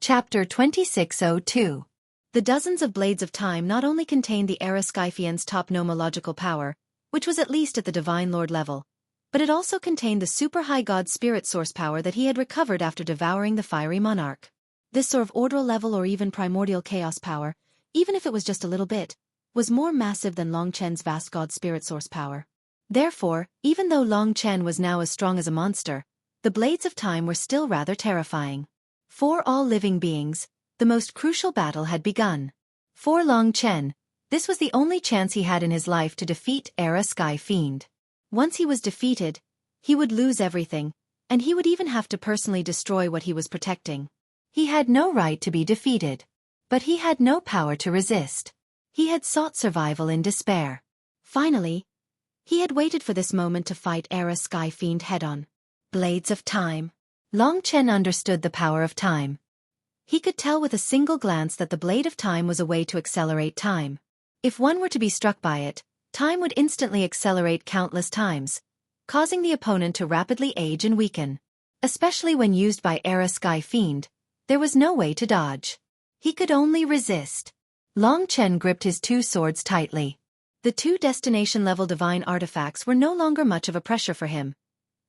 Chapter 2602. The dozens of blades of time not only contained the era Skyfian's top nomological power, which was at least at the Divine Lord level, but it also contained the super-high God Spirit source power that he had recovered after devouring the fiery monarch. This sort of orderal level or even primordial chaos power, even if it was just a little bit, was more massive than Long Chen's vast God Spirit source power. Therefore, even though Long Chen was now as strong as a monster, the blades of time were still rather terrifying. For all living beings, the most crucial battle had begun. For Long Chen, this was the only chance he had in his life to defeat Era Sky Fiend. Once he was defeated, he would lose everything, and he would even have to personally destroy what he was protecting. He had no right to be defeated. But he had no power to resist. He had sought survival in despair. Finally, he had waited for this moment to fight Era Sky Fiend head-on. Blades of Time. Long Chen understood the power of time. He could tell with a single glance that the blade of time was a way to accelerate time. If one were to be struck by it, time would instantly accelerate countless times, causing the opponent to rapidly age and weaken. Especially when used by Era Sky Fiend, there was no way to dodge. He could only resist. Long Chen gripped his two swords tightly. The two destination-level divine artifacts were no longer much of a pressure for him,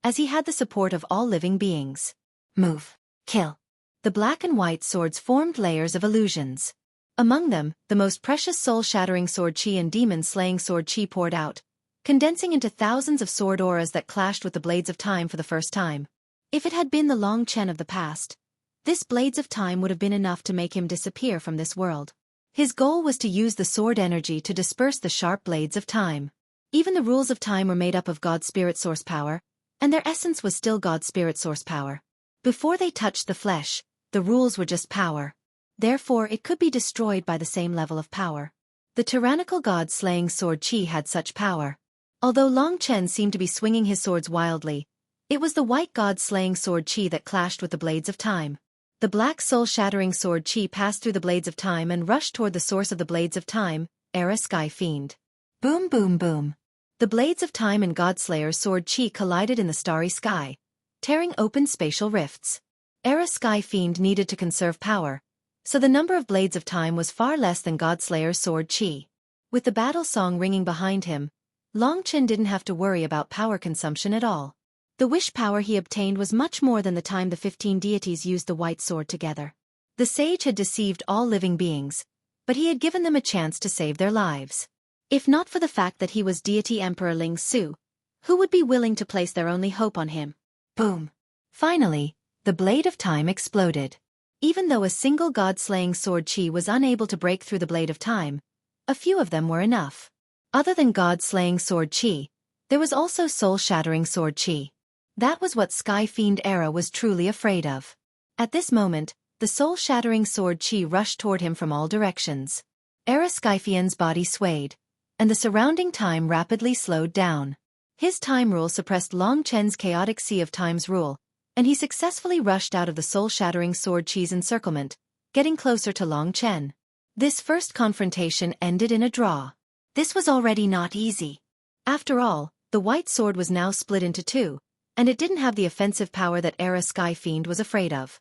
as he had the support of all living beings. Move. Kill. The black and white swords formed layers of illusions. Among them, the most precious soul-shattering sword chi and demon-slaying sword chi poured out, condensing into thousands of sword auras that clashed with the blades of time for the first time. If it had been the Long Chen of the past, this blades of time would have been enough to make him disappear from this world. His goal was to use the sword energy to disperse the sharp blades of time. Even the rules of time were made up of God Spirit source power, and their essence was still God Spirit source power. Before they touched the flesh, the rules were just power. Therefore it could be destroyed by the same level of power. The tyrannical God-slaying sword chi had such power. Although Long Chen seemed to be swinging his swords wildly, it was the white God-slaying sword chi that clashed with the blades of time. The black soul-shattering sword chi passed through the blades of time and rushed toward the source of the blades of time, Era Sky Fiend. Boom boom boom. The blades of time and Godslayer's sword chi collided in the starry sky, tearing open spatial rifts. Era Sky Fiend needed to conserve power, so the number of blades of time was far less than Godslayer's sword chi. With the battle song ringing behind him, Long Chen didn't have to worry about power consumption at all. The wish power he obtained was much more than the time the 15 deities used the white sword together. The sage had deceived all living beings, but he had given them a chance to save their lives. If not for the fact that he was deity Emperor Ling Su, who would be willing to place their only hope on him? Boom! Finally, the blade of time exploded. Even though a single god-slaying sword chi was unable to break through the blade of time, a few of them were enough. Other than god-slaying sword chi, there was also soul-shattering sword chi. That was what Sky Fiend Era was truly afraid of. At this moment, the soul-shattering sword chi rushed toward him from all directions. Era Skyfiend's body swayed, and the surrounding time rapidly slowed down. His time rule suppressed Long Chen's chaotic sea of time's rule, and he successfully rushed out of the soul-shattering sword chi's encirclement, getting closer to Long Chen. This first confrontation ended in a draw. This was already not easy. After all, the white sword was now split into two, and it didn't have the offensive power that Era Sky Fiend was afraid of.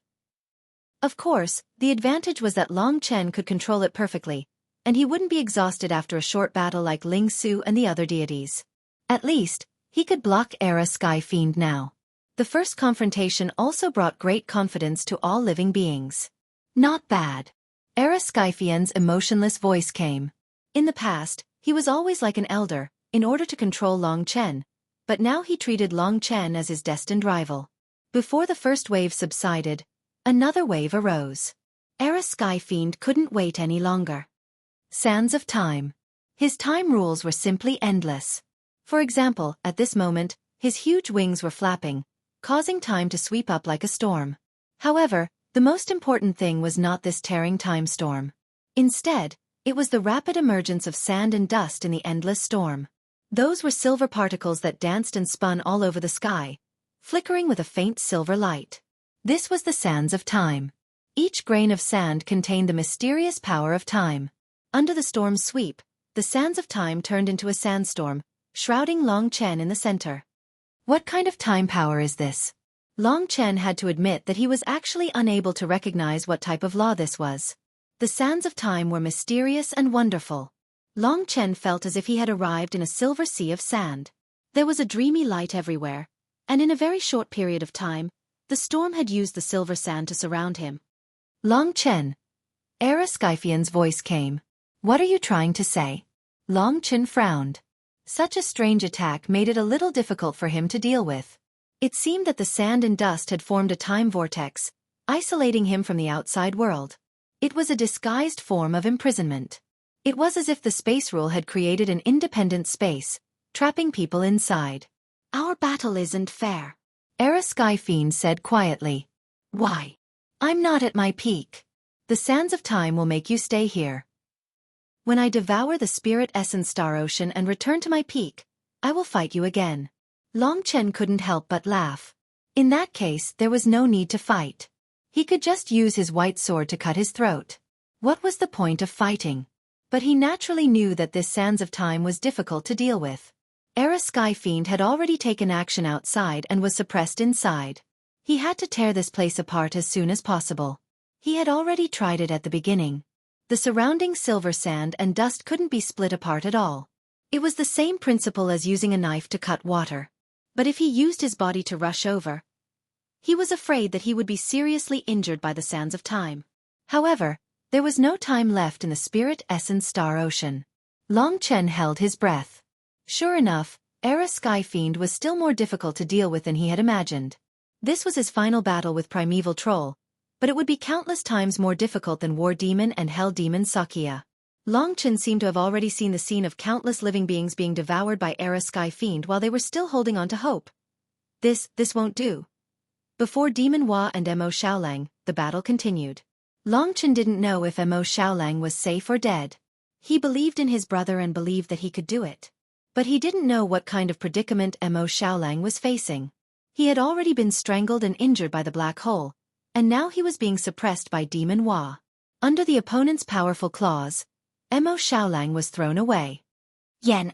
Of course, the advantage was that Long Chen could control it perfectly, and he wouldn't be exhausted after a short battle like Ling Su and the other deities. At least, he could block Era Sky Fiend now. The first confrontation also brought great confidence to all living beings. Not bad. Era Skyfiend's emotionless voice came. In the past, he was always like an elder, in order to control Long Chen, but now he treated Long Chen as his destined rival. Before the first wave subsided, another wave arose. Era Sky Fiend couldn't wait any longer. Sands of time. His time rules were simply endless. For example, at this moment, his huge wings were flapping, causing time to sweep up like a storm. However, the most important thing was not this tearing time storm. Instead, it was the rapid emergence of sand and dust in the endless storm. Those were silver particles that danced and spun all over the sky, flickering with a faint silver light. This was the sands of time. Each grain of sand contained the mysterious power of time. Under the storm's sweep, the sands of time turned into a sandstorm, shrouding Long Chen in the center. What kind of time power is this? Long Chen had to admit that he was actually unable to recognize what type of law this was. The sands of time were mysterious and wonderful. Long Chen felt as if he had arrived in a silver sea of sand. There was a dreamy light everywhere, and in a very short period of time, the storm had used the silver sand to surround him. Long Chen. Skyfian's voice came. What are you trying to say? Long Chen frowned. Such a strange attack made it a little difficult for him to deal with. It seemed that the sand and dust had formed a time vortex, isolating him from the outside world. It was a disguised form of imprisonment. It was as if the space rule had created an independent space, trapping people inside. Our battle isn't fair, Skyfiend said quietly. Why? I'm not at my peak. The sands of time will make you stay here. When I devour the spirit essence star ocean and return to my peak, I will fight you again. Long Chen couldn't help but laugh. In that case, there was no need to fight. He could just use his white sword to cut his throat. What was the point of fighting? But he naturally knew that this sands of time was difficult to deal with. Skyfiend had already taken action outside and was suppressed inside. He had to tear this place apart as soon as possible. He had already tried it at the beginning. The surrounding silver sand and dust couldn't be split apart at all. It was the same principle as using a knife to cut water. But if he used his body to rush over, he was afraid that he would be seriously injured by the sands of time. However, there was no time left in the spirit essence star ocean. Long Chen held his breath. Sure enough, Skyfiend was still more difficult to deal with than he had imagined. This was his final battle with Primeval Troll, but it would be countless times more difficult than War Demon and Hell Demon Sakia. Long Chen seemed to have already seen the scene of countless living beings being devoured by Skyfiend while they were still holding on to hope. This won't do. Before Demon Hua and Mo Xiaolang, the battle continued. Long Chen didn't know if Mo Xiaolang was safe or dead. He believed in his brother and believed that he could do it. But he didn't know what kind of predicament Mo Xiaolang was facing. He had already been strangled and injured by the black hole, and now he was being suppressed by Demon Hua. Under the opponent's powerful claws, Mo Xiaolang was thrown away. Mo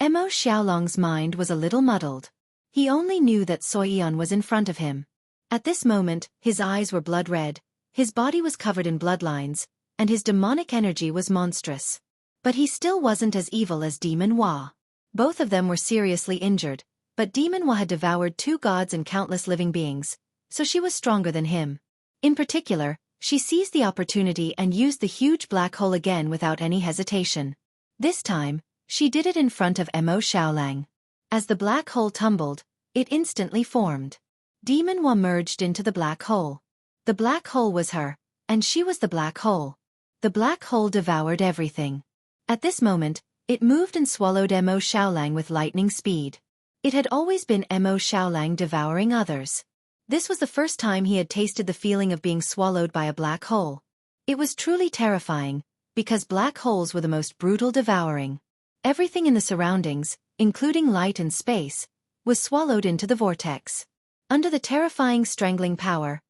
Xiaolang's mind was a little muddled. He only knew that Xueqi was in front of him. At this moment, his eyes were blood red, his body was covered in bloodlines, and his demonic energy was monstrous. But he still wasn't as evil as Demon Hua. Both of them were seriously injured, but Demon Hua had devoured 2 gods and countless living beings, so she was stronger than him. In particular, she seized the opportunity and used the huge black hole again without any hesitation. This time, she did it in front of Mo Xiaolang. As the black hole tumbled, it instantly formed. Demon Hua merged into the black hole. The black hole was her, and she was the black hole. The black hole devoured everything. At this moment, it moved and swallowed Mo Xiaolang with lightning speed. It had always been Mo Xiaolang devouring others. This was the first time he had tasted the feeling of being swallowed by a black hole. It was truly terrifying, because black holes were the most brutal devouring. Everything in the surroundings, including light and space, was swallowed into the vortex. Under the terrifying strangling power,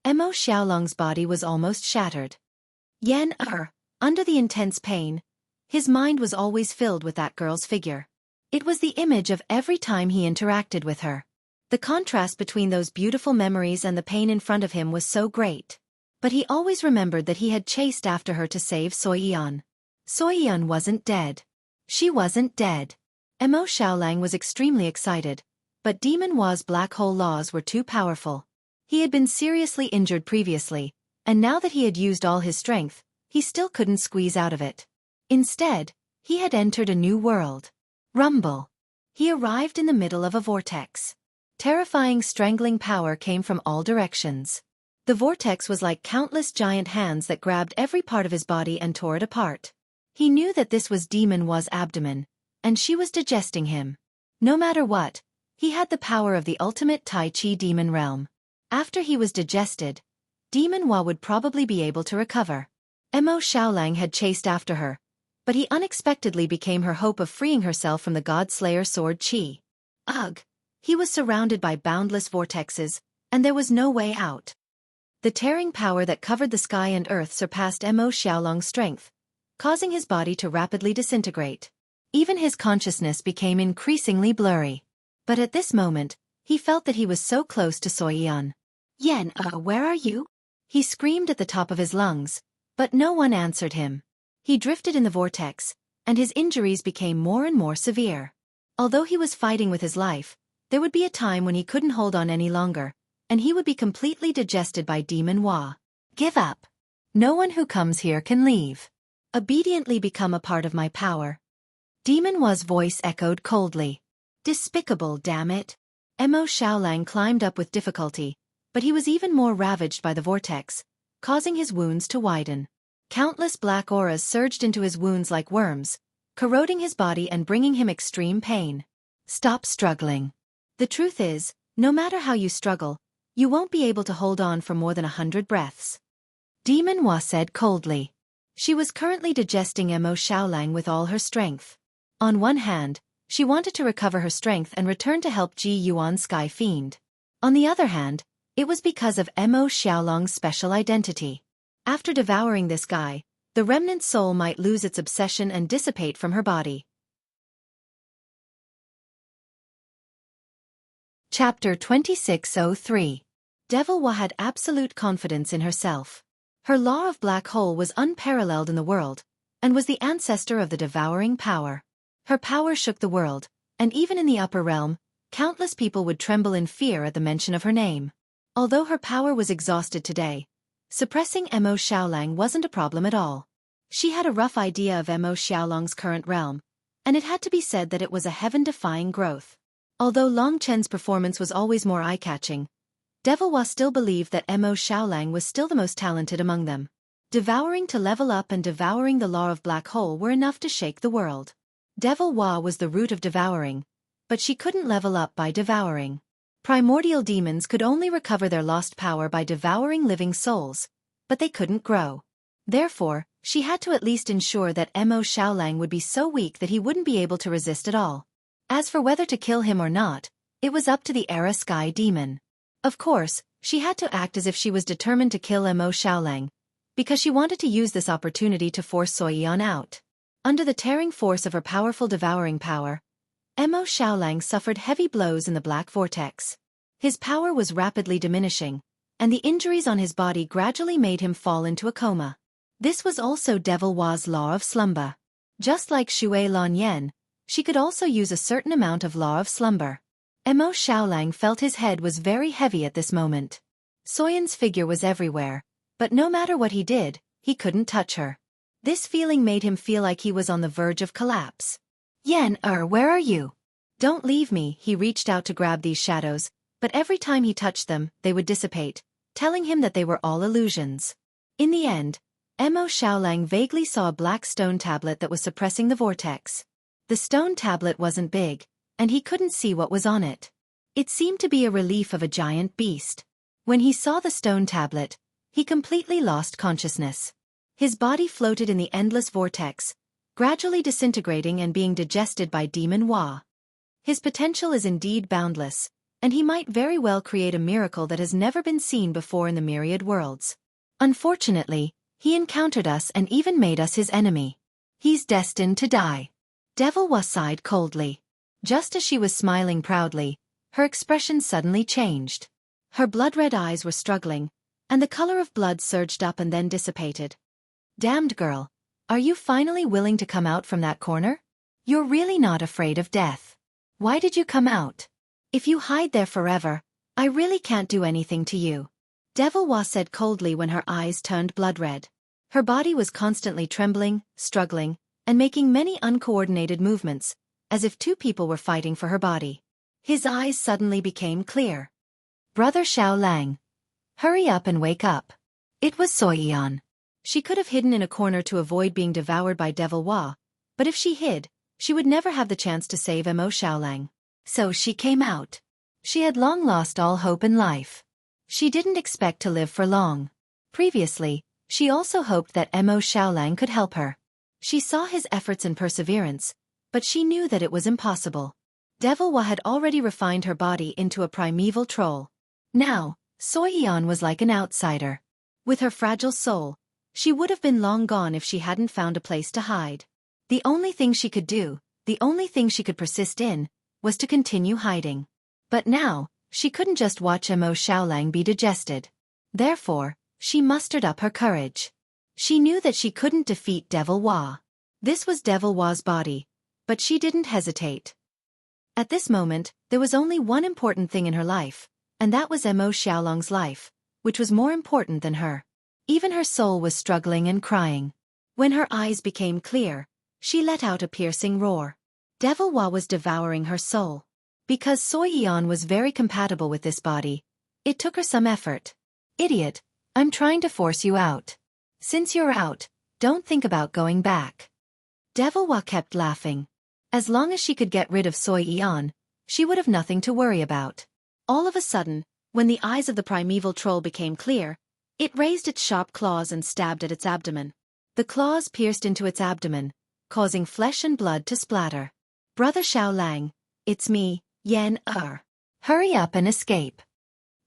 Mo Xiaolang's body was almost shattered. Under the intense pain, his mind was always filled with that girl's figure. It was the image of every time he interacted with her. The contrast between those beautiful memories and the pain in front of him was so great. But he always remembered that he had chased after her to save Xueqi. Xueqi wasn't dead. She wasn't dead. Mo Xiaolang was extremely excited, but Demon Hua's black hole laws were too powerful. He had been seriously injured previously, and now that he had used all his strength, he still couldn't squeeze out of it. Instead, he had entered a new world. Rumble. He arrived in the middle of a vortex. Terrifying strangling power came from all directions. The vortex was like countless giant hands that grabbed every part of his body and tore it apart. He knew that this was Demon Hua's abdomen, and she was digesting him. No matter what, he had the power of the ultimate Tai Chi demon realm. After he was digested, Demon Hua would probably be able to recover. Mo Xiaolang had chased after her, but he unexpectedly became her hope of freeing herself from the God-Slayer sword Qi. Ugh! He was surrounded by boundless vortexes, and there was no way out. The tearing power that covered the sky and earth surpassed Mo Xiaolang's strength, causing his body to rapidly disintegrate. Even his consciousness became increasingly blurry. But at this moment, He felt that he was so close to Xueqi. Yan, where are you? He screamed at the top of his lungs, but no one answered him. He drifted in the vortex, and his injuries became more and more severe. Although he was fighting with his life, there would be a time when he couldn't hold on any longer, and he would be completely digested by Demon Hua. Give up. No one who comes here can leave. Obediently become a part of my power. Demon Hua's voice echoed coldly. Despicable, damn it. Mo Xiaolang climbed up with difficulty, but he was even more ravaged by the vortex, causing his wounds to widen. Countless black auras surged into his wounds like worms, corroding his body and bringing him extreme pain. Stop struggling. The truth is, no matter how you struggle, you won't be able to hold on for more than 100 breaths. Demon Hua said coldly. She was currently digesting Mo Xiaolang with all her strength. On one hand, she wanted to recover her strength and return to help Ji Yuan's Sky Fiend. On the other hand, it was because of Mo Xiaolang's special identity. After devouring this guy, the remnant soul might lose its obsession and dissipate from her body. Chapter 2603. Devil Hua had absolute confidence in herself. Her law of black hole was unparalleled in the world, and was the ancestor of the devouring power. Her power shook the world, and even in the upper realm, countless people would tremble in fear at the mention of her name. Although her power was exhausted today, suppressing Mo Xiaolang wasn't a problem at all. She had a rough idea of Mo Xiaolang's current realm, and it had to be said that it was a heaven-defying growth. Although Long Chen's performance was always more eye-catching, Devil Hua still believed that Mo Xiaolang was still the most talented among them. Devouring to level up and devouring the law of black hole were enough to shake the world. Devil Hua was the root of devouring, but she couldn't level up by devouring. Primordial demons could only recover their lost power by devouring living souls, but they couldn't grow. Therefore, she had to at least ensure that Mo Xiaolang would be so weak that he wouldn't be able to resist at all. As for whether to kill him or not, it was up to the Era Sky Demon. Of course, she had to act as if she was determined to kill Mo Xiaolang, because she wanted to use this opportunity to force Xueqi out. Under the tearing force of her powerful devouring power, Mo Xiaolang suffered heavy blows in the black vortex. His power was rapidly diminishing, and the injuries on his body gradually made him fall into a coma. This was also Devil Hua's law of slumber. Just like Xue Lanyan, she could also use a certain amount of law of slumber. Mo Xiaolang felt his head was very heavy at this moment. Soyan's figure was everywhere, but no matter what he did, he couldn't touch her. This feeling made him feel like he was on the verge of collapse. Yan, where are you? Don't leave me. He reached out to grab these shadows, but every time he touched them, they would dissipate, telling him that they were all illusions. In the end, Mo Xiaolang vaguely saw a black stone tablet that was suppressing the vortex. The stone tablet wasn't big, and he couldn't see what was on it. It seemed to be a relief of a giant beast. When he saw the stone tablet, he completely lost consciousness. His body floated in the endless vortex, gradually disintegrating and being digested by Demon Hua. His potential is indeed boundless, and he might very well create a miracle that has never been seen before in the myriad worlds. Unfortunately, he encountered us and even made us his enemy. He's destined to die. Devil Hua sighed coldly. Just as she was smiling proudly, her expression suddenly changed. Her blood-red eyes were struggling, and the color of blood surged up and then dissipated. Damned girl, are you finally willing to come out from that corner? You're really not afraid of death. Why did you come out? If you hide there forever, I really can't do anything to you. Devil Hua said coldly when her eyes turned blood-red. Her body was constantly trembling, struggling, and making many uncoordinated movements, as if two people were fighting for her body. His eyes suddenly became clear. Brother Xiaolang, hurry up and wake up. It was Xueqi. She could have hidden in a corner to avoid being devoured by Devil Hua, but if she hid, she would never have the chance to save Mo Xiaolang. So she came out. She had long lost all hope in life. She didn't expect to live for long. Previously, she also hoped that Mo Xiaolang could help her. She saw his efforts and perseverance, but she knew that it was impossible. Devil Hua had already refined her body into a primeval troll. Now, Xueqi was like an outsider. With her fragile soul, she would have been long gone if she hadn't found a place to hide. The only thing she could do, the only thing she could persist in, was to continue hiding. But now, she couldn't just watch Mo Xiaolang be digested. Therefore, she mustered up her courage. She knew that she couldn't defeat Devil Hua. This was Devil Hua's body, but she didn't hesitate. At this moment, there was only one important thing in her life, and that was Mo Xiaolang's life, which was more important than her. Even her soul was struggling and crying. When her eyes became clear, she let out a piercing roar. Devil Hua was devouring her soul. Because Xueqi was very compatible with this body, it took her some effort. Idiot, I'm trying to force you out. Since you're out, don't think about going back. Devil Hua kept laughing. As long as she could get rid of Xueqi, she would have nothing to worry about. All of a sudden, when the eyes of the primeval troll became clear, it raised its sharp claws and stabbed at its abdomen. The claws pierced into its abdomen, causing flesh and blood to splatter. Brother Xiaolang, it's me, Yan Er. Hurry up and escape.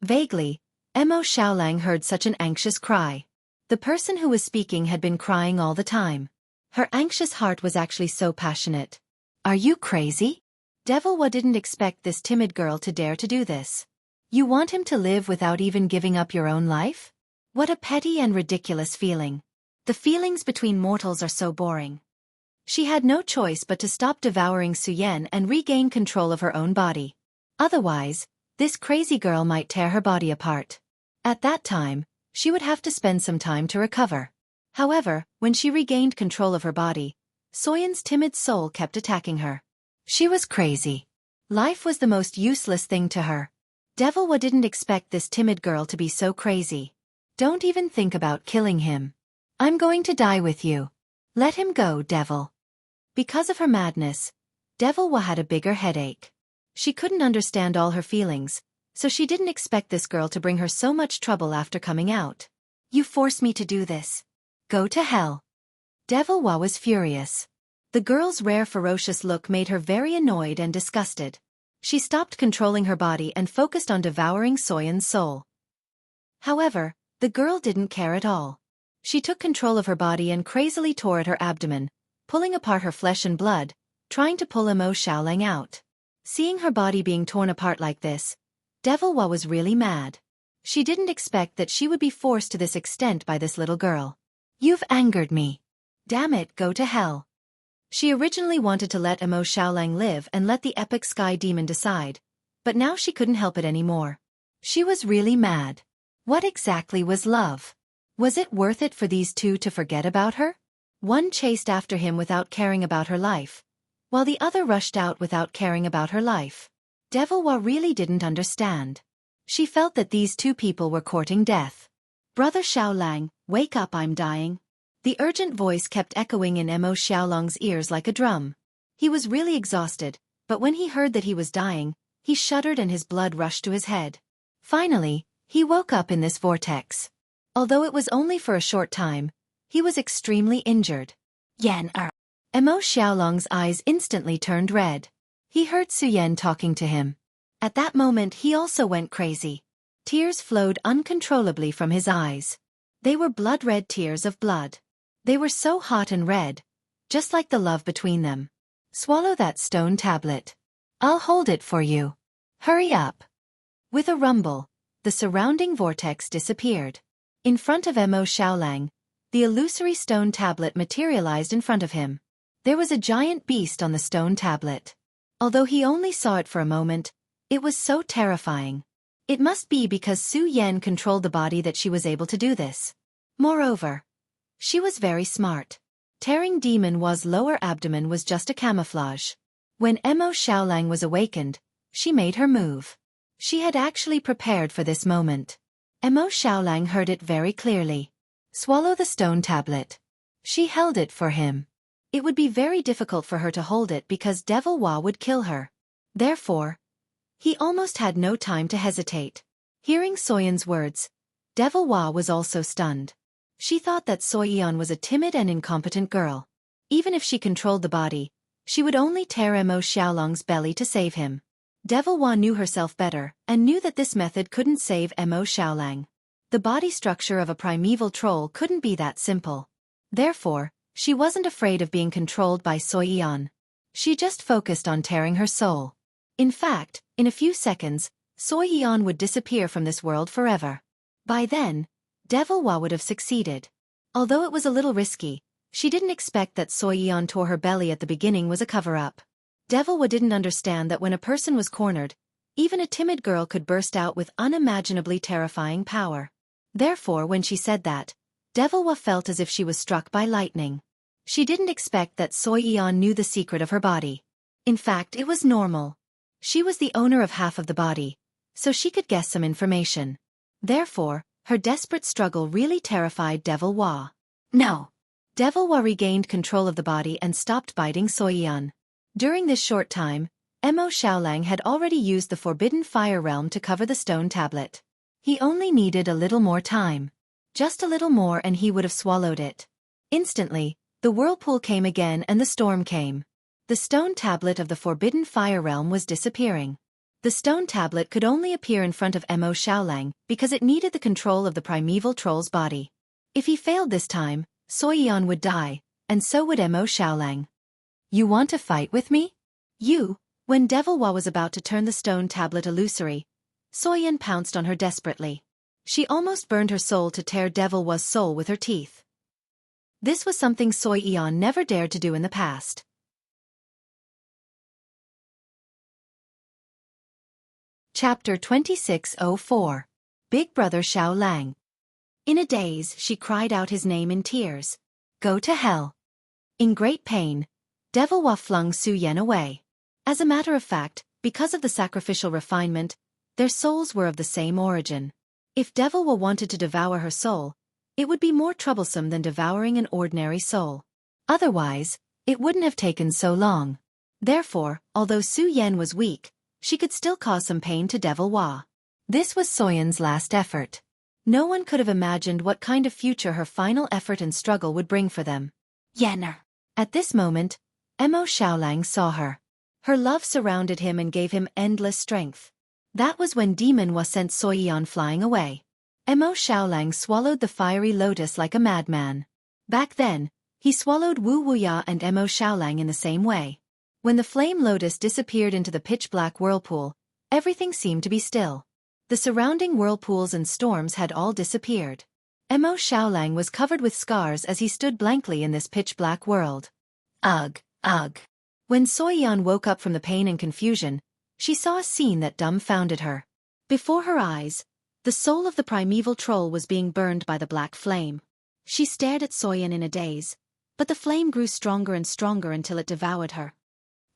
Vaguely, Mo Xiaolang heard such an anxious cry. The person who was speaking had been crying all the time. Her anxious heart was actually so passionate. Are you crazy? Devil Hua didn't expect this timid girl to dare to do this. You want him to live without even giving up your own life? What a petty and ridiculous feeling. The feelings between mortals are so boring. She had no choice but to stop devouring Xuyen and regain control of her own body. Otherwise, this crazy girl might tear her body apart. At that time, she would have to spend some time to recover. However, when she regained control of her body, Soyen's timid soul kept attacking her. She was crazy. Life was the most useless thing to her. Devil Hua didn't expect this timid girl to be so crazy. Don't even think about killing him. I'm going to die with you. Let him go, Devil. Because of her madness, Devil Hua had a bigger headache. She couldn't understand all her feelings, so she didn't expect this girl to bring her so much trouble after coming out. You forced me to do this. Go to hell. Devil Hua was furious. The girl's rare ferocious look made her very annoyed and disgusted. She stopped controlling her body and focused on devouring Soyen's soul. However, the girl didn't care at all. She took control of her body and crazily tore at her abdomen, pulling apart her flesh and blood, trying to pull Mo Xiaolang out. Seeing her body being torn apart like this, Devil Hua was really mad. She didn't expect that she would be forced to this extent by this little girl. You've angered me. Damn it, go to hell. She originally wanted to let Mo Xiaolang live and let the epic sky demon decide, but now she couldn't help it anymore. She was really mad. What exactly was love? Was it worth it for these two to forget about her? One chased after him without caring about her life, while the other rushed out without caring about her life. Devil Hua really didn't understand. She felt that these two people were courting death. Brother Xiaolang, wake up, I'm dying. The urgent voice kept echoing in Mo Xiaolang's ears like a drum. He was really exhausted, but when he heard that he was dying, he shuddered and his blood rushed to his head. Finally, he woke up in this vortex. Although it was only for a short time, he was extremely injured. Yan Er. Mo Xiaolang's eyes instantly turned red. He heard Xuyen talking to him. At that moment he also went crazy. Tears flowed uncontrollably from his eyes. They were blood-red tears of blood. They were so hot and red, just like the love between them. Swallow that stone tablet. I'll hold it for you. Hurry up. With a rumble, the surrounding vortex disappeared. In front of Mo Xiaolang, the illusory stone tablet materialized in front of him. There was a giant beast on the stone tablet. Although he only saw it for a moment, it was so terrifying. It must be because Su Yan controlled the body that she was able to do this. Moreover, she was very smart. Tearing Demon Hua's lower abdomen was just a camouflage. When Mo Xiaolang was awakened, she made her move. She had actually prepared for this moment. Mo Xiaolang heard it very clearly. Swallow the stone tablet. She held it for him. It would be very difficult for her to hold it because Devil Hua would kill her. Therefore, he almost had no time to hesitate. Hearing Soyen's words, Devil Hua was also stunned. She thought that Soyeon was a timid and incompetent girl. Even if she controlled the body, she would only tear Mo Xiaolang's belly to save him. Devil Hua knew herself better and knew that this method couldn't save Mo Xiaolang. The body structure of a primeval troll couldn't be that simple. Therefore, she wasn't afraid of being controlled by Soyeon. She just focused on tearing her soul. In fact, In a few seconds, Xueqi would disappear from this world forever. By then, Devil Wa would have succeeded. Although it was a little risky, she didn't expect that Xueqi tore her belly at the beginning was a cover-up. Devil Wa didn't understand that when a person was cornered, even a timid girl could burst out with unimaginably terrifying power. Therefore, when she said that, Devil Wa felt as if she was struck by lightning. She didn't expect that Xueqi knew the secret of her body. In fact, it was normal. She was the owner of half of the body, so she could guess some information. Therefore, her desperate struggle really terrified Devil Wa. No! Devil Wa regained control of the body and stopped biting Xueqi. During this short time, Mo Xiaolang had already used the forbidden fire realm to cover the stone tablet. He only needed a little more time. Just a little more and he would have swallowed it. Instantly, the whirlpool came again and the storm came. The stone tablet of the forbidden fire realm was disappearing. The stone tablet could only appear in front of Mo Xiaolang because it needed the control of the primeval troll's body. If he failed this time, Xueqi would die, and so would Mo Xiaolang. You want to fight with me? You? When Devil Wa was about to turn the stone tablet illusory, Xueqi pounced on her desperately. She almost burned her soul to tear Devil Wa's soul with her teeth. This was something Xueqi never dared to do in the past. Chapter 2604. Big Brother Xiaolang. In a daze, she cried out his name in tears. Go to hell. In great pain, Devil Wa flung Xueqi away. As a matter of fact, because of the sacrificial refinement, their souls were of the same origin. If Devil Wa wanted to devour her soul, it would be more troublesome than devouring an ordinary soul. Otherwise, it wouldn't have taken so long. Therefore, although Xueqi was weak, she could still cause some pain to Devil Wa. This was Xueqi's last effort. No one could have imagined what kind of future her final effort and struggle would bring for them. Yenner. At this moment, Mo Xiaolang saw her. Her love surrounded him and gave him endless strength. That was when Demon Wa sent Xueqi flying away. Mo Xiaolang swallowed the fiery lotus like a madman. Back then, he swallowed Wu Wuya and Mo Xiaolang in the same way. When the flame lotus disappeared into the pitch-black whirlpool, everything seemed to be still. The surrounding whirlpools and storms had all disappeared. Mo Xiaolang was covered with scars as he stood blankly in this pitch-black world. Ugh, ugh. When Xueqi woke up from the pain and confusion, she saw a scene that dumbfounded her. Before her eyes, the soul of the primeval troll was being burned by the black flame. She stared at Xueqi in a daze, but the flame grew stronger and stronger until it devoured her.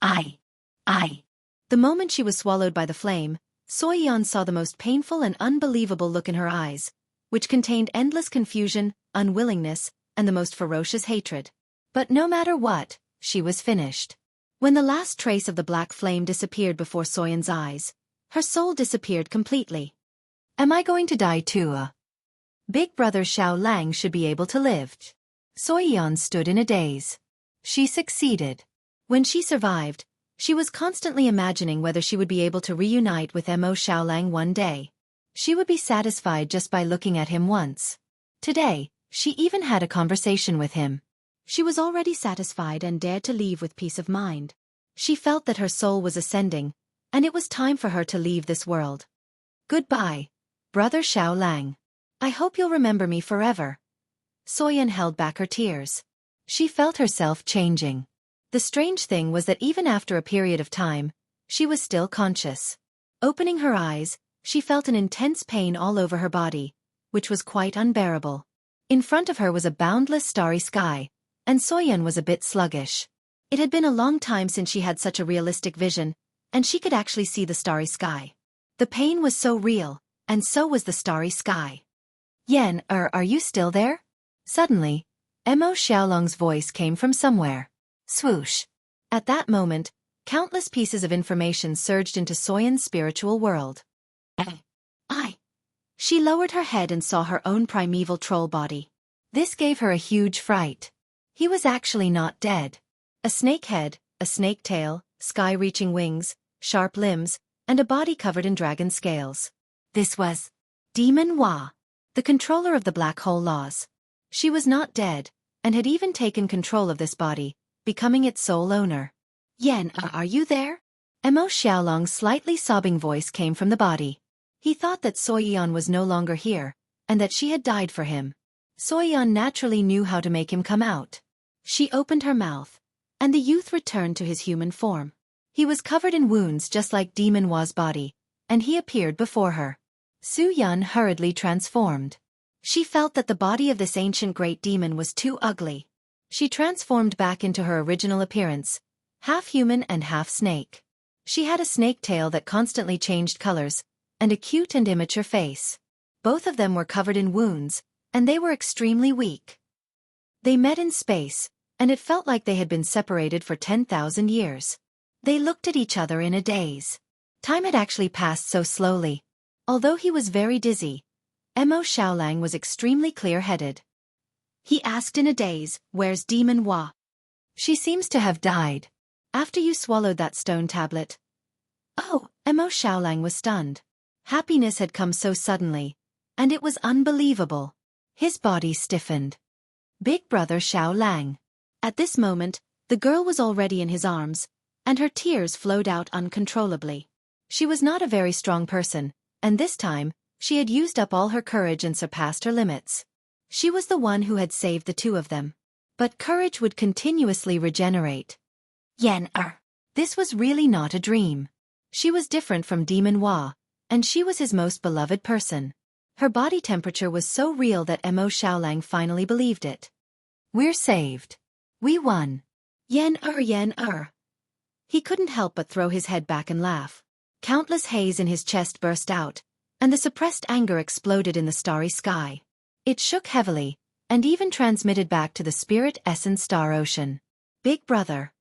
I. The moment she was swallowed by the flame, Xueqi saw the most painful and unbelievable look in her eyes, which contained endless confusion, unwillingness, and the most ferocious hatred. But no matter what, she was finished. When the last trace of the black flame disappeared before Xueqi's eyes, her soul disappeared completely. Am I going to die too? Big Brother Xiaolang should be able to live. Xueqi stood in a daze. She succeeded. When she survived, she was constantly imagining whether she would be able to reunite with Mo Xiaolang one day. She would be satisfied just by looking at him once. Today, she even had a conversation with him. She was already satisfied and dared to leave with peace of mind. She felt that her soul was ascending, and it was time for her to leave this world. Goodbye, Brother Xiaolang. I hope you'll remember me forever. Xueqi held back her tears. She felt herself changing. The strange thing was that even after a period of time, she was still conscious. Opening her eyes, she felt an intense pain all over her body, which was quite unbearable. In front of her was a boundless starry sky, and Xueqi was a bit sluggish. It had been a long time since she had such a realistic vision, and she could actually see the starry sky. The pain was so real, and so was the starry sky. Yen, are you still there? Suddenly, Mo Xiaolang's voice came from somewhere. Swoosh. At that moment, countless pieces of information surged into Xueqi's spiritual world. She lowered her head and saw her own primeval troll body. This gave her a huge fright. He was actually not dead. A snake head, a snake tail, sky-reaching wings, sharp limbs, and a body covered in dragon scales. This was Demon Wa, the controller of the black hole laws. She was not dead, and had even taken control of this body, becoming its sole owner. Yen, are you there? Mo Xiaolong's slightly sobbing voice came from the body. He thought that Xueqi was no longer here, and that she had died for him. Xueqi naturally knew how to make him come out. She opened her mouth, and the youth returned to his human form. He was covered in wounds just like Demon Hua's body, and he appeared before her. Su Yun hurriedly transformed. She felt that the body of this ancient great demon was too ugly. She transformed back into her original appearance, half human and half snake. She had a snake tail that constantly changed colors, and a cute and immature face. Both of them were covered in wounds, and they were extremely weak. They met in space, and it felt like they had been separated for 10,000 years. They looked at each other in a daze. Time had actually passed so slowly. Although he was very dizzy, Mo Xiaolang was extremely clear-headed. He asked in a daze, "Where's Demon Hua?" "She seems to have died. After you swallowed that stone tablet." Oh, Mo Xiaolang was stunned. Happiness had come so suddenly, and it was unbelievable. His body stiffened. Big brother Xiaolang. At this moment, the girl was already in his arms, and her tears flowed out uncontrollably. She was not a very strong person, and this time, she had used up all her courage and surpassed her limits. She was the one who had saved the two of them. But courage would continuously regenerate. This was really not a dream. She was different from Demon Hua, and she was his most beloved person. Her body temperature was so real that Mo Xiaolang finally believed it. "We're saved. We won. Yen. He couldn't help but throw his head back and laugh. Countless haze in his chest burst out, and the suppressed anger exploded in the starry sky. It shook heavily, and even transmitted back to the spirit essence star ocean. Big brother.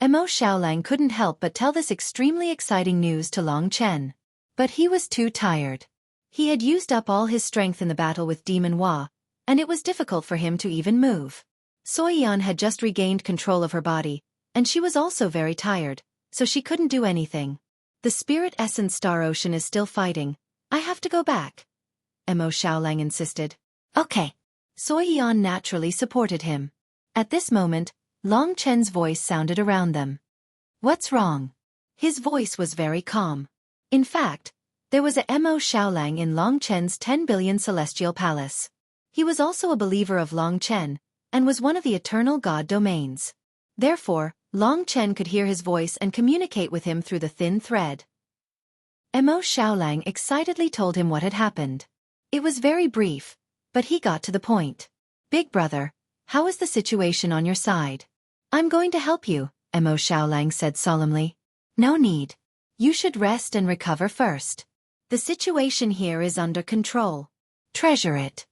Mo Xiaolang couldn't help but tell this extremely exciting news to Long Chen. But he was too tired. He had used up all his strength in the battle with Demon Hua, and it was difficult for him to even move. Xueqi had just regained control of her body, and she was also very tired, so she couldn't do anything. "The spirit essence star ocean is still fighting. I have to go back," Mo Xiaolang insisted. "Okay." Xueqi naturally supported him. At this moment, Long Chen's voice sounded around them. "What's wrong?" His voice was very calm. In fact, there was a Mo Xiaolang in Long Chen's 10 billion celestial palace. He was also a believer of Long Chen, and was one of the eternal god domains. Therefore, Long Chen could hear his voice and communicate with him through the thin thread. Mo Xiaolang excitedly told him what had happened. It was very brief, but he got to the point. "Big brother, how is the situation on your side?" "I'm going to help you," Mo Xiaolang said solemnly. "No need. You should rest and recover first. The situation here is under control. Treasure it."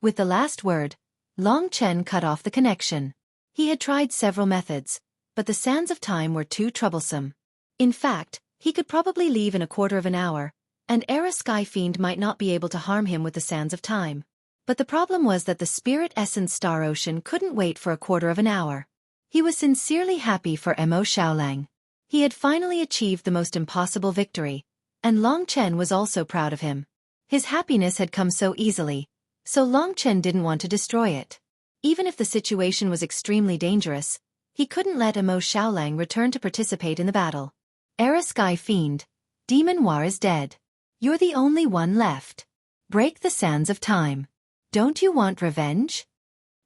With the last word, Long Chen cut off the connection. He had tried several methods, but the sands of time were too troublesome. In fact, he could probably leave in a quarter of an hour, and Era Sky Fiend might not be able to harm him with the sands of time. But the problem was that the spirit essence star ocean couldn't wait for a quarter of an hour. He was sincerely happy for Mo Xiaolang. He had finally achieved the most impossible victory, and Long Chen was also proud of him. His happiness had come so easily, so Long Chen didn't want to destroy it. Even if the situation was extremely dangerous, he couldn't let Mo Xiaolang return to participate in the battle. "Era Sky Fiend, Demon Hua is dead. You're the only one left. Break the sands of time. Don't you want revenge?"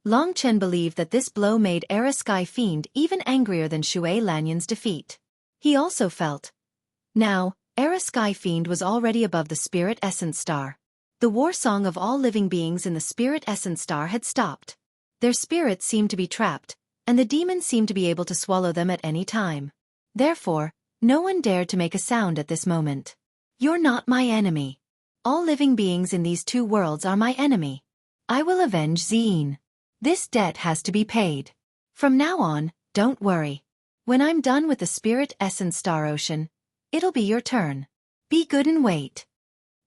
Long Chen believed that this blow made Era Sky Fiend even angrier than Shui Lanyan's defeat. He also felt. Now, Era Sky Fiend was already above the Spirit Essence Star. The war song of all living beings in the Spirit Essence Star had stopped. Their spirits seemed to be trapped, and the demons seemed to be able to swallow them at any time. Therefore, no one dared to make a sound at this moment. "You're not my enemy. All living beings in these two worlds are my enemy. I will avenge Zine. This debt has to be paid. From now on, don't worry. When I'm done with the Spirit Essence Star Ocean, it'll be your turn. Be good and wait."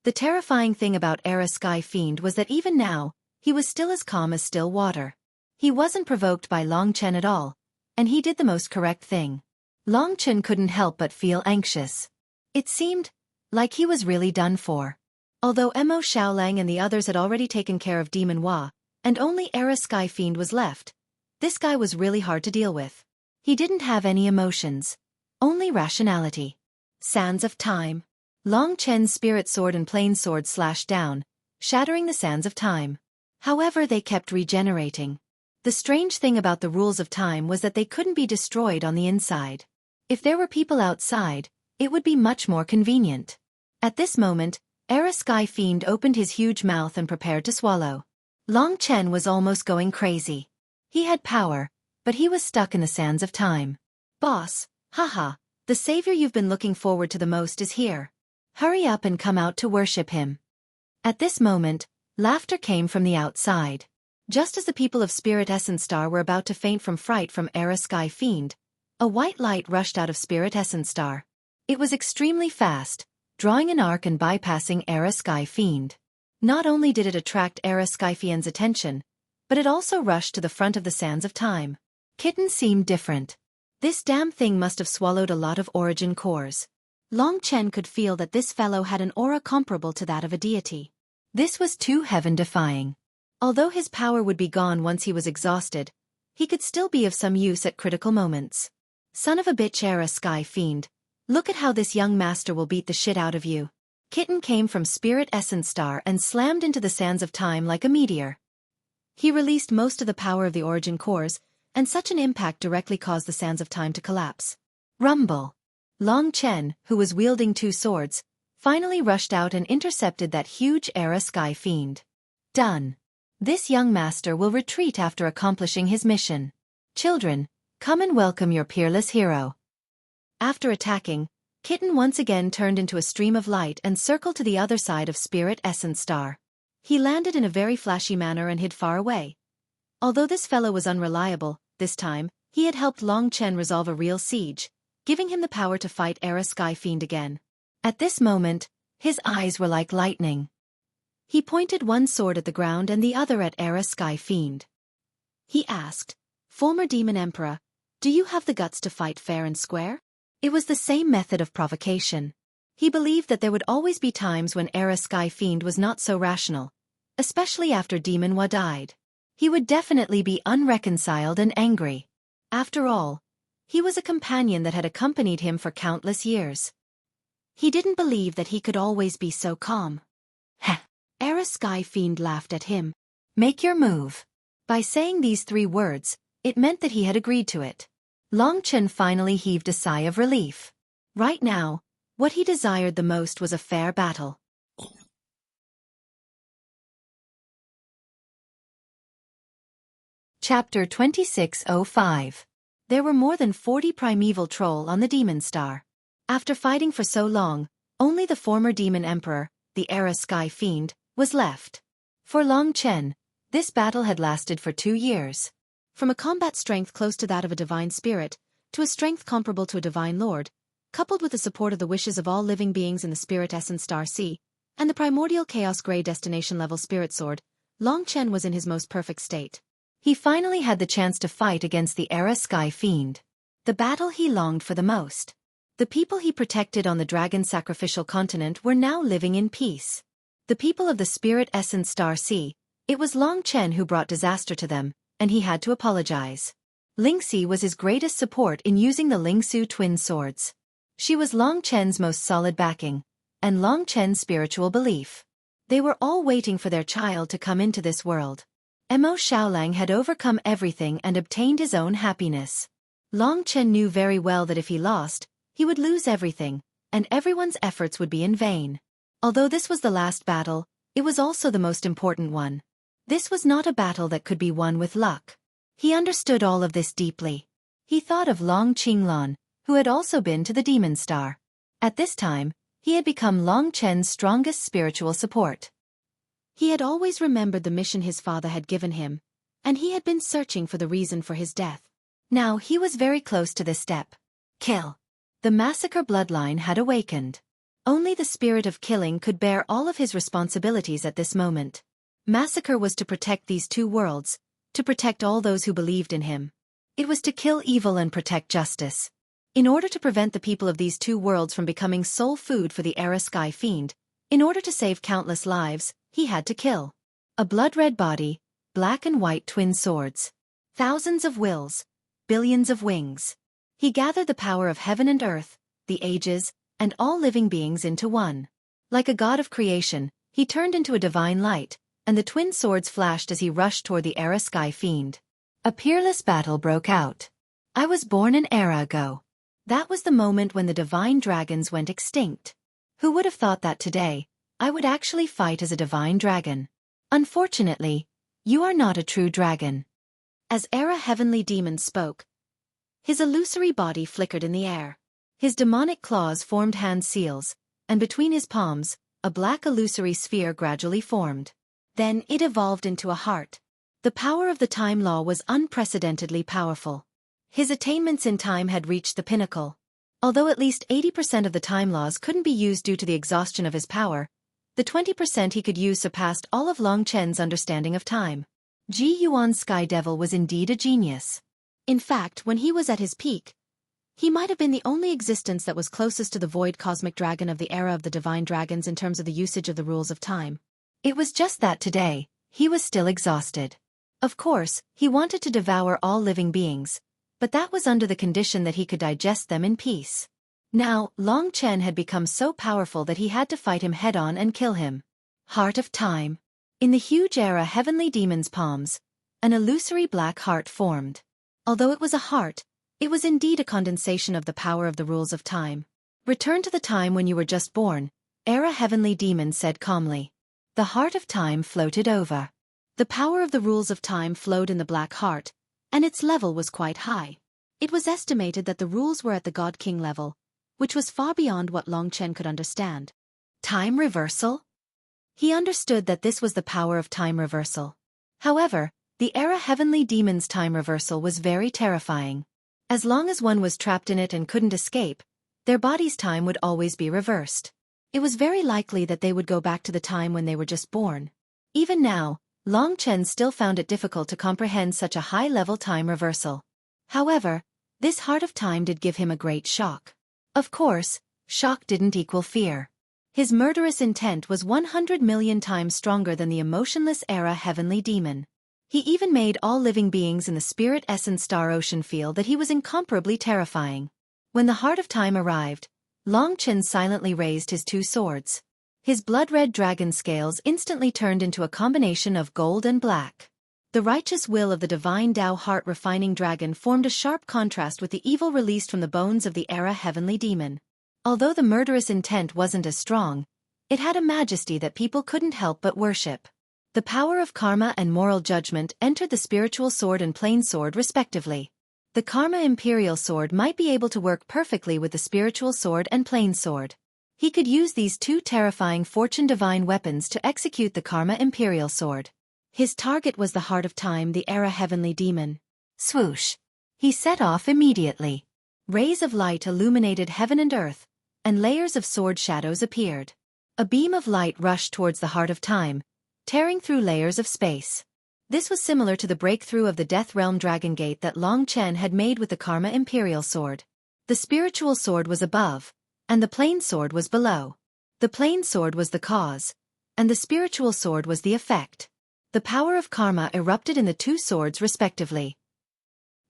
The terrifying thing about Era Sky Fiend was that even now, he was still as calm as still water. He wasn't provoked by Long Chen at all, and he did the most correct thing. Long Chen couldn't help but feel anxious. It seemed like he was really done for. Although Mo Xiaolang and the others had already taken care of Demon Hua, and only Era Sky Fiend was left, this guy was really hard to deal with. He didn't have any emotions. Only rationality. Sands of time. Long Chen's spirit sword and plain sword slashed down, shattering the sands of time. However, they kept regenerating. The strange thing about the rules of time was that they couldn't be destroyed on the inside. If there were people outside, it would be much more convenient. At this moment, Era Sky Fiend opened his huge mouth and prepared to swallow. Long Chen was almost going crazy. He had power, but he was stuck in the sands of time. Boss, haha, the savior you've been looking forward to the most is here. Hurry up and come out to worship him. At this moment, laughter came from the outside. Just as the people of Spirit Essence Star were about to faint from fright from Era Sky Fiend, a white light rushed out of Spirit Essence Star. It was extremely fast, drawing an arc and bypassing Era Sky Fiend. Not only did it attract Era Sky Fiend's attention, but it also rushed to the front of the sands of time. Kitten seemed different. This damn thing must have swallowed a lot of origin cores. Long Chen could feel that this fellow had an aura comparable to that of a deity. This was too heaven-defying. Although his power would be gone once he was exhausted, he could still be of some use at critical moments. Son of a bitch, Era Sky Fiend, look at how this young master will beat the shit out of you. Kitten came from Spirit Essence Star and slammed into the sands of time like a meteor. He released most of the power of the origin cores, and such an impact directly caused the sands of time to collapse. Rumble. Long Chen, who was wielding two swords, finally rushed out and intercepted that huge Era Sky Fiend. Done. This young master will retreat after accomplishing his mission. Children, come and welcome your peerless hero. After attacking, Kitten once again turned into a stream of light and circled to the other side of Spirit Essence Star. He landed in a very flashy manner and hid far away. Although this fellow was unreliable, this time, he had helped Long Chen resolve a real siege, giving him the power to fight Era Sky Fiend again. At this moment, his eyes were like lightning. He pointed one sword at the ground and the other at Era Sky Fiend. He asked, "Former Demon Emperor, do you have the guts to fight fair and square?" It was the same method of provocation. He believed that there would always be times when Era Sky Fiend was not so rational, especially after Demon Hua died. He would definitely be unreconciled and angry. After all, he was a companion that had accompanied him for countless years. He didn't believe that he could always be so calm. Heh. Era Sky Fiend laughed at him. "Make your move." By saying these three words, it meant that he had agreed to it. Long Chen finally heaved a sigh of relief. Right now, what he desired the most was a fair battle. Chapter 2605. There were more than 40 primeval troll on the Demon Star. After fighting for so long, only the former Demon Emperor, the Era Sky Fiend, was left. For Long Chen, this battle had lasted for 2 years. From a combat strength close to that of a divine spirit, to a strength comparable to a divine lord, coupled with the support of the wishes of all living beings in the Spirit Essence Star Sea, and the primordial Chaos Grey destination level spirit sword, Long Chen was in his most perfect state. He finally had the chance to fight against the Era Sky Fiend. The battle he longed for the most. The people he protected on the dragon sacrificial continent were now living in peace. The people of the Spirit Essence Star Sea, it was Long Chen who brought disaster to them, and he had to apologize. Lingxi was his greatest support in using the Lingsu twin swords. She was Long Chen's most solid backing, and Long Chen's spiritual belief. They were all waiting for their child to come into this world. Mo Xiaolang had overcome everything and obtained his own happiness. Long Chen knew very well that if he lost, he would lose everything, and everyone's efforts would be in vain. Although this was the last battle, it was also the most important one. This was not a battle that could be won with luck. He understood all of this deeply. He thought of Long Qinglan, who had also been to the Demon Star. At this time, he had become Long Chen's strongest spiritual support. He had always remembered the mission his father had given him, and he had been searching for the reason for his death. Now he was very close to this step. Kill. The massacre bloodline had awakened. Only the spirit of killing could bear all of his responsibilities at this moment. Massacre was to protect these two worlds, to protect all those who believed in him. It was to kill evil and protect justice. In order to prevent the people of these two worlds from becoming soul food for the Era Sky Fiend, in order to save countless lives, he had to kill. A blood-red body, black and white twin swords. Thousands of wills, billions of wings. He gathered the power of heaven and earth, the ages, and all living beings into one. Like a god of creation, he turned into a divine light, and the twin swords flashed as he rushed toward the Era Sky Fiend. A peerless battle broke out. I was born an era ago. That was the moment when the divine dragons went extinct. Who would have thought that today, I would actually fight as a divine dragon? Unfortunately, you are not a true dragon. As Era Heavenly Demon spoke, his illusory body flickered in the air. His demonic claws formed hand seals, and between his palms, a black illusory sphere gradually formed. Then it evolved into a heart. The power of the time law was unprecedentedly powerful. His attainments in time had reached the pinnacle. Although at least 80% of the time laws couldn't be used due to the exhaustion of his power, the 20% he could use surpassed all of Long Chen's understanding of time. Ji Yuan's Sky Devil was indeed a genius. In fact, when he was at his peak, he might have been the only existence that was closest to the void cosmic dragon of the era of the divine dragons in terms of the usage of the rules of time. It was just that today, he was still exhausted. Of course, he wanted to devour all living beings, but that was under the condition that he could digest them in peace. Now, Long Chen had become so powerful that he had to fight him head-on and kill him. Heart of Time. In the huge Era Heavenly Demon's palms, an illusory black heart formed. Although it was a heart, it was indeed a condensation of the power of the rules of time. Return to the time when you were just born, Era Heavenly Demon said calmly. The heart of time floated over. The power of the rules of time flowed in the black heart, and its level was quite high. It was estimated that the rules were at the God King level, which was far beyond what Long Chen could understand. Time reversal? He understood that this was the power of time reversal. However, the Era Heavenly Demon's time reversal was very terrifying. As long as one was trapped in it and couldn't escape, their body's time would always be reversed. It was very likely that they would go back to the time when they were just born. Even now, Long Chen still found it difficult to comprehend such a high-level time reversal. However, this heart of time did give him a great shock. Of course, shock didn't equal fear. His murderous intent was 100 million times stronger than the emotionless Era Heavenly Demon. He even made all living beings in the Spirit Essence Star Ocean feel that he was incomparably terrifying. When the heart of time arrived, Long Chen silently raised his two swords. His blood-red dragon scales instantly turned into a combination of gold and black. The righteous will of the divine Tao heart-refining dragon formed a sharp contrast with the evil released from the bones of the Era Heavenly Demon. Although the murderous intent wasn't as strong, it had a majesty that people couldn't help but worship. The power of karma and moral judgment entered the spiritual sword and plain sword respectively. The Karma Imperial Sword might be able to work perfectly with the spiritual sword and plain sword. He could use these two terrifying fortune divine weapons to execute the Karma Imperial Sword. His target was the heart of time, the Era Heavenly Demon. Swoosh! He set off immediately. Rays of light illuminated heaven and earth, and layers of sword shadows appeared. A beam of light rushed towards the heart of time, tearing through layers of space. This was similar to the breakthrough of the Death Realm Dragon Gate that Long Chen had made with the Karma Imperial Sword. The spiritual sword was above, and the plain sword was below. The plain sword was the cause, and the spiritual sword was the effect. The power of karma erupted in the two swords respectively.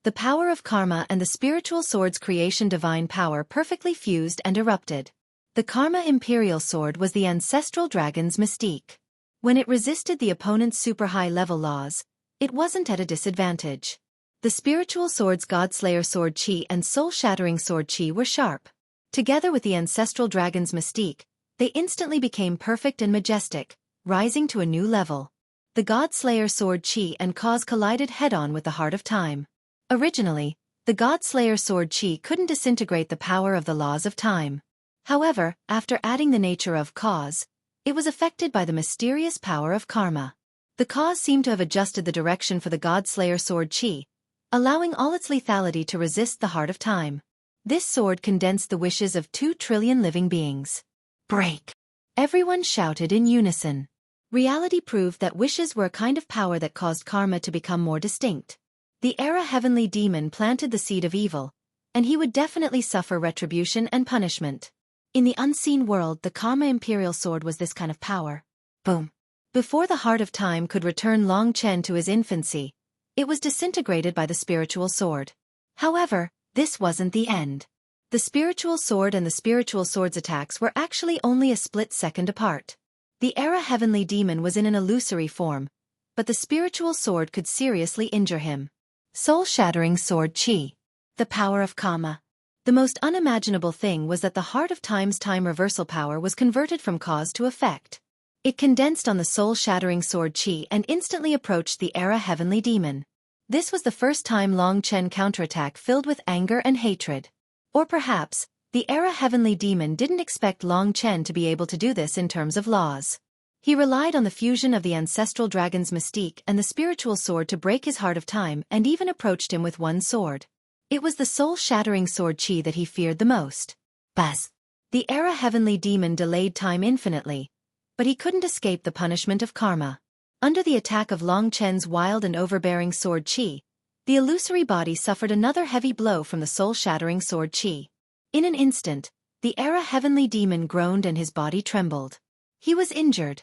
The power of karma and the spiritual sword's creation divine power perfectly fused and erupted. The Karma Imperial Sword was the ancestral dragon's mystique. When it resisted the opponent's super high-level laws, it wasn't at a disadvantage. The spiritual sword's Godslayer Sword Chi and soul-shattering Sword Chi were sharp. Together with the ancestral dragon's mystique, they instantly became perfect and majestic, rising to a new level. The Godslayer Sword Chi and cause collided head-on with the heart of time. Originally, the Godslayer Sword Chi couldn't disintegrate the power of the laws of time. However, after adding the nature of cause, it was affected by the mysterious power of karma. The cause seemed to have adjusted the direction for the Godslayer Sword Chi, allowing all its lethality to resist the heart of time. This sword condensed the wishes of 2 trillion living beings. Break! Everyone shouted in unison. Reality proved that wishes were a kind of power that caused karma to become more distinct. The Era Heavenly Demon planted the seed of evil, and he would definitely suffer retribution and punishment. In the unseen world, the Karma Imperial Sword was this kind of power. Boom! Before the heart of time could return Long Chen to his infancy, it was disintegrated by the spiritual sword. However, this wasn't the end. The spiritual sword and the spiritual sword's attacks were actually only a split second apart. The Era Heavenly Demon was in an illusory form, but the spiritual sword could seriously injure him. Soul-shattering sword Qi. The power of karma. The most unimaginable thing was that the heart of time's time reversal power was converted from cause to effect. It condensed on the soul-shattering sword Qi and instantly approached the Era Heavenly Demon. This was the first time Long Chen counterattack filled with anger and hatred. Or perhaps, the Era Heavenly Demon didn't expect Long Chen to be able to do this in terms of laws. He relied on the fusion of the ancestral dragon's mystique and the spiritual sword to break his heart of time and even approached him with one sword. It was the soul-shattering sword Qi that he feared the most. Buzz! The Era Heavenly Demon delayed time infinitely, but he couldn't escape the punishment of karma. Under the attack of Long Chen's wild and overbearing sword Qi, the illusory body suffered another heavy blow from the soul-shattering sword Qi. In an instant, the Era Heavenly Demon groaned and his body trembled. He was injured.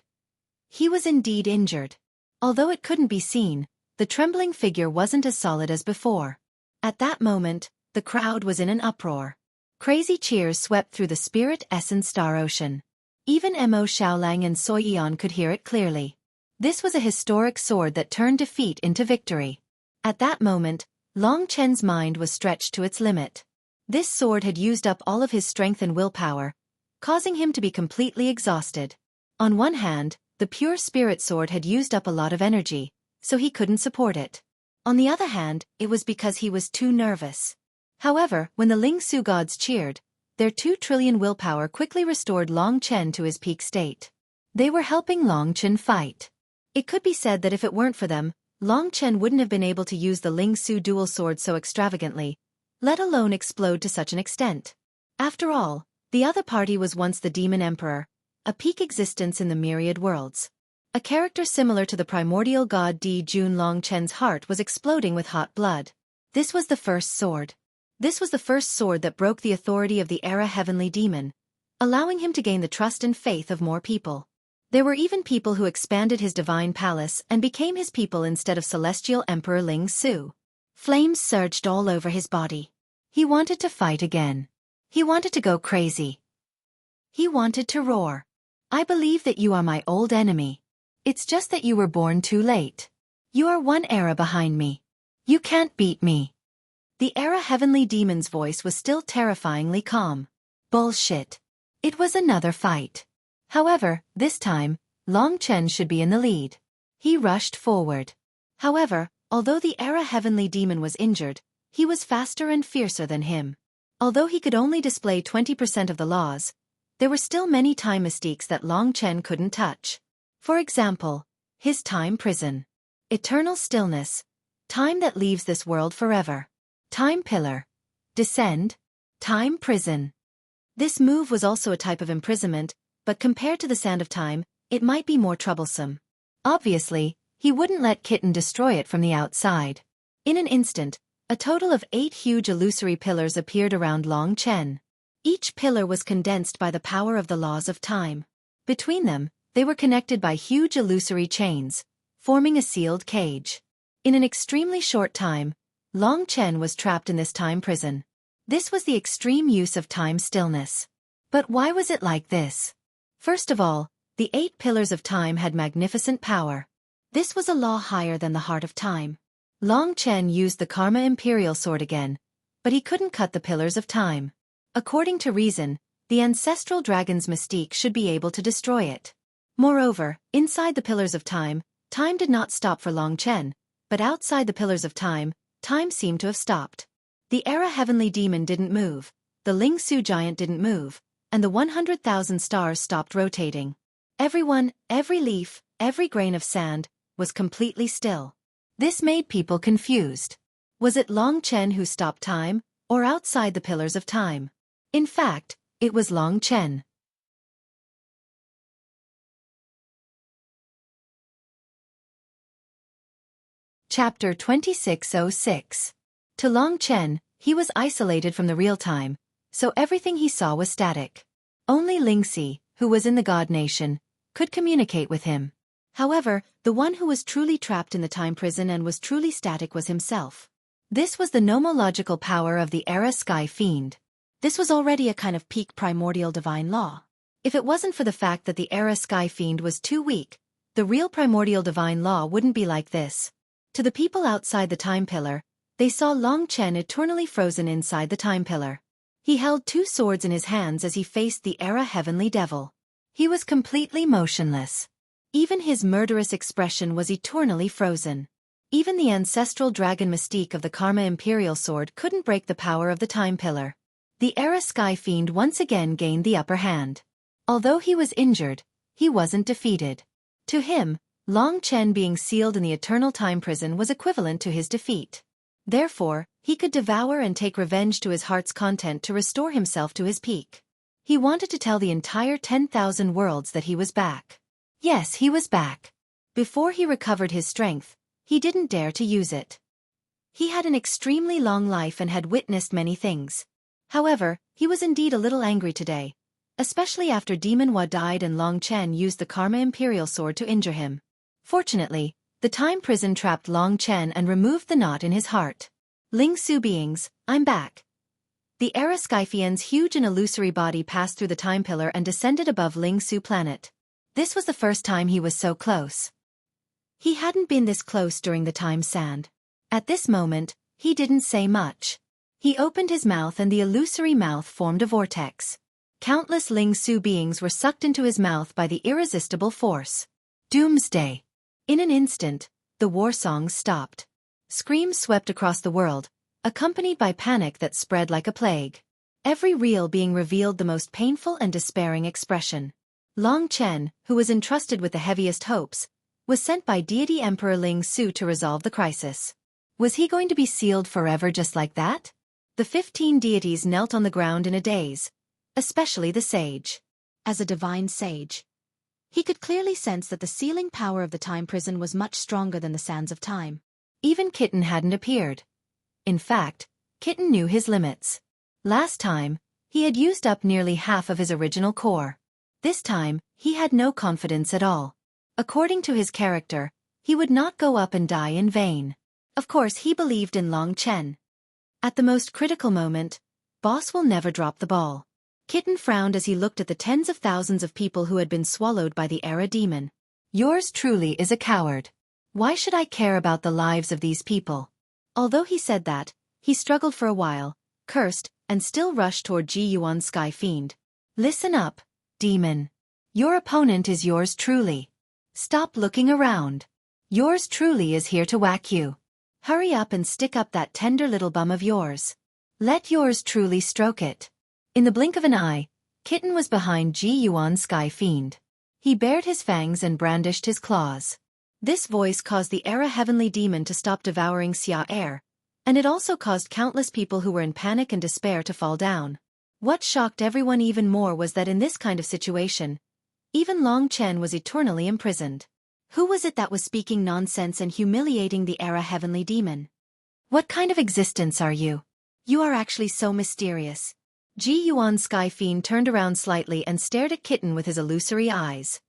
He was indeed injured. Although it couldn't be seen, the trembling figure wasn't as solid as before. At that moment, the crowd was in an uproar. Crazy cheers swept through the spirit essence star ocean. Even Mo Xiaolang and Xueqi could hear it clearly. This was a historic sword that turned defeat into victory. At that moment, Long Chen's mind was stretched to its limit. This sword had used up all of his strength and willpower, causing him to be completely exhausted. On one hand, the pure spirit sword had used up a lot of energy, so he couldn't support it. On the other hand, it was because he was too nervous. However, when the Ling Su gods cheered, their 2 trillion willpower quickly restored Long Chen to his peak state. They were helping Long Chen fight. It could be said that if it weren't for them, Long Chen wouldn't have been able to use the Ling Su dual sword so extravagantly, let alone explode to such an extent. After all, the other party was once the Demon Emperor, a peak existence in the myriad worlds. A character similar to the primordial god Di Jun. Long Chen's heart was exploding with hot blood. This was the first sword. This was the first sword that broke the authority of the Era Heavenly Demon, allowing him to gain the trust and faith of more people. There were even people who expanded his divine palace and became his people instead of Celestial Emperor Ling Su. Flames surged all over his body. He wanted to fight again. He wanted to go crazy. He wanted to roar. I believe that you are my old enemy. It's just that you were born too late. You are one era behind me. You can't beat me. The Era Heavenly Demon's voice was still terrifyingly calm. Bullshit. It was another fight. However, this time, Long Chen should be in the lead. He rushed forward. However, although the Era Heavenly Demon was injured, he was faster and fiercer than him. Although he could only display 20% of the laws, there were still many time mystiques that Long Chen couldn't touch. For example, his time prison. Eternal stillness. Time that leaves this world forever. Time pillar. Descend. Time prison. This move was also a type of imprisonment, but compared to the Sand of Time, it might be more troublesome. Obviously, he wouldn't let Kitten destroy it from the outside. In an instant, a total of 8 huge illusory pillars appeared around Long Chen. Each pillar was condensed by the power of the laws of time. Between them, they were connected by huge illusory chains, forming a sealed cage. In an extremely short time, Long Chen was trapped in this time prison. This was the extreme use of time stillness. But why was it like this? First of all, the 8 pillars of time had magnificent power. This was a law higher than the heart of time. Long Chen used the Karma Imperial Sword again, but he couldn't cut the pillars of time. According to reason, the ancestral dragon's mystique should be able to destroy it. Moreover, inside the pillars of time, time did not stop for Long Chen, but outside the pillars of time, time seemed to have stopped. The Era Heavenly Demon didn't move, the Ling Su giant didn't move, and the 100,000 stars stopped rotating. Everyone, every leaf, every grain of sand, was completely still. This made people confused. Was it Long Chen who stopped time, or outside the pillars of time? In fact, it was Long Chen. Chapter 2606. To Long Chen, he was isolated from the real time, so everything he saw was static. Only Lingxi, who was in the God Nation, could communicate with him. However, the one who was truly trapped in the time prison and was truly static was himself. This was the nomological power of the era Sky Fiend. This was already a kind of peak primordial divine law. If it wasn't for the fact that the era Sky Fiend was too weak, the real primordial divine law wouldn't be like this. To the people outside the time pillar, they saw Long Chen eternally frozen inside the time pillar. He held two swords in his hands as he faced the era heavenly devil. He was completely motionless. Even his murderous expression was eternally frozen. Even the ancestral dragon mystique of the Karma Imperial Sword couldn't break the power of the time pillar. The era Sky Fiend once again gained the upper hand. Although he was injured, he wasn't defeated. To him, Long Chen being sealed in the eternal time prison was equivalent to his defeat. Therefore, he could devour and take revenge to his heart's content to restore himself to his peak. He wanted to tell the entire 10,000 worlds that he was back. Yes, he was back. Before he recovered his strength, he didn't dare to use it. He had an extremely long life and had witnessed many things. However, he was indeed a little angry today, especially after Demon Hua died and Long Chen used the Karma Imperial Sword to injure him. Fortunately, the time prison trapped Long Chen and removed the knot in his heart. Ling Su beings, I'm back. The era Skyfian's huge and illusory body passed through the time pillar and descended above Ling Su planet. This was the first time he was so close. He hadn't been this close during the time sand. At this moment, he didn't say much. He opened his mouth and the illusory mouth formed a vortex. Countless Ling Su beings were sucked into his mouth by the irresistible force. Doomsday. In an instant, the war songs stopped. Screams swept across the world, accompanied by panic that spread like a plague. Every reel being revealed the most painful and despairing expression. Long Chen, who was entrusted with the heaviest hopes, was sent by deity Emperor Ling Su to resolve the crisis. Was he going to be sealed forever just like that? The 15 deities knelt on the ground in a daze, especially the sage. As a divine sage, he could clearly sense that the sealing power of the time prison was much stronger than the sands of time. Even Kitten hadn't appeared. In fact, Kitten knew his limits. Last time, he had used up nearly half of his original core. This time, he had no confidence at all. According to his character, he would not go up and die in vain. Of course he believed in Long Chen. At the most critical moment, boss will never drop the ball. Kitten frowned as he looked at the tens of thousands of people who had been swallowed by the era demon. Yours truly is a coward. Why should I care about the lives of these people? Although he said that, he struggled for a while, cursed, and still rushed toward Ji Yuan Sky Fiend. Listen up, demon. Your opponent is yours truly. Stop looking around. Yours truly is here to whack you. Hurry up and stick up that tender little bum of yours. Let yours truly stroke it. In the blink of an eye, Kitten was behind Ji Yuan Sky Fiend. He bared his fangs and brandished his claws. This voice caused the era heavenly demon to stop devouring Xia air, and it also caused countless people who were in panic and despair to fall down. What shocked everyone even more was that in this kind of situation, even Long Chen was eternally imprisoned. Who was it that was speaking nonsense and humiliating the era heavenly demon? What kind of existence are you? You are actually so mysterious. Ji Yuan Sky Fiend turned around slightly and stared at Kitten with his illusory eyes.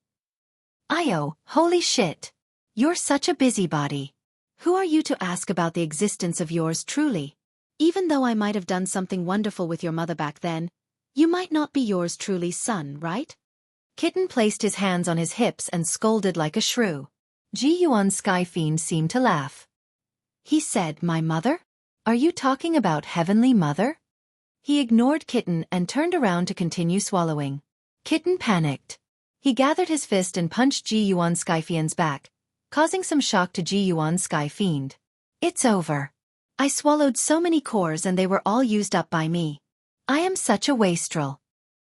Io, holy shit. You're such a busybody. Who are you to ask about the existence of yours truly? Even though I might have done something wonderful with your mother back then, you might not be yours truly's son, right? Kitten placed his hands on his hips and scolded like a shrew. Ji Yuan Sky Fiend seemed to laugh. He said, my mother? Are you talking about Heavenly Mother? He ignored Kitten and turned around to continue swallowing. Kitten panicked. He gathered his fist and punched Ji Yuan Sky Fiend's back, causing some shock to Ji Yuan Sky Fiend. It's over. I swallowed so many cores and they were all used up by me. I am such a wastrel.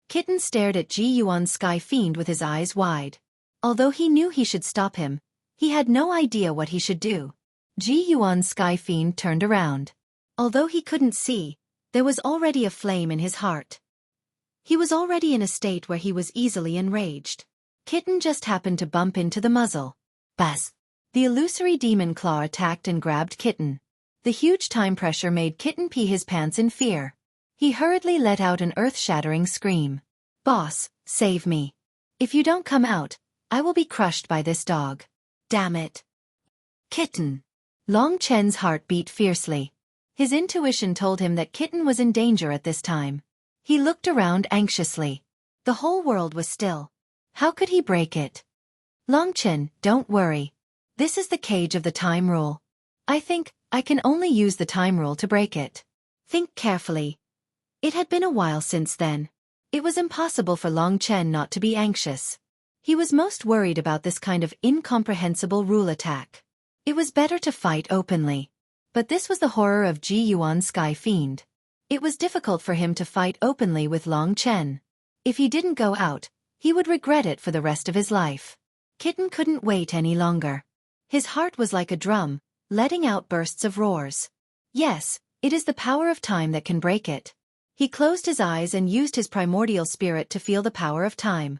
Kitten stared at Ji Yuan Sky Fiend with his eyes wide. Although he knew he should stop him, he had no idea what he should do. Ji Yuan Sky Fiend turned around. Although he couldn't see, there was already a flame in his heart. He was already in a state where he was easily enraged. Kitten just happened to bump into the muzzle. Buzz! The illusory demon claw attacked and grabbed Kitten. The huge time pressure made Kitten pee his pants in fear. He hurriedly let out an earth-shattering scream. Boss, save me. If you don't come out, I will be crushed by this dog. Damn it. Kitten. Long Chen's heart beat fiercely. His intuition told him that Kitten was in danger at this time. He looked around anxiously. The whole world was still. How could he break it? Longchen, don't worry. This is the cage of the time rule. I think I can only use the time rule to break it. Think carefully. It had been a while since then. It was impossible for Longchen not to be anxious. He was most worried about this kind of incomprehensible rule attack. It was better to fight openly. But this was the horror of Ji Yuan's Sky Fiend. It was difficult for him to fight openly with Longchen. If he didn't go out, he would regret it for the rest of his life. Kitten couldn't wait any longer. His heart was like a drum, letting out bursts of roars. Yes, it is the power of time that can break it. He closed his eyes and used his primordial spirit to feel the power of time.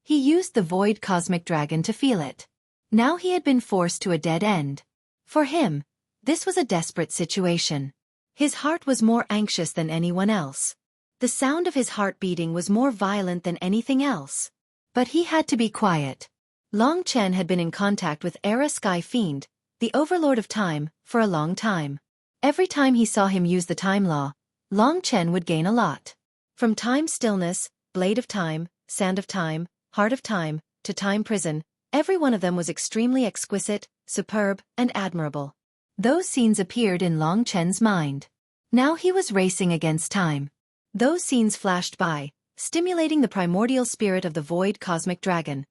He used the void cosmic dragon to feel it. Now he had been forced to a dead end. For him, this was a desperate situation. His heart was more anxious than anyone else. The sound of his heart beating was more violent than anything else. But he had to be quiet. Longchen had been in contact with Era Sky Fiend, the overlord of time, for a long time. Every time he saw him use the time law, Longchen would gain a lot. From time stillness, blade of time, sand of time, heart of time, to time prison, every one of them was extremely exquisite, superb, and admirable. Those scenes appeared in Longchen's mind. Now he was racing against time. Those scenes flashed by, stimulating the primordial spirit of the void cosmic dragon,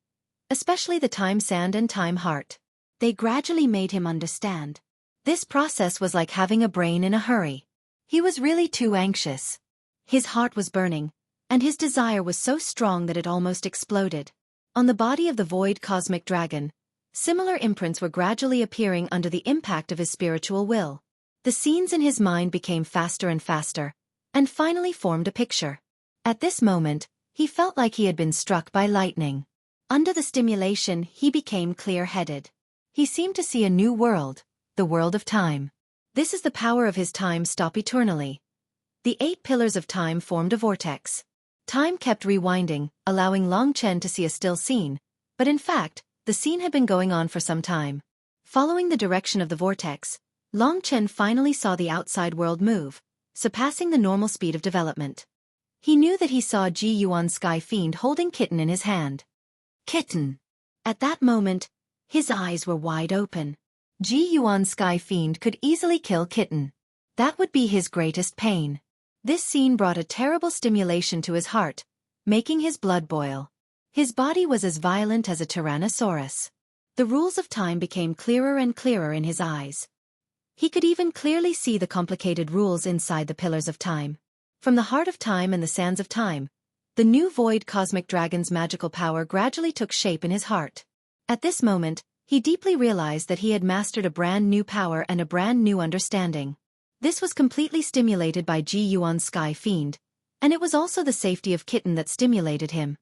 especially the time sand and time heart. They gradually made him understand. This process was like having a brain in a hurry. He was really too anxious. His heart was burning, and his desire was so strong that it almost exploded. On the body of the void cosmic dragon, similar imprints were gradually appearing under the impact of his spiritual will. The scenes in his mind became faster and faster, and finally formed a picture. At this moment, he felt like he had been struck by lightning. Under the stimulation, he became clear-headed. He seemed to see a new world, the world of time. This is the power of his time stop eternally. The 8 pillars of time formed a vortex. Time kept rewinding, allowing Longchen to see a still scene, but in fact, the scene had been going on for some time. Following the direction of the vortex, Longchen finally saw the outside world move, surpassing the normal speed of development. He knew that he saw Ji Yuan's Sky Fiend holding Kitten in his hand. Kitten! At that moment, his eyes were wide open. Ji Yuan's Sky Fiend could easily kill Kitten. That would be his greatest pain. This scene brought a terrible stimulation to his heart, making his blood boil. His body was as violent as a tyrannosaurus. The rules of time became clearer and clearer in his eyes. He could even clearly see the complicated rules inside the pillars of time. From the heart of time and the sands of time, the new void cosmic dragon's magical power gradually took shape in his heart. At this moment, he deeply realized that he had mastered a brand new power and a brand new understanding. This was completely stimulated by Ji Yuan's Sky Fiend, and it was also the safety of Kitten that stimulated him.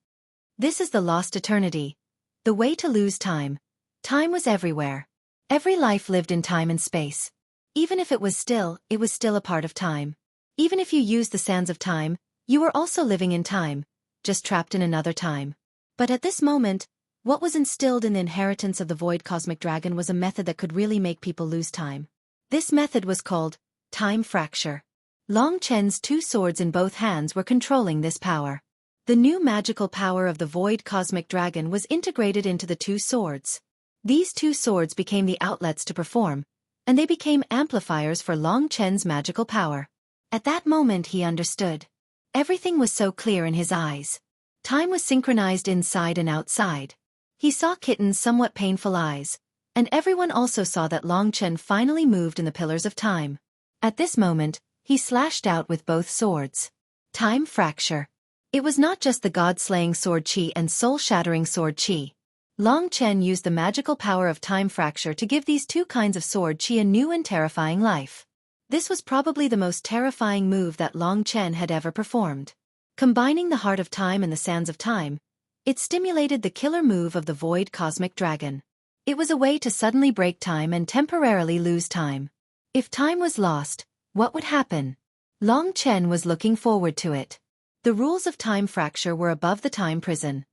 This is the lost eternity. The way to lose time. Time was everywhere. Every life lived in time and space. Even if it was still a part of time. Even if you used the sands of time, you were also living in time, just trapped in another time. But at this moment, what was instilled in the inheritance of the void cosmic dragon was a method that could really make people lose time. This method was called time fracture. Longchen's 2 swords in both hands were controlling this power. The new magical power of the void cosmic dragon was integrated into the 2 swords. These 2 swords became the outlets to perform, and they became amplifiers for Longchen's magical power. At that moment he understood. Everything was so clear in his eyes. Time was synchronized inside and outside. He saw Kitten's somewhat painful eyes, and everyone also saw that Longchen finally moved in the pillars of time. At this moment, he slashed out with both swords. Time fracture. It was not just the god-slaying sword Qi and soul-shattering sword Qi. Longchen used the magical power of time fracture to give these 2 kinds of sword Qi a new and terrifying life. This was probably the most terrifying move that Longchen had ever performed. Combining the heart of time and the sands of time, it stimulated the killer move of the void cosmic dragon. It was a way to suddenly break time and temporarily lose time. If time was lost, what would happen? Longchen was looking forward to it. The rules of time fracture were above the time prison.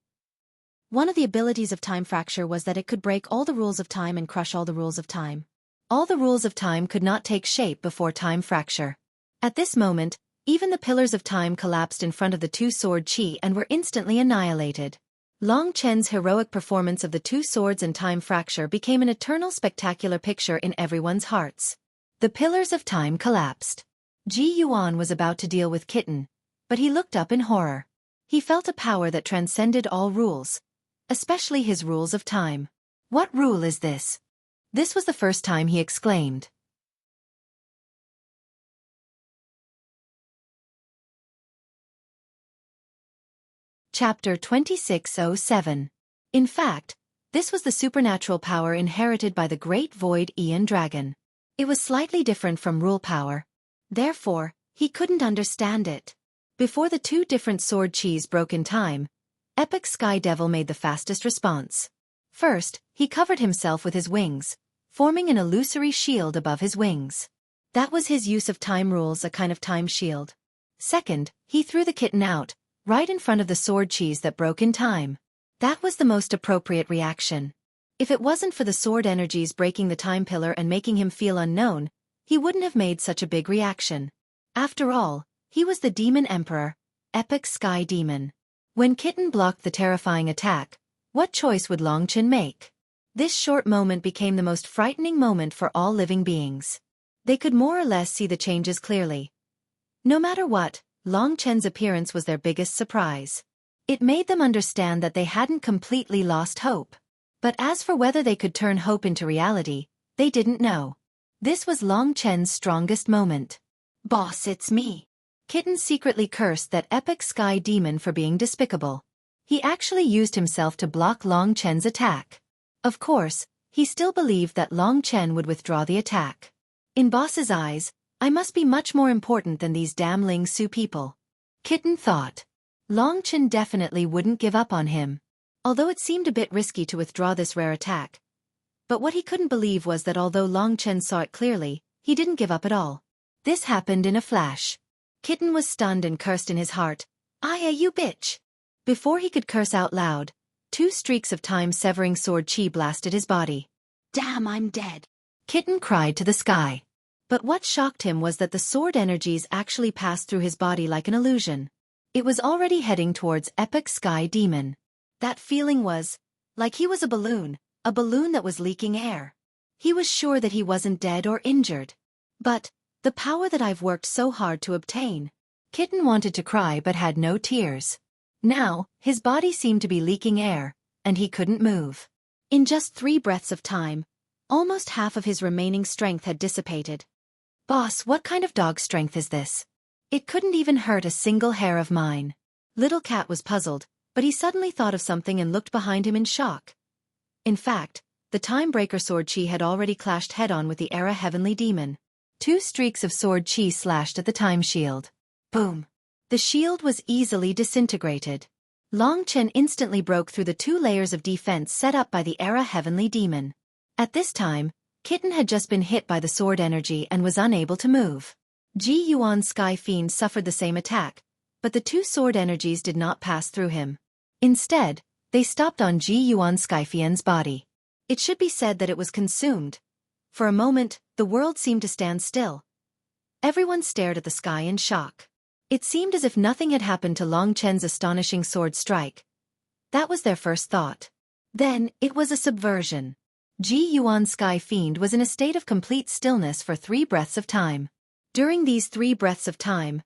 One of the abilities of time fracture was that it could break all the rules of time and crush all the rules of time. All the rules of time could not take shape before time fracture. At this moment, even the pillars of time collapsed in front of the two sword Qi and were instantly annihilated. Long Chen's heroic performance of the two swords and time fracture became an eternal spectacular picture in everyone's hearts. The pillars of time collapsed. Ji Yuan was about to deal with Kitten, but he looked up in horror. He felt a power that transcended all rules, especially his rules of time. What rule is this? This was the first time he exclaimed. Chapter 2607. In fact, this was the supernatural power inherited by the Great Void Aeon Dragon. It was slightly different from rule power. Therefore, he couldn't understand it. Before the two different sword Qis broke in time, Epic Sky Devil made the fastest response. First, he covered himself with his wings, forming an illusory shield above his wings. That was his use of time rules, a kind of time shield. Second, he threw the kitten out, right in front of the sword Qis that broke in time. That was the most appropriate reaction. If it wasn't for the sword energies breaking the time pillar and making him feel unknown, he wouldn't have made such a big reaction. After all, he was the Demon Emperor, Epic Sky Demon. When Kitten blocked the terrifying attack, what choice would Long Chen make? This short moment became the most frightening moment for all living beings. They could more or less see the changes clearly. No matter what, Long Chen's appearance was their biggest surprise. It made them understand that they hadn't completely lost hope. But as for whether they could turn hope into reality, they didn't know. This was Long Chen's strongest moment. "Boss, it's me." Kitten secretly cursed that Epic Sky Demon for being despicable. He actually used himself to block Long Chen's attack. Of course, he still believed that Long Chen would withdraw the attack. In Boss's eyes, I must be much more important than these damn Ling Su people. Kitten thought. Long Chen definitely wouldn't give up on him. Although it seemed a bit risky to withdraw this rare attack. But what he couldn't believe was that although Long Chen saw it clearly, he didn't give up at all. This happened in a flash. Kitten was stunned and cursed in his heart. "Aya, you bitch!" Before he could curse out loud, two streaks of time-severing sword Qi blasted his body. "Damn, I'm dead!" Kitten cried to the sky. But what shocked him was that the sword energies actually passed through his body like an illusion. It was already heading towards Epic Sky Demon. That feeling was like he was a balloon that was leaking air. He was sure that he wasn't dead or injured. But the power that I've worked so hard to obtain. Kitten wanted to cry but had no tears. Now, his body seemed to be leaking air, and he couldn't move. In just 3 breaths of time, almost half of his remaining strength had dissipated. "Boss, what kind of dog strength is this? It couldn't even hurt a single hair of mine." Little Cat was puzzled, but he suddenly thought of something and looked behind him in shock. In fact, the Time-Breaker Sword Qi had already clashed head-on with the Era Heavenly Demon. 2 streaks of Sword Qi slashed at the Time Shield. Boom! The shield was easily disintegrated. Long Chen instantly broke through the 2 layers of defense set up by the Era Heavenly Demon. At this time, Kitten had just been hit by the sword energy and was unable to move. Ji Yuan Sky Fiend suffered the same attack, but the 2 sword energies did not pass through him. Instead, they stopped on Ji Yuan Skyfiend's body. It should be said that it was consumed. For a moment, the world seemed to stand still. Everyone stared at the sky in shock. It seemed as if nothing had happened to Long Chen's astonishing sword strike. That was their first thought. Then, it was a subversion. Ji Yuan Sky Fiend was in a state of complete stillness for 3 breaths of time. During these 3 breaths of time,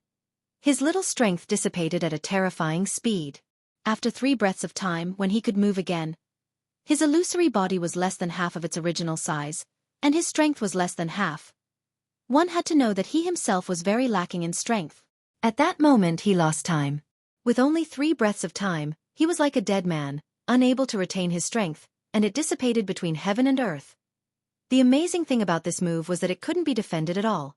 his little strength dissipated at a terrifying speed. After 3 breaths of time, when he could move again, his illusory body was less than half of its original size, and his strength was less than half. One had to know that he himself was very lacking in strength. At that moment he lost time. With only 3 breaths of time, he was like a dead man, unable to retain his strength, and it dissipated between heaven and earth. The amazing thing about this move was that it couldn't be defended at all.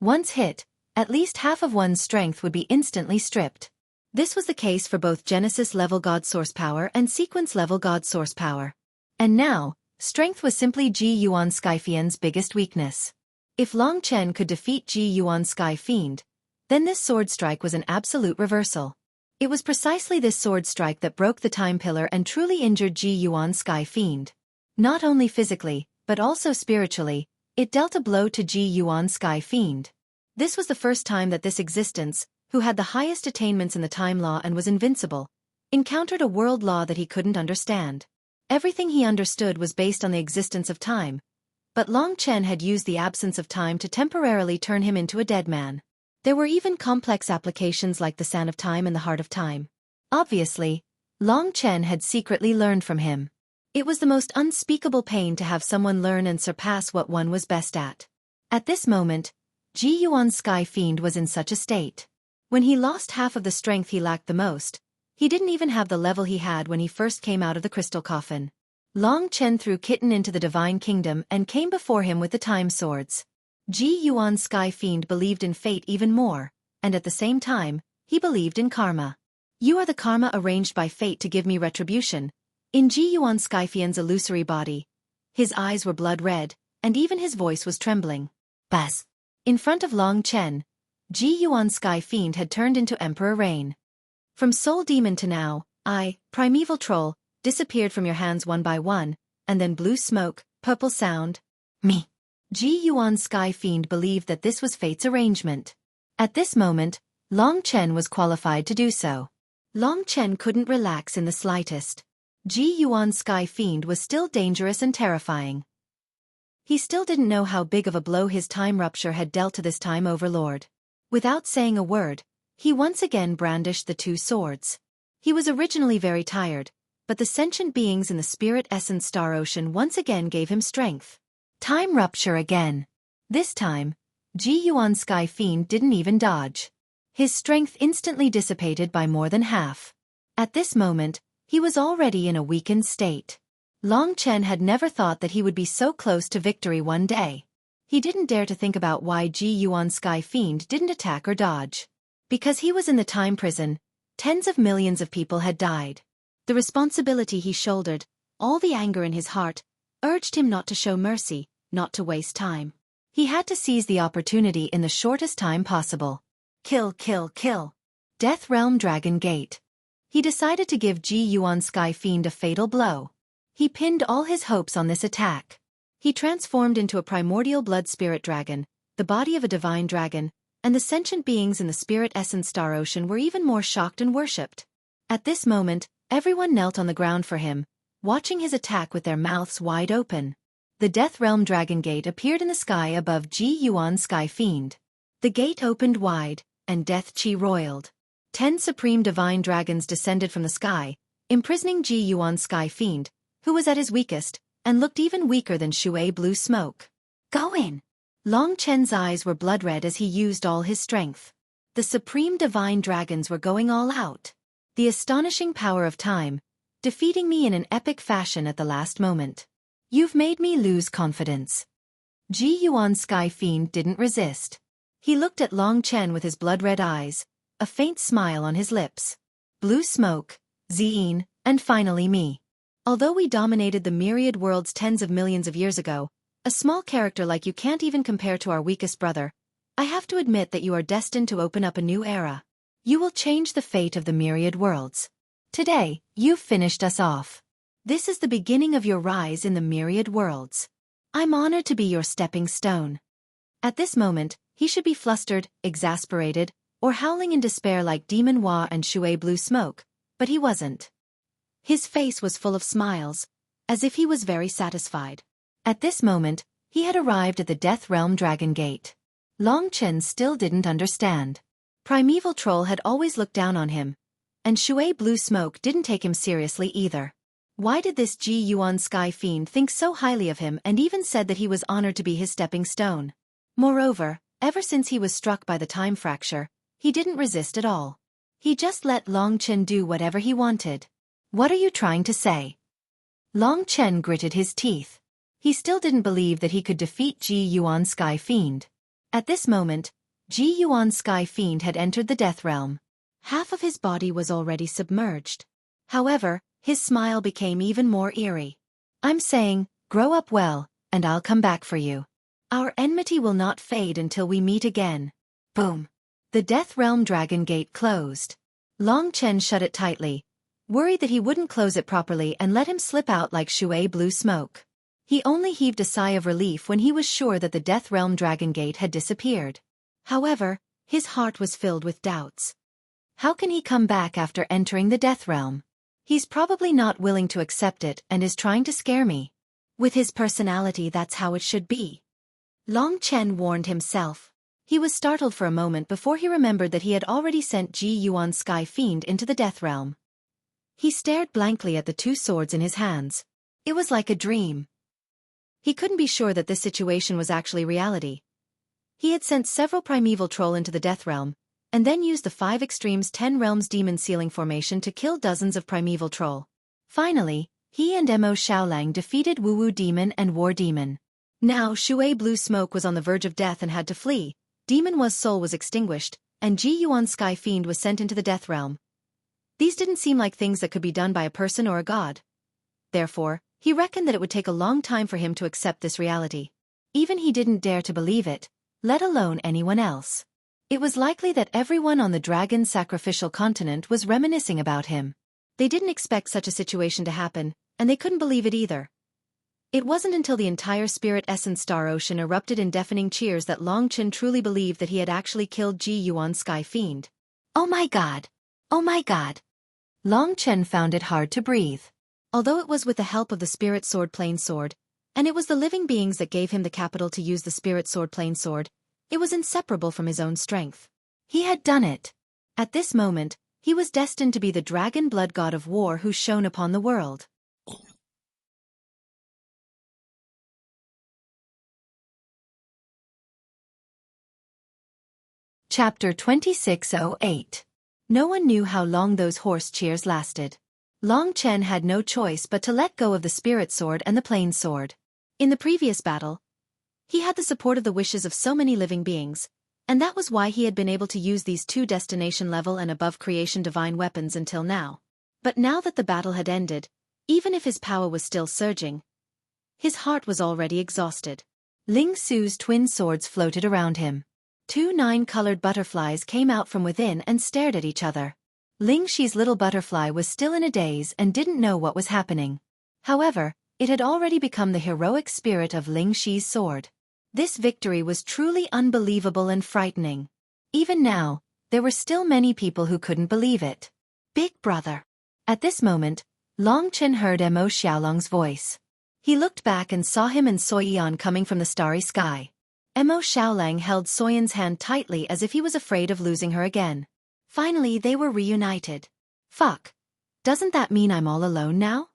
Once hit, at least half of one's strength would be instantly stripped. This was the case for both Genesis-level God Source Power and Sequence-level God Source Power. And now, strength was simply Ji Yuan Skyfiend's biggest weakness. If Long Chen could defeat Ji Yuan Sky Fiend, then this sword strike was an absolute reversal. It was precisely this sword strike that broke the time pillar and truly injured Ji Yuan Sky Fiend. Not only physically, but also spiritually, It dealt a blow to Ji Yuan Sky Fiend. This was the first time that this existence, who had the highest attainments in the time law and was invincible, encountered a world law that he couldn't understand. Everything he understood was based on the existence of time, but Long Chen had used the absence of time to temporarily turn him into a dead man. There were even complex applications like the sand of time and the heart of time. Obviously, Long Chen had secretly learned from him. It was the most unspeakable pain to have someone learn and surpass what one was best at. At this moment, Ji Yuan's Sky Fiend was in such a state. When he lost half of the strength he lacked the most, he didn't even have the level he had when he first came out of the crystal coffin. Long Chen threw Kitten into the divine kingdom and came before him with the time swords. Ji Yuan's Sky Fiend believed in fate even more, and at the same time, he believed in karma. You are the karma arranged by fate to give me retribution. In Ji Yuan Sky Fiend's illusory body, his eyes were blood red, and even his voice was trembling. Buzz! In front of Long Chen, Ji Yuan Sky Fiend had turned into Emperor Rain. From Soul Demon to now, I, Primeval Troll, disappeared from your hands one by one, and then blue smoke, purple sound. Me. Ji Yuan Sky Fiend believed that this was fate's arrangement. At this moment, Long Chen was qualified to do so. Long Chen couldn't relax in the slightest. Ji Yuan Sky Fiend was still dangerous and terrifying. He still didn't know how big of a blow his time rupture had dealt to this time overlord. Without saying a word, he once again brandished the two swords. He was originally very tired, but the sentient beings in the spirit essence star ocean once again gave him strength. Time rupture again. This time, Ji Yuan Sky Fiend didn't even dodge. His strength instantly dissipated by more than half. At this moment, he was already in a weakened state. Long Chen had never thought that he would be so close to victory one day. He didn't dare to think about why Ji Yuan Sky Fiend didn't attack or dodge. Because he was in the time prison, tens of millions of people had died. The responsibility he shouldered, all the anger in his heart, urged him not to show mercy, not to waste time. He had to seize the opportunity in the shortest time possible. Kill, kill, kill. Death Realm Dragon Gate. He decided to give Ji Yuan Sky Fiend a fatal blow. He pinned all his hopes on this attack. He transformed into a primordial blood spirit dragon, the body of a divine dragon, and the sentient beings in the spirit essence star ocean were even more shocked and worshipped. At this moment, everyone knelt on the ground for him, watching his attack with their mouths wide open. The Death Realm Dragon Gate appeared in the sky above Ji Yuan Sky Fiend. The gate opened wide, and Death Chi roiled. 10 supreme divine dragons descended from the sky, imprisoning Ji Yuan Sky Fiend, who was at his weakest, and looked even weaker than Xueqi blue smoke. Go in! Long Chen's eyes were blood red as he used all his strength. The supreme divine dragons were going all out. The astonishing power of time, defeating me in an epic fashion at the last moment. You've made me lose confidence. Ji Yuan Sky Fiend didn't resist. He looked at Long Chen with his blood-red eyes, a faint smile on his lips. Blue smoke, Zien, and finally me. Although we dominated the myriad worlds tens of millions of years ago, a small character like you can't even compare to our weakest brother. I have to admit that you are destined to open up a new era. You will change the fate of the myriad worlds. Today, you've finished us off. This is the beginning of your rise in the myriad worlds. I'm honored to be your stepping stone. At this moment, he should be flustered, exasperated, or howling in despair like Demon Hua and Xueqi blue smoke, but he wasn't. His face was full of smiles, as if he was very satisfied. At this moment, he had arrived at the Death Realm Dragon Gate. Long Chen still didn't understand. Primeval Troll had always looked down on him, and Xueqi blue smoke didn't take him seriously either. Why did this Ji Yuan Sky Fiend think so highly of him and even said that he was honored to be his stepping stone? Moreover, ever since he was struck by the time fracture, he didn't resist at all. He just let Long Chen do whatever he wanted. What are you trying to say? Long Chen gritted his teeth. He still didn't believe that he could defeat Ji Yuan Sky Fiend. At this moment, Ji Yuan Sky Fiend had entered the Death Realm. Half of his body was already submerged. However, his smile became even more eerie. I'm saying, grow up well, and I'll come back for you. Our enmity will not fade until we meet again. Boom. The Death Realm Dragon Gate closed. Long Chen shut it tightly, worried that he wouldn't close it properly and let him slip out like Xueqi blue smoke. He only heaved a sigh of relief when he was sure that the Death Realm Dragon Gate had disappeared. However, his heart was filled with doubts. How can he come back after entering the Death Realm? He's probably not willing to accept it and is trying to scare me. With his personality, that's how it should be. Long Chen warned himself. He was startled for a moment before he remembered that he had already sent Ji Yuan Sky Fiend into the Death Realm. He stared blankly at the two swords in his hands. It was like a dream. He couldn't be sure that this situation was actually reality. He had sent several primeval troll into the Death Realm, and then used the 5 Extremes 10 Realms Demon Sealing Formation to kill dozens of primeval troll. Finally, he and Mo Xiaolang defeated Wu Wu Demon and War Demon. Now Xueqi Blue Smoke was on the verge of death and had to flee, Demon Wa's soul was extinguished, and Ji Yuan Sky Fiend was sent into the Death Realm. These didn't seem like things that could be done by a person or a god. Therefore, he reckoned that it would take a long time for him to accept this reality. Even he didn't dare to believe it, let alone anyone else. It was likely that everyone on the dragon sacrificial continent was reminiscing about him. They didn't expect such a situation to happen, and they couldn't believe it either. It wasn't until the entire Spirit Essence Star Ocean erupted in deafening cheers that Long Chen truly believed that he had actually killed Ji Yuan Sky Fiend. Oh my god! Oh my god! Long Chen found it hard to breathe. Although it was with the help of the Spirit Sword Plane Sword, and it was the living beings that gave him the capital to use the Spirit Sword Plane Sword, it was inseparable from his own strength. He had done it. At this moment, he was destined to be the dragon blood god of war who shone upon the world. Chapter 2608. No one knew how long those horse cheers lasted. Long Chen had no choice but to let go of the Spirit Sword and the Plane Sword. In the previous battle, he had the support of the wishes of so many living beings, and that was why he had been able to use these 2 destination level and above creation divine weapons until now. But now that the battle had ended, even if his power was still surging, his heart was already exhausted. Ling Su's twin swords floated around him. 2 9-colored butterflies came out from within and stared at each other. Ling Shi's little butterfly was still in a daze and didn't know what was happening. However, it had already become the heroic spirit of Ling Shi's sword. This victory was truly unbelievable and frightening. Even now, there were still many people who couldn't believe it. Big brother. At this moment, Long Chen heard Mo Xiaolang's voice. He looked back and saw him and Xueqi coming from the starry sky. Mo Xiaolang held Soyan's hand tightly as if he was afraid of losing her again. Finally they were reunited. Fuck. Doesn't that mean I'm all alone now?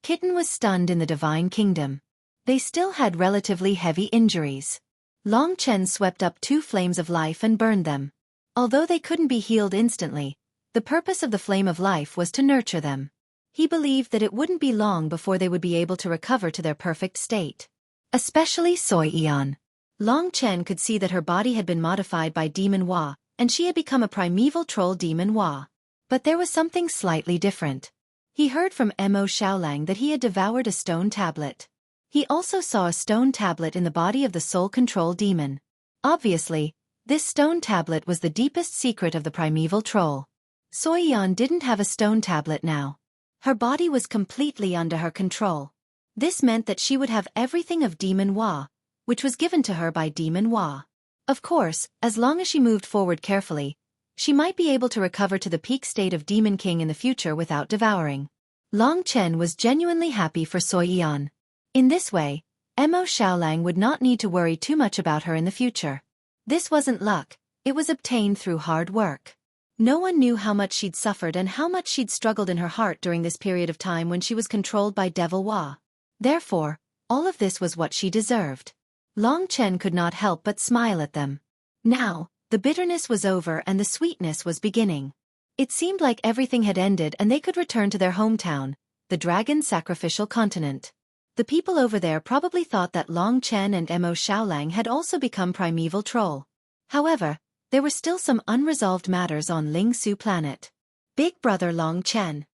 Kitten was stunned in the Divine Kingdom. They still had relatively heavy injuries. Long Chen swept up 2 flames of life and burned them. Although they couldn't be healed instantly, the purpose of the flame of life was to nurture them. He believed that it wouldn't be long before they would be able to recover to their perfect state. Especially Xueqi. Long Chen could see that her body had been modified by Demon Wa, and she had become a primeval troll Demon Wa. But there was something slightly different. He heard from Mo Xiaolang that he had devoured a stone tablet. He also saw a stone tablet in the body of the soul control demon. Obviously, this stone tablet was the deepest secret of the primeval troll. Xueqi didn't have a stone tablet now. Her body was completely under her control. This meant that she would have everything of Demon Wa, which was given to her by Demon Wa. Of course, as long as she moved forward carefully, she might be able to recover to the peak state of Demon King in the future without devouring. Long Chen was genuinely happy for Xueqi. In this way, Mo Xiaolang would not need to worry too much about her in the future. This wasn't luck, it was obtained through hard work. No one knew how much she'd suffered and how much she'd struggled in her heart during this period of time when she was controlled by Devil Wa. Therefore, all of this was what she deserved. Long Chen could not help but smile at them. Now, the bitterness was over and the sweetness was beginning. It seemed like everything had ended and they could return to their hometown, the Dragon Sacrificial Continent. The people over there probably thought that Long Chen and Mo Xiaolang had also become primeval troll. However, there were still some unresolved matters on Ling Su planet. Big brother Long Chen.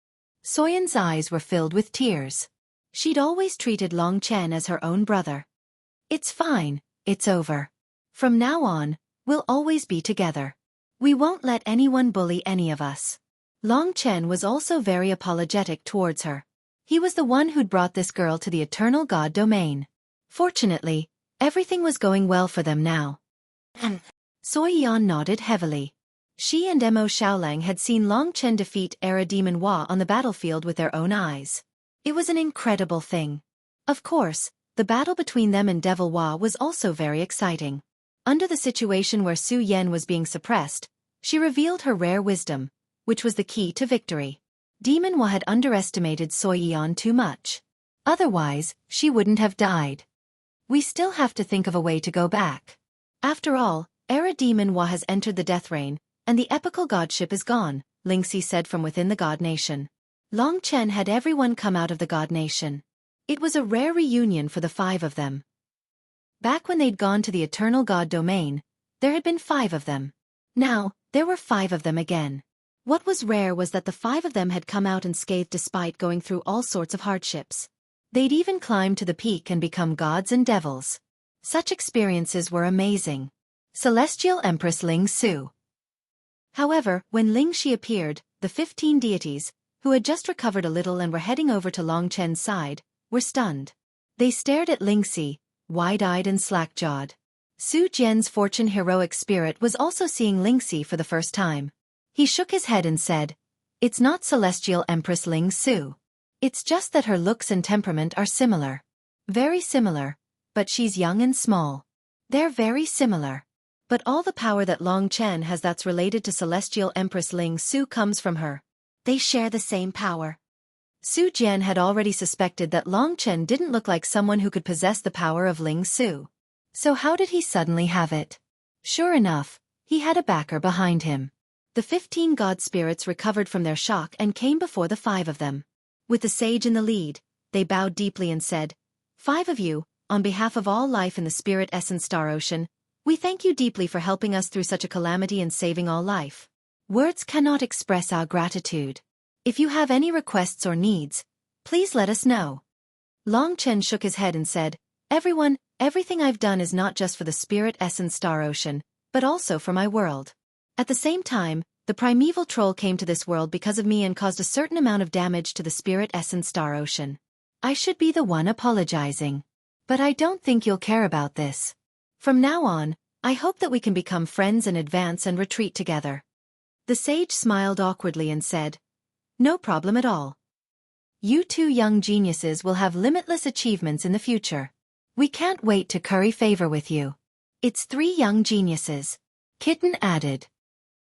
Soyan's eyes were filled with tears. She'd always treated Long Chen as her own brother. It's fine, it's over. From now on, we'll always be together. We won't let anyone bully any of us. Long Chen was also very apologetic towards her. He was the one who'd brought this girl to the eternal god domain. Fortunately, everything was going well for them now. Xueqi nodded heavily. She and Mo Xiaolang had seen Long Chen defeat Era Demon Hua on the battlefield with their own eyes. It was an incredible thing. Of course, the battle between them and Devil Hua was also very exciting. Under the situation where Su Yan was being suppressed, she revealed her rare wisdom, which was the key to victory. Demon Hua had underestimated Xueqi too much. Otherwise, she wouldn't have died. We still have to think of a way to go back. After all, Era Demon Hua has entered the Death Reign, and the epical godship is gone, Lingxi said from within the God Nation. Long Chen had everyone come out of the God Nation. It was a rare reunion for the 5 of them. Back when they'd gone to the Eternal God Domain, there had been 5 of them. Now, there were 5 of them again. What was rare was that the 5 of them had come out unscathed despite going through all sorts of hardships. They'd even climbed to the peak and become gods and devils. Such experiences were amazing. Celestial Empress Ling Su. However, when Ling Shi appeared, the 15 deities, who had just recovered a little and were heading over to Long Chen's side, were stunned. They stared at Ling Xi, wide-eyed and slack-jawed. Su Jian's fortune heroic spirit was also seeing Ling Xi for the first time. He shook his head and said, "It's not Celestial Empress Ling Su. It's just that her looks and temperament are similar. Very similar, but she's young and small. They're very similar. But all the power that Long Chen has that's related to Celestial Empress Ling Su comes from her. They share the same power." Su Jian had already suspected that Long Chen didn't look like someone who could possess the power of Ling Su. So how did he suddenly have it? Sure enough, he had a backer behind him. The 15 god spirits recovered from their shock and came before the 5 of them. With the sage in the lead, they bowed deeply and said, "5 of you, on behalf of all life in the Spirit Essence Star Ocean, we thank you deeply for helping us through such a calamity and saving all life. Words cannot express our gratitude. If you have any requests or needs, please let us know." Long Chen shook his head and said, "Everyone, everything I've done is not just for the Spirit Essence Star Ocean, but also for my world. At the same time, the primeval troll came to this world because of me and caused a certain amount of damage to the Spirit Essence Star Ocean. I should be the one apologizing. But I don't think you'll care about this. From now on, I hope that we can become friends and advance and retreat together." The sage smiled awkwardly and said, "No problem at all. You 2 young geniuses will have limitless achievements in the future. We can't wait to curry favor with you." "It's 3 young geniuses," Kitten added.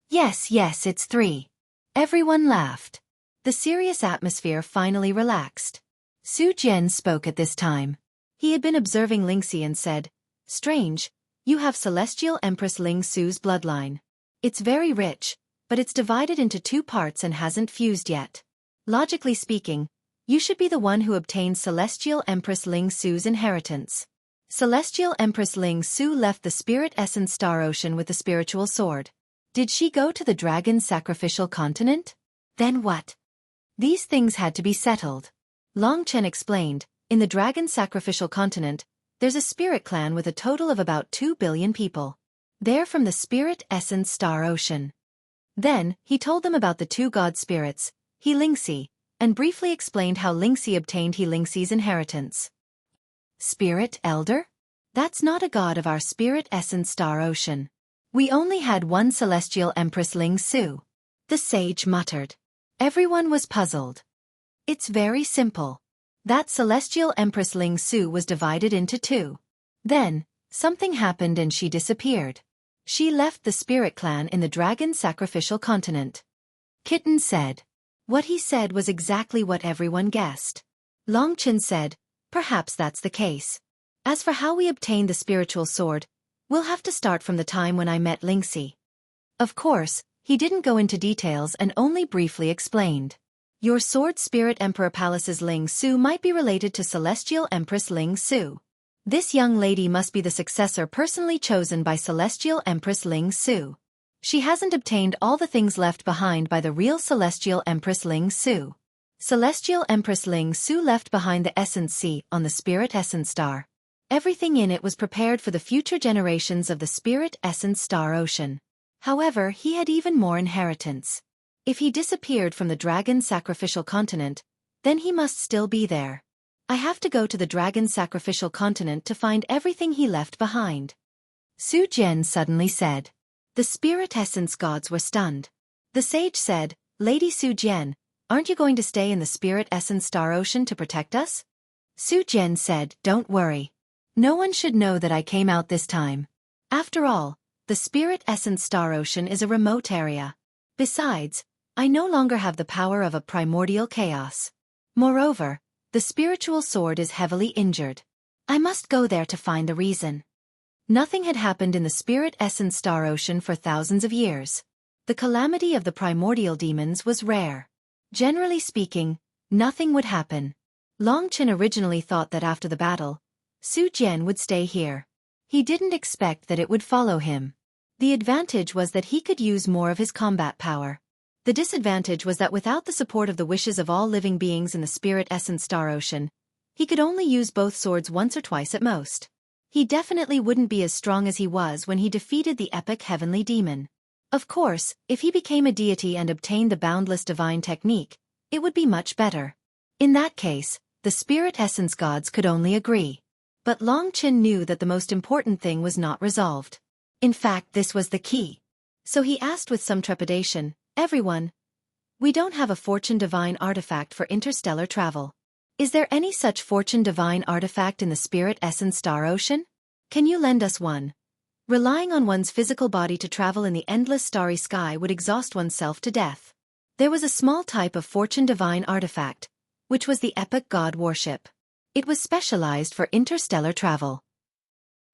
Yes, it's 3. Everyone laughed. The serious atmosphere finally relaxed. Su Jian spoke at this time. He had been observing Ling Xi and said, "Strange, you have Celestial Empress Ling Su's bloodline. It's very rich, but it's divided into 2 parts and hasn't fused yet. Logically speaking, you should be the one who obtains Celestial Empress Ling Su's inheritance." Celestial Empress Ling Su left the Spirit Essence Star Ocean with the spiritual sword. Did she go to the Dragon Sacrificial Continent? Then what? These things had to be settled. Long Chen explained, in the Dragon Sacrificial Continent, there's a spirit clan with a total of about 2 billion people. They're from the Spirit Essence Star Ocean. Then, he told them about the 2 god spirits, He Lingxi, and briefly explained how Lingxi obtained He Lingxi's inheritance. Spirit Elder? That's not a god of our Spirit Essence Star Ocean. We only had one Celestial Empress Ling Su. The sage muttered. Everyone was puzzled. It's very simple. That Celestial Empress Ling Su was divided into 2. Then, something happened and she disappeared. She left the Spirit Clan in the Dragon Sacrificial Continent. Kitten said. What he said was exactly what everyone guessed. Long Chen said, perhaps that's the case. As for how we obtained the spiritual sword, we'll have to start from the time when I met Lingxi. Of course, he didn't go into details and only briefly explained. Your sword Spirit Emperor Palace's Ling Su might be related to Celestial Empress Ling Su. This young lady must be the successor personally chosen by Celestial Empress Ling Su. She hasn't obtained all the things left behind by the real Celestial Empress Ling Su. Celestial Empress Ling Su left behind the Essence Sea on the Spirit Essence Star. Everything in it was prepared for the future generations of the Spirit Essence Star Ocean. However, he had even more inheritance. If he disappeared from the Dragon Sacrificial Continent, Then he must still be there. I have to go to the dragon's sacrificial continent to find everything he left behind. Su Jian suddenly said. The spirit essence gods were stunned. The sage said, Lady Su Jian, aren't you going to stay in the spirit essence star ocean to protect us? Su Jian said, don't worry. No one should know that I came out this time. After all, the spirit essence star ocean is a remote area. Besides, I no longer have the power of a primordial chaos. Moreover, the spiritual sword is heavily injured. I must go there to find the reason. Nothing had happened in the spirit essence star ocean for thousands of years. The calamity of the primordial demons was rare. Generally speaking, nothing would happen. Long Chen originally thought that after the battle, Su Jian would stay here. He didn't expect that it would follow him. The advantage was that he could use more of his combat power. The disadvantage was that without the support of the wishes of all living beings in the spirit essence star ocean, he could only use both swords once or twice at most. He definitely wouldn't be as strong as he was when he defeated the epic heavenly demon. Of course, if he became a deity and obtained the boundless divine technique, it would be much better. In that case, the spirit essence gods could only agree. But Long Chen knew that the most important thing was not resolved. In fact, this was the key. So he asked with some trepidation, Everyone, we don't have a fortune divine artifact for interstellar travel. Is there any such fortune divine artifact in the spirit essence star ocean? Can you lend us one? Relying on one's physical body to travel in the endless starry sky would exhaust oneself to death. There was a small type of fortune divine artifact, which was the epic god worship. It was specialized for interstellar travel.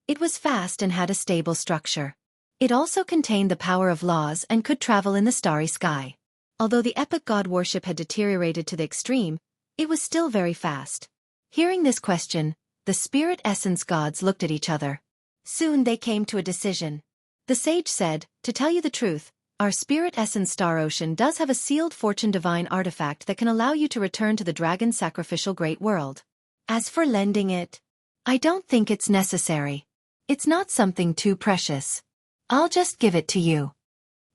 It was fast and had a stable structure. It also contained the power of laws and could travel in the starry sky. Although the epic god worship had deteriorated to the extreme, it was still very fast. Hearing this question, the spirit essence gods looked at each other. Soon they came to a decision. The sage said, to tell you the truth, our spirit essence star ocean does have a sealed fortune divine artifact that can allow you to return to the dragon sacrificial great world. As for lending it, I don't think it's necessary. It's not something too precious. I'll just give it to you.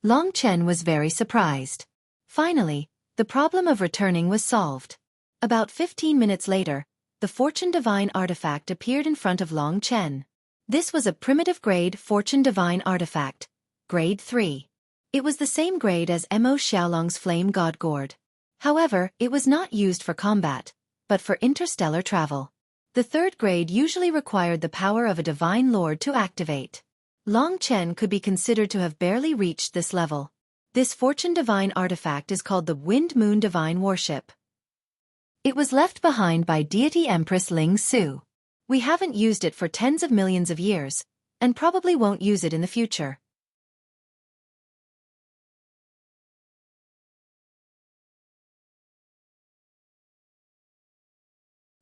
Long Chen was very surprised. Finally, the problem of returning was solved. About 15 minutes later, the fortune divine artifact appeared in front of Long Chen. This was a primitive grade fortune divine artifact, grade 3. It was the same grade as Mo Xiaolong's flame god gourd. However, it was not used for combat, but for interstellar travel. The third grade usually required the power of a divine lord to activate. Long Chen could be considered to have barely reached this level. This fortune divine artifact is called the Wind Moon Divine Worship. It was left behind by deity Empress Ling Su. We haven't used it for tens of millions of years, and probably won't use it in the future.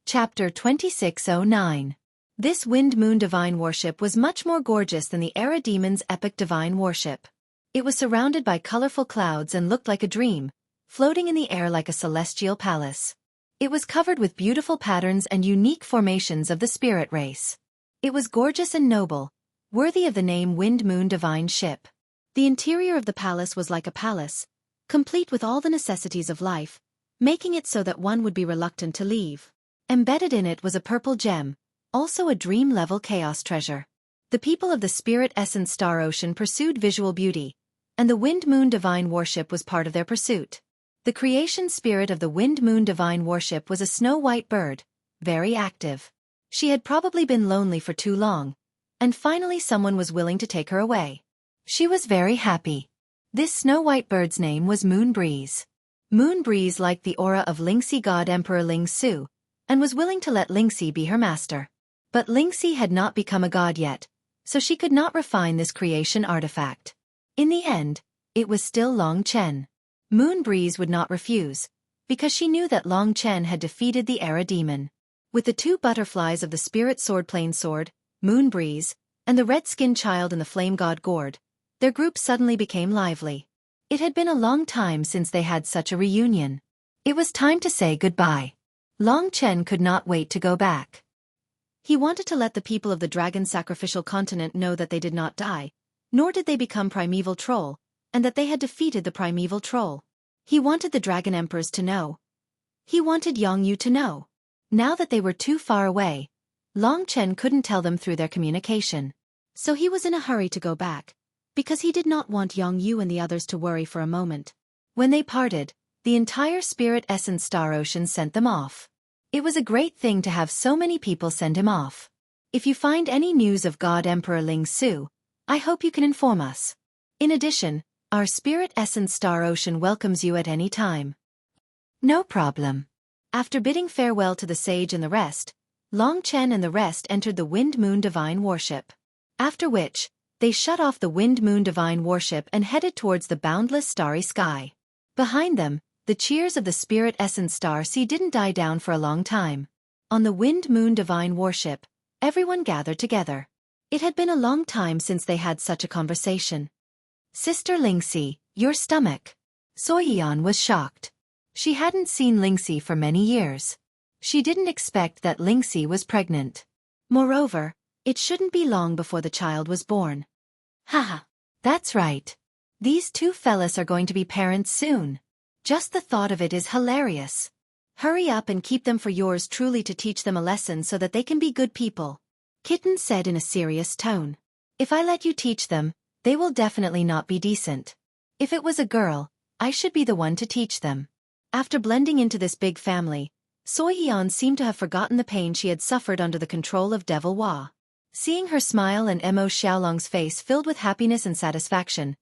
Chapter 2609. This Wind Moon Divine Worship was much more gorgeous than the Era Demon's epic divine worship. It was surrounded by colorful clouds and looked like a dream, floating in the air like a celestial palace. It was covered with beautiful patterns and unique formations of the spirit race. It was gorgeous and noble, worthy of the name Wind Moon Divine Ship. The interior of the palace was like a palace, complete with all the necessities of life, making it so that one would be reluctant to leave. Embedded in it was a purple gem, also a dream-level chaos treasure. The people of the Spirit Essence Star Ocean pursued visual beauty, and the Wind Moon Divine Worship was part of their pursuit. The creation spirit of the Wind Moon Divine Worship was a snow-white bird, very active. She had probably been lonely for too long, and finally someone was willing to take her away. She was very happy. This snow-white bird's name was Moon Breeze. Moon Breeze liked the aura of Lingxi god Emperor Ling Su, and was willing to let Lingxi be her master. But Lingxi had not become a god yet, so she could not refine this creation artifact. In the end, it was still Long Chen. Moon Breeze would not refuse, because she knew that Long Chen had defeated the Era Demon. With the two butterflies of the Spirit Sword Plane Sword, Moon Breeze, and the red-skinned child in the Flame God Gourd, their group suddenly became lively. It had been a long time since they had such a reunion. It was time to say goodbye. Long Chen could not wait to go back. He wanted to let the people of the dragon sacrificial continent know that they did not die, nor did they become primeval troll, and that they had defeated the primeval troll. He wanted the dragon emperors to know. He wanted Yongyu to know. Now that they were too far away, Long Chen couldn't tell them through their communication. So he was in a hurry to go back, because he did not want Yongyu and the others to worry for a moment. When they parted, the entire Spirit Essence Star Ocean sent them off. It was a great thing to have so many people send him off. If you find any news of God Emperor Ling Su, I hope you can inform us. In addition, our Spirit Essence Star Ocean welcomes you at any time. No problem. After bidding farewell to the sage and the rest, Long Chen and the rest entered the Wind Moon Divine Warship. After which, they shut off the Wind Moon Divine Warship and headed towards the boundless starry sky. Behind them, the cheers of the Spirit Essence Star Sea didn't die down for a long time. On the Wind Moon Divine Warship, everyone gathered together. It had been a long time since they had such a conversation. Sister Lingxi, your stomach. Soyeon was shocked. She hadn't seen Lingxi for many years. She didn't expect that Lingxi was pregnant. Moreover, it shouldn't be long before the child was born. Haha. That's right. These two fellas are going to be parents soon. Just the thought of it is hilarious. Hurry up and keep them for yours truly to teach them a lesson so that they can be good people. Kitten said in a serious tone. If I let you teach them, they will definitely not be decent. If it was a girl, I should be the one to teach them. After blending into this big family, Soyeon seemed to have forgotten the pain she had suffered under the control of Devil Hua. Seeing her smile and Mo Xiaolong's face filled with happiness and satisfaction,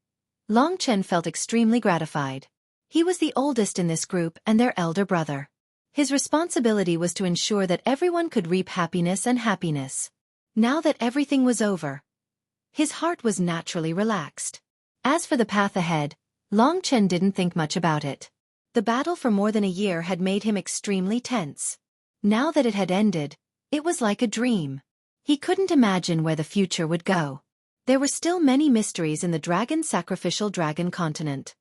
Long Chen felt extremely gratified. He was the oldest in this group and their elder brother. His responsibility was to ensure that everyone could reap happiness and happiness. Now that everything was over, his heart was naturally relaxed. As for the path ahead, Long Chen didn't think much about it. The battle for more than a year had made him extremely tense. Now that it had ended, it was like a dream. He couldn't imagine where the future would go. There were still many mysteries in the sacrificial dragon continent.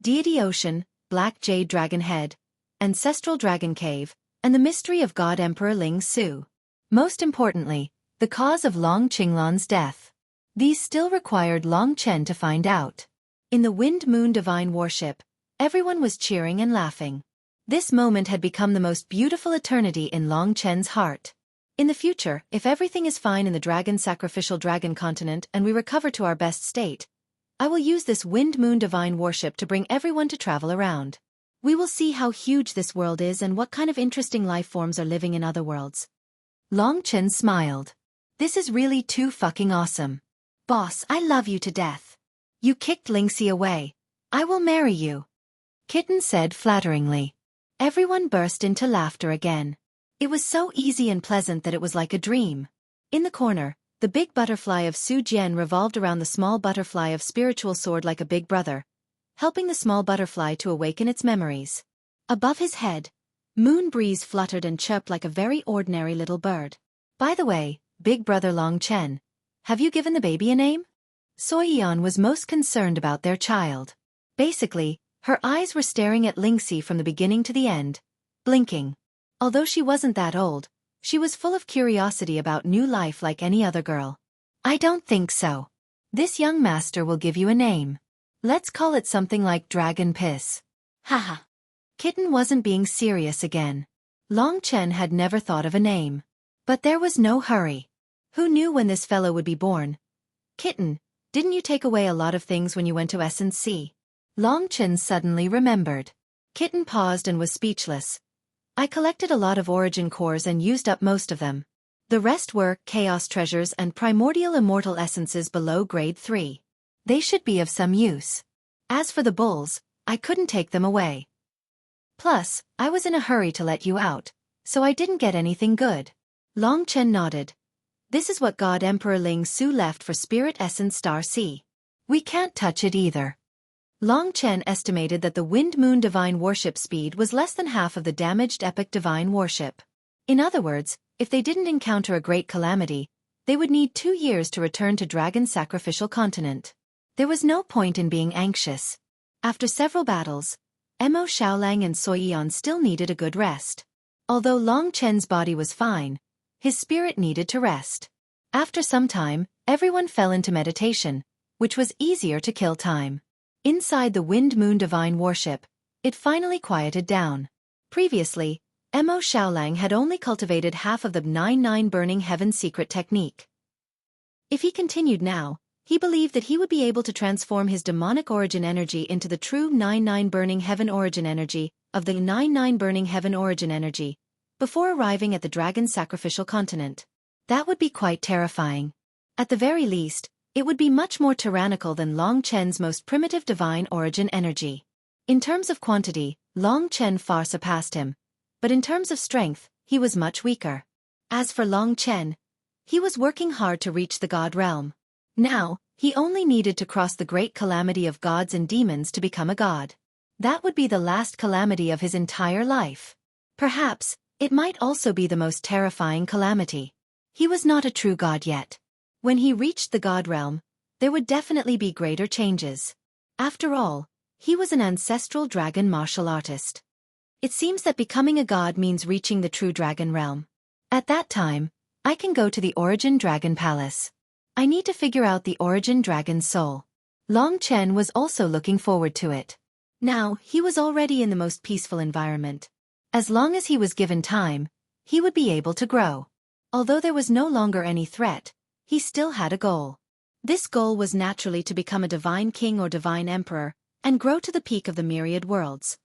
Deity Ocean, Black Jade Dragon Head, Ancestral Dragon Cave, and the mystery of God Emperor Ling Su. Most importantly, the cause of Long Qinglan's death. These still required Long Chen to find out. In the Wind Moon Divine Warship, everyone was cheering and laughing. This moment had become the most beautiful eternity in Long Chen's heart. In the future, if everything is fine in the sacrificial dragon continent and we recover to our best state, I will use this Wind Moon Divine Warship to bring everyone to travel around. We will see how huge this world is and what kind of interesting life forms are living in other worlds. Long Chen smiled. This is really too fucking awesome. Boss, I love you to death. You kicked Lingxi away. I will marry you. Kitten said flatteringly. Everyone burst into laughter again. It was so easy and pleasant that it was like a dream. In the corner, the big butterfly of Su Jian revolved around the small butterfly of Spiritual Sword like a big brother, helping the small butterfly to awaken its memories. Above his head, Moon Breeze fluttered and chirped like a very ordinary little bird. By the way, Big Brother Long Chen, have you given the baby a name? Soyeon was most concerned about their child. Basically, her eyes were staring at Lingxi from the beginning to the end, blinking. Although she wasn't that old, she was full of curiosity about new life like any other girl. I don't think so. This young master will give you a name. Let's call it something like Dragon Piss. Haha. Kitten wasn't being serious again. Long Chen had never thought of a name. But there was no hurry. Who knew when this fellow would be born? Kitten, didn't you take away a lot of things when you went to Essence Sea? Long Chen suddenly remembered. Kitten paused and was speechless. I collected a lot of origin cores and used up most of them. The rest were chaos treasures and primordial immortal essences below grade 3. They should be of some use. As for the bulls, I couldn't take them away. Plus, I was in a hurry to let you out, so I didn't get anything good. Long Chen nodded. This is what God Emperor Ling Su left for Spirit Essence Star Sea. We can't touch it either. Long Chen estimated that the Wind Moon Divine Warship speed was less than half of the damaged Epic Divine Warship. In other words, if they didn't encounter a great calamity, they would need 2 years to return to Dragon's sacrificial continent. There was no point in being anxious. After several battles, Mo Xiaolang and Soyeon still needed a good rest. Although Long Chen's body was fine, his spirit needed to rest. After some time, everyone fell into meditation, which was easier to kill time. Inside the Wind Moon Divine Warship, it finally quieted down. Previously, Mo Xiaolang had only cultivated half of the 99 Burning Heaven secret technique. If he continued now, he believed that he would be able to transform his demonic origin energy into the true 99 Burning Heaven origin energy of the 99 Burning Heaven origin energy, before arriving at the dragon sacrificial continent. That would be quite terrifying. At the very least, it would be much more tyrannical than Long Chen's most primitive divine origin energy. In terms of quantity, Long Chen far surpassed him, but in terms of strength, he was much weaker. As for Long Chen, he was working hard to reach the god realm. Now, he only needed to cross the great calamity of gods and demons to become a god. That would be the last calamity of his entire life. Perhaps, it might also be the most terrifying calamity. He was not a true god yet. When he reached the god realm, there would definitely be greater changes. After all, he was an ancestral dragon martial artist. It seems that becoming a god means reaching the true dragon realm. At that time, I can go to the Origin Dragon Palace. I need to figure out the Origin Dragon's soul. Long Chen was also looking forward to it. Now, he was already in the most peaceful environment. As long as he was given time, he would be able to grow. Although there was no longer any threat, he still had a goal. This goal was naturally to become a divine king or divine emperor, and grow to the peak of the myriad worlds.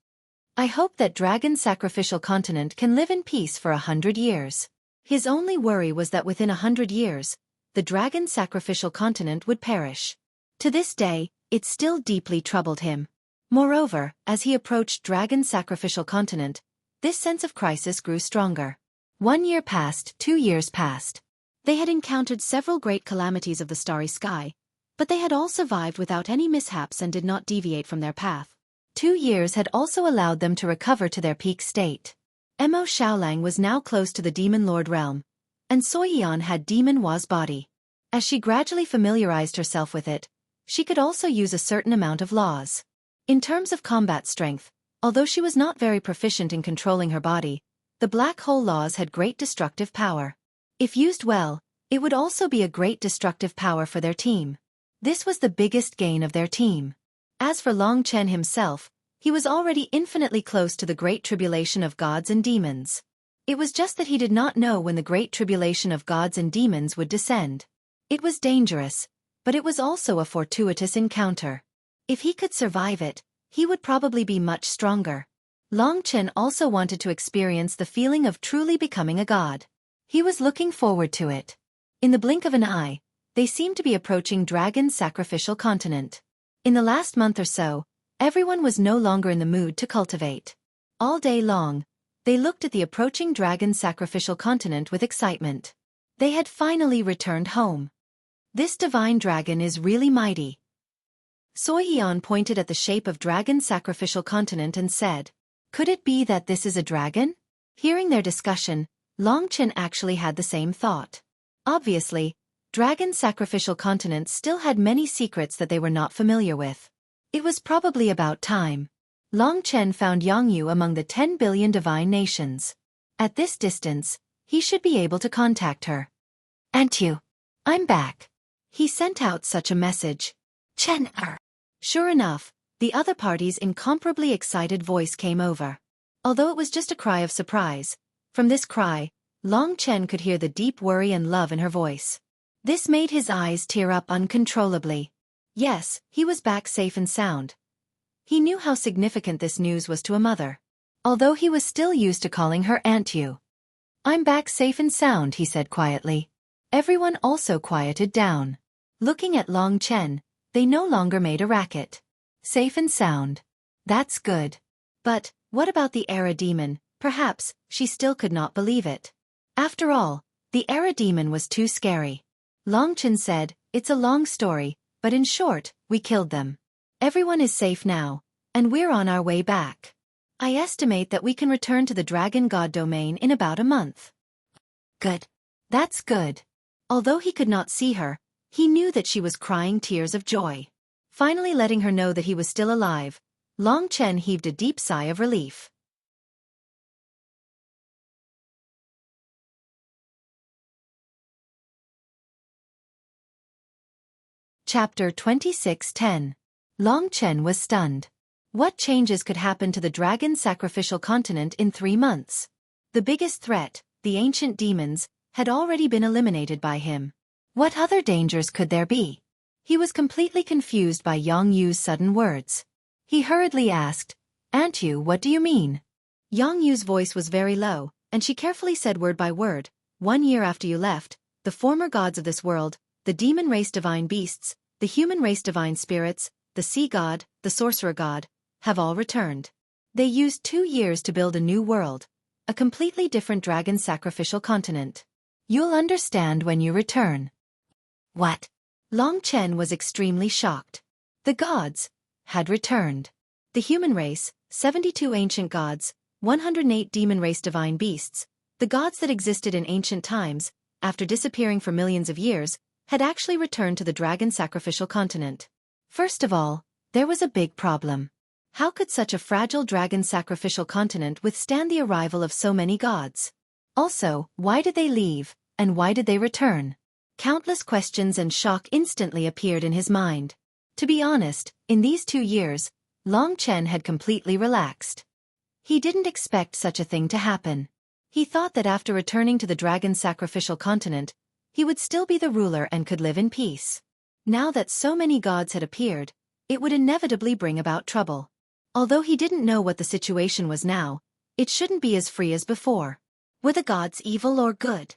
I hope that Dragon Sacrificial Continent can live in peace for 100 years. His only worry was that within 100 years, the Dragon Sacrificial Continent would perish. To this day, it still deeply troubled him. Moreover, as he approached Dragon Sacrificial Continent, this sense of crisis grew stronger. 1 year passed, 2 years passed. They had encountered several great calamities of the starry sky, but they had all survived without any mishaps and did not deviate from their path. 2 years had also allowed them to recover to their peak state. Mo Xiaolang was now close to the Demon Lord realm, and Xueqi had Demon Hua's body. As she gradually familiarized herself with it, she could also use a certain amount of laws. In terms of combat strength, although she was not very proficient in controlling her body, the black hole laws had great destructive power. If used well, it would also be a great destructive power for their team. This was the biggest gain of their team. As for Long Chen himself, he was already infinitely close to the great tribulation of gods and demons. It was just that he did not know when the great tribulation of gods and demons would descend. It was dangerous, but it was also a fortuitous encounter. If he could survive it, he would probably be much stronger. Long Chen also wanted to experience the feeling of truly becoming a god. He was looking forward to it. In the blink of an eye, they seemed to be approaching Dragon's Sacrificial Continent. In the last month or so, everyone was no longer in the mood to cultivate. All day long, they looked at the approaching Dragon's Sacrificial Continent with excitement. They had finally returned home. This divine dragon is really mighty. Xueqi pointed at the shape of Dragon's Sacrificial Continent and said, "Could it be that this is a dragon?" Hearing their discussion, Long Chen actually had the same thought. Obviously, Dragon's Sacrificial Continent still had many secrets that they were not familiar with. It was probably about time. Long Chen found Yangyu among the 10 billion divine nations. At this distance, he should be able to contact her. "Aunt Yu, I'm back." He sent out such a message. "Chen er." Sure enough, the other party's incomparably excited voice came over. Although it was just a cry of surprise, from this cry, Long Chen could hear the deep worry and love in her voice. This made his eyes tear up uncontrollably. Yes, he was back safe and sound. He knew how significant this news was to a mother. Although he was still used to calling her Aunt Yu. "I'm back safe and sound," he said quietly. Everyone also quieted down. Looking at Long Chen, they no longer made a racket. Safe and sound. That's good. But, what about the Era Demon? Perhaps, she still could not believe it. After all, the Era Demon was too scary. Long Chen said, "It's a long story, but in short, we killed them. Everyone is safe now, and we're on our way back. I estimate that we can return to the Dragon God domain in about a month." "Good. That's good." Although he could not see her, he knew that she was crying tears of joy. Finally letting her know that he was still alive, Long Chen heaved a deep sigh of relief. Chapter 26:10. Long Chen was stunned. What changes could happen to the dragon sacrificial continent in 3 months? The biggest threat, the ancient demons, had already been eliminated by him. What other dangers could there be? He was completely confused by Yang Yu's sudden words. He hurriedly asked, "Aunt Yu, what do you mean?" Yang Yu's voice was very low, and she carefully said word by word, "1 year after you left, the former gods of this world, the demon race divine beasts, the human race divine spirits, the sea god, the sorcerer god, have all returned. They used 2 years to build a new world, a completely different dragon sacrificial continent. You'll understand when you return." What? Long Chen was extremely shocked. The gods had returned. The human race, 72 ancient gods, 108 demon race divine beasts, the gods that existed in ancient times, after disappearing for millions of years, had actually returned to the dragon sacrificial continent. First of all, there was a big problem. How could such a fragile dragon sacrificial continent withstand the arrival of so many gods? Also, why did they leave, and why did they return? Countless questions and shock instantly appeared in his mind. To be honest, in these 2 years, Long Chen had completely relaxed. He didn't expect such a thing to happen. He thought that after returning to the dragon sacrificial continent, he would still be the ruler and could live in peace. Now that so many gods had appeared, it would inevitably bring about trouble. Although he didn't know what the situation was now, it shouldn't be as free as before. Were the gods evil or good?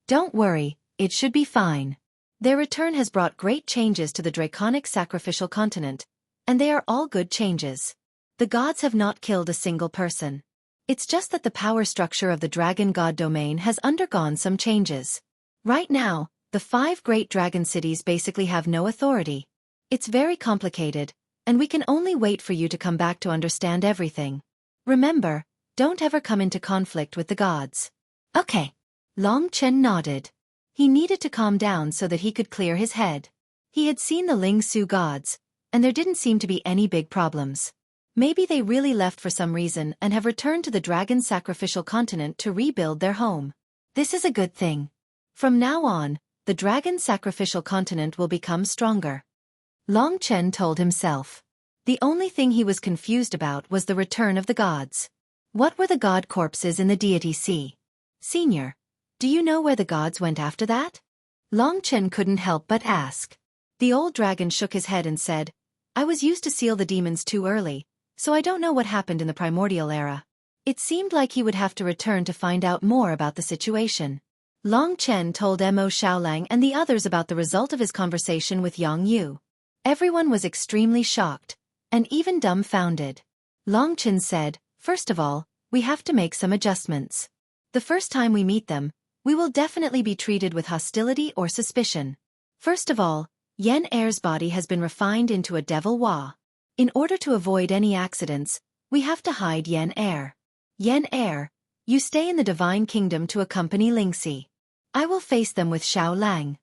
Don't worry, it should be fine. Their return has brought great changes to the draconic sacrificial continent, and they are all good changes. The gods have not killed a single person. It's just that the power structure of the dragon god domain has undergone some changes. Right now, the 5 great dragon cities basically have no authority. It's very complicated, and we can only wait for you to come back to understand everything. Remember, don't ever come into conflict with the gods. Okay. Long Chen nodded. He needed to calm down so that he could clear his head. He had seen the Ling Su gods, and there didn't seem to be any big problems. Maybe they really left for some reason and have returned to the dragon sacrificial continent to rebuild their home. This is a good thing. From now on, the dragon sacrificial continent will become stronger. Long Chen told himself. The only thing he was confused about was the return of the gods. What were the god corpses in the deity sea? Senior, do you know where the gods went after that? Long Chen couldn't help but ask. The old dragon shook his head and said, "I was used to seal the demons too early, so I don't know what happened in the primordial era." It seemed like he would have to return to find out more about the situation. Long Chen told Mo Xiaolang and the others about the result of his conversation with Yang Yu. Everyone was extremely shocked, and even dumbfounded. Long Chen said, "First of all, we have to make some adjustments. The first time we meet them, we will definitely be treated with hostility or suspicion. First of all, Yen Air's body has been refined into a devil Hua. In order to avoid any accidents, we have to hide Yen Air. Yen Air, you stay in the Divine Kingdom to accompany Lingxi. I will face them with Xiao Lang."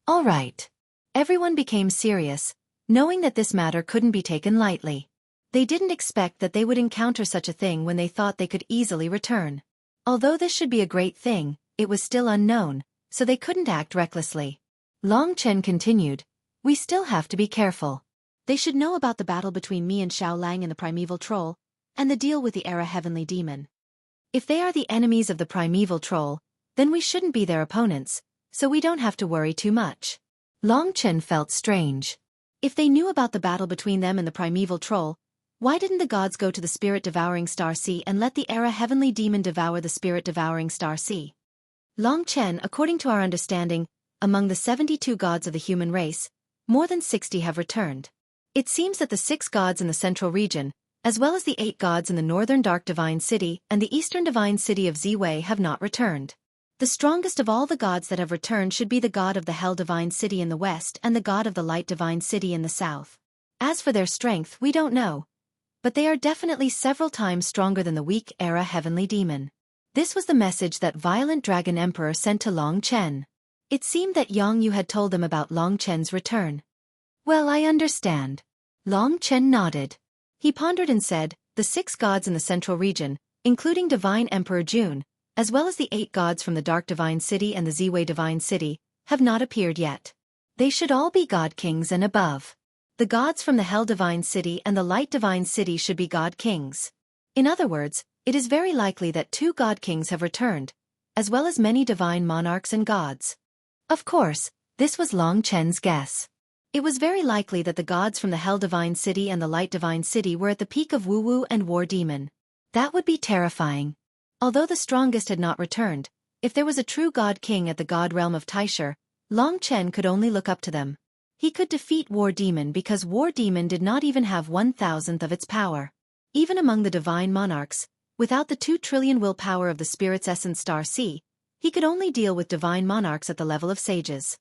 All right. Everyone became serious, knowing that this matter couldn't be taken lightly. They didn't expect that they would encounter such a thing when they thought they could easily return. Although this should be a great thing, it was still unknown, so they couldn't act recklessly. Long Chen continued, "We still have to be careful. They should know about the battle between me and Xiao Lang and the primeval troll, and the deal with the Era Heavenly Demon. If they are the enemies of the primeval troll, then we shouldn't be their opponents, so we don't have to worry too much." Long Chen felt strange. If they knew about the battle between them and the primeval troll, why didn't the gods go to the spirit-devouring star sea and let the Era Heavenly Demon devour the spirit-devouring star sea? Long Chen, according to our understanding, among the 72 gods of the human race, more than 60 have returned. It seems that the 6 gods in the central region, as well as the 8 gods in the northern Dark Divine City and the eastern Divine City of Ziwei have not returned. The strongest of all the gods that have returned should be the god of the Hell Divine City in the west and the god of the Light Divine City in the south. As for their strength, we don't know, but they are definitely several times stronger than the weak Era Heavenly Demon. This was the message that Violent Dragon Emperor sent to Long Chen. It seemed that Yang Yu had told them about Long Chen's return. Well, I understand. Long Chen nodded. He pondered and said, "The 6 gods in the central region, including Divine Emperor June, as well as the 8 gods from the Dark Divine City and the Ziwei Divine City, have not appeared yet. They should all be god kings and above. The gods from the Hell Divine City and the Light Divine City should be god kings. In other words, it is very likely that 2 god kings have returned, as well as many divine monarchs and gods. Of course, this was Long Chen's guess. It was very likely that the gods from the Hell Divine City and the Light Divine City were at the peak of Wu Wu and War Demon. That would be terrifying. Although the strongest had not returned, if there was a true god king at the god realm of Taisher, Long Chen could only look up to them. He could defeat War Demon because War Demon did not even have 1,000th of its power. Even among the divine monarchs, without the 2 trillion willpower of the spirit's essence star C, he could only deal with divine monarchs at the level of sages.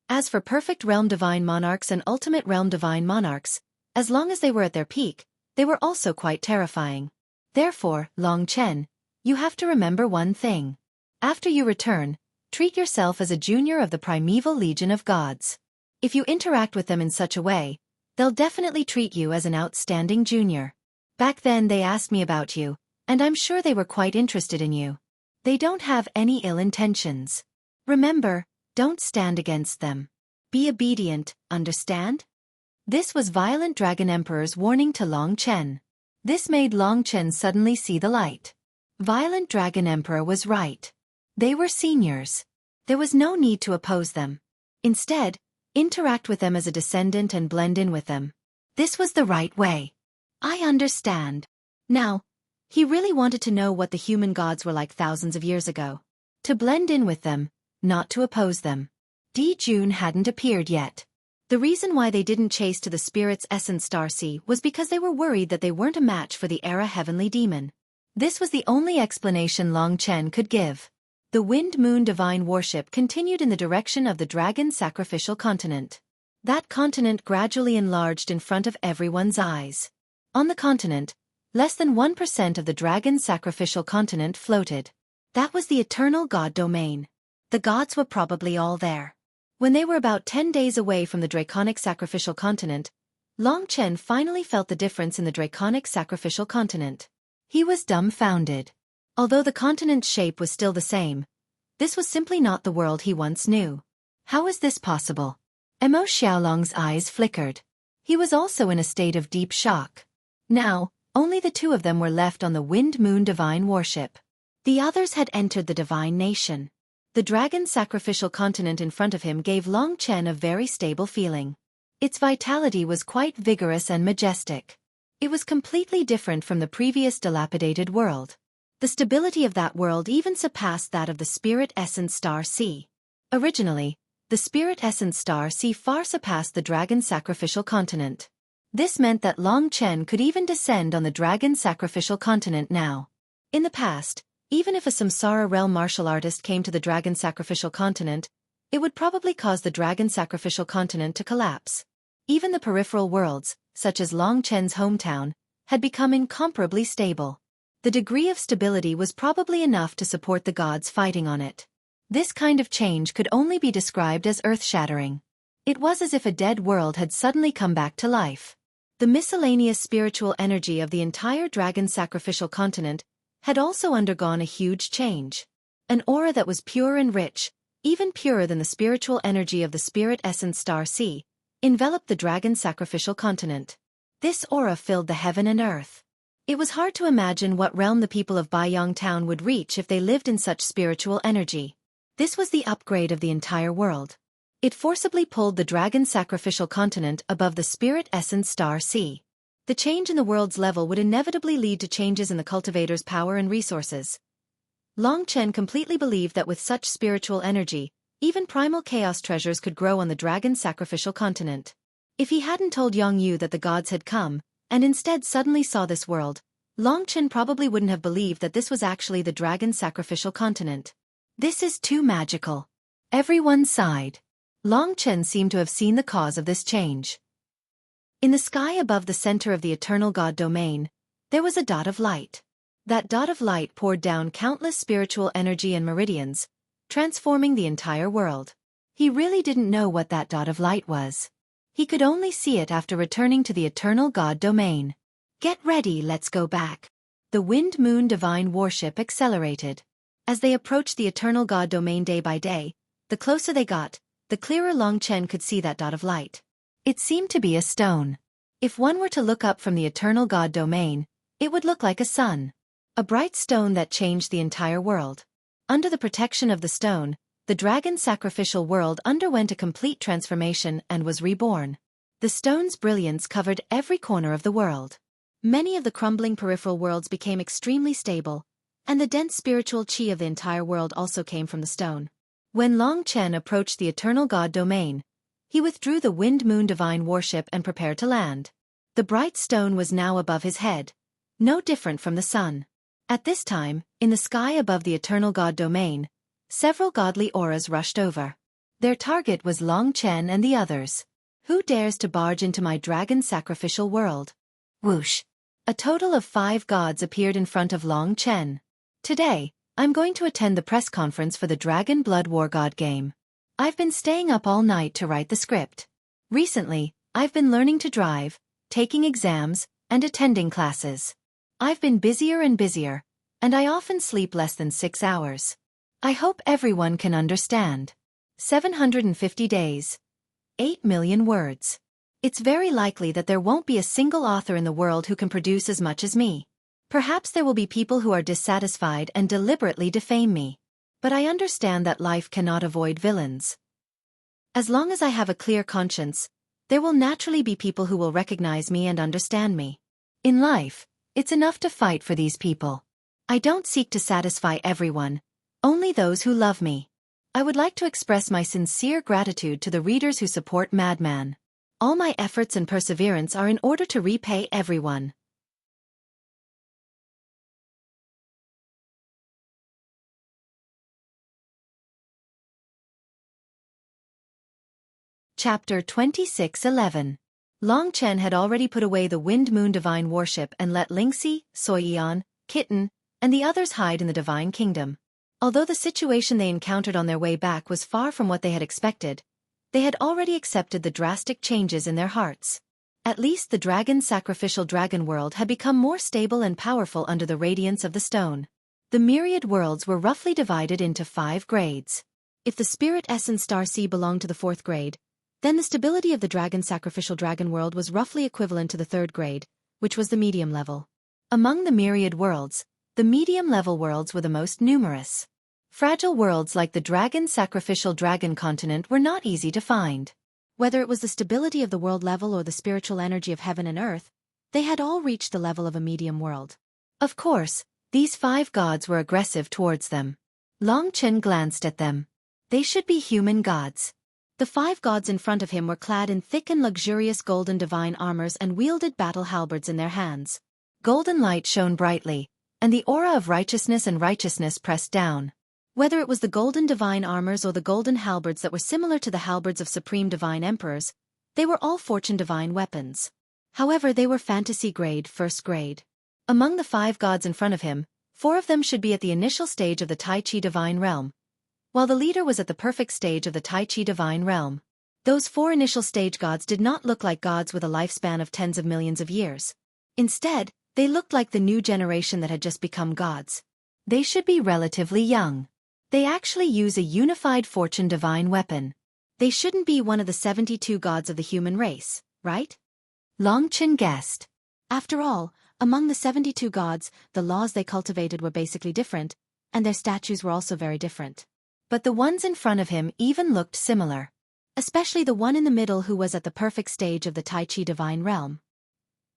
As for perfect realm divine monarchs and ultimate realm divine monarchs, as long as they were at their peak, they were also quite terrifying. Therefore, Long Chen, you have to remember one thing. After you return, treat yourself as a junior of the primeval legion of gods. If you interact with them in such a way, they'll definitely treat you as an outstanding junior. Back then they asked me about you, and I'm sure they were quite interested in you. They don't have any ill intentions. Remember, don't stand against them. Be obedient, understand? This was Violent Dragon Emperor's warning to Long Chen. This made Long Chen suddenly see the light. Violent Dragon Emperor was right. They were seniors. There was no need to oppose them. Instead, interact with them as a descendant and blend in with them. This was the right way. I understand. Now, he really wanted to know what the human gods were like thousands of years ago. To blend in with them, not to oppose them. Di Jun hadn't appeared yet. The reason why they didn't chase to the spirit's essence star C was because they were worried that they weren't a match for the era heavenly demon. This was the only explanation Long Chen could give. The Wind Moon divine worship continued in the direction of the dragon sacrificial continent. That continent gradually enlarged in front of everyone's eyes. On the continent, less than 1% of the dragon sacrificial continent floated. That was the eternal god domain. The gods were probably all there. When they were about 10 days away from the draconic sacrificial continent, Long Chen finally felt the difference in the draconic sacrificial continent. He was dumbfounded. Although the continent's shape was still the same, this was simply not the world he once knew. How is this possible? Mo Xiaolong's eyes flickered. He was also in a state of deep shock. Now, only the 2 of them were left on the Wind Moon divine worship. The others had entered the divine nation. The dragon sacrificial continent in front of him gave Long Chen a very stable feeling. Its vitality was quite vigorous and majestic. It was completely different from the previous dilapidated world. The stability of that world even surpassed that of the Spirit Essence Star C. Originally, the Spirit Essence Star C far surpassed the Dragon Sacrificial Continent. This meant that Long Chen could even descend on the Dragon Sacrificial Continent now. In the past, even if a Samsara realm martial artist came to the Dragon Sacrificial Continent, it would probably cause the Dragon Sacrificial Continent to collapse. Even the peripheral worlds, such as Long Chen's hometown, had become incomparably stable. The degree of stability was probably enough to support the gods fighting on it. This kind of change could only be described as earth-shattering. It was as if a dead world had suddenly come back to life. The miscellaneous spiritual energy of the entire Dragon Sacrificial Continent had also undergone a huge change. An aura that was pure and rich, even purer than the spiritual energy of the Spirit Essence Star C, enveloped the Dragon Sacrificial Continent. This aura filled the heaven and earth. It was hard to imagine what realm the people of Baiyang Town would reach if they lived in such spiritual energy. This was the upgrade of the entire world. It forcibly pulled the Dragon Sacrificial Continent above the Spirit Essence Star C. The change in the world's level would inevitably lead to changes in the cultivator's power and resources. Long Chen completely believed that with such spiritual energy, even primal chaos treasures could grow on the Dragon Sacrificial Continent. If he hadn't told Yang Yu that the gods had come, and instead suddenly saw this world, Long Chen probably wouldn't have believed that this was actually the Dragon Sacrificial Continent. This is too magical. Everyone sighed. Long Chen seemed to have seen the cause of this change. In the sky above the center of the eternal god domain, there was a dot of light. That dot of light poured down countless spiritual energy and meridians, transforming the entire world. He really didn't know what that dot of light was. He could only see it after returning to the eternal god domain. Get ready, let's go back. The Wind Moon divine worship accelerated. As they approached the eternal god domain day by day, the closer they got, the clearer Long Chen could see that dot of light. It seemed to be a stone. If one were to look up from the eternal God domain, it would look like a sun. A bright stone that changed the entire world. Under the protection of the stone, the dragon sacrificial world underwent a complete transformation and was reborn. The stone's brilliance covered every corner of the world. Many of the crumbling peripheral worlds became extremely stable, and the dense spiritual chi of the entire world also came from the stone. When Long Chen approached the eternal God domain, he withdrew the wind-moon divine warship and prepared to land. The bright stone was now above his head, no different from the sun. At this time, in the sky above the eternal God domain, several godly auras rushed over. Their target was Long Chen and the others. Who dares to barge into my dragon sacrificial world? Whoosh! A total of 5 gods appeared in front of Long Chen. Today, I'm going to attend the press conference for the Dragon Blood War God game. I've been staying up all night to write the script. Recently, I've been learning to drive, taking exams, and attending classes. I've been busier and busier, and I often sleep less than 6 hours. I hope everyone can understand. 750 days. 8 million words. It's very likely that there won't be a single author in the world who can produce as much as me. Perhaps there will be people who are dissatisfied and deliberately defame me. But I understand that life cannot avoid villains. As long as I have a clear conscience, there will naturally be people who will recognize me and understand me. In life, it's enough to fight for these people. I don't seek to satisfy everyone, only those who love me. I would like to express my sincere gratitude to the readers who support Madman. All my efforts and perseverance are in order to repay everyone. Chapter 26:11. Long Chen had already put away the Wind-Moon Divine Warship and let Lingxi, Xueqi, Kitten, and the others hide in the Divine Kingdom. Although the situation they encountered on their way back was far from what they had expected, they had already accepted the drastic changes in their hearts. At least the dragon sacrificial dragon world had become more stable and powerful under the radiance of the stone. The myriad worlds were roughly divided into 5 grades. If the spirit essence star C belonged to the 4th grade, then the stability of the dragon sacrificial dragon world was roughly equivalent to the 3rd grade, which was the medium level. Among the myriad worlds, the medium-level worlds were the most numerous. Fragile worlds like the dragon sacrificial dragon continent were not easy to find. Whether it was the stability of the world level or the spiritual energy of heaven and earth, they had all reached the level of a medium world. Of course, these 5 gods were aggressive towards them. Long Chen glanced at them. They should be human gods. The 5 gods in front of him were clad in thick and luxurious golden divine armors and wielded battle halberds in their hands. Golden light shone brightly, and the aura of righteousness and righteousness pressed down. Whether it was the golden divine armors or the golden halberds that were similar to the halberds of supreme divine emperors, they were all fortune divine weapons. However, they were fantasy grade, 1st grade. Among the 5 gods in front of him, 4 of them should be at the initial stage of the Tai Chi divine realm, while the leader was at the perfect stage of the Tai Chi divine realm. Those 4 initial stage gods did not look like gods with a lifespan of tens of millions of years. Instead, they looked like the new generation that had just become gods. They should be relatively young. They actually use a unified fortune divine weapon. They shouldn't be one of the 72 gods of the human race, right? Long Chen guessed. After all, among the 72 gods, the laws they cultivated were basically different, and their statues were also very different. But the ones in front of him even looked similar. Especially the one in the middle who was at the perfect stage of the Tai Chi divine realm.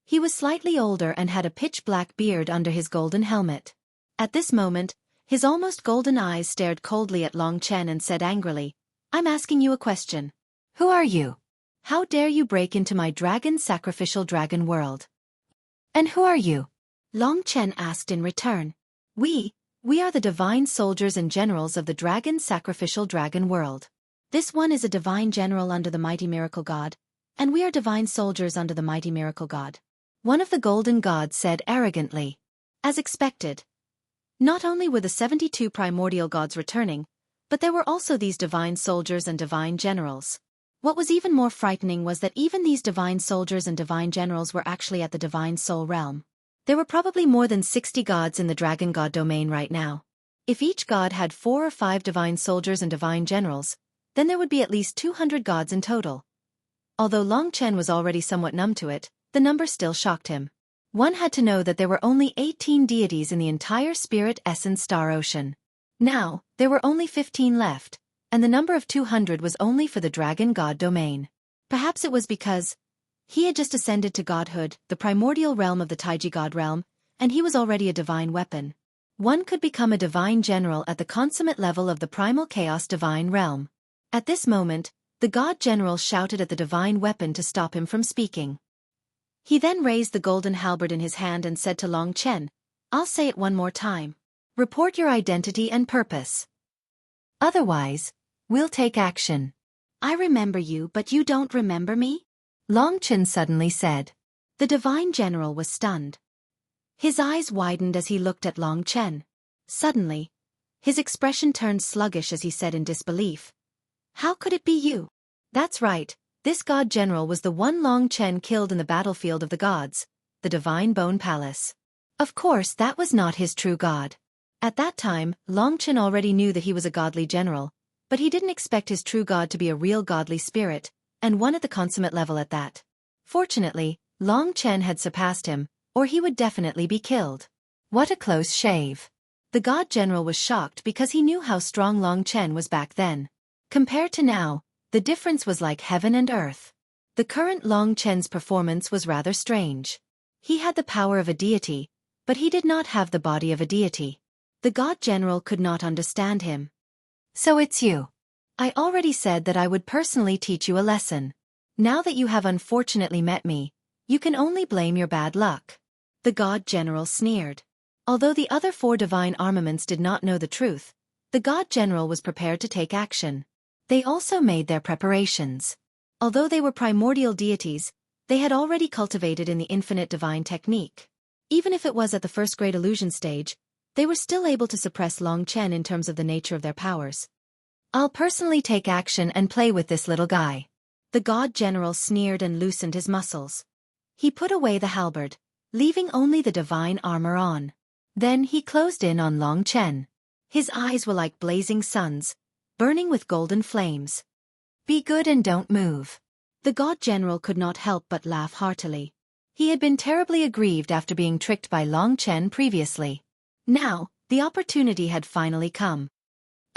He was slightly older and had a pitch-black beard under his golden helmet. At this moment, his almost golden eyes stared coldly at Long Chen and said angrily, "I'm asking you a question. Who are you? How dare you break into my dragon sacrificial dragon world? And who are you?" Long Chen asked in return. We are the divine soldiers and generals of the dragon sacrificial dragon world. This one is a divine general under the mighty miracle god, and we are divine soldiers under the mighty miracle god. One of the golden gods said arrogantly. As expected. Not only were the 72 primordial gods returning, but there were also these divine soldiers and divine generals. What was even more frightening was that even these divine soldiers and divine generals were actually at the divine soul realm. There were probably more than 60 gods in the dragon god domain right now. If each god had 4 or 5 divine soldiers and divine generals, then there would be at least 200 gods in total. Although Long Chen was already somewhat numb to it, the number still shocked him. One had to know that there were only 18 deities in the entire spirit essence star ocean. Now, there were only 15 left, and the number of 200 was only for the dragon god domain. Perhaps it was because he had just ascended to godhood, the primordial realm of the Taiji god realm, and he was already a divine weapon. One could become a divine general at the consummate level of the primal chaos divine realm. At this moment, the god general shouted at the divine weapon to stop him from speaking. He then raised the golden halberd in his hand and said to Long Chen, "I'll say it one more time. Report your identity and purpose. Otherwise, we'll take action." "I remember you, but you don't remember me?" Long Chen suddenly said. The divine general was stunned. His eyes widened as he looked at Long Chen. Suddenly, his expression turned sluggish as he said in disbelief, "How could it be you?" That's right, this god general was the one Long Chen killed in the battlefield of the gods, the Divine Bone Palace. Of course that was not his true god. At that time, Long Chen already knew that he was a godly general, but he didn't expect his true god to be a real godly spirit, and one at the consummate level at that. Fortunately, Long Chen had surpassed him, or he would definitely be killed. What a close shave. The god general was shocked because he knew how strong Long Chen was back then. Compared to now, the difference was like heaven and earth. The current Long Chen's performance was rather strange. He had the power of a deity, but he did not have the body of a deity. The god general could not understand him. "So it's you. I already said that I would personally teach you a lesson. Now that you have unfortunately met me, you can only blame your bad luck." The god general sneered. Although the other 4 divine armaments did not know the truth, the god general was prepared to take action. They also made their preparations. Although they were primordial deities, they had already cultivated in the infinite divine technique. Even if it was at the first great illusion stage, they were still able to suppress Long Chen in terms of the nature of their powers. "I'll personally take action and play with this little guy." The god general sneered and loosened his muscles. He put away the halberd, leaving only the divine armor on. Then he closed in on Long Chen. His eyes were like blazing suns, burning with golden flames. "Be good and don't move." The god general could not help but laugh heartily. He had been terribly aggrieved after being tricked by Long Chen previously. Now, the opportunity had finally come.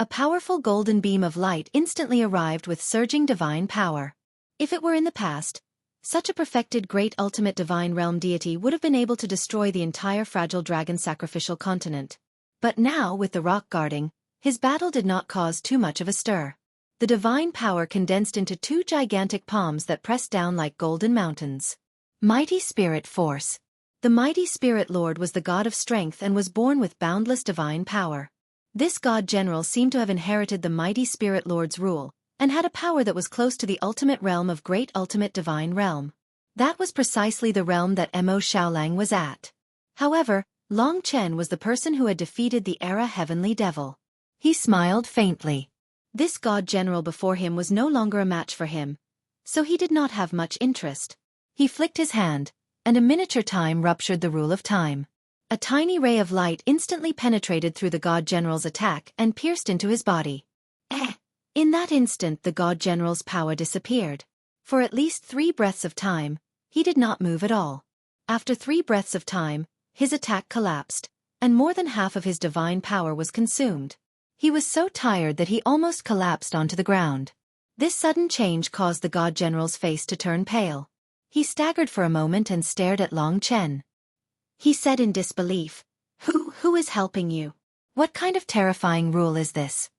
A powerful golden beam of light instantly arrived with surging divine power. If it were in the past, such a perfected great ultimate divine realm deity would have been able to destroy the entire fragile dragon sacrificial continent. But now, with the rock guarding, his battle did not cause too much of a stir. The divine power condensed into 2 gigantic palms that pressed down like golden mountains. Mighty Spirit Force. The mighty Spirit Lord was the god of strength and was born with boundless divine power. This god general seemed to have inherited the mighty Spirit Lord's rule, and had a power that was close to the ultimate realm of great ultimate divine realm. That was precisely the realm that Mo Xiaolang was at. However, Long Chen was the person who had defeated the era heavenly devil. He smiled faintly. This god general before him was no longer a match for him, so he did not have much interest. He flicked his hand, and a miniature time ruptured the rule of time. A tiny ray of light instantly penetrated through the god general's attack and pierced into his body. In that instant the god general's power disappeared. For at least 3 breaths of time, he did not move at all. After 3 breaths of time, his attack collapsed, and more than half of his divine power was consumed. He was so tired that he almost collapsed onto the ground. This sudden change caused the god general's face to turn pale. He staggered for a moment and stared at Long Chen. He said in disbelief, Who is helping you? What kind of terrifying rule is this?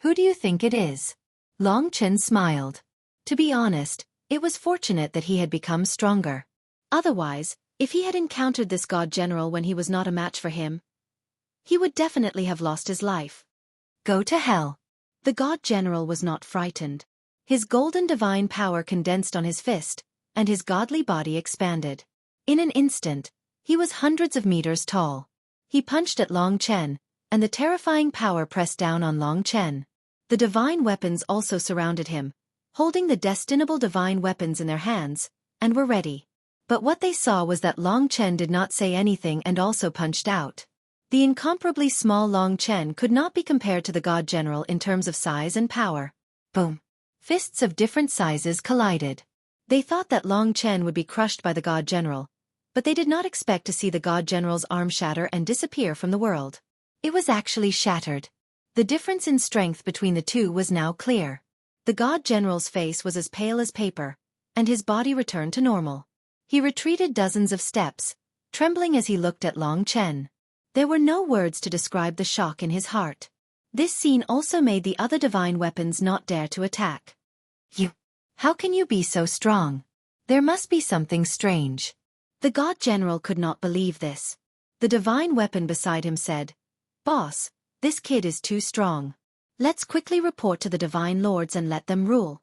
Who do you think it is?" Long Chen smiled. To be honest, it was fortunate that he had become stronger. Otherwise, if he had encountered this god general when he was not a match for him, he would definitely have lost his life. "Go to hell." The god general was not frightened. His golden divine power condensed on his fist, and his godly body expanded. In an instant, he was hundreds of meters tall. He punched at Long Chen, and the terrifying power pressed down on Long Chen. The divine weapons also surrounded him, holding the destinable divine weapons in their hands, and were ready. But what they saw was that Long Chen did not say anything and also punched out. The incomparably small Long Chen could not be compared to the god general in terms of size and power. Boom! Fists of different sizes collided. They thought that Long Chen would be crushed by the God General, but they did not expect to see the God General's arm shatter and disappear from the world. It was actually shattered. The difference in strength between the two was now clear. The God General's face was as pale as paper, and his body returned to normal. He retreated dozens of steps, trembling as he looked at Long Chen. There were no words to describe the shock in his heart. This scene also made the other divine weapons not dare to attack. How can you be so strong? There must be something strange. The God General could not believe this. The divine weapon beside him said, "Boss, this kid is too strong. Let's quickly report to the divine lords and let them rule."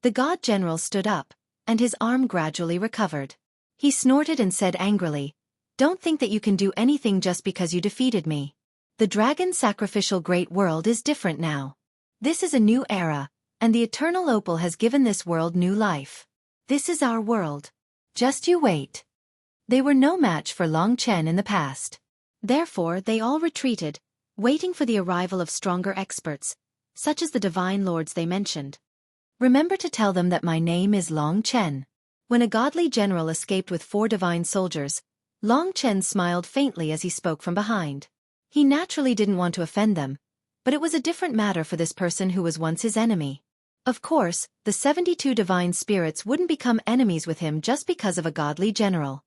The God General stood up, and his arm gradually recovered. He snorted and said angrily, "Don't think that you can do anything just because you defeated me. The dragon sacrificial great world is different now. This is a new era, and the eternal opal has given this world new life. This is our world. Just you wait." They were no match for Long Chen in the past. Therefore they all retreated, waiting for the arrival of stronger experts, such as the divine lords they mentioned. "Remember to tell them that my name is Long Chen." When a godly general escaped with 4 divine soldiers, Long Chen smiled faintly as he spoke from behind. He naturally didn't want to offend them, but it was a different matter for this person who was once his enemy. Of course, the 72 divine spirits wouldn't become enemies with him just because of a godly general.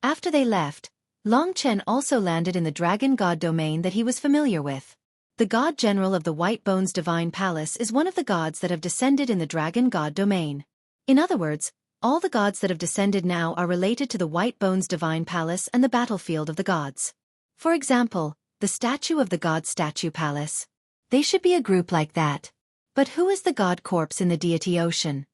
After they left, Long Chen also landed in the dragon god domain that he was familiar with. The god general of the White Bones Divine Palace is one of the gods that have descended in the dragon god domain. In other words, all the gods that have descended now are related to the White Bones Divine Palace and the battlefield of the gods. For example, the statue of the god statue palace. They should be a group like that. But who is the god corpse in the deity ocean?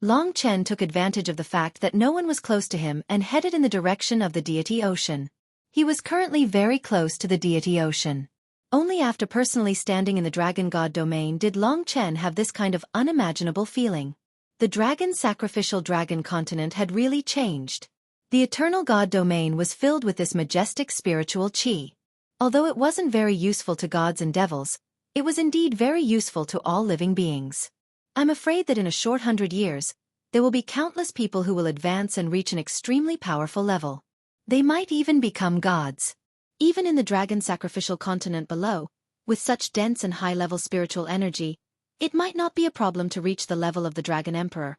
Long Chen took advantage of the fact that no one was close to him and headed in the direction of the deity ocean. He was currently very close to the deity ocean. Only after personally standing in the dragon god domain did Long Chen have this kind of unimaginable feeling. The dragon sacrificial dragon continent had really changed. The eternal god domain was filled with this majestic spiritual qi. Although it wasn't very useful to gods and devils, it was indeed very useful to all living beings. I'm afraid that in a short 100 years, there will be countless people who will advance and reach an extremely powerful level. They might even become gods. Even in the dragon sacrificial continent below, with such dense and high-level spiritual energy, it might not be a problem to reach the level of the dragon emperor.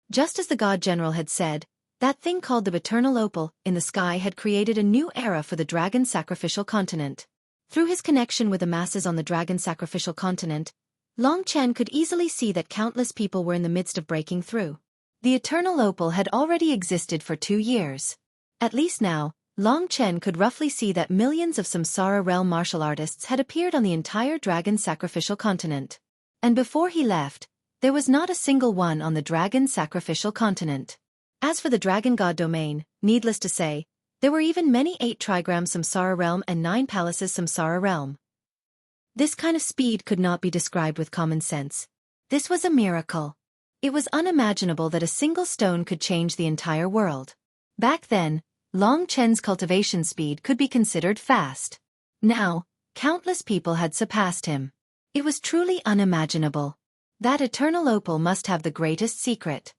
Just as the god general had said, that thing called the eternal opal in the sky had created a new era for the dragon sacrificial continent. Through his connection with the masses on the dragon sacrificial continent, Long Chen could easily see that countless people were in the midst of breaking through. The eternal opal had already existed for 2 years. At least now, Long Chen could roughly see that millions of Samsara realm martial artists had appeared on the entire dragon sacrificial continent. And before he left, there was not a single one on the dragon sacrificial continent. As for the dragon god domain, needless to say, there were even many 8 trigrams Samsara realm and 9 palaces Samsara realm. This kind of speed could not be described with common sense. This was a miracle. It was unimaginable that a single stone could change the entire world. Back then, Long Chen's cultivation speed could be considered fast. Now, countless people had surpassed him. It was truly unimaginable. That eternal opal must have the greatest secret.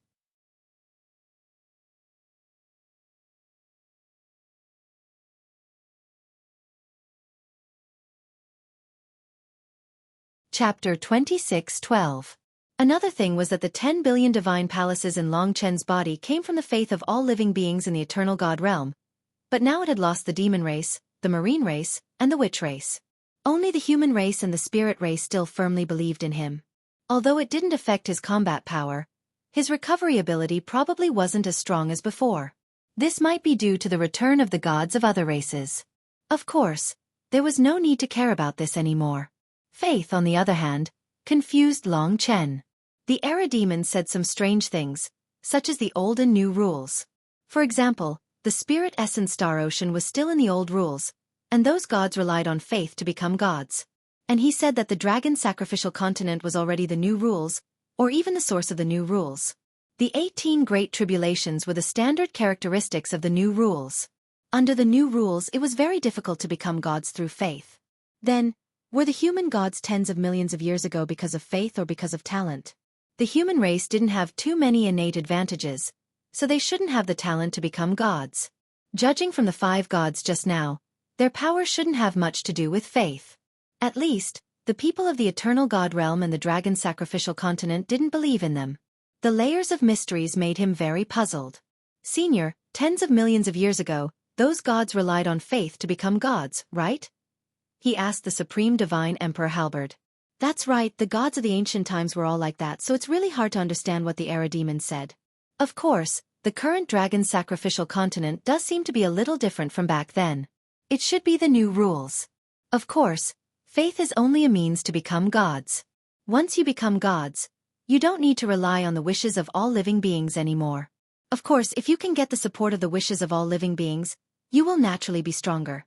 Chapter 26:12. Another thing was that the 10 billion divine palaces in Long Chen's body came from the faith of all living beings in the eternal god realm, but now it had lost the demon race, the marine race, and the witch race. Only the human race and the spirit race still firmly believed in him. Although it didn't affect his combat power, his recovery ability probably wasn't as strong as before. This might be due to the return of the gods of other races. Of course, there was no need to care about this anymore. Faith, on the other hand, confused Long Chen. The era demons said some strange things, such as the old and new rules. For example, the spirit essence star ocean was still in the old rules, and those gods relied on faith to become gods. And he said that the dragon sacrificial continent was already the new rules, or even the source of the new rules. The 18 great tribulations were the standard characteristics of the new rules. Under the new rules, it was very difficult to become gods through faith. Then, were the human gods tens of millions of years ago because of faith or because of talent? The human race didn't have too many innate advantages, so they shouldn't have the talent to become gods. Judging from the 5 gods just now, their power shouldn't have much to do with faith. At least, the people of the eternal god realm and the dragon sacrificial continent didn't believe in them. The layers of mysteries made him very puzzled. Senior, tens of millions of years ago, those gods relied on faith to become gods, right? He asked the supreme divine Emperor Halberd. That's right, the gods of the ancient times were all like that, so it's really hard to understand what the era demon said. Of course, the current dragon sacrificial continent does seem to be a little different from back then. It should be the new rules. Of course, faith is only a means to become gods. Once you become gods, you don't need to rely on the wishes of all living beings anymore. Of course, if you can get the support of the wishes of all living beings, you will naturally be stronger.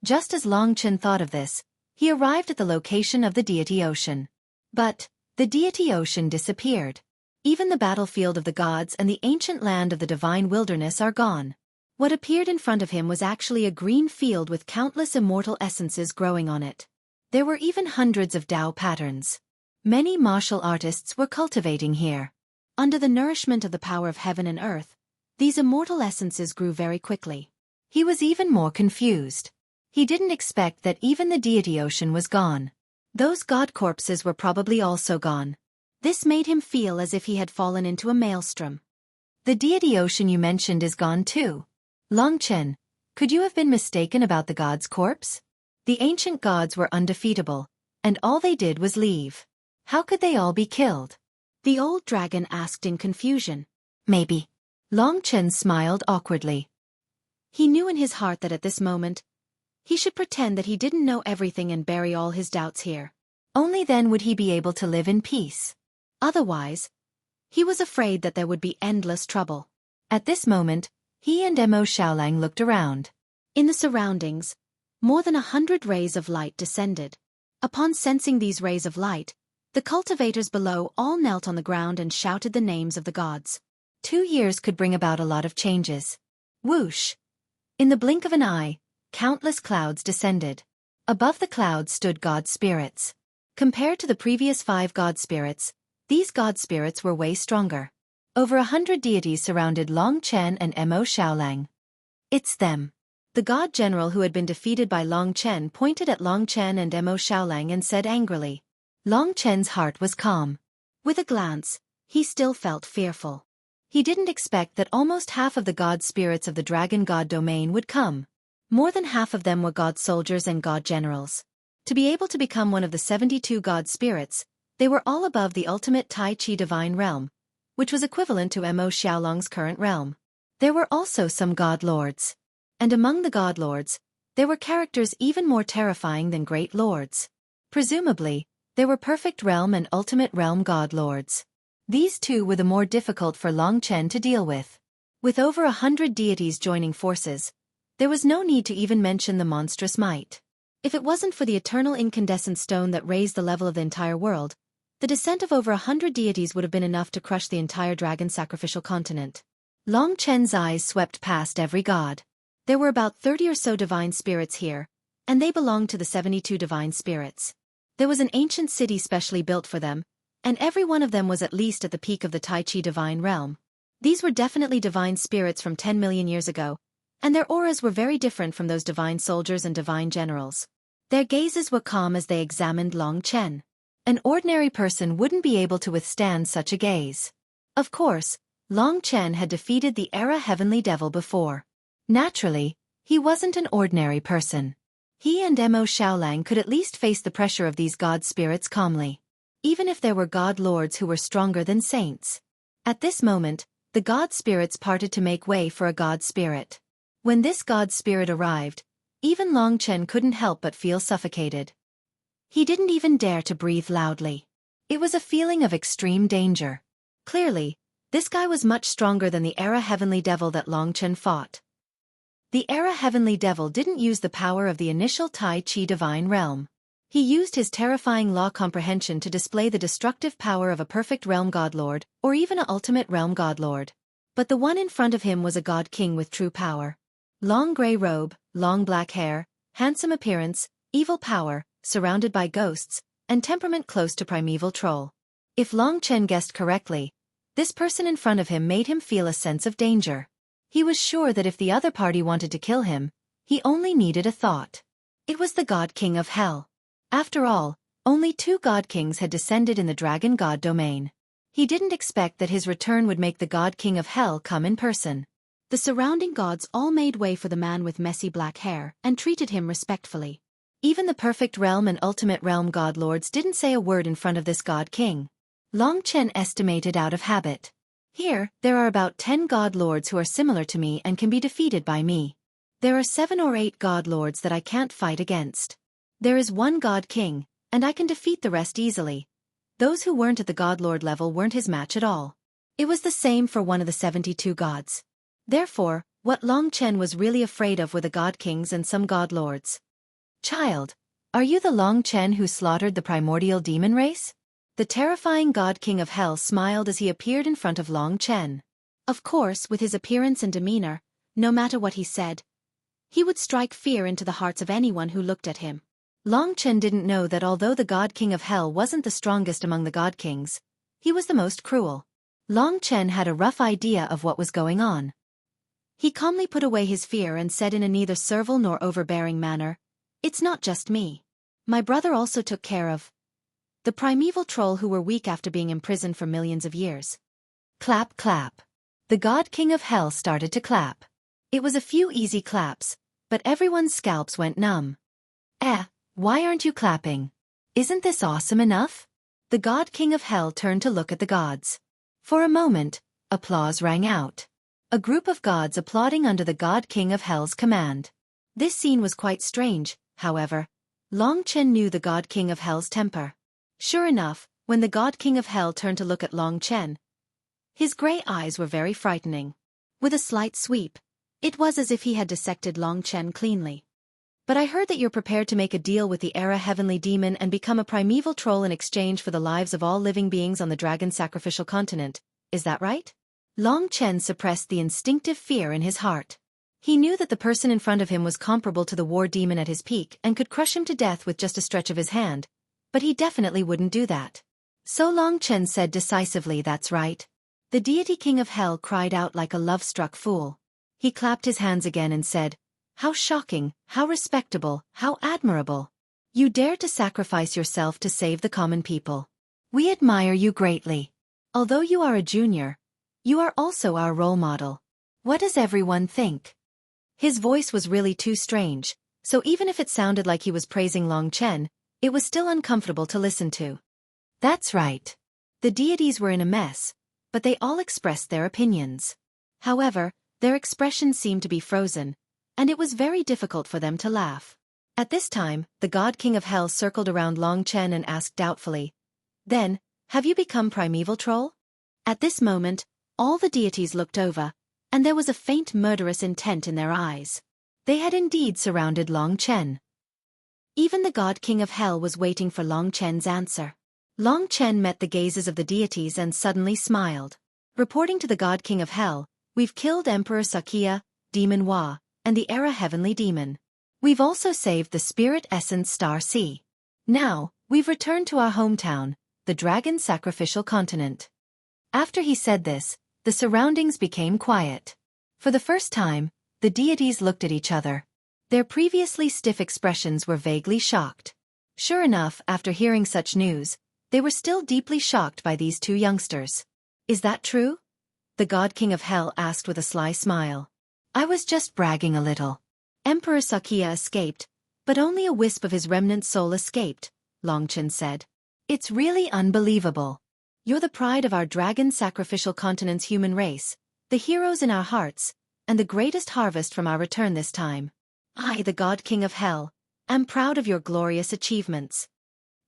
Just as Long Chen thought of this, he arrived at the location of the deity ocean. But the deity ocean disappeared. Even the battlefield of the gods and the ancient land of the divine wilderness are gone. What appeared in front of him was actually a green field with countless immortal essences growing on it. There were even hundreds of Tao patterns. Many martial artists were cultivating here. Under the nourishment of the power of heaven and earth, these immortal essences grew very quickly. He was even more confused. He didn't expect that even the deity ocean was gone. Those god corpses were probably also gone. This made him feel as if he had fallen into a maelstrom. The deity ocean you mentioned is gone too. Long Chen, could you have been mistaken about the god's corpse? The ancient gods were undefeatable, and all they did was leave. How could they all be killed? The old dragon asked in confusion. Maybe. Long Chen smiled awkwardly. He knew in his heart that at this moment, he should pretend that he didn't know everything and bury all his doubts here. Only then would he be able to live in peace. Otherwise, he was afraid that there would be endless trouble. At this moment, he and Mo Xiaolang looked around. In the surroundings, more than 100 rays of light descended. Upon sensing these rays of light, the cultivators below all knelt on the ground and shouted the names of the gods. 2 years could bring about a lot of changes. Whoosh! In the blink of an eye, countless clouds descended. Above the clouds stood god spirits. Compared to the previous 5 god spirits, these god spirits were way stronger. Over 100 deities surrounded Long Chen and Mo Xiaolang. It's them. The god general who had been defeated by Long Chen pointed at Long Chen and Mo Xiaolang and said angrily. Long Chen's heart was calm. With a glance, he still felt fearful. He didn't expect that almost half of the god spirits of the dragon god domain would come. More than half of them were god soldiers and god generals. To be able to become one of the 72 god spirits, they were all above the ultimate Tai Chi divine realm, which was equivalent to Mo Xiaolang's current realm. There were also some god lords. And among the god lords, there were characters even more terrifying than great lords. Presumably, there were perfect realm and ultimate realm god lords. These two were the more difficult for Long Chen to deal with. With over 100 deities joining forces, there was no need to even mention the monstrous might. If it wasn't for the eternal incandescent stone that raised the level of the entire world, the descent of over 100 deities would have been enough to crush the entire dragon sacrificial continent. Long Chen's eyes swept past every god. There were about 30 or so divine spirits here, and they belonged to the 72 divine spirits. There was an ancient city specially built for them, and every one of them was at least at the peak of the Tai Chi divine realm. These were definitely divine spirits from 10 million years ago, and their auras were very different from those divine soldiers and divine generals. Their gazes were calm as they examined Long Chen. An ordinary person wouldn't be able to withstand such a gaze. Of course, Long Chen had defeated the Era Heavenly Devil before. Naturally, he wasn't an ordinary person. He and Mo Xiaolang could at least face the pressure of these god spirits calmly. Even if there were god lords who were stronger than saints. At this moment, the god spirits parted to make way for a god spirit. When this god spirit arrived, even Long Chen couldn't help but feel suffocated. He didn't even dare to breathe loudly. It was a feeling of extreme danger. Clearly, this guy was much stronger than the Era Heavenly Devil that Long Chen fought. The Era Heavenly Devil didn't use the power of the initial Tai Chi divine realm. He used his terrifying law comprehension to display the destructive power of a perfect realm godlord, or even an ultimate realm godlord. But the one in front of him was a god king with true power. Long gray robe, long black hair, handsome appearance, evil power, surrounded by ghosts, and temperament close to primeval troll. If Long Chen guessed correctly, this person in front of him made him feel a sense of danger. He was sure that if the other party wanted to kill him, he only needed a thought. It was the God King of Hell. After all, only 2 God Kings had descended in the Dragon God domain. He didn't expect that his return would make the God King of Hell come in person. The surrounding gods all made way for the man with messy black hair and treated him respectfully. Even the Perfect Realm and Ultimate Realm God Lords didn't say a word in front of this God King. Long Chen estimated out of habit. Here, there are about 10 God Lords who are similar to me and can be defeated by me. There are 7 or 8 God Lords that I can't fight against. There is 1 God King, and I can defeat the rest easily. Those who weren't at the God Lord level weren't his match at all. It was the same for one of the 72 gods. Therefore, what Long Chen was really afraid of were the God Kings and some God Lords. Child, are you the Long Chen who slaughtered the primordial demon race? The terrifying God King of Hell smiled as he appeared in front of Long Chen. Of course, with his appearance and demeanor, no matter what he said, he would strike fear into the hearts of anyone who looked at him. Long Chen didn't know that although the God King of Hell wasn't the strongest among the God Kings, he was the most cruel. Long Chen had a rough idea of what was going on. He calmly put away his fear and said in a neither servile nor overbearing manner, "It's not just me. My brother also took care of the primeval troll who were weak after being imprisoned for millions of years." Clap, clap. The God King of Hell started to clap. It was a few easy claps, but everyone's scalps went numb. Why aren't you clapping? Isn't this awesome enough? The God King of Hell turned to look at the gods. For a moment, applause rang out. A group of gods applauding under the God King of Hell's command. This scene was quite strange, however. Long Chen knew the God King of Hell's temper. Sure enough, when the God King of Hell turned to look at Long Chen, his gray eyes were very frightening. With a slight sweep, it was as if he had dissected Long Chen cleanly. "But I heard that you're prepared to make a deal with the Era Heavenly Demon and become a primeval troll in exchange for the lives of all living beings on the Dragon Sacrificial Continent. Is that right?" Long Chen suppressed the instinctive fear in his heart. He knew that the person in front of him was comparable to the war demon at his peak and could crush him to death with just a stretch of his hand, but he definitely wouldn't do that. So Long Chen said decisively, "That's right." The deity King of Hell cried out like a love-struck fool. He clapped his hands again and said, "How shocking, how respectable, how admirable. You dare to sacrifice yourself to save the common people. We admire you greatly. Although you are a junior, you are also our role model. What does everyone think?" His voice was really too strange, so even if it sounded like he was praising Long Chen, it was still uncomfortable to listen to. That's right. The deities were in a mess, but they all expressed their opinions. However, their expressions seemed to be frozen, and it was very difficult for them to laugh. At this time, the God King of Hell circled around Long Chen and asked doubtfully, "Then, have you become primeval troll?" At this moment, all the deities looked over, and there was a faint murderous intent in their eyes. They had indeed surrounded Long Chen. Even the God King of Hell was waiting for Long Chen's answer. Long Chen met the gazes of the deities and suddenly smiled. Reporting to the God King of Hell, "We've killed Emperor Xueqi, Demon Hua, and the Era Heavenly Demon. We've also saved the Spirit Essence Star Sea. Now, we've returned to our hometown, the Dragon Sacrificial Continent." After he said this, the surroundings became quiet. For the first time, the deities looked at each other. Their previously stiff expressions were vaguely shocked. Sure enough, after hearing such news, they were still deeply shocked by these 2 youngsters. "Is that true?" the God King of Hell asked with a sly smile. "I was just bragging a little." Emperor Xueqi escaped, but only a wisp of his remnant soul escaped, Long Chen said. "It's really unbelievable. You're the pride of our Dragon Sacrificial Continent's human race, the heroes in our hearts, and the greatest harvest from our return this time. I, the God King of Hell, am proud of your glorious achievements."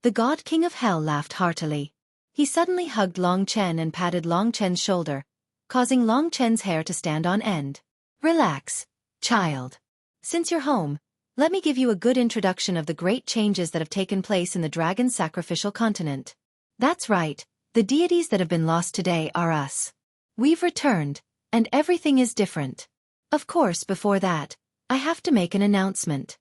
The God King of Hell laughed heartily. He suddenly hugged Long Chen and patted Long Chen's shoulder, causing Long Chen's hair to stand on end. "Relax, child. Since you're home, let me give you a good introduction of the great changes that have taken place in the Dragon Sacrificial Continent. That's right. The deities that have been lost today are us. We've returned, and everything is different. Of course, before that, I have to make an announcement."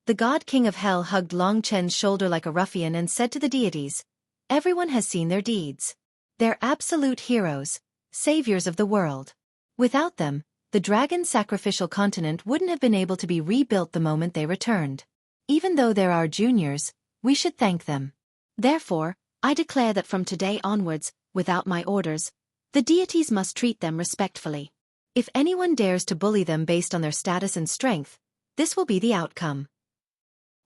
The God King of Hell hugged Long Chen's shoulder like a ruffian and said to the deities, Everyone has seen their deeds. They're absolute heroes, saviors of the world. Without them, the dragon sacrificial continent wouldn't have been able to be rebuilt the moment they returned. Even though they're our juniors, we should thank them. Therefore, I declare that from today onwards, without my orders, the deities must treat them respectfully. If anyone dares to bully them based on their status and strength, this will be the outcome.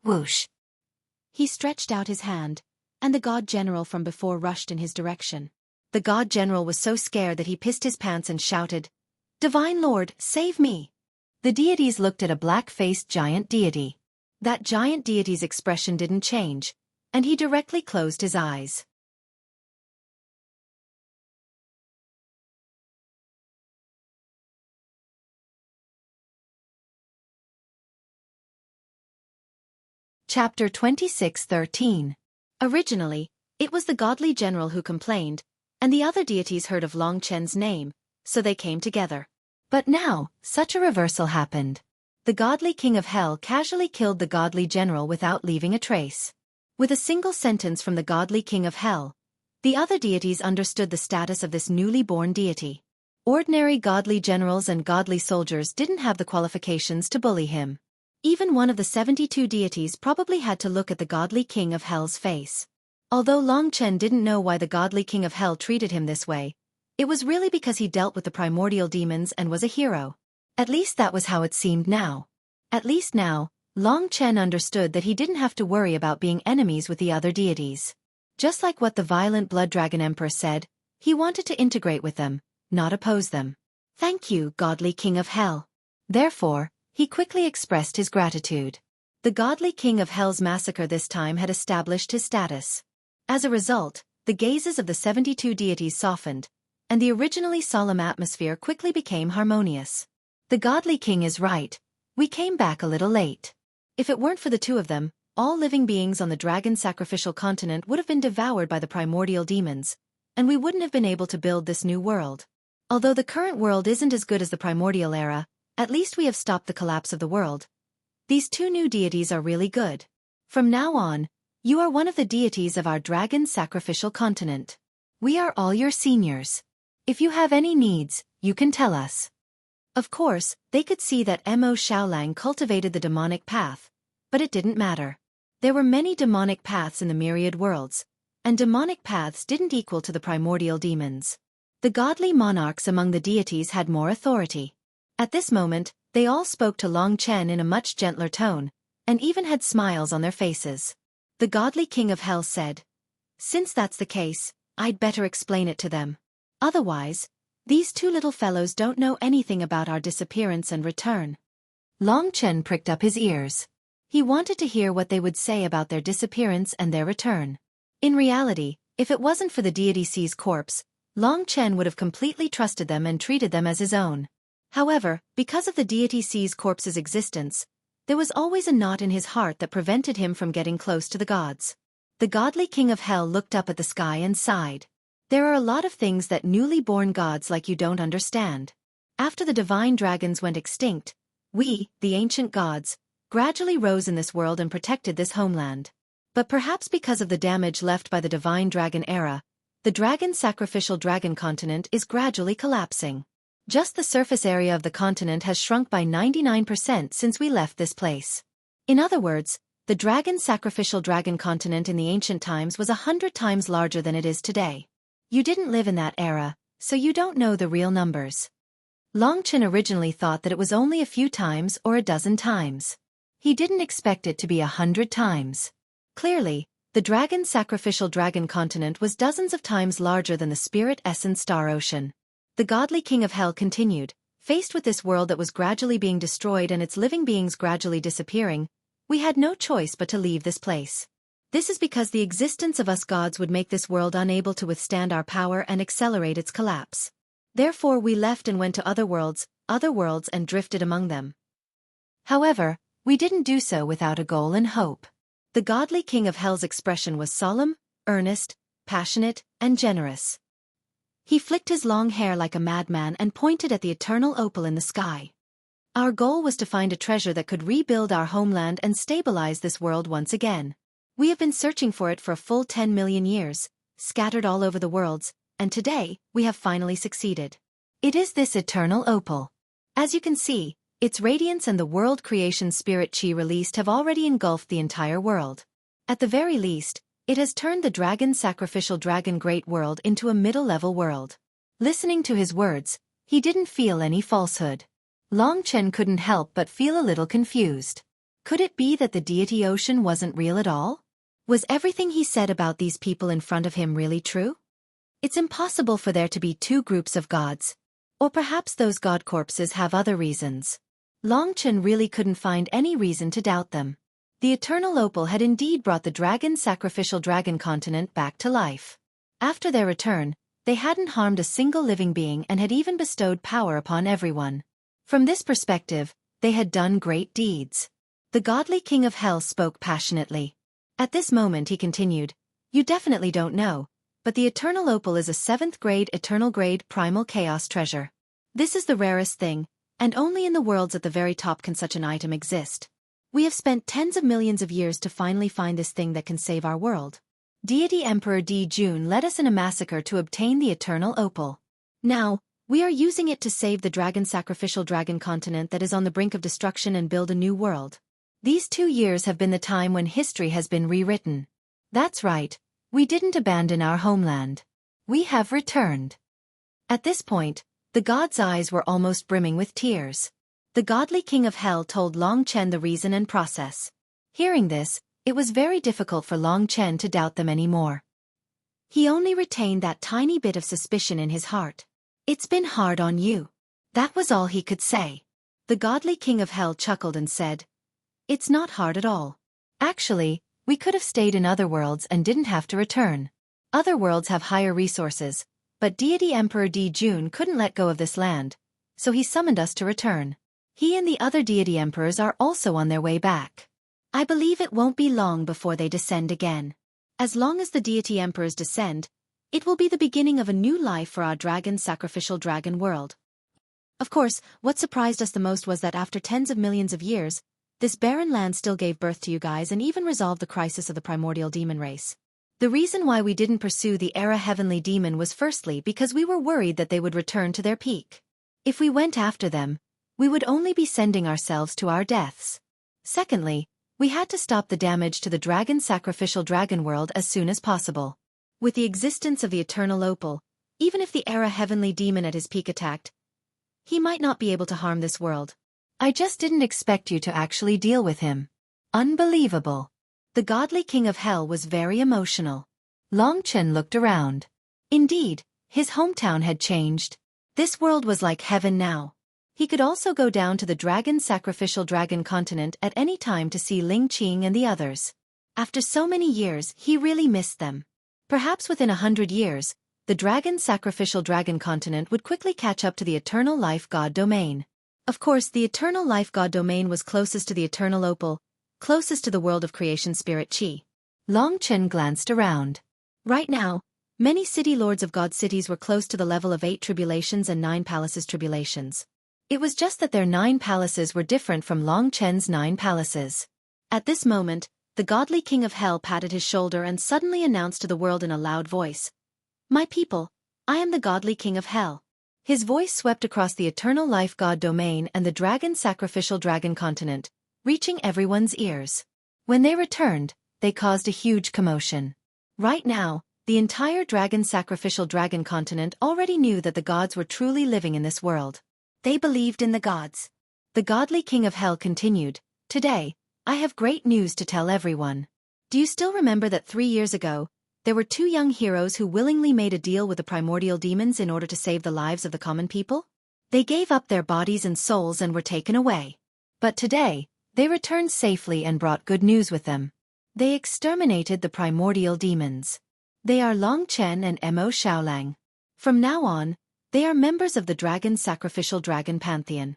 Whoosh! He stretched out his hand, and the god general from before rushed in his direction. The god general was so scared that he pissed his pants and shouted, "Divine Lord, save me!" The deities looked at a black-faced giant deity. That giant deity's expression didn't change, and he directly closed his eyes. Chapter 26:13. Originally, it was the godly general who complained, and the other deities heard of Long Chen's name, so they came together. But now, such a reversal happened. The godly king of hell casually killed the godly general without leaving a trace. With a single sentence from the godly king of hell, the other deities understood the status of this newly born deity. Ordinary godly generals and godly soldiers didn't have the qualifications to bully him. Even one of the 72 deities probably had to look at the godly king of hell's face. Although Long Chen didn't know why the godly king of hell treated him this way, it was really because he dealt with the primordial demons and was a hero. At least that was how it seemed now. At least now, Long Chen understood that he didn't have to worry about being enemies with the other deities. Just like what the violent Blood Dragon Emperor said, he wanted to integrate with them, not oppose them. Thank you, godly king of hell. Therefore, he quickly expressed his gratitude. The godly king of hell's massacre this time had established his status. As a result, the gazes of the 72 deities softened, and the originally solemn atmosphere quickly became harmonious. The godly king is right. We came back a little late. If it weren't for the two of them, all living beings on the dragon sacrificial continent would have been devoured by the primordial demons, and we wouldn't have been able to build this new world. Although the current world isn't as good as the primordial era, at least we have stopped the collapse of the world. These two new deities are really good. From now on, you are one of the deities of our dragon sacrificial continent. We are all your seniors. If you have any needs, you can tell us. Of course, they could see that Mo Xiaolang cultivated the demonic path, but it didn't matter. There were many demonic paths in the myriad worlds, and demonic paths didn't equal to the primordial demons. The godly monarchs among the deities had more authority. At this moment, they all spoke to Long Chen in a much gentler tone, and even had smiles on their faces. The godly king of hell said, "Since that's the case, I'd better explain it to them. Otherwise, these two little fellows don't know anything about our disappearance and return." Long Chen pricked up his ears. He wanted to hear what they would say about their disappearance and their return. In reality, if it wasn't for the deity C's corpse, Long Chen would have completely trusted them and treated them as his own. However, because of the deity C's corpse's existence, there was always a knot in his heart that prevented him from getting close to the gods. The godly king of hell looked up at the sky and sighed. There are a lot of things that newly born gods like you don't understand. After the divine dragons went extinct, we, the ancient gods, gradually rose in this world and protected this homeland. But perhaps because of the damage left by the divine dragon era, the dragon sacrificial dragon continent is gradually collapsing. Just the surface area of the continent has shrunk by 99% since we left this place. In other words, the dragon sacrificial dragon continent in the ancient times was 100 times larger than it is today. You didn't live in that era, so you don't know the real numbers. Long Chen originally thought that it was only a few times or a dozen times. He didn't expect it to be 100 times. Clearly, the dragon sacrificial dragon continent was dozens of times larger than the spirit essence star ocean. The godly king of hell continued, "Faced with this world that was gradually being destroyed and its living beings gradually disappearing, we had no choice but to leave this place. This is because the existence of us gods would make this world unable to withstand our power and accelerate its collapse. Therefore we left and went to other worlds and drifted among them. However, we didn't do so without a goal and hope." The godly king of hell's expression was solemn, earnest, passionate, and generous. He flicked his long hair like a madman and pointed at the eternal opal in the sky. "Our goal was to find a treasure that could rebuild our homeland and stabilize this world once again. We have been searching for it for a full 10 million years, scattered all over the worlds, and today, we have finally succeeded. It is this eternal opal. As you can see, its radiance and the world creation spirit Qi released have already engulfed the entire world. At the very least, it has turned the dragon sacrificial dragon great world into a middle-level world. Listening to his words, he didn't feel any falsehood. Long Chen couldn't help but feel a little confused. Could it be that the deity ocean wasn't real at all? Was everything he said about these people in front of him really true? It's impossible for there to be two groups of gods. Or perhaps those god corpses have other reasons. Long Chen really couldn't find any reason to doubt them. The eternal opal had indeed brought the dragon sacrificial dragon continent back to life. After their return, they hadn't harmed a single living being and had even bestowed power upon everyone. From this perspective, they had done great deeds. The godly king of hell spoke passionately. At this moment he continued, "You definitely don't know, but the eternal opal is a 7th grade eternal grade primal chaos treasure. This is the rarest thing, and only in the worlds at the very top can such an item exist. We have spent tens of millions of years to finally find this thing that can save our world. Deity Emperor Di Jun led us in a massacre to obtain the eternal opal. Now, we are using it to save the dragon sacrificial dragon continent that is on the brink of destruction and build a new world. These 2 years have been the time when history has been rewritten. That's right, we didn't abandon our homeland. We have returned." At this point, the god's eyes were almost brimming with tears. The godly king of hell told Long Chen the reason and process. Hearing this, it was very difficult for Long Chen to doubt them anymore. He only retained that tiny bit of suspicion in his heart. "It's been hard on you." That was all he could say. The godly king of hell chuckled and said, "It's not hard at all. Actually, we could have stayed in other worlds and didn't have to return. Other worlds have higher resources, but deity Emperor Di Jun couldn't let go of this land, so he summoned us to return. He and the other deity emperors are also on their way back. I believe it won't be long before they descend again. As long as the deity emperors descend, it will be the beginning of a new life for our dragon sacrificial dragon world." Of course, what surprised us the most was that after tens of millions of years, this barren land still gave birth to you guys and even resolved the crisis of the primordial demon race. The reason why we didn't pursue the Era Heavenly Demon was firstly because we were worried that they would return to their peak. If we went after them, we would only be sending ourselves to our deaths. Secondly, we had to stop the damage to the dragon sacrificial dragon world as soon as possible. With the existence of the eternal opal, even if the Era Heavenly Demon at his peak attacked, he might not be able to harm this world. I just didn't expect you to actually deal with him. Unbelievable. The godly king of hell was very emotional. Long Chen looked around. Indeed, his hometown had changed. This world was like heaven now. He could also go down to the dragon sacrificial dragon continent at any time to see Ling Qing and the others. After so many years, he really missed them. Perhaps within 100 years, the dragon sacrificial dragon continent would quickly catch up to the eternal life god domain. Of course, the eternal life god domain was closest to the eternal opal, closest to the world of creation spirit Qi. Long Chen glanced around. Right now, many city lords of god cities were close to the level of 8 tribulations and 9 palaces tribulations. It was just that their 9 palaces were different from Long Chen's 9 palaces. At this moment, the godly king of hell patted his shoulder and suddenly announced to the world in a loud voice, "My people, I am the godly king of hell." His voice swept across the eternal life god domain and the dragon sacrificial dragon continent, reaching everyone's ears. When they returned, they caused a huge commotion. Right now, the entire dragon sacrificial dragon continent already knew that the gods were truly living in this world. They believed in the gods. The godly king of hell continued, "Today, I have great news to tell everyone. Do you still remember that 3 years ago, there were 2 young heroes who willingly made a deal with the primordial demons in order to save the lives of the common people? They gave up their bodies and souls and were taken away. But today, they returned safely and brought good news with them. They exterminated the primordial demons. They are Long Chen and Mo Xiaolang. From now on, they are members of the dragon sacrificial dragon pantheon."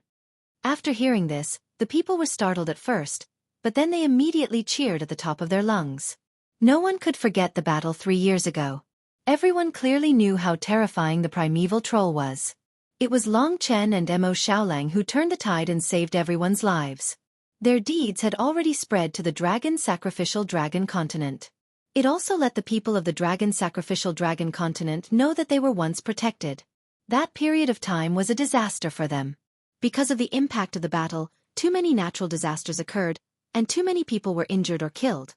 After hearing this, the people were startled at first, but then they immediately cheered at the top of their lungs. No one could forget the battle 3 years ago. Everyone clearly knew how terrifying the primeval troll was. It was Long Chen and Mo Xiaolang who turned the tide and saved everyone's lives. Their deeds had already spread to the sacrificial dragon continent. It also let the people of the sacrificial dragon continent know that they were once protected. That period of time was a disaster for them. Because of the impact of the battle, too many natural disasters occurred, and too many people were injured or killed.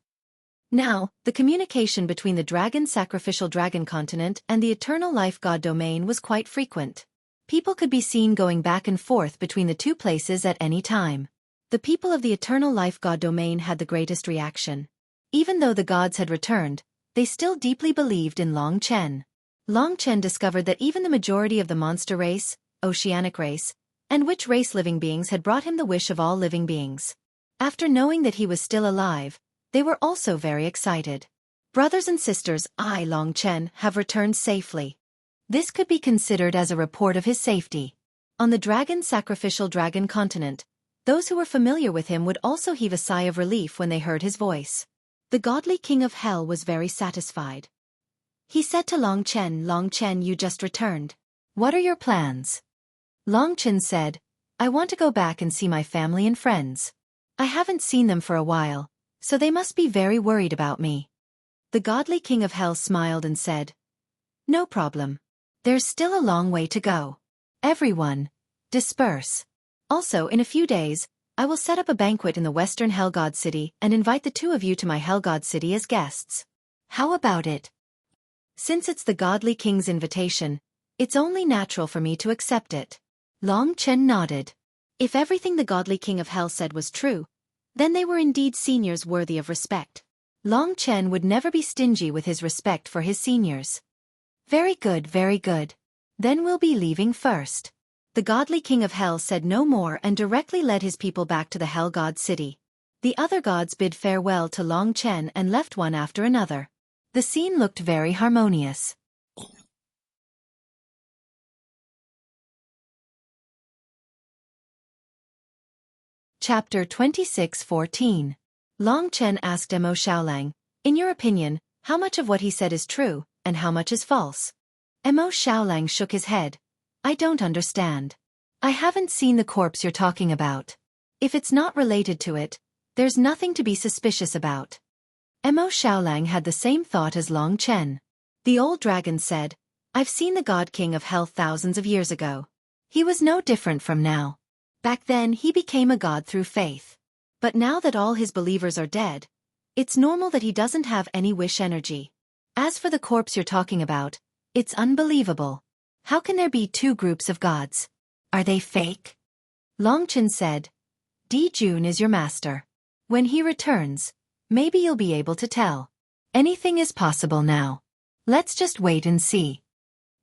Now, the communication between the sacrificial dragon continent and the eternal life god domain was quite frequent. People could be seen going back and forth between the two places at any time. The people of the eternal life god domain had the greatest reaction. Even though the gods had returned, they still deeply believed in Long Chen. Long Chen discovered that even the majority of the monster race, oceanic race, and witch race living beings had brought him the wish of all living beings. After knowing that he was still alive, they were also very excited. Brothers and sisters, I, Long Chen, have returned safely. This could be considered as a report of his safety. On the sacrificial dragon continent, those who were familiar with him would also heave a sigh of relief when they heard his voice. The godly king of hell was very satisfied. He said to Long Chen, you just returned. What are your plans? Long Chen said, I want to go back and see my family and friends. I haven't seen them for a while, so they must be very worried about me. The godly king of hell smiled and said, no problem. There's still a long way to go. Everyone, disperse. Also, in a few days, I will set up a banquet in the western Hell God City and invite the two of you to my Hell God City as guests. How about it? Since it's the godly king's invitation, it's only natural for me to accept it. Long Chen nodded. If everything the godly king of hell said was true, then they were indeed seniors worthy of respect. Long Chen would never be stingy with his respect for his seniors. Very good, very good. Then we'll be leaving first. The godly king of hell said no more and directly led his people back to the Hell God City. The other gods bid farewell to Long Chen and left one after another. The scene looked very harmonious. Chapter 26:14. Long Chen asked Mo Xiaolang, in your opinion, how much of what he said is true, and how much is false? Mo Xiaolang shook his head. I don't understand. I haven't seen the corpse you're talking about. If it's not related to it, there's nothing to be suspicious about. Mo Xiaolang had the same thought as Long Chen. The old dragon said, I've seen the God King of Hell thousands of years ago. He was no different from now. Back then he became a god through faith. But now that all his believers are dead, it's normal that he doesn't have any wish energy. As for the corpse you're talking about, it's unbelievable. How can there be two groups of gods? Are they fake? Long Chen said, Di Jun is your master. When he returns, maybe you'll be able to tell. Anything is possible now. Let's just wait and see.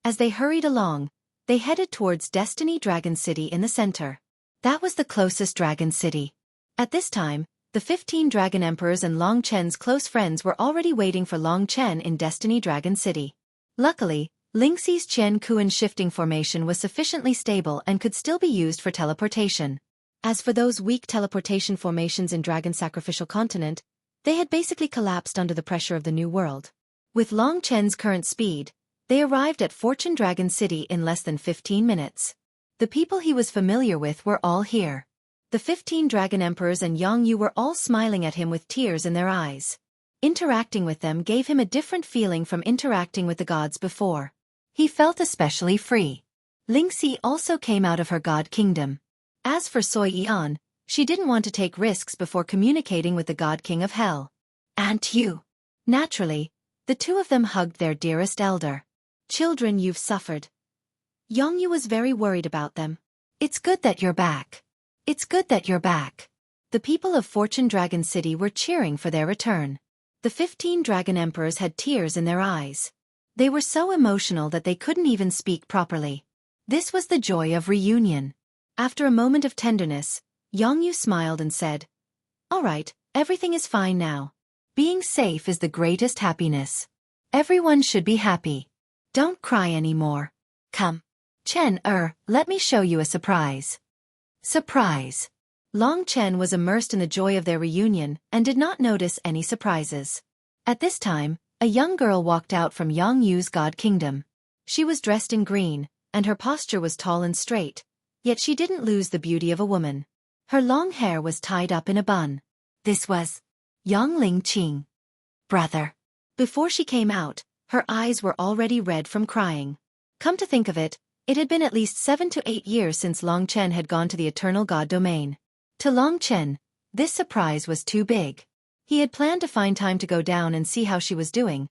As they hurried along, they headed towards Destiny Dragon City in the center. That was the closest dragon city. At this time, the 15 dragon emperors and Long Chen's close friends were already waiting for Long Chen in Destiny Dragon City. Luckily, Lingxi's Qian Kuan shifting formation was sufficiently stable and could still be used for teleportation. As for those weak teleportation formations in Dragon Sacrificial Continent, they had basically collapsed under the pressure of the new world. With Long Chen's current speed, they arrived at Fortune Dragon City in less than 15 minutes. The people he was familiar with were all here. The 15 dragon emperors and Yang Yu were all smiling at him with tears in their eyes. Interacting with them gave him a different feeling from interacting with the gods before. He felt especially free. Lingxi also came out of her god kingdom. As for Xueqi, she didn't want to take risks before communicating with the god king of hell. Aunt Yu. Naturally, the two of them hugged their dearest elder. Children, you've suffered. Yang Yu was very worried about them. It's good that you're back. It's good that you're back. The people of Fortune Dragon City were cheering for their return. The 15 dragon emperors had tears in their eyes. They were so emotional that they couldn't even speak properly. This was the joy of reunion. After a moment of tenderness, Yang Yu smiled and said, All right, everything is fine now. Being safe is the greatest happiness. Everyone should be happy. Don't cry anymore. Come. Chen, let me show you a surprise. Surprise. Long Chen was immersed in the joy of their reunion and did not notice any surprises. At this time, a young girl walked out from Yang Yu's god kingdom. She was dressed in green, and her posture was tall and straight, yet she didn't lose the beauty of a woman. Her long hair was tied up in a bun. This was Yang Lingqing. Brother. Before she came out, her eyes were already red from crying. Come to think of it, it had been at least 7 to 8 years since Long Chen had gone to the Eternal God domain. To Long Chen, this surprise was too big. He had planned to find time to go down and see how she was doing,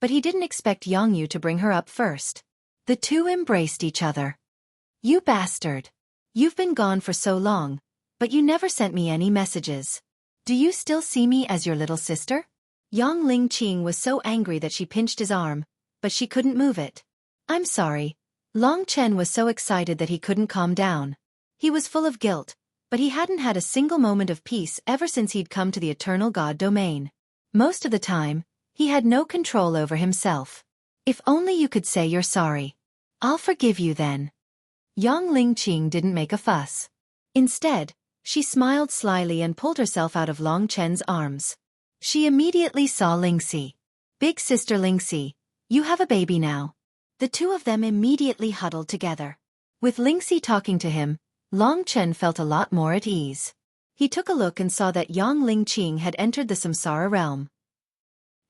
but he didn't expect Yang Yu to bring her up first. The two embraced each other. You bastard. You've been gone for so long, but you never sent me any messages. Do you still see me as your little sister? Yang Lingqing was so angry that she pinched his arm, but she couldn't move it. I'm sorry. Long Chen was so excited that he couldn't calm down. He was full of guilt, but he hadn't had a single moment of peace ever since he'd come to the Eternal God domain. Most of the time, he had no control over himself. If only you could say you're sorry. I'll forgive you then. Yang Lingqing didn't make a fuss. Instead, she smiled slyly and pulled herself out of Long Chen's arms. She immediately saw Lingxi. Big sister Lingxi, you have a baby now. The two of them immediately huddled together. With Lingxi talking to him, Long Chen felt a lot more at ease. He took a look and saw that Yang Lingqing had entered the Samsara realm.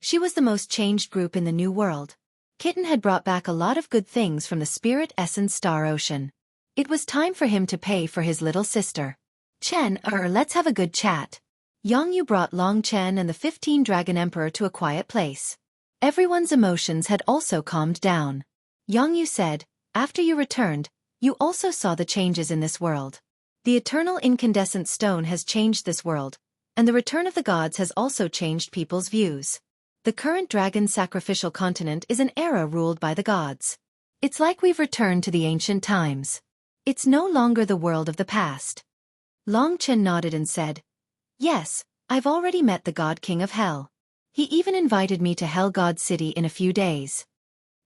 She was the most changed group in the new world. Kitten had brought back a lot of good things from the Spirit Essence Star Ocean. It was time for him to pay for his little sister. Chen, let's have a good chat. Yang Yu brought Long Chen and the 15 Dragon Emperor to a quiet place. Everyone's emotions had also calmed down. Yang Yu said, after you returned, you also saw the changes in this world. The eternal incandescent stone has changed this world, and the return of the gods has also changed people's views. The current dragon sacrificial continent is an era ruled by the gods. It's like we've returned to the ancient times. It's no longer the world of the past. Long Chen nodded and said, yes, I've already met the God King of Hell. He even invited me to Hell God City in a few days.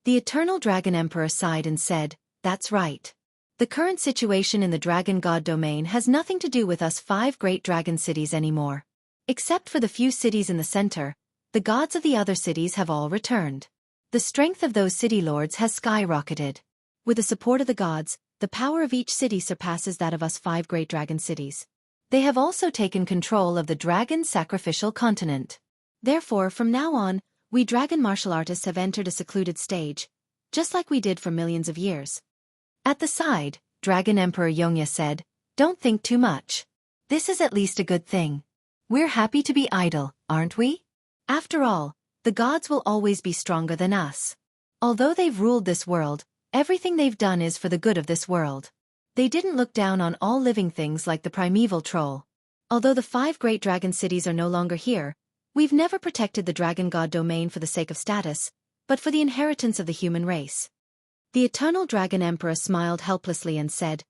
The Eternal Dragon Emperor sighed and said, that's right. The current situation in the Dragon God domain has nothing to do with us 5 great dragon cities anymore. Except for the few cities in the center, the gods of the other cities have all returned. The strength of those city lords has skyrocketed. With the support of the gods, the power of each city surpasses that of us 5 great dragon cities. They have also taken control of the dragon sacrificial continent. Therefore, from now on, we dragon martial artists have entered a secluded stage, just like we did for millions of years. At the side, Dragon Emperor Yongya said, don't think too much. This is at least a good thing. We're happy to be idle, aren't we? After all, the gods will always be stronger than us. Although they've ruled this world, everything they've done is for the good of this world. They didn't look down on all living things like the primeval troll. Although the 5 great dragon cities are no longer here, we've never protected the dragon god domain for the sake of status, but for the inheritance of the human race. The Eternal Dragon Emperor smiled helplessly and said,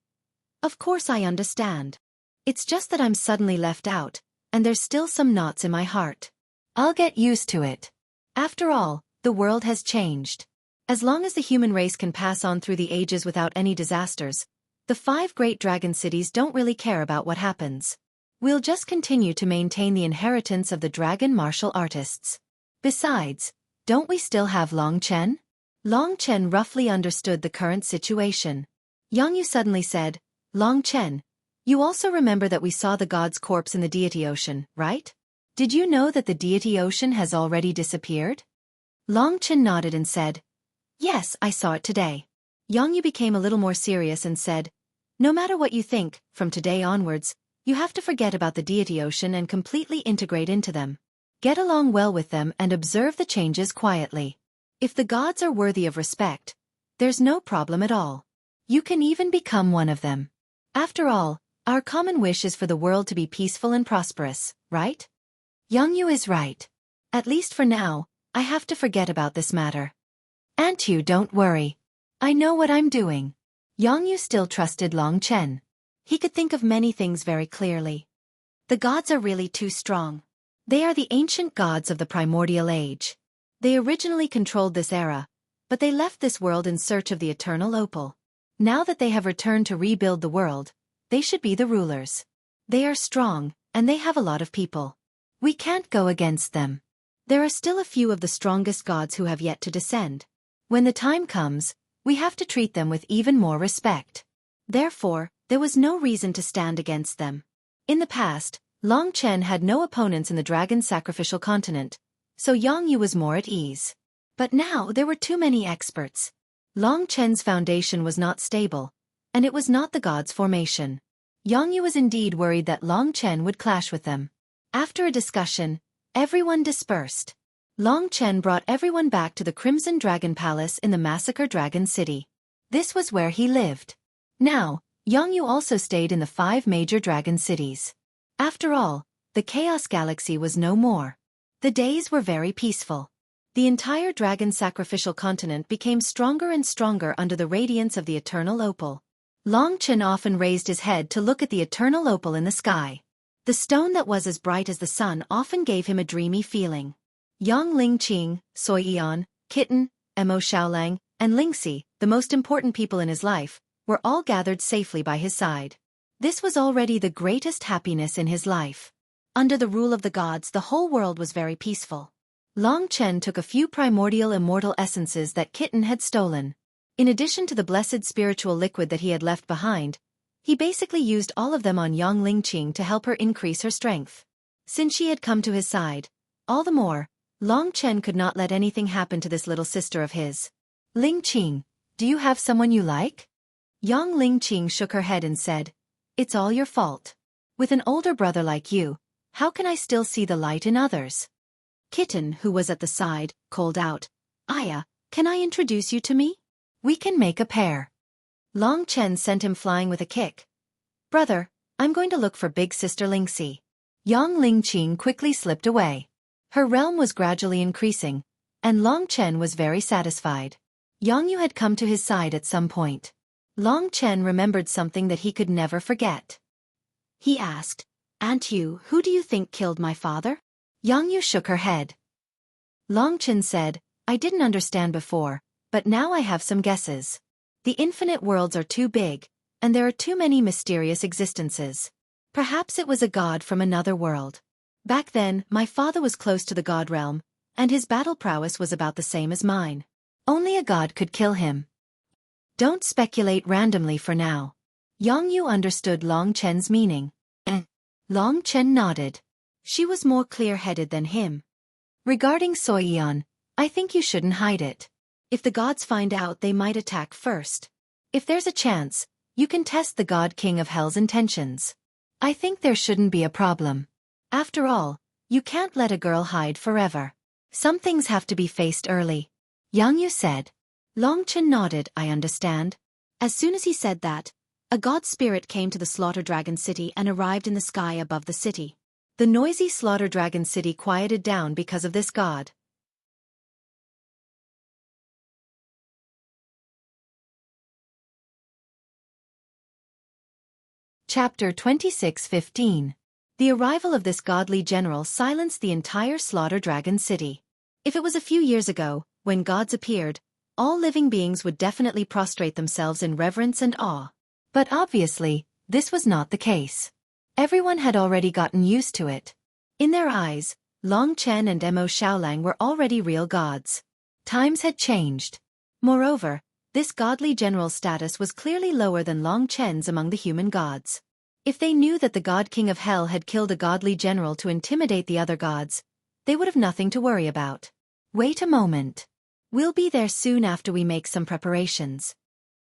of course I understand. It's just that I'm suddenly left out, and there's still some knots in my heart. I'll get used to it. After all, the world has changed. As long as the human race can pass on through the ages without any disasters, the 5 great dragon cities don't really care about what happens. We'll just continue to maintain the inheritance of the dragon martial artists. Besides, don't we still have Long Chen? Long Chen roughly understood the current situation. Yang Yu suddenly said, Long Chen, you also remember that we saw the god's corpse in the deity ocean, right? Did you know that the deity ocean has already disappeared? Long Chen nodded and said, yes, I saw it today. Yang Yu became a little more serious and said, no matter what you think, from today onwards, you have to forget about the deity ocean and completely integrate into them. Get along well with them and observe the changes quietly. If the gods are worthy of respect, there's no problem at all. You can even become one of them. After all, our common wish is for the world to be peaceful and prosperous, right? Yang Yu is right. At least for now, I have to forget about this matter. Aunt Yu, don't worry. I know what I'm doing. Yang Yu still trusted Long Chen. He could think of many things very clearly. The gods are really too strong. They are the ancient gods of the primordial age. They originally controlled this era, but they left this world in search of the eternal opal. Now that they have returned to rebuild the world, they should be the rulers. They are strong, and they have a lot of people. We can't go against them. There are still a few of the strongest gods who have yet to descend. When the time comes, we have to treat them with even more respect. Therefore, there was no reason to stand against them. In the past, Long Chen had no opponents in the dragon's sacrificial continent, so Yang Yu was more at ease. But now there were too many experts. Long Chen's foundation was not stable, and it was not the gods' formation. Yang Yu was indeed worried that Long Chen would clash with them. After a discussion, everyone dispersed. Long Chen brought everyone back to the Crimson Dragon Palace in the Massacre Dragon City. This was where he lived. Now, Yang Yu also stayed in the 5 major dragon cities. After all, the Chaos Galaxy was no more. The days were very peaceful. The entire dragon sacrificial continent became stronger and stronger under the radiance of the eternal opal. Long Chen often raised his head to look at the eternal opal in the sky. The stone that was as bright as the sun often gave him a dreamy feeling. Yang Lingqing, Xueqi, Kitten, Mo Xiaolang, and Lingxi, the most important people in his life, were all gathered safely by his side. This was already the greatest happiness in his life. Under the rule of the gods, the whole world was very peaceful. Long Chen took a few primordial immortal essences that Kitten had stolen. In addition to the blessed spiritual liquid that he had left behind, he basically used all of them on Yang Lingqing to help her increase her strength. Since she had come to his side, all the more, Long Chen could not let anything happen to this little sister of his. Lingqing, do you have someone you like? Yang Lingqing shook her head and said, "It's all your fault. With an older brother like you, how can I still see the light in others?" Kitten, who was at the side, called out, "Aya, can I introduce you to me? We can make a pair." Long Chen sent him flying with a kick. "Brother, I'm going to look for big sister Lingxi." Yang Lingqing quickly slipped away. Her realm was gradually increasing, and Long Chen was very satisfied. Yang Yu had come to his side at some point. Long Chen remembered something that he could never forget. He asked, "Aunt Yu, who do you think killed my father?" Yang Yu shook her head. Long Chen said, "I didn't understand before, but now I have some guesses. The infinite worlds are too big, and there are too many mysterious existences. Perhaps it was a god from another world. Back then, my father was close to the god realm, and his battle prowess was about the same as mine. Only a god could kill him." "Don't speculate randomly for now." Yang Yu understood Long Chen's meaning. Long Chen nodded. She was more clear-headed than him. "Regarding Soyeon, I think you shouldn't hide it. If the gods find out, they might attack first. If there's a chance, you can test the God King of Hell's intentions. I think there shouldn't be a problem. After all, you can't let a girl hide forever. Some things have to be faced early." Yang Yu said. Long Chen nodded, "I understand." As soon as he said that, a god spirit came to the Slaughter Dragon City and arrived in the sky above the city. The noisy Slaughter Dragon City quieted down because of this god. Chapter 26:15. The arrival of this godly general silenced the entire Slaughter Dragon City. If it was a few years ago, when gods appeared, all living beings would definitely prostrate themselves in reverence and awe. But obviously, this was not the case. Everyone had already gotten used to it. In their eyes, Long Chen and Mo Xiaolang were already real gods. Times had changed. Moreover, this godly general's status was clearly lower than Long Chen's among the human gods. If they knew that the God King of Hell had killed a godly general to intimidate the other gods, they would have nothing to worry about. "Wait a moment. We'll be there soon after we make some preparations,"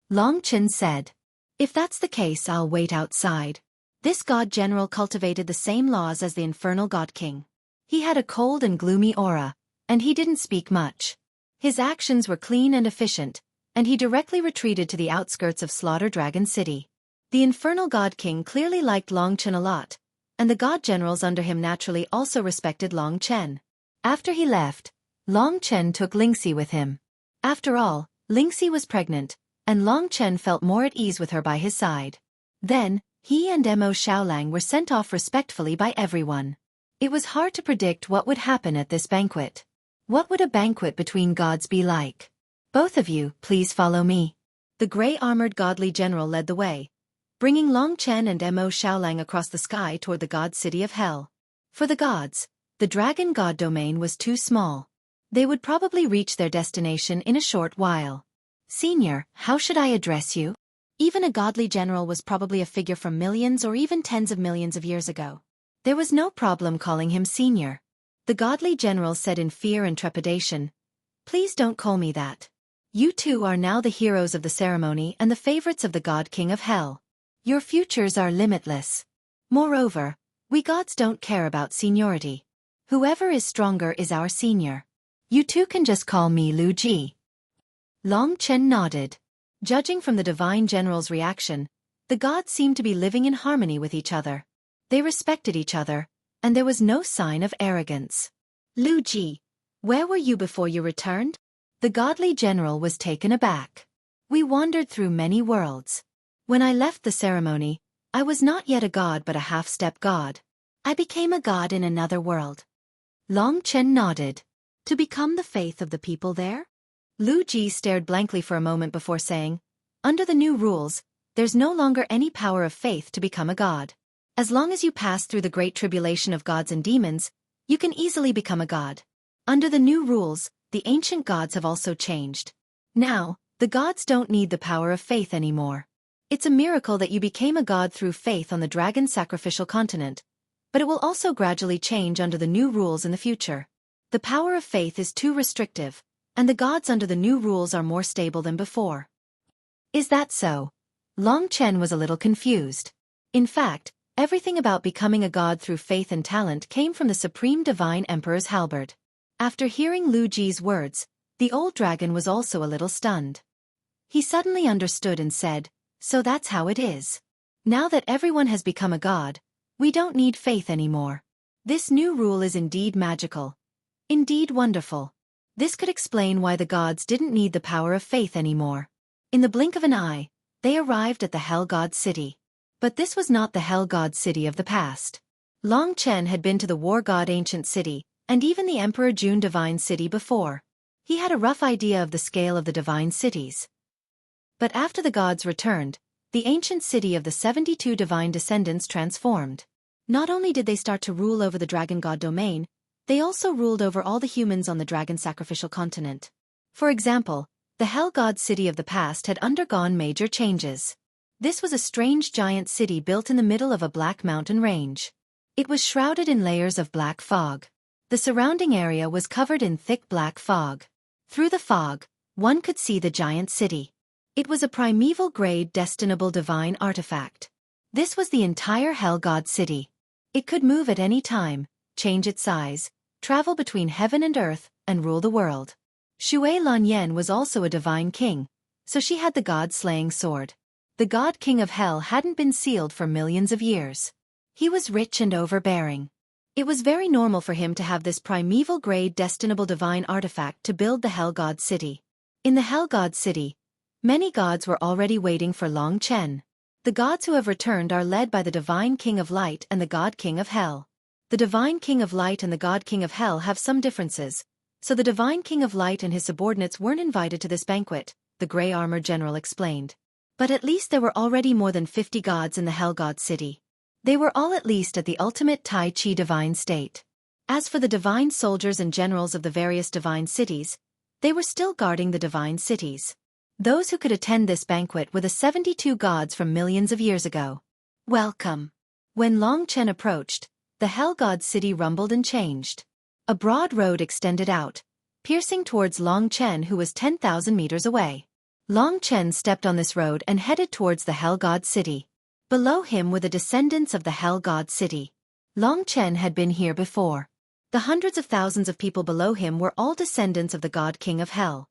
Long Chen said. "If that's the case, I'll wait outside." This god general cultivated the same laws as the infernal god king. He had a cold and gloomy aura, and he didn't speak much. His actions were clean and efficient, and he directly retreated to the outskirts of Slaughter Dragon City. The infernal god king clearly liked Long Chen a lot, and the god generals under him naturally also respected Long Chen. After he left, Long Chen took Lingxi with him. After all, Lingxi was pregnant, and Long Chen felt more at ease with her by his side. Then, he and Mo Xiaolang were sent off respectfully by everyone. It was hard to predict what would happen at this banquet. What would a banquet between gods be like? "Both of you, please follow me." The gray-armored godly general led the way, bringing Long Chen and Mo Xiaolang across the sky toward the god city of Hell. For the gods, the dragon god domain was too small. They would probably reach their destination in a short while. "Senior, how should I address you?" Even a godly general was probably a figure from millions or even tens of millions of years ago. There was no problem calling him senior. The godly general said in fear and trepidation, "Please don't call me that. You two are now the heroes of the ceremony and the favorites of the God King of Hell. Your futures are limitless. Moreover, we gods don't care about seniority. Whoever is stronger is our senior. You two can just call me Lu Ji." Long Chen nodded. Judging from the divine general's reaction, the gods seemed to be living in harmony with each other. They respected each other, and there was no sign of arrogance. "Lu Ji, where were you before you returned?" The godly general was taken aback. "We wandered through many worlds. When I left the ceremony, I was not yet a god but a half-step god. I became a god in another world." Long Chen nodded. "To become the faith of the people there?" Lu Ji stared blankly for a moment before saying, "Under the new rules, there's no longer any power of faith to become a god. As long as you pass through the great tribulation of gods and demons, you can easily become a god. Under the new rules, the ancient gods have also changed. Now, the gods don't need the power of faith anymore. It's a miracle that you became a god through faith on the dragon sacrificial continent, but it will also gradually change under the new rules in the future. The power of faith is too restrictive, and the gods under the new rules are more stable than before." "Is that so?" Long Chen was a little confused. In fact, everything about becoming a god through faith and talent came from the Supreme Divine Emperor's halberd. After hearing Lu Ji's words, the old dragon was also a little stunned. He suddenly understood and said, "So that's how it is. Now that everyone has become a god, we don't need faith anymore. This new rule is indeed magical. Indeed wonderful. This could explain why the gods didn't need the power of faith anymore." In the blink of an eye, they arrived at the Hell God City. But this was not the Hell God City of the past. Long Chen had been to the War God Ancient City, and even the Emperor Jun Divine City before. He had a rough idea of the scale of the divine cities. But after the gods returned, the ancient city of the 72 divine descendants transformed. Not only did they start to rule over the dragon god domain, they also ruled over all the humans on the dragon sacrificial continent. For example, the Hell God City of the past had undergone major changes. This was a strange giant city built in the middle of a black mountain range. It was shrouded in layers of black fog. The surrounding area was covered in thick black fog. Through the fog, one could see the giant city. It was a primeval-grade destinable divine artifact. This was the entire Hell God City. It could move at any time, change its size, travel between heaven and earth, and rule the world. Xue Lanyan was also a divine king, so she had the god-slaying sword. The god king of hell hadn't been sealed for millions of years. He was rich and overbearing. It was very normal for him to have this primeval-grade destinable divine artifact to build the Hell God City. In the Hell God City, many gods were already waiting for Long Chen. The gods who have returned are led by the divine king of light and the god king of hell. The divine king of light and the god king of hell have some differences, so the divine king of light and his subordinates weren't invited to this banquet, the gray-armored general explained. But at least there were already more than 50 gods in the Hell God City. They were all at least at the ultimate Tai Chi divine state. As for the divine soldiers and generals of the various divine cities, they were still guarding the divine cities. Those who could attend this banquet were the 72 gods from millions of years ago. "Welcome." When Long Chen approached, the Hell God City rumbled and changed. A broad road extended out, piercing towards Long Chen who was 10,000 meters away. Long Chen stepped on this road and headed towards the Hell God City. Below him were the descendants of the Hell God City. Long Chen had been here before. The hundreds of thousands of people below him were all descendants of the God King of Hell.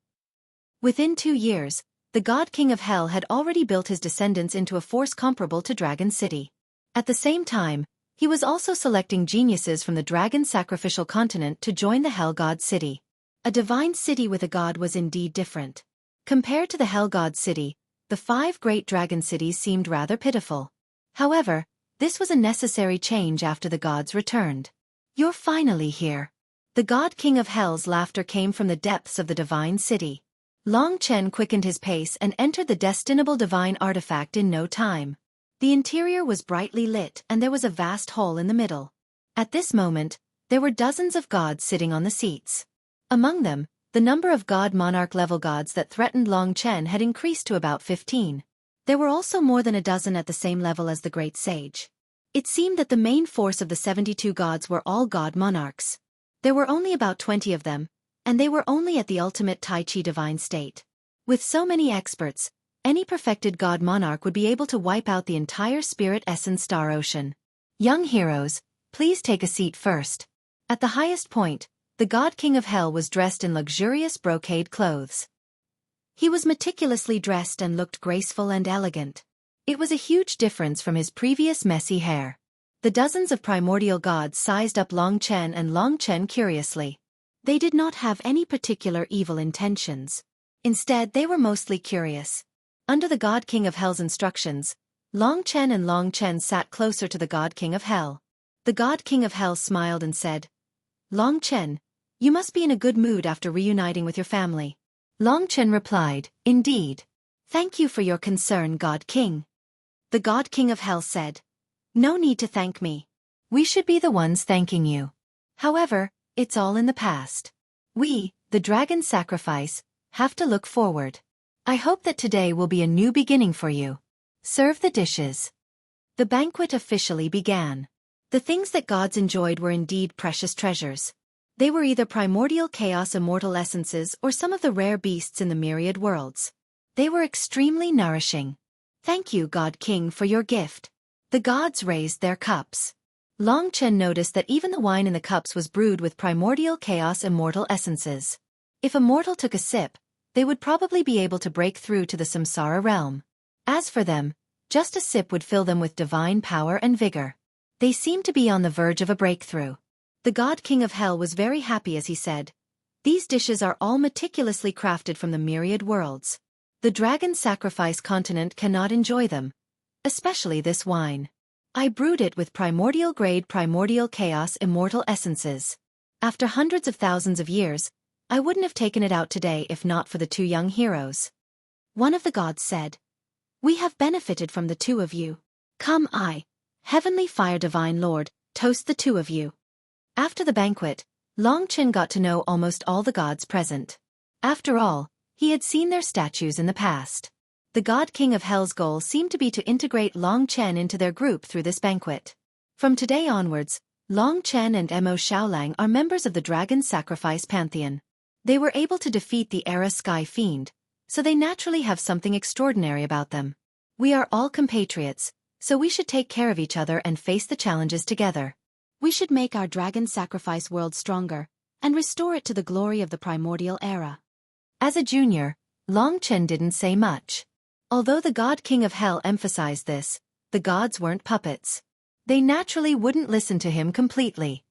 Within 2 years, the God King of Hell had already built his descendants into a force comparable to Dragon City. At the same time, he was also selecting geniuses from the dragon sacrificial continent to join the Hell God City. A divine city with a god was indeed different. Compared to the Hell God City, the 5 great dragon cities seemed rather pitiful. However, this was a necessary change after the gods returned. "You're finally here." The God King of Hell's laughter came from the depths of the divine city. Long Chen quickened his pace and entered the destinable divine artifact in no time. The interior was brightly lit and there was a vast hall in the middle. At this moment, there were dozens of gods sitting on the seats. Among them, the number of god monarch level gods that threatened Long Chen had increased to about 15. There were also more than a dozen at the same level as the great sage. It seemed that the main force of the 72 gods were all god monarchs. There were only about 20 of them, and they were only at the ultimate Tai Chi divine state. With so many experts, any perfected god monarch would be able to wipe out the entire spirit essence star ocean. Young heroes, please take a seat first. At the highest point, the god king of hell was dressed in luxurious brocade clothes. He was meticulously dressed and looked graceful and elegant. It was a huge difference from his previous messy hair. The dozens of primordial gods sized up Long Chen and Long Chen curiously. They did not have any particular evil intentions. Instead, they were mostly curious. Under the God King of Hell's instructions, Long Chen and Long Chen sat closer to the God King of Hell. The God King of Hell smiled and said, "Long Chen, you must be in a good mood after reuniting with your family." Long Chen replied, "Indeed. Thank you for your concern, God King." The God King of Hell said, "No need to thank me. We should be the ones thanking you. However, it's all in the past. We, the dragon sacrifice, have to look forward. I hope that today will be a new beginning for you. Serve the dishes." The banquet officially began. The things that gods enjoyed were indeed precious treasures. They were either primordial chaos immortal essences or some of the rare beasts in the myriad worlds. They were extremely nourishing. "Thank you, God King, for your gift." The gods raised their cups. Long Chen noticed that even the wine in the cups was brewed with primordial chaos immortal essences. If a mortal took a sip, they would probably be able to break through to the samsara realm. As for them, just a sip would fill them with divine power and vigor. They seemed to be on the verge of a breakthrough. The God King of Hell was very happy as he said, "These dishes are all meticulously crafted from the myriad worlds. The dragon sacrifice continent cannot enjoy them. Especially this wine. I brewed it with primordial-grade primordial chaos immortal essences. After hundreds of thousands of years, I wouldn't have taken it out today if not for the two young heroes." One of the gods said, "We have benefited from the two of you. Come Heavenly Fire Divine Lord, toast the two of you." After the banquet, Long Chen got to know almost all the gods present. After all, he had seen their statues in the past. The God King of Hell's goal seemed to be to integrate Long Chen into their group through this banquet. From today onwards, Long Chen and Mo Xiaolang are members of the Dragon Sacrifice Pantheon. They were able to defeat the Era Sky Fiend, so they naturally have something extraordinary about them. We are all compatriots, so we should take care of each other and face the challenges together. We should make our Dragon Sacrifice world stronger, and restore it to the glory of the primordial era. As a junior, Long Chen didn't say much. Although the God King of Hell emphasized this, the gods weren't puppets. They naturally wouldn't listen to him completely.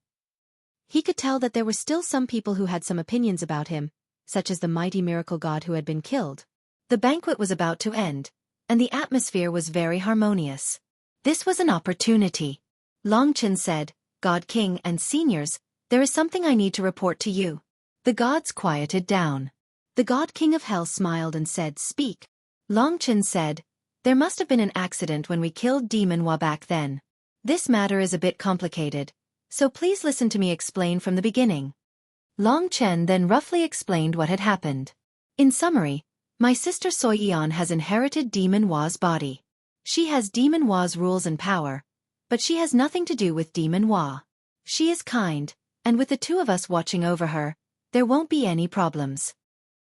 He could tell that there were still some people who had some opinions about him, such as the mighty miracle god who had been killed. The banquet was about to end, and the atmosphere was very harmonious. This was an opportunity. Long Chen said, "God King and seniors, there is something I need to report to you." The gods quieted down. The God King of Hell smiled and said, "Speak." Long Chen said, "There must have been an accident when we killed Demon Hua back then. This matter is a bit complicated, so please listen to me explain from the beginning." Long Chen then roughly explained what had happened. In summary, my sister Xueqi has inherited Demon Hua's body. She has Demon Hua's rules and power, but she has nothing to do with Demon Hua. She is kind, and with the two of us watching over her, there won't be any problems.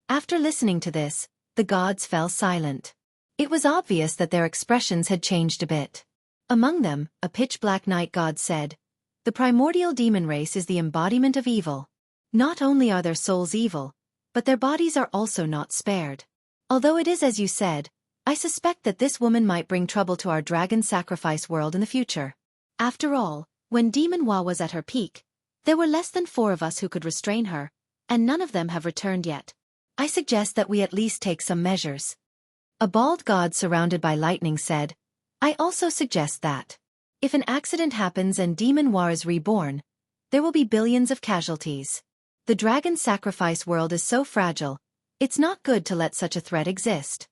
After listening to this, the gods fell silent. It was obvious that their expressions had changed a bit. Among them, a pitch-black night god said, "The primordial demon race is the embodiment of evil. Not only are their souls evil, but their bodies are also not spared. Although it is as you said, I suspect that this woman might bring trouble to our dragon sacrifice world in the future. After all, when Demon Hua was at her peak, there were less than 4 of us who could restrain her, and none of them have returned yet. I suggest that we at least take some measures." A bald god surrounded by lightning said, "I also suggest that. If an accident happens and Demon Hua is reborn, there will be billions of casualties. The dragon sacrifice world is so fragile, it's not good to let such a threat exist."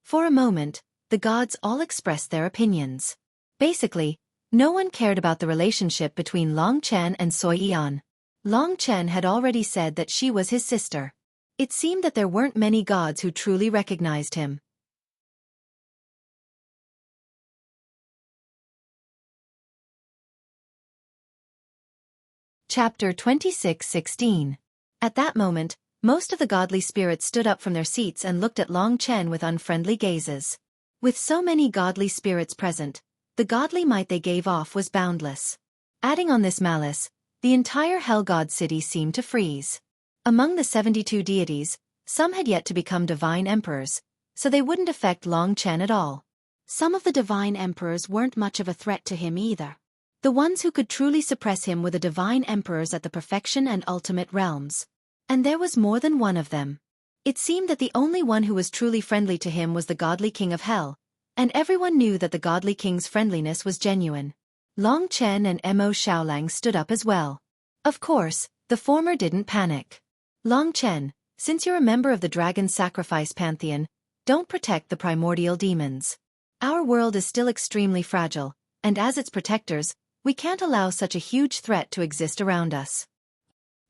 For a moment, the gods all expressed their opinions. Basically, no one cared about the relationship between Long Chen and Xueqi. Long Chen had already said that she was his sister. It seemed that there weren't many gods who truly recognized him. Chapter 26:16. At that moment, most of the godly spirits stood up from their seats and looked at Long Chen with unfriendly gazes. With so many godly spirits present, the godly might they gave off was boundless. Adding on this malice, the entire Hell God city seemed to freeze. Among the 72 deities, some had yet to become divine emperors, so they wouldn't affect Long Chen at all. Some of the divine emperors weren't much of a threat to him either. The ones who could truly suppress him were the divine emperors at the perfection and ultimate realms. And there was more than one of them. It seemed that the only one who was truly friendly to him was the godly king of hell, and everyone knew that the godly king's friendliness was genuine. Long Chen and Mo Xiaolang stood up as well. Of course, the former didn't panic. Long Chen, since you're a member of the Dragon Sacrifice Pantheon, don't protect the primordial demons. Our world is still extremely fragile, and as its protectors, we can't allow such a huge threat to exist around us.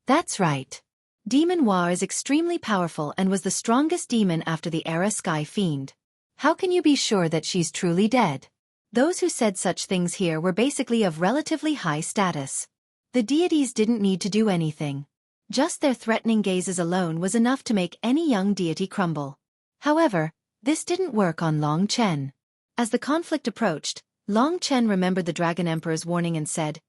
That's right. Demon Hua is extremely powerful and was the strongest demon after the Era Sky Fiend. How can you be sure that she's truly dead? Those who said such things here were basically of relatively high status. The deities didn't need to do anything. Just their threatening gazes alone was enough to make any young deity crumble. However, this didn't work on Long Chen. As the conflict approached, Long Chen remembered the Dragon Emperor's warning and said,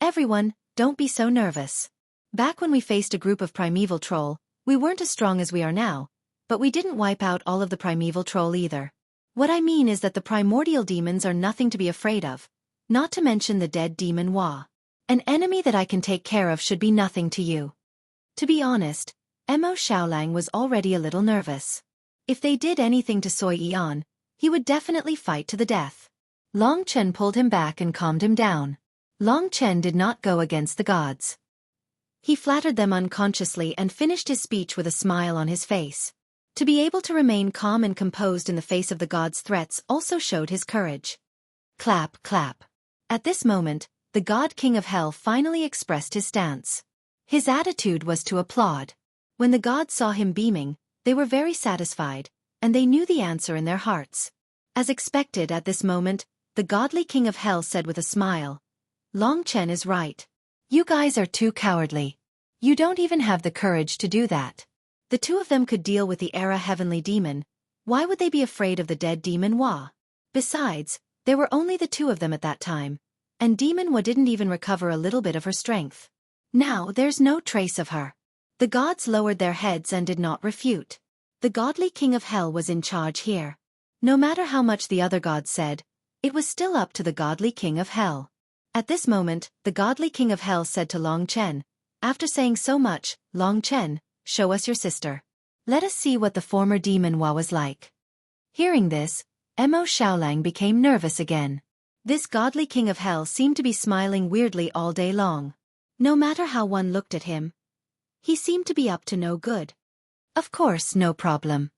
"Everyone, don't be so nervous. Back when we faced a group of primeval troll, we weren't as strong as we are now, but we didn't wipe out all of the primeval troll either. What I mean is that the primordial demons are nothing to be afraid of, not to mention the dead demon Hua. An enemy that I can take care of should be nothing to you." To be honest, Mo Xiaolang was already a little nervous. If they did anything to Xueqi, he would definitely fight to the death. Long Chen pulled him back and calmed him down. Long Chen did not go against the gods. He flattered them unconsciously and finished his speech with a smile on his face. To be able to remain calm and composed in the face of the gods' threats also showed his courage. Clap, clap. At this moment, the God King of Hell finally expressed his stance. His attitude was to applaud. When the gods saw him beaming, they were very satisfied, and they knew the answer in their hearts. As expected at this moment, the godly King of Hell said with a smile, "Long Chen is right. You guys are too cowardly. You don't even have the courage to do that. The two of them could deal with the Era Heavenly Demon. Why would they be afraid of the dead demon Hua? Besides, there were only the two of them at that time, and demon Hua didn't even recover a little bit of her strength. Now there's no trace of her." The gods lowered their heads and did not refute. The godly King of Hell was in charge here. No matter how much the other gods said, it was still up to the godly King of Hell. At this moment, the godly King of Hell said to Long Chen, "After saying so much, Long Chen, show us your sister. Let us see what the former demon Hua was like." Hearing this, Mo Xiaolang became nervous again. This godly King of Hell seemed to be smiling weirdly all day long. No matter how one looked at him, he seemed to be up to no good. Of course, no problem.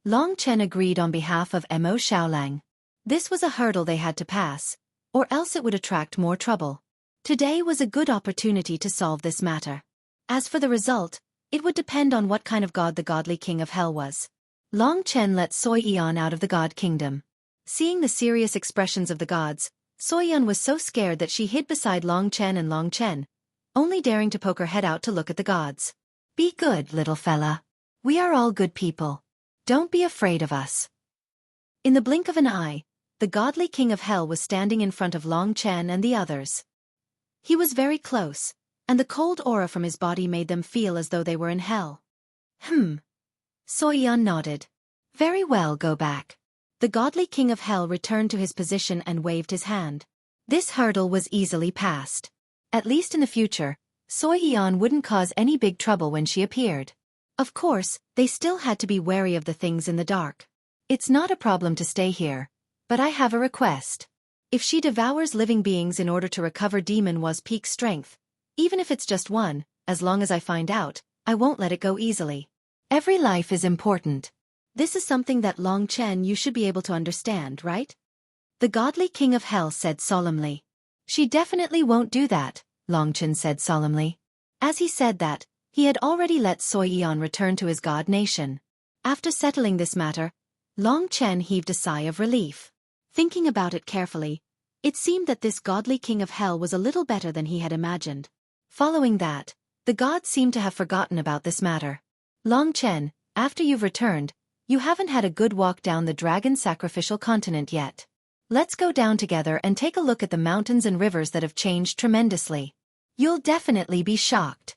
Long Chen agreed on behalf of Mo Xiaolang. This was a hurdle they had to pass, or else it would attract more trouble. Today was a good opportunity to solve this matter. As for the result, it would depend on what kind of god the godly King of Hell was. Long Chen let Xueqi out of the god kingdom. Seeing the serious expressions of the gods, Xueqi was so scared that she hid beside Long Chen and Long Chen, only daring to poke her head out to look at the gods. "Be good, little fella. We are all good people. Don't be afraid of us." In the blink of an eye, the godly King of Hell was standing in front of Long Chen and the others. He was very close, and the cold aura from his body made them feel as though they were in hell. Xueqi nodded. "Very well, go back." The godly King of Hell returned to his position and waved his hand. This hurdle was easily passed. At least in the future, Xueqi wouldn't cause any big trouble when she appeared. Of course, they still had to be wary of the things in the dark. "It's not a problem to stay here, but I have a request. If she devours living beings in order to recover Demon Hua's peak strength, even if it's just one, as long as I find out, I won't let it go easily. Every life is important. This is something that Long Chen you should be able to understand, right?" The godly King of Hell said solemnly. "She definitely won't do that," Long Chen said solemnly. As he said that, he had already let Xueqi return to his god nation. After settling this matter, Long Chen heaved a sigh of relief. Thinking about it carefully, it seemed that this godly King of Hell was a little better than he had imagined. Following that, the gods seem to have forgotten about this matter. Long Chen, after you've returned, you haven't had a good walk down the dragon sacrificial continent yet. Let's go down together and take a look at the mountains and rivers that have changed tremendously. You'll definitely be shocked.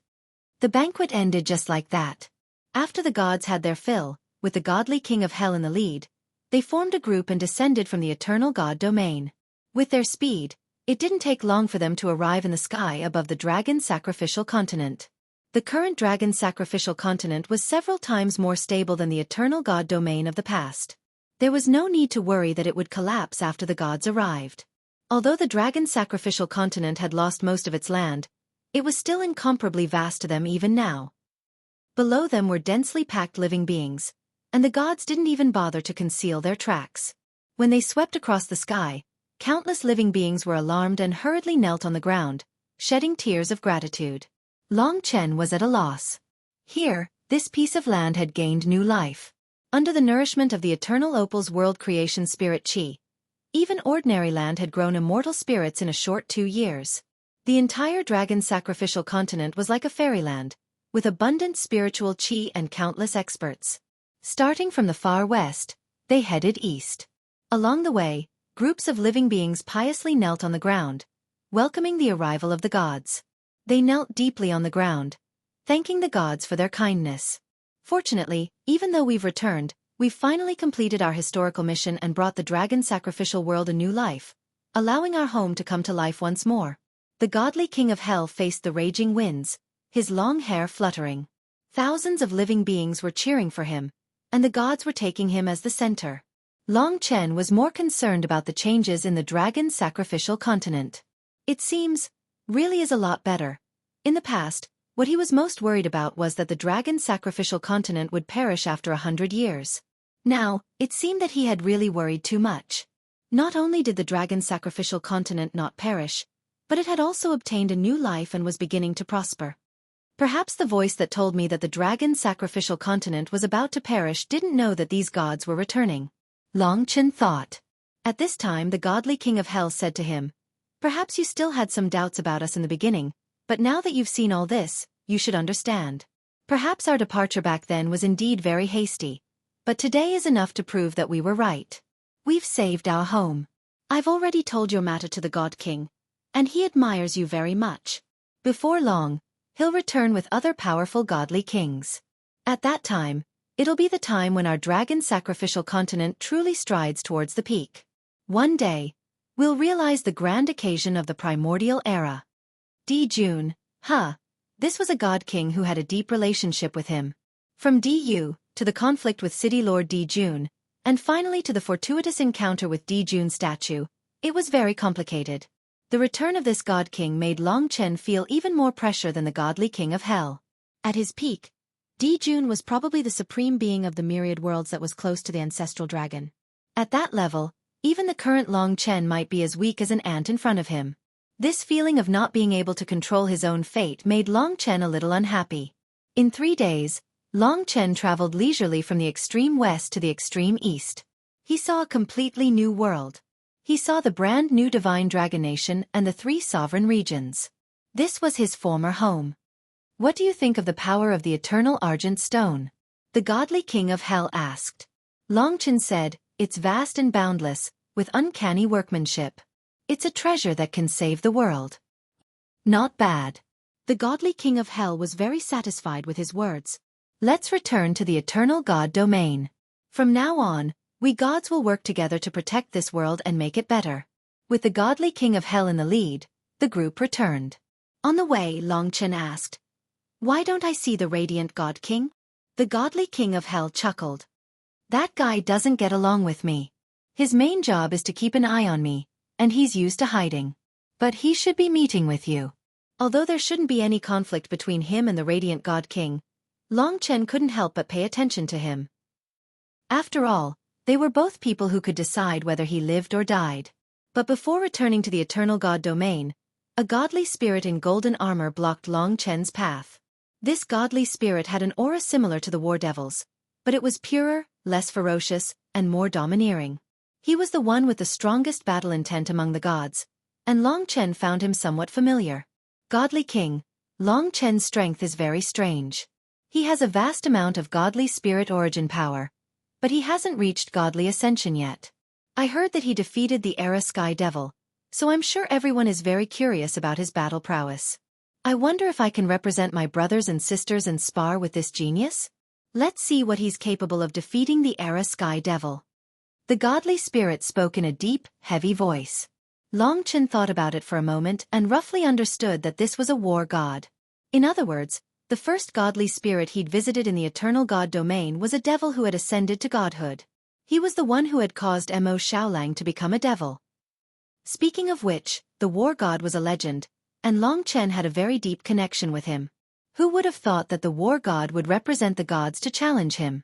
The banquet ended just like that. After the gods had their fill, with the godly king of hell in the lead, they formed a group and descended from the eternal god domain. With their speed, it didn't take long for them to arrive in the sky above the dragon sacrificial continent. The current dragon sacrificial continent was several times more stable than the eternal god domain of the past. There was no need to worry that it would collapse after the gods arrived. Although the dragon sacrificial continent had lost most of its land, it was still incomparably vast to them even now. Below them were densely packed living beings, and the gods didn't even bother to conceal their tracks. When they swept across the sky, countless living beings were alarmed and hurriedly knelt on the ground, shedding tears of gratitude. Long Chen was at a loss. Here, this piece of land had gained new life. Under the nourishment of the eternal opal's world creation spirit Qi, even ordinary land had grown immortal spirits in a short 2 years. The entire dragon sacrificial continent was like a fairyland, with abundant spiritual Qi and countless experts. Starting from the far west, they headed east. Along the way, groups of living beings piously knelt on the ground, welcoming the arrival of the gods. They knelt deeply on the ground, thanking the gods for their kindness. Fortunately, even though we've returned, we've finally completed our historical mission and brought the dragon sacrificial world a new life, allowing our home to come to life once more. The godly king of hell faced the raging winds, his long hair fluttering. Thousands of living beings were cheering for him, and the gods were taking him as the center. Long Chen was more concerned about the changes in the dragon sacrificial continent. It seems, really is a lot better. In the past, what he was most worried about was that the dragon sacrificial continent would perish after 100 years. Now, it seemed that he had really worried too much. Not only did the dragon sacrificial continent not perish, but it had also obtained a new life and was beginning to prosper. Perhaps the voice that told me that the dragon sacrificial continent was about to perish didn't know that these gods were returning. Long Chen thought. At this time the godly king of hell said to him, "Perhaps you still had some doubts about us in the beginning, but now that you've seen all this, you should understand. Perhaps our departure back then was indeed very hasty, but today is enough to prove that we were right. We've saved our home. I've already told your matter to the God King, and he admires you very much. Before long, he'll return with other powerful godly kings. At that time, it'll be the time when our dragon sacrificial continent truly strides towards the peak. One day, we'll realize the grand occasion of the primordial era." Di Jun, this was a god king who had a deep relationship with him. From Di to the conflict with City Lord Di Jun, and finally to the fortuitous encounter with Di Jun's statue, it was very complicated. The return of this god king made Long Chen feel even more pressure than the godly king of hell. At his peak, Di Jun was probably the supreme being of the myriad worlds that was close to the ancestral dragon. At that level, even the current Long Chen might be as weak as an ant in front of him. This feeling of not being able to control his own fate made Long Chen a little unhappy. In 3 days, Long Chen traveled leisurely from the extreme west to the extreme east. He saw a completely new world. He saw the brand new divine dragon nation and the 3 sovereign regions. This was his former home. "What do you think of the power of the eternal Argent Stone?" the godly king of hell asked. Long Chen said, "It's vast and boundless, with uncanny workmanship. It's a treasure that can save the world." "Not bad." The godly king of hell was very satisfied with his words. "Let's return to the eternal god domain. From now on, we gods will work together to protect this world and make it better." With the godly king of hell in the lead, the group returned. On the way, Long Chen asked, "Why don't I see the radiant god king?" The godly king of hell chuckled. "That guy doesn't get along with me. His main job is to keep an eye on me, and he's used to hiding. But he should be meeting with you." Although there shouldn't be any conflict between him and the radiant god king, Long Chen couldn't help but pay attention to him. After all, they were both people who could decide whether he lived or died. But before returning to the eternal god domain, a godly spirit in golden armor blocked Long Chen's path. This godly spirit had an aura similar to the war devil's, but it was purer, less ferocious, and more domineering. He was the one with the strongest battle intent among the gods, and Long Chen found him somewhat familiar. "Godly king, Long Chen's strength is very strange. He has a vast amount of godly spirit origin power, but he hasn't reached godly ascension yet. I heard that he defeated the Era Sky Devil, so I'm sure everyone is very curious about his battle prowess. I wonder if I can represent my brothers and sisters and spar with this genius? Let's see what he's capable of defeating the Era Sky Devil. The godly spirit spoke in a deep, heavy voice. Long Chen thought about it for a moment and roughly understood that this was a war god. In other words, the first godly spirit he'd visited in the eternal god domain was a devil who had ascended to godhood. He was the one who had caused Mo Xiaolang to become a devil. Speaking of which, the war god was a legend, and Long Chen had a very deep connection with him. Who would have thought that the war god would represent the gods to challenge him?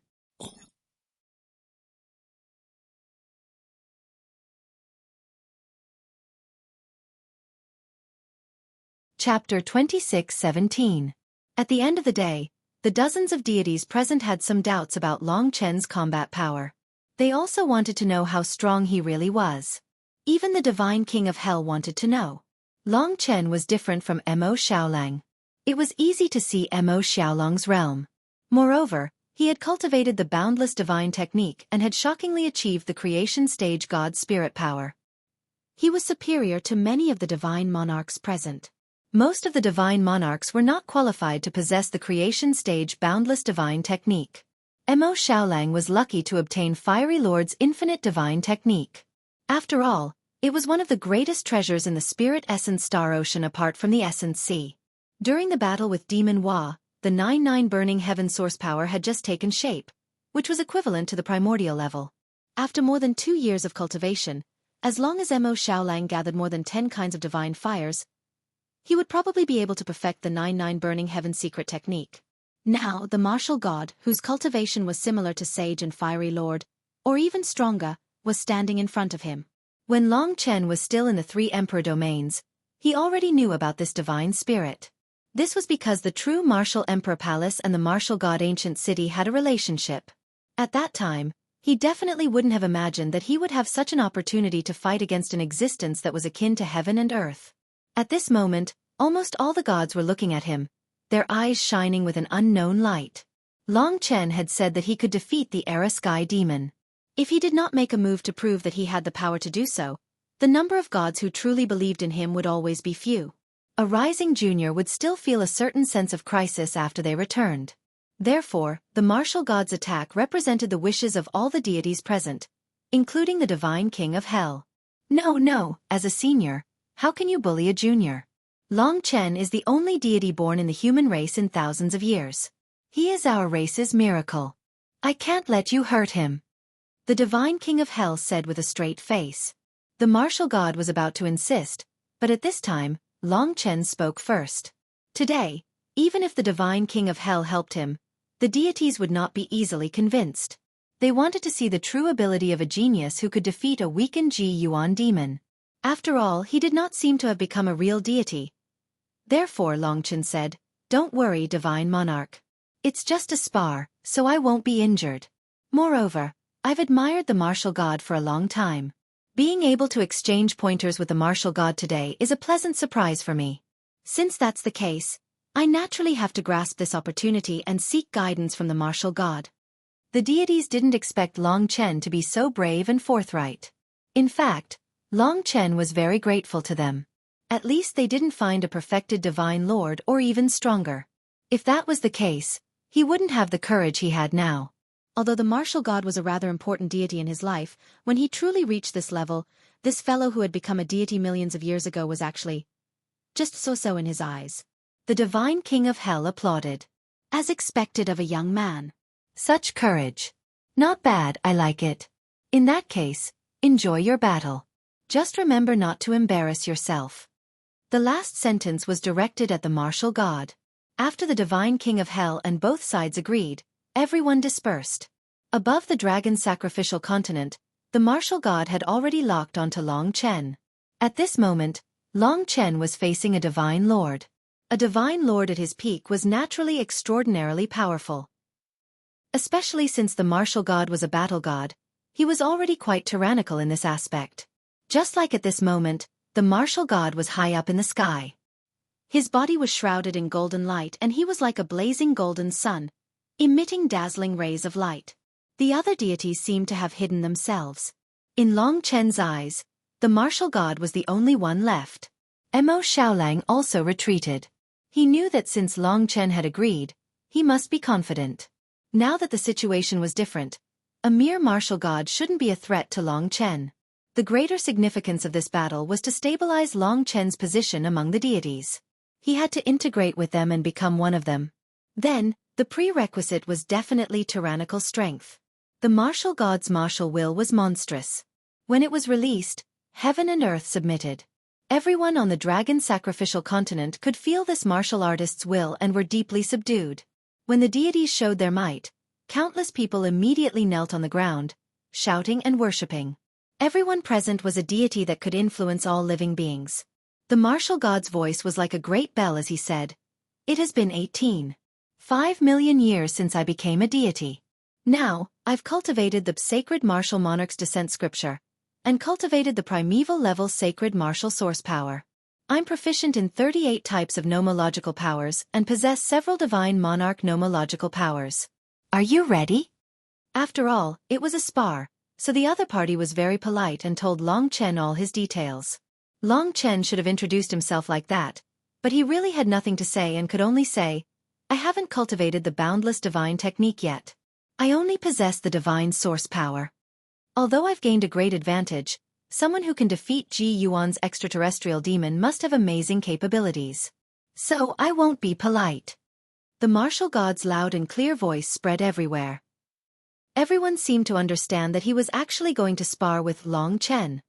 Chapter 26:17. At the end of the day, the dozens of deities present had some doubts about Long Chen's combat power. They also wanted to know how strong he really was. Even the Divine King of Hell wanted to know. Long Chen was different from Mo Xiaolang. It was easy to see Mo Xiaolang's realm. Moreover, he had cultivated the boundless divine technique and had shockingly achieved the creation stage god spirit power. He was superior to many of the divine monarchs present. Most of the divine monarchs were not qualified to possess the creation stage boundless divine technique. Mo Xiaolang was lucky to obtain Fiery Lord's infinite divine technique. After all, it was one of the greatest treasures in the spirit essence star ocean apart from the essence sea. During the battle with Demon Hua, the 9-9 burning heaven source power had just taken shape, which was equivalent to the primordial level. After more than 2 years of cultivation, as long as Mo Xiaolang gathered more than 10 kinds of divine fires, he would probably be able to perfect the 9-9 burning heaven secret technique. Now, the martial god, whose cultivation was similar to Sage and Fiery Lord, or even stronger, was standing in front of him. When Long Chen was still in the 3 emperor domains, he already knew about this divine spirit. This was because the true martial emperor palace and the martial god ancient city had a relationship. At that time, he definitely wouldn't have imagined that he would have such an opportunity to fight against an existence that was akin to heaven and earth. At this moment, almost all the gods were looking at him, their eyes shining with an unknown light. Long Chen had said that he could defeat the Era Sky Demon. If he did not make a move to prove that he had the power to do so, the number of gods who truly believed in him would always be few. A rising junior would still feel a certain sense of crisis after they returned. Therefore, the martial god's attack represented the wishes of all the deities present, including the Divine King of Hell. No, as a senior, how can you bully a junior? Long Chen is the only deity born in the human race in thousands of years. He is our race's miracle. I can't let you hurt him. The Divine King of Hell said with a straight face. The martial god was about to insist, but at this time, Long Chen spoke first. Today, even if the Divine King of Hell helped him, the deities would not be easily convinced. They wanted to see the true ability of a genius who could defeat a weakened Ji Yuan demon. After all, he did not seem to have become a real deity. Therefore, Long Chen said, "Don't worry, Divine Monarch. It's just a spar, so I won't be injured. Moreover, I've admired the martial god for a long time. Being able to exchange pointers with the martial god today is a pleasant surprise for me. Since that's the case, I naturally have to grasp this opportunity and seek guidance from the martial god." The deities didn't expect Long Chen to be so brave and forthright. In fact, Long Chen was very grateful to them. At least they didn't find a perfected divine lord or even stronger. If that was the case, he wouldn't have the courage he had now. Although the martial god was a rather important deity in his life, when he truly reached this level, this fellow who had become a deity millions of years ago was actually just so-so in his eyes. The Divine King of Hell applauded. As expected of a young man. Such courage. Not bad, I like it. In that case, enjoy your battle. Just remember not to embarrass yourself. The last sentence was directed at the martial god. After the Divine King of Hell and both sides agreed, everyone dispersed. Above the dragon sacrificial continent, the martial god had already locked onto Long Chen. At this moment, Long Chen was facing a divine lord. A divine lord at his peak was naturally extraordinarily powerful. Especially since the martial god was a battle god, he was already quite tyrannical in this aspect. Just like at this moment, the martial god was high up in the sky. His body was shrouded in golden light and he was like a blazing golden sun, emitting dazzling rays of light. The other deities seemed to have hidden themselves. In Long Chen's eyes, the martial god was the only one left. Mo Xiaolang also retreated. He knew that since Long Chen had agreed, he must be confident. Now that the situation was different, a mere martial god shouldn't be a threat to Long Chen. The greater significance of this battle was to stabilize Long Chen's position among the deities. He had to integrate with them and become one of them. Then, the prerequisite was definitely tyrannical strength. The martial god's martial will was monstrous. When it was released, heaven and earth submitted. Everyone on the dragon sacrificial continent could feel this martial artist's will and were deeply subdued. When the deities showed their might, countless people immediately knelt on the ground, shouting and worshipping. Everyone present was a deity that could influence all living beings. The martial god's voice was like a great bell as he said, "It has been 18.5 million years since I became a deity. Now, I've cultivated the sacred martial monarch's descent scripture, and cultivated the primeval level sacred martial source power. I'm proficient in 38 types of nomological powers and possess several divine monarch nomological powers. Are you ready?" After all, it was a spar, so the other party was very polite and told Long Chen all his details. Long Chen should have introduced himself like that, but he really had nothing to say and could only say, "I haven't cultivated the boundless divine technique yet. I only possess the divine source power. Although I've gained a great advantage, someone who can defeat Ji Yuan's extraterrestrial demon must have amazing capabilities. So I won't be polite." The martial god's loud and clear voice spread everywhere. Everyone seemed to understand that he was actually going to spar with Long Chen.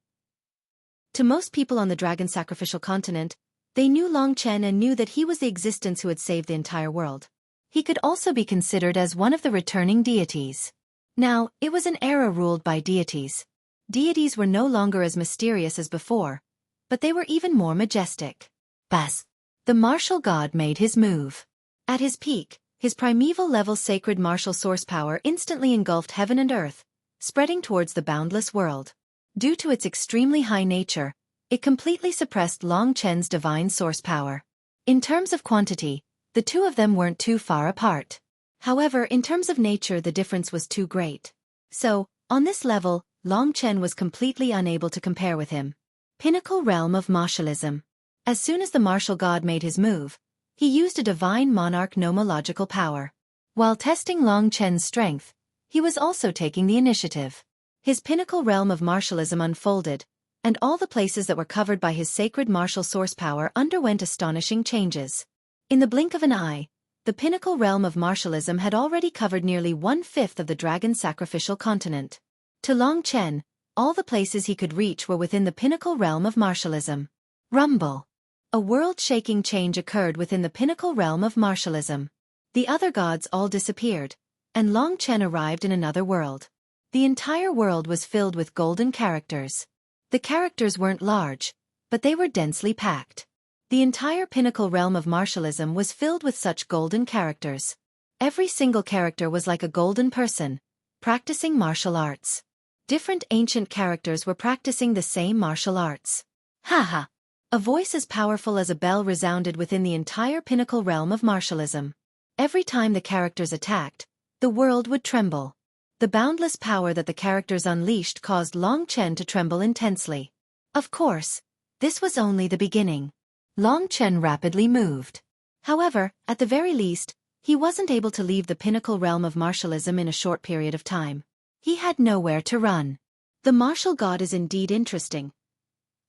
To most people on the dragon sacrificial continent, they knew Long Chen and knew that he was the existence who had saved the entire world. He could also be considered as one of the returning deities. Now, it was an era ruled by deities. Deities were no longer as mysterious as before, but they were even more majestic. Bas! The martial god made his move. At his peak, his primeval-level sacred martial source power instantly engulfed heaven and earth, spreading towards the boundless world. Due to its extremely high nature, it completely suppressed Long Chen's divine source power. In terms of quantity, the two of them weren't too far apart. However, in terms of nature the difference was too great. So, on this level, Long Chen was completely unable to compare with him. Pinnacle realm of martialism. As soon as the martial god made his move, he used a divine monarch nomological power. While testing Long Chen's strength, he was also taking the initiative. His pinnacle realm of martialism unfolded, and all the places that were covered by his sacred martial source power underwent astonishing changes. In the blink of an eye, the pinnacle realm of martialism had already covered nearly 1/5 of the dragon sacrificial continent. To Long Chen, all the places he could reach were within the pinnacle realm of martialism. Rumble. A world-shaking change occurred within the pinnacle realm of martialism. The other gods all disappeared, and Long Chen arrived in another world. The entire world was filled with golden characters. The characters weren't large, but they were densely packed. The entire pinnacle realm of martialism was filled with such golden characters. Every single character was like a golden person, practicing martial arts. Different ancient characters were practicing the same martial arts. Haha! A voice as powerful as a bell resounded within the entire pinnacle realm of martialism. Every time the characters attacked, the world would tremble. The boundless power that the characters unleashed caused Long Chen to tremble intensely. Of course, this was only the beginning. Long Chen rapidly moved. However, at the very least, he wasn't able to leave the pinnacle realm of martialism in a short period of time. He had nowhere to run. The martial god is indeed interesting.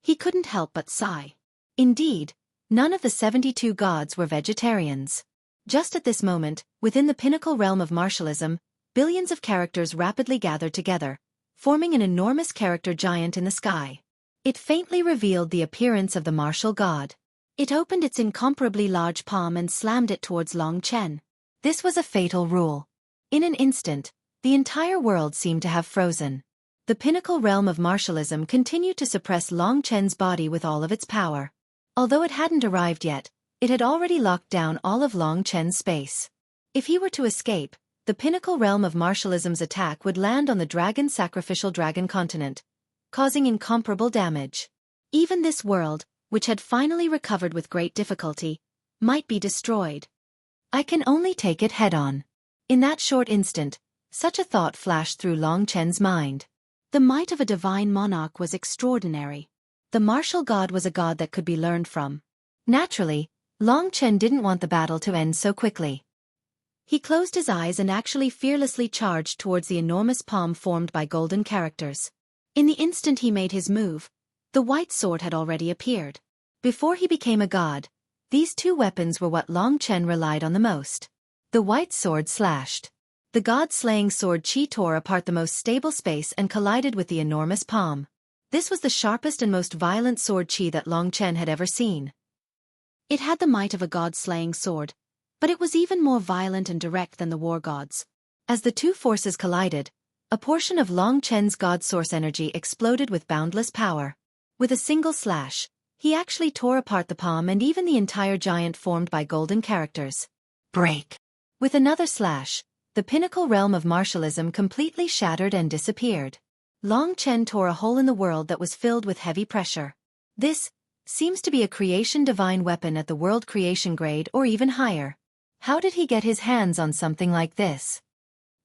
He couldn't help but sigh. Indeed, none of the 72 gods were vegetarians. Just at this moment, within the pinnacle realm of martialism, billions of characters rapidly gathered together, forming an enormous character giant in the sky. It faintly revealed the appearance of the martial god. It opened its incomparably large palm and slammed it towards Long Chen. This was a fatal rule. In an instant, the entire world seemed to have frozen. The pinnacle realm of martialism continued to suppress Long Chen's body with all of its power. Although it hadn't arrived yet, it had already locked down all of Long Chen's space. If he were to escape, the pinnacle realm of martialism's attack would land on the dragon sacrificial dragon continent, causing incomparable damage. Even this world, which had finally recovered with great difficulty, might be destroyed. I can only take it head-on. In that short instant, such a thought flashed through Long Chen's mind. The might of a divine monarch was extraordinary. The martial god was a god that could be learned from. Naturally, Long Chen didn't want the battle to end so quickly. He closed his eyes and actually fearlessly charged towards the enormous palm formed by golden characters. In the instant he made his move, the white sword had already appeared. Before he became a god, these two weapons were what Long Chen relied on the most. The white sword slashed. The god-slaying sword Qi tore apart the most stable space and collided with the enormous palm. This was the sharpest and most violent sword Qi that Long Chen had ever seen. It had the might of a god-slaying sword, but it was even more violent and direct than the war gods. As the two forces collided, a portion of Long Chen's god source energy exploded with boundless power. With a single slash, he actually tore apart the palm and even the entire giant formed by golden characters. Break! With another slash, the pinnacle realm of martialism completely shattered and disappeared. Long Chen tore a hole in the world that was filled with heavy pressure. This seems to be a creation divine weapon at the world creation grade or even higher. How did he get his hands on something like this?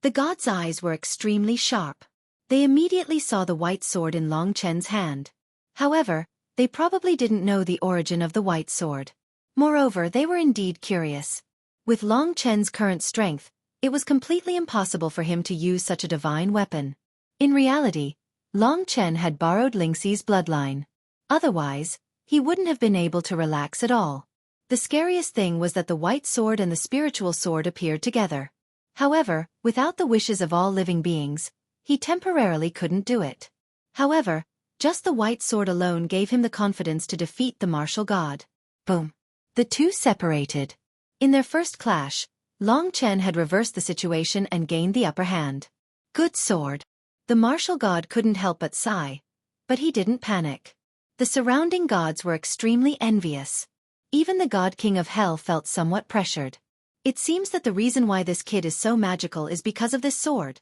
The god's eyes were extremely sharp. They immediately saw the white sword in Long Chen's hand. However, they probably didn't know the origin of the white sword. Moreover, they were indeed curious. With Long Chen's current strength, it was completely impossible for him to use such a divine weapon. In reality, Long Chen had borrowed Lingxi's bloodline. Otherwise, he wouldn't have been able to relax at all. The scariest thing was that the white sword and the spiritual sword appeared together. However, without the wishes of all living beings, he temporarily couldn't do it. However, just the white sword alone gave him the confidence to defeat the martial god. Boom! The two separated. In their first clash, Long Chen had reversed the situation and gained the upper hand. Good sword. The martial god couldn't help but sigh, but he didn't panic. The surrounding gods were extremely envious. Even the god king of hell felt somewhat pressured. It seems that the reason why this kid is so magical is because of this sword.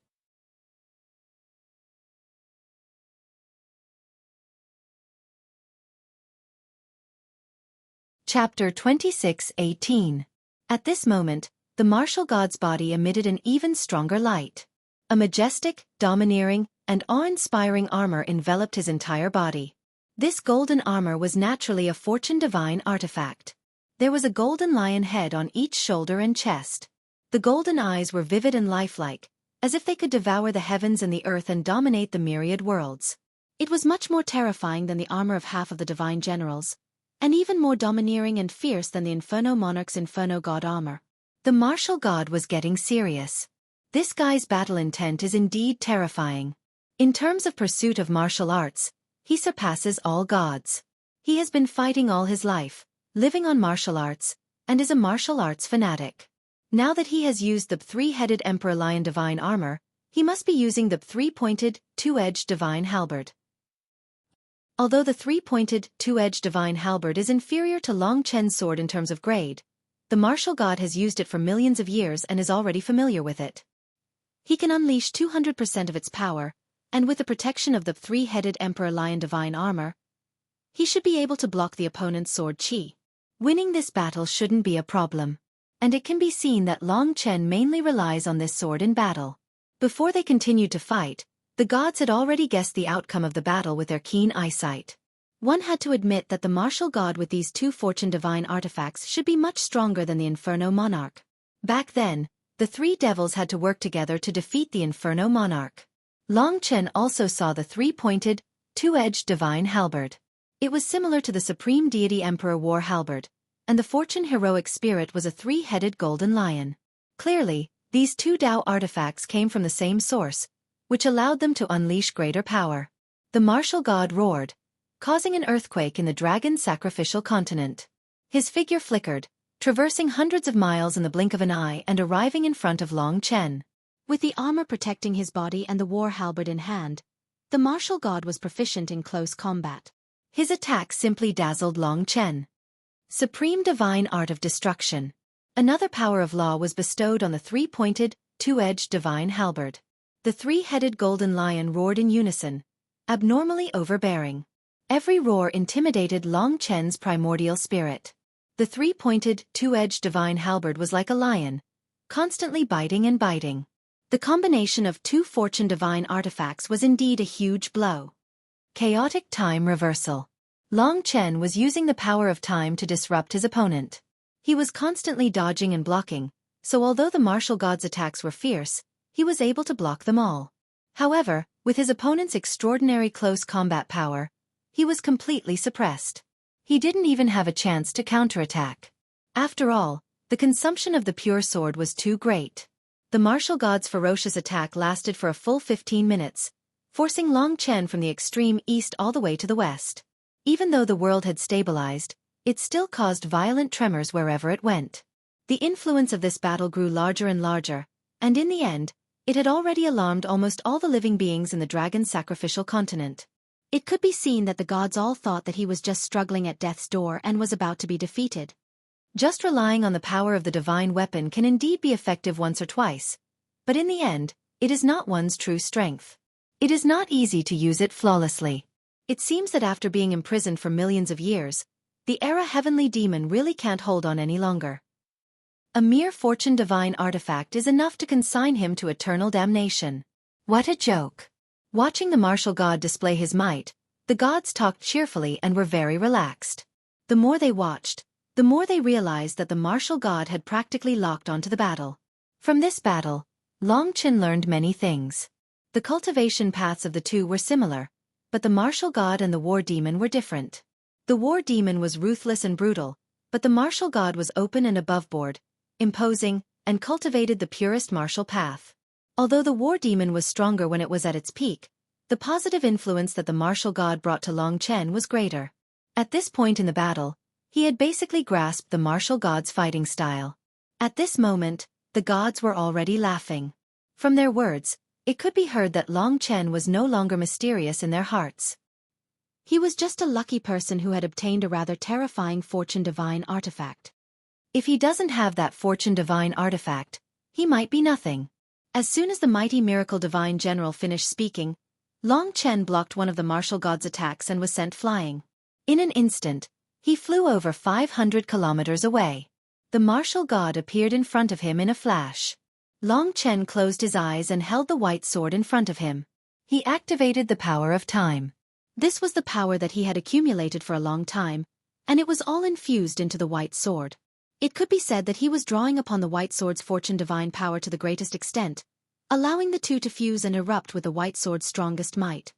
Chapter 26:18. At this moment, the martial god's body emitted an even stronger light. A majestic, domineering, and awe-inspiring armor enveloped his entire body. This golden armor was naturally a fortune divine artifact. There was a golden lion head on each shoulder and chest. The golden eyes were vivid and lifelike, as if they could devour the heavens and the earth and dominate the myriad worlds. It was much more terrifying than the armor of half of the divine generals, and even more domineering and fierce than the Inferno Monarch's Inferno God armor. The martial god was getting serious. This guy's battle intent is indeed terrifying. In terms of pursuit of martial arts, he surpasses all gods. He has been fighting all his life, living on martial arts, and is a martial arts fanatic. Now that he has used the three-headed Emperor Lion divine armor, he must be using the three-pointed, two-edged divine halberd. Although the three-pointed, two-edged divine halberd is inferior to Long Chen's sword in terms of grade, the martial god has used it for millions of years and is already familiar with it. He can unleash 200% of its power, and with the protection of the three-headed Emperor Lion divine armor, he should be able to block the opponent's sword Qi. Winning this battle shouldn't be a problem, and it can be seen that Long Chen mainly relies on this sword in battle. Before they continued to fight, the gods had already guessed the outcome of the battle with their keen eyesight. One had to admit that the martial god with these two fortune divine artifacts should be much stronger than the Inferno Monarch. Back then, the three devils had to work together to defeat the Inferno Monarch. Long Chen also saw the three-pointed, two-edged divine halberd. It was similar to the Supreme Deity Emperor War halberd, and the fortune heroic spirit was a three-headed golden lion. Clearly, these two Dao artifacts came from the same source, which allowed them to unleash greater power. The martial god roared, causing an earthquake in the dragon's sacrificial continent. His figure flickered, traversing hundreds of miles in the blink of an eye and arriving in front of Long Chen. With the armor protecting his body and the war halberd in hand, the martial god was proficient in close combat. His attack simply dazzled Long Chen. Supreme divine art of destruction. Another power of law was bestowed on the three-pointed, two-edged divine halberd. The three-headed golden lion roared in unison, abnormally overbearing. Every roar intimidated Long Chen's primordial spirit. The three-pointed, two-edged divine halberd was like a lion, constantly biting and biting. The combination of two fortune divine artifacts was indeed a huge blow. Chaotic time reversal. Long Chen was using the power of time to disrupt his opponent. He was constantly dodging and blocking, so although the martial god's attacks were fierce, he was able to block them all. However, with his opponent's extraordinary close combat power, he was completely suppressed. He didn't even have a chance to counterattack. After all, the consumption of the pure sword was too great. The martial god's ferocious attack lasted for a full 15 minutes, forcing Long Chen from the extreme east all the way to the west. Even though the world had stabilized, it still caused violent tremors wherever it went. The influence of this battle grew larger and larger, and in the end, it had already alarmed almost all the living beings in the dragon's sacrificial continent. It could be seen that the gods all thought that he was just struggling at death's door and was about to be defeated. Just relying on the power of the divine weapon can indeed be effective once or twice, but in the end, it is not one's true strength. It is not easy to use it flawlessly. It seems that after being imprisoned for millions of years, the Era Heavenly Demon really can't hold on any longer. A mere fortune divine artifact is enough to consign him to eternal damnation. What a joke! Watching the martial god display his might, the gods talked cheerfully and were very relaxed. The more they watched, the more they realized that the martial god had practically locked onto the battle. From this battle, Long Chen learned many things. The cultivation paths of the two were similar, but the martial god and the war demon were different. The war demon was ruthless and brutal, but the martial god was open and aboveboard, imposing, and cultivated the purest martial path. Although the war demon was stronger when it was at its peak, the positive influence that the martial god brought to Long Chen was greater. At this point in the battle, he had basically grasped the martial god's fighting style. At this moment, the gods were already laughing. From their words, it could be heard that Long Chen was no longer mysterious in their hearts. He was just a lucky person who had obtained a rather terrifying fortune divine artifact. If he doesn't have that fortune divine artifact, he might be nothing. As soon as the mighty miracle divine general finished speaking, Long Chen blocked one of the martial god's attacks and was sent flying. In an instant, he flew over 500 kilometers away. The martial god appeared in front of him in a flash. Long Chen closed his eyes and held the white sword in front of him. He activated the power of time. This was the power that he had accumulated for a long time, and it was all infused into the white sword. It could be said that he was drawing upon the white sword's fortune divine power to the greatest extent, allowing the two to fuse and erupt with the white sword's strongest might.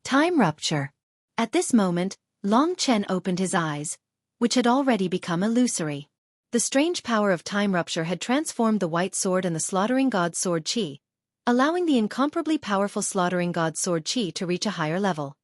Time rupture. At this moment, Long Chen opened his eyes, which had already become illusory. The strange power of time rupture had transformed the white sword and the slaughtering god's sword Qi, allowing the incomparably powerful slaughtering god's sword Qi to reach a higher level.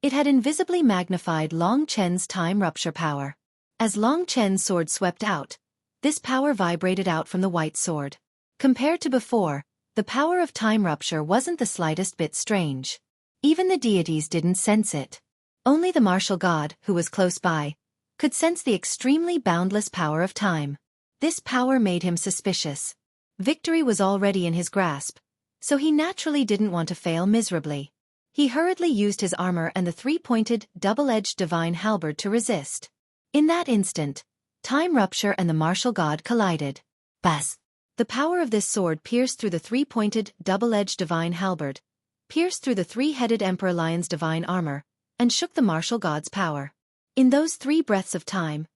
It had invisibly magnified Long Chen's time rupture power. As Long Chen's sword swept out, this power vibrated out from the white sword. Compared to before, the power of time rupture wasn't the slightest bit strange. Even the deities didn't sense it. Only the martial god, who was close by, could sense the extremely boundless power of time. This power made him suspicious. Victory was already in his grasp, so he naturally didn't want to fail miserably. He hurriedly used his armor and the three-pointed, double-edged divine halberd to resist. In that instant, time rupture and the martial god collided. Buzz! The power of this sword pierced through the three-pointed, double-edged divine halberd, pierced through the three-headed emperor lion's divine armor, and shook the martial god's power. In those 3 breaths of time,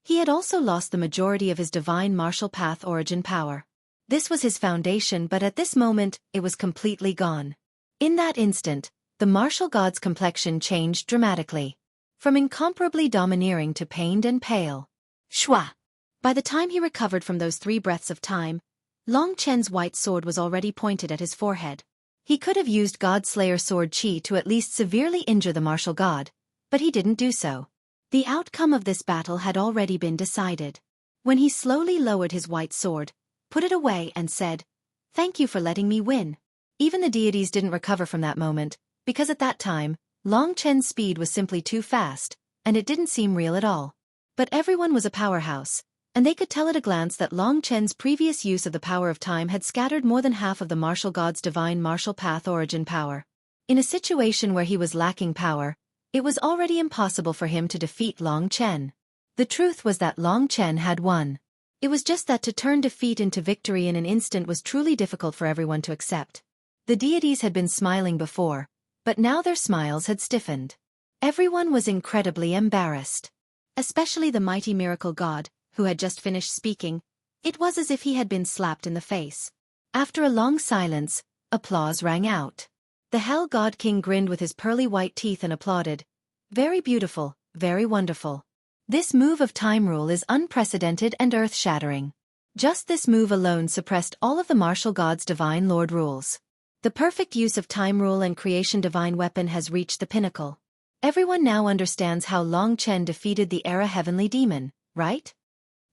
he had also lost the majority of his divine martial path origin power. This was his foundation, but at this moment, it was completely gone. In that instant, the martial god's complexion changed dramatically. From incomparably domineering to pained and pale. Shua! By the time he recovered from those 3 breaths of time, Long Chen's white sword was already pointed at his forehead. He could have used God Slayer sword Qi to at least severely injure the martial god, but he didn't do so. The outcome of this battle had already been decided. When he slowly lowered his white sword, put it away and said, "Thank you for letting me win." Even the deities didn't recover from that moment, because at that time, Long Chen's speed was simply too fast, and it didn't seem real at all. But everyone was a powerhouse, and they could tell at a glance that Long Chen's previous use of the power of time had scattered more than half of the martial god's divine martial path origin power. In a situation where he was lacking power, It was already impossible for him to defeat Long Chen. The truth was that Long Chen had won. It was just that to turn defeat into victory in an instant was truly difficult for everyone to accept. The deities had been smiling before, but now their smiles had stiffened. Everyone was incredibly embarrassed. Especially the mighty miracle god, who had just finished speaking. It was as if he had been slapped in the face. After a long silence, applause rang out. The Hell God King grinned with his pearly white teeth and applauded. Very beautiful, very wonderful. This move of time rule is unprecedented and earth-shattering. Just this move alone suppressed all of the martial god's divine lord rules. The perfect use of time rule and creation divine weapon has reached the pinnacle. Everyone now understands how Long Chen defeated the era heavenly demon, right?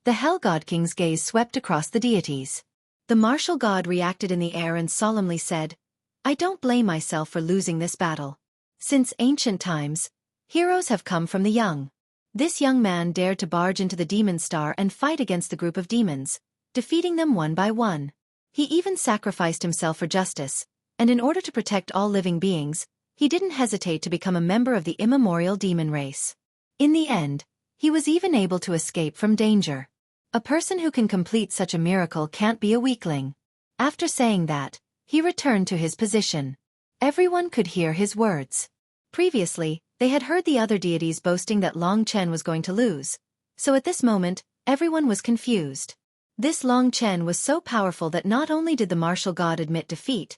The Hell God King's gaze swept across the deities. The martial god reacted in the air and solemnly said, I don't blame myself for losing this battle. Since ancient times, heroes have come from the young. This young man dared to barge into the demon star and fight against the group of demons, defeating them one by one. He even sacrificed himself for justice, and in order to protect all living beings, he didn't hesitate to become a member of the immemorial demon race. In the end, he was even able to escape from danger. A person who can complete such a miracle can't be a weakling. After saying that, he returned to his position. Everyone could hear his words. Previously, they had heard the other deities boasting that Long Chen was going to lose, so at this moment, everyone was confused. This Long Chen was so powerful that not only did the martial god admit defeat,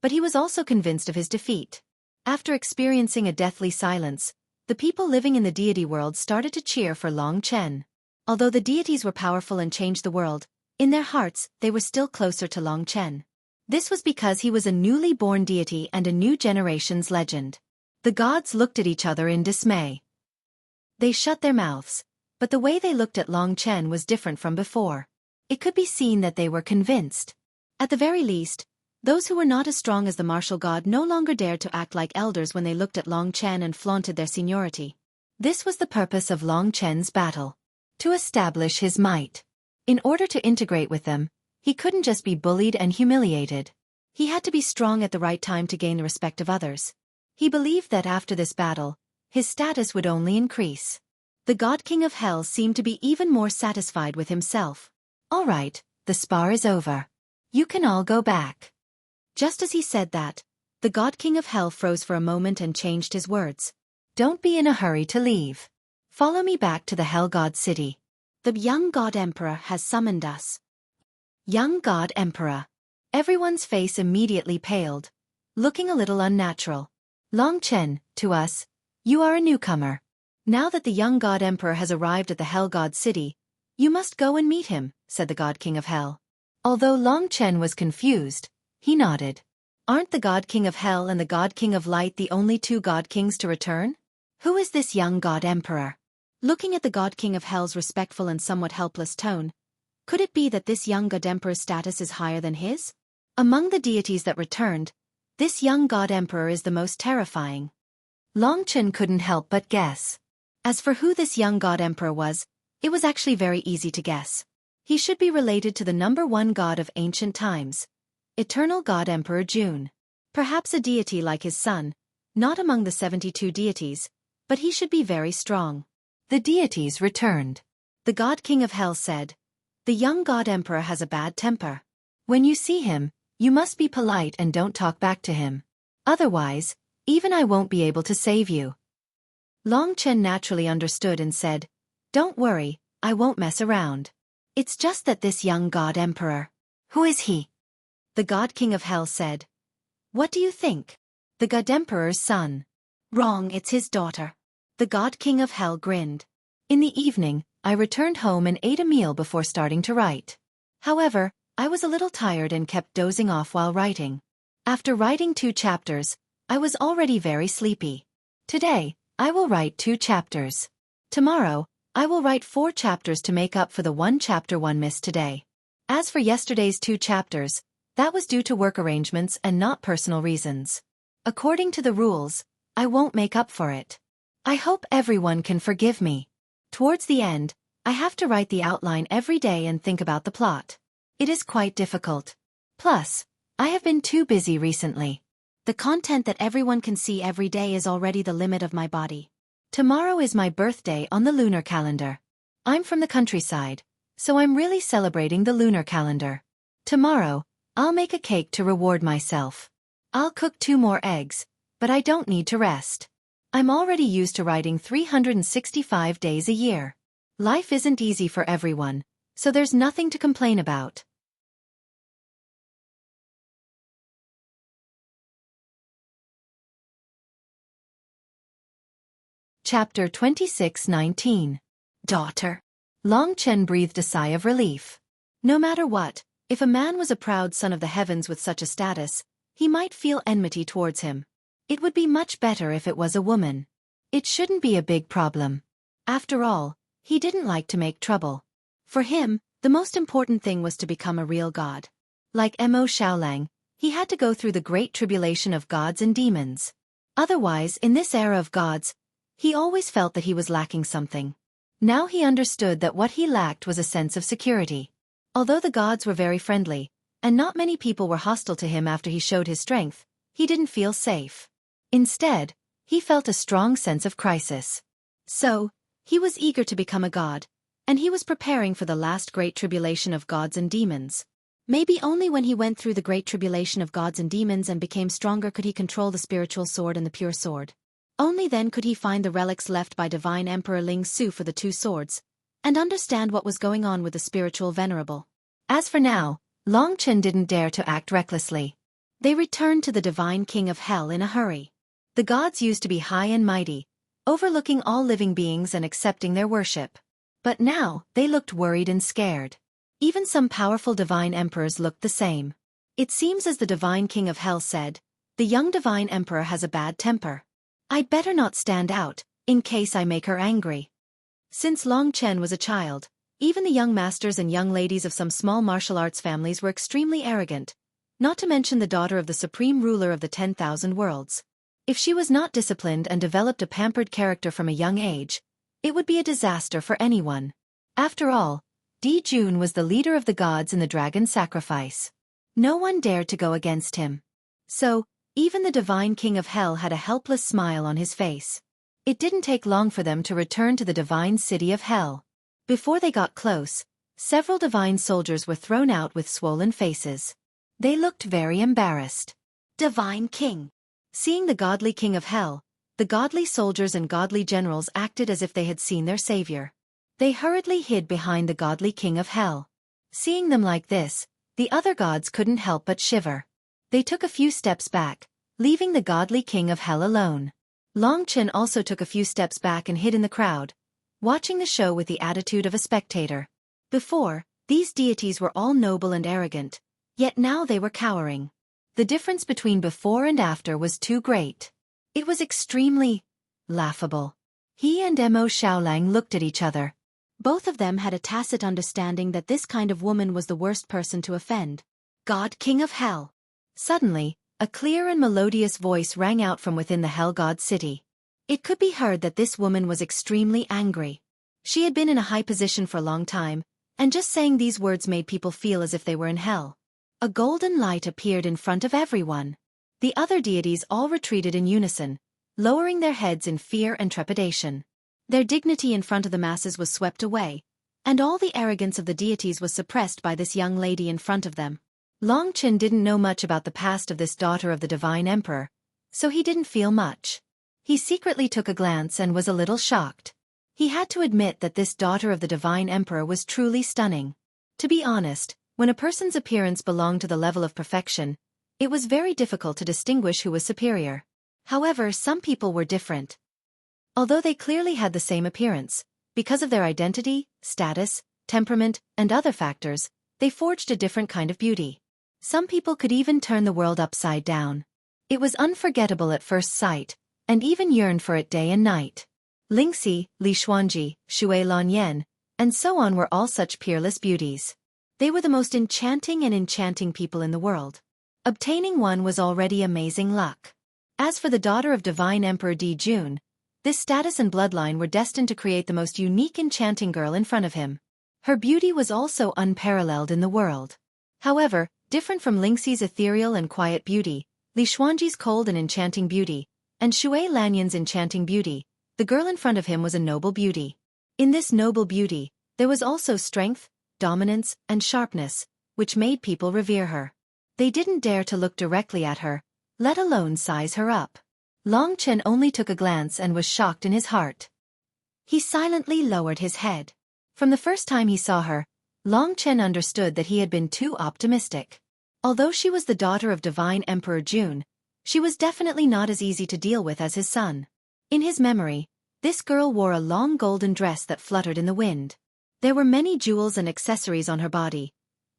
but he was also convinced of his defeat. After experiencing a deathly silence, the people living in the deity world started to cheer for Long Chen. Although the deities were powerful and changed the world, in their hearts they were still closer to Long Chen. This was because he was a newly born deity and a new generation's legend. The gods looked at each other in dismay. They shut their mouths, but the way they looked at Long Chen was different from before. It could be seen that they were convinced. At the very least, those who were not as strong as the martial god no longer dared to act like elders when they looked at Long Chen and flaunted their seniority. This was the purpose of Long Chen's battle. To establish his might. In order to integrate with them, he couldn't just be bullied and humiliated. He had to be strong at the right time to gain the respect of others. He believed that after this battle, his status would only increase. The God King of Hell seemed to be even more satisfied with himself. All right, the spar is over. You can all go back. Just as he said that, the God King of Hell froze for a moment and changed his words. Don't be in a hurry to leave. Follow me back to the Hell God City. The young God Emperor has summoned us. Young God Emperor. Everyone's face immediately paled, looking a little unnatural. Long Chen, to us, you are a newcomer. Now that the young God Emperor has arrived at the Hell God City, you must go and meet him, said the God King of Hell. Although Long Chen was confused, he nodded. Aren't the God King of Hell and the God King of Light the only two God Kings to return? Who is this young God Emperor? Looking at the God King of Hell's respectful and somewhat helpless tone, could it be that this young God Emperor's status is higher than his? Among the deities that returned, this young God Emperor is the most terrifying. Long Chen couldn't help but guess. As for who this young God Emperor was, it was actually very easy to guess. He should be related to the #1 god of ancient times, Eternal God Emperor June. Perhaps a deity like his son, not among the 72 deities, but he should be very strong. The deities returned. The God King of Hell said, the young God Emperor has a bad temper. When you see him, you must be polite and don't talk back to him. Otherwise, even I won't be able to save you. Long Chen naturally understood and said, don't worry, I won't mess around. It's just that this young God Emperor. Who is he? The God King of Hell said. What do you think? The God Emperor's son. Wrong, it's his daughter. The God King of Hell grinned. In the evening, I returned home and ate a meal before starting to write. However, I was a little tired and kept dozing off while writing. After writing 2 chapters, I was already very sleepy. Today, I will write 2 chapters. Tomorrow, I will write 4 chapters to make up for the 1 chapter one missed today. As for yesterday's 2 chapters, that was due to work arrangements and not personal reasons. According to the rules, I won't make up for it. I hope everyone can forgive me. Towards the end, I have to write the outline every day and think about the plot. It is quite difficult. Plus, I have been too busy recently. The content that everyone can see every day is already the limit of my body. Tomorrow is my birthday on the lunar calendar. I'm from the countryside, so I'm really celebrating the lunar calendar. Tomorrow, I'll make a cake to reward myself. I'll cook 2 more eggs, but I don't need to rest. I'm already used to writing 365 days a year. Life isn't easy for everyone, so there's nothing to complain about. Chapter 26:19. Daughter. Long Chen breathed a sigh of relief. No matter what, if a man was a proud son of the heavens with such a status, he might feel enmity towards him. It would be much better if it was a woman. It shouldn't be a big problem. After all, he didn't like to make trouble. For him, the most important thing was to become a real god. Like Mo Xiaolang, he had to go through the great tribulation of gods and demons. Otherwise, in this era of gods, he always felt that he was lacking something. Now he understood that what he lacked was a sense of security. Although the gods were very friendly, and not many people were hostile to him after he showed his strength, he didn't feel safe. Instead, he felt a strong sense of crisis. So, he was eager to become a god, and he was preparing for the last great tribulation of gods and demons. Maybe only when he went through the great tribulation of gods and demons and became stronger could he control the spiritual sword and the pure sword. Only then could he find the relics left by Divine Emperor Ling Su for the 2 swords, and understand what was going on with the spiritual venerable. As for now, Long Chen didn't dare to act recklessly. They returned to the Divine King of Hell in a hurry. The gods used to be high and mighty, overlooking all living beings and accepting their worship. But now, they looked worried and scared. Even some powerful divine emperors looked the same. It seems as the Divine King of Hell said, "The young Divine Emperor has a bad temper. I'd better not stand out, in case I make her angry." Since Long Chen was a child, even the young masters and young ladies of some small martial arts families were extremely arrogant, not to mention the daughter of the supreme ruler of the 10,000 worlds. If she was not disciplined and developed a pampered character from a young age, it would be a disaster for anyone. After all, Di Jun was the leader of the gods in the dragon sacrifice. No one dared to go against him. So, even the Divine King of Hell had a helpless smile on his face. It didn't take long for them to return to the divine city of Hell. Before they got close, several divine soldiers were thrown out with swollen faces. They looked very embarrassed. Divine King. Seeing the godly King of Hell, the godly soldiers and godly generals acted as if they had seen their savior. They hurriedly hid behind the godly King of Hell. Seeing them like this, the other gods couldn't help but shiver. They took a few steps back, leaving the godly King of Hell alone. Long Chen also took a few steps back and hid in the crowd, watching the show with the attitude of a spectator. Before, these deities were all noble and arrogant, yet now they were cowering. The difference between before and after was too great. It was extremely laughable. He and Mo Xiaolang looked at each other. Both of them had a tacit understanding that this kind of woman was the worst person to offend. God King of Hell. Suddenly, a clear and melodious voice rang out from within the Hell God city. It could be heard that this woman was extremely angry. She had been in a high position for a long time, and just saying these words made people feel as if they were in hell. A golden light appeared in front of everyone. The other deities all retreated in unison, lowering their heads in fear and trepidation. Their dignity in front of the masses was swept away, and all the arrogance of the deities was suppressed by this young lady in front of them. Long Chen didn't know much about the past of this daughter of the Divine Emperor, so he didn't feel much. He secretly took a glance and was a little shocked. He had to admit that this daughter of the Divine Emperor was truly stunning. To be honest, when a person's appearance belonged to the level of perfection, it was very difficult to distinguish who was superior. However, some people were different. Although they clearly had the same appearance, because of their identity, status, temperament, and other factors, they forged a different kind of beauty. Some people could even turn the world upside down. It was unforgettable at first sight, and even yearned for it day and night. Lingxi, Li Xuanji, Xue Lanyan, and so on were all such peerless beauties. They were the most enchanting people in the world. Obtaining one was already amazing luck. As for the daughter of Divine Emperor Di Jun, this status and bloodline were destined to create the most unique enchanting girl in front of him. Her beauty was also unparalleled in the world. However, different from Lingxi's ethereal and quiet beauty, Li Xuanji's cold and enchanting beauty, and Xue Lanyan's enchanting beauty, the girl in front of him was a noble beauty. In this noble beauty, there was also strength, dominance, and sharpness, which made people revere her. They didn't dare to look directly at her, let alone size her up. Long Chen only took a glance and was shocked in his heart. He silently lowered his head. From the first time he saw her, Long Chen understood that he had been too optimistic. Although she was the daughter of Divine Emperor Jun, she was definitely not as easy to deal with as his son. In his memory, this girl wore a long golden dress that fluttered in the wind. There were many jewels and accessories on her body,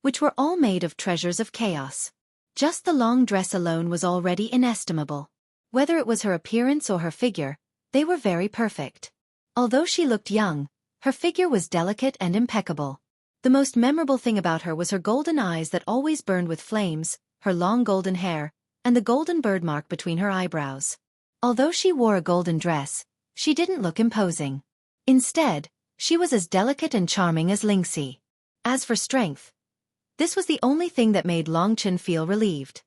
which were all made of treasures of chaos. Just the long dress alone was already inestimable. Whether it was her appearance or her figure, they were very perfect. Although she looked young, her figure was delicate and impeccable. The most memorable thing about her was her golden eyes that always burned with flames, her long golden hair, and the golden birthmark between her eyebrows. Although she wore a golden dress, she didn't look imposing. Instead, she was as delicate and charming as Lingxi. As for strength, this was the only thing that made Long Chen feel relieved.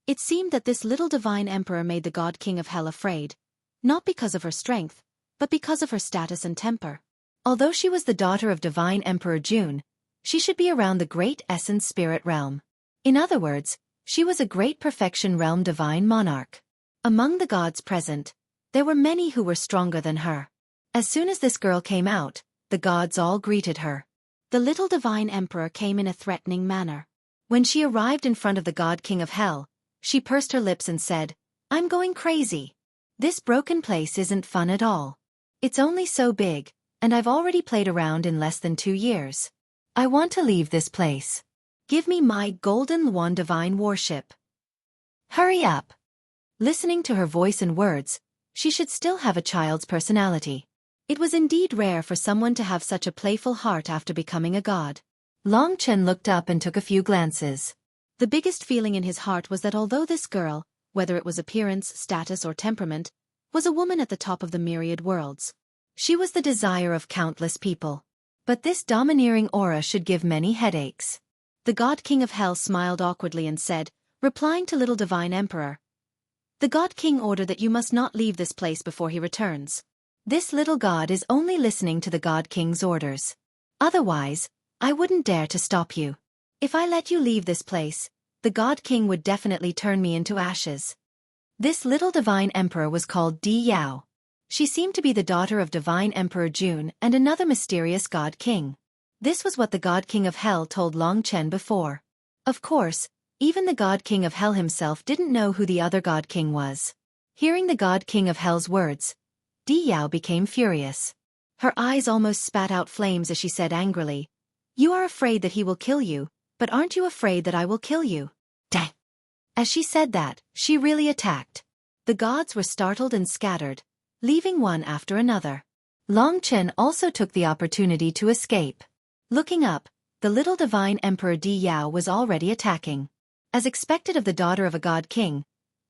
It seemed that this little divine emperor made the God King of Hell afraid, not because of her strength, but because of her status and temper. Although she was the daughter of Divine Emperor Jun, she should be around the great essence spirit realm. In other words, she was a great perfection realm divine monarch. Among the gods present, there were many who were stronger than her. As soon as this girl came out, the gods all greeted her. The little divine emperor came in a threatening manner. When she arrived in front of the God King of Hell, she pursed her lips and said, "I'm going crazy. This broken place isn't fun at all. It's only so big, and I've already played around in less than 2 years. I want to leave this place. Give me my golden Luan divine warship. Hurry up." Listening to her voice and words, she should still have a child's personality. It was indeed rare for someone to have such a playful heart after becoming a god. Long Chen looked up and took a few glances. The biggest feeling in his heart was that although this girl, whether it was appearance, status, or temperament, was a woman at the top of the myriad worlds, she was the desire of countless people. But this domineering aura should give many headaches. The God King of Hell smiled awkwardly and said, replying to Little Divine Emperor, "The God King ordered that you must not leave this place before he returns. This little god is only listening to the God King's orders. Otherwise, I wouldn't dare to stop you. If I let you leave this place, the God King would definitely turn me into ashes." This little Divine Emperor was called Di Yao. She seemed to be the daughter of Divine Emperor Jun and another mysterious God King. This was what the God King of Hell told Long Chen before. Of course, even the God King of Hell himself didn't know who the other God King was. Hearing the God King of Hell's words, Di Yao became furious. Her eyes almost spat out flames as she said angrily, "You are afraid that he will kill you, but aren't you afraid that I will kill you?" Dang! As she said that, she really attacked. The gods were startled and scattered, leaving one after another. Long Chen also took the opportunity to escape. Looking up, the little Divine Emperor Di Yao was already attacking. As expected of the daughter of a god king,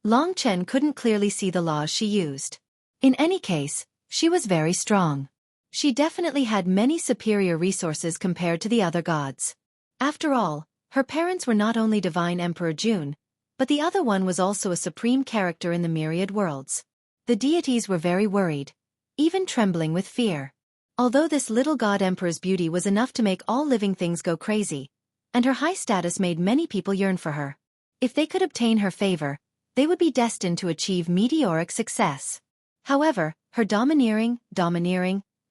Long Chen couldn't clearly see the laws she used. In any case, she was very strong. She definitely had many superior resources compared to the other gods. After all, her parents were not only Divine Emperor Jun, but the other one was also a supreme character in the myriad worlds. The deities were very worried, even trembling with fear. Although this little god emperor's beauty was enough to make all living things go crazy, and her high status made many people yearn for her. If they could obtain her favor, they would be destined to achieve meteoric success. However, her domineering,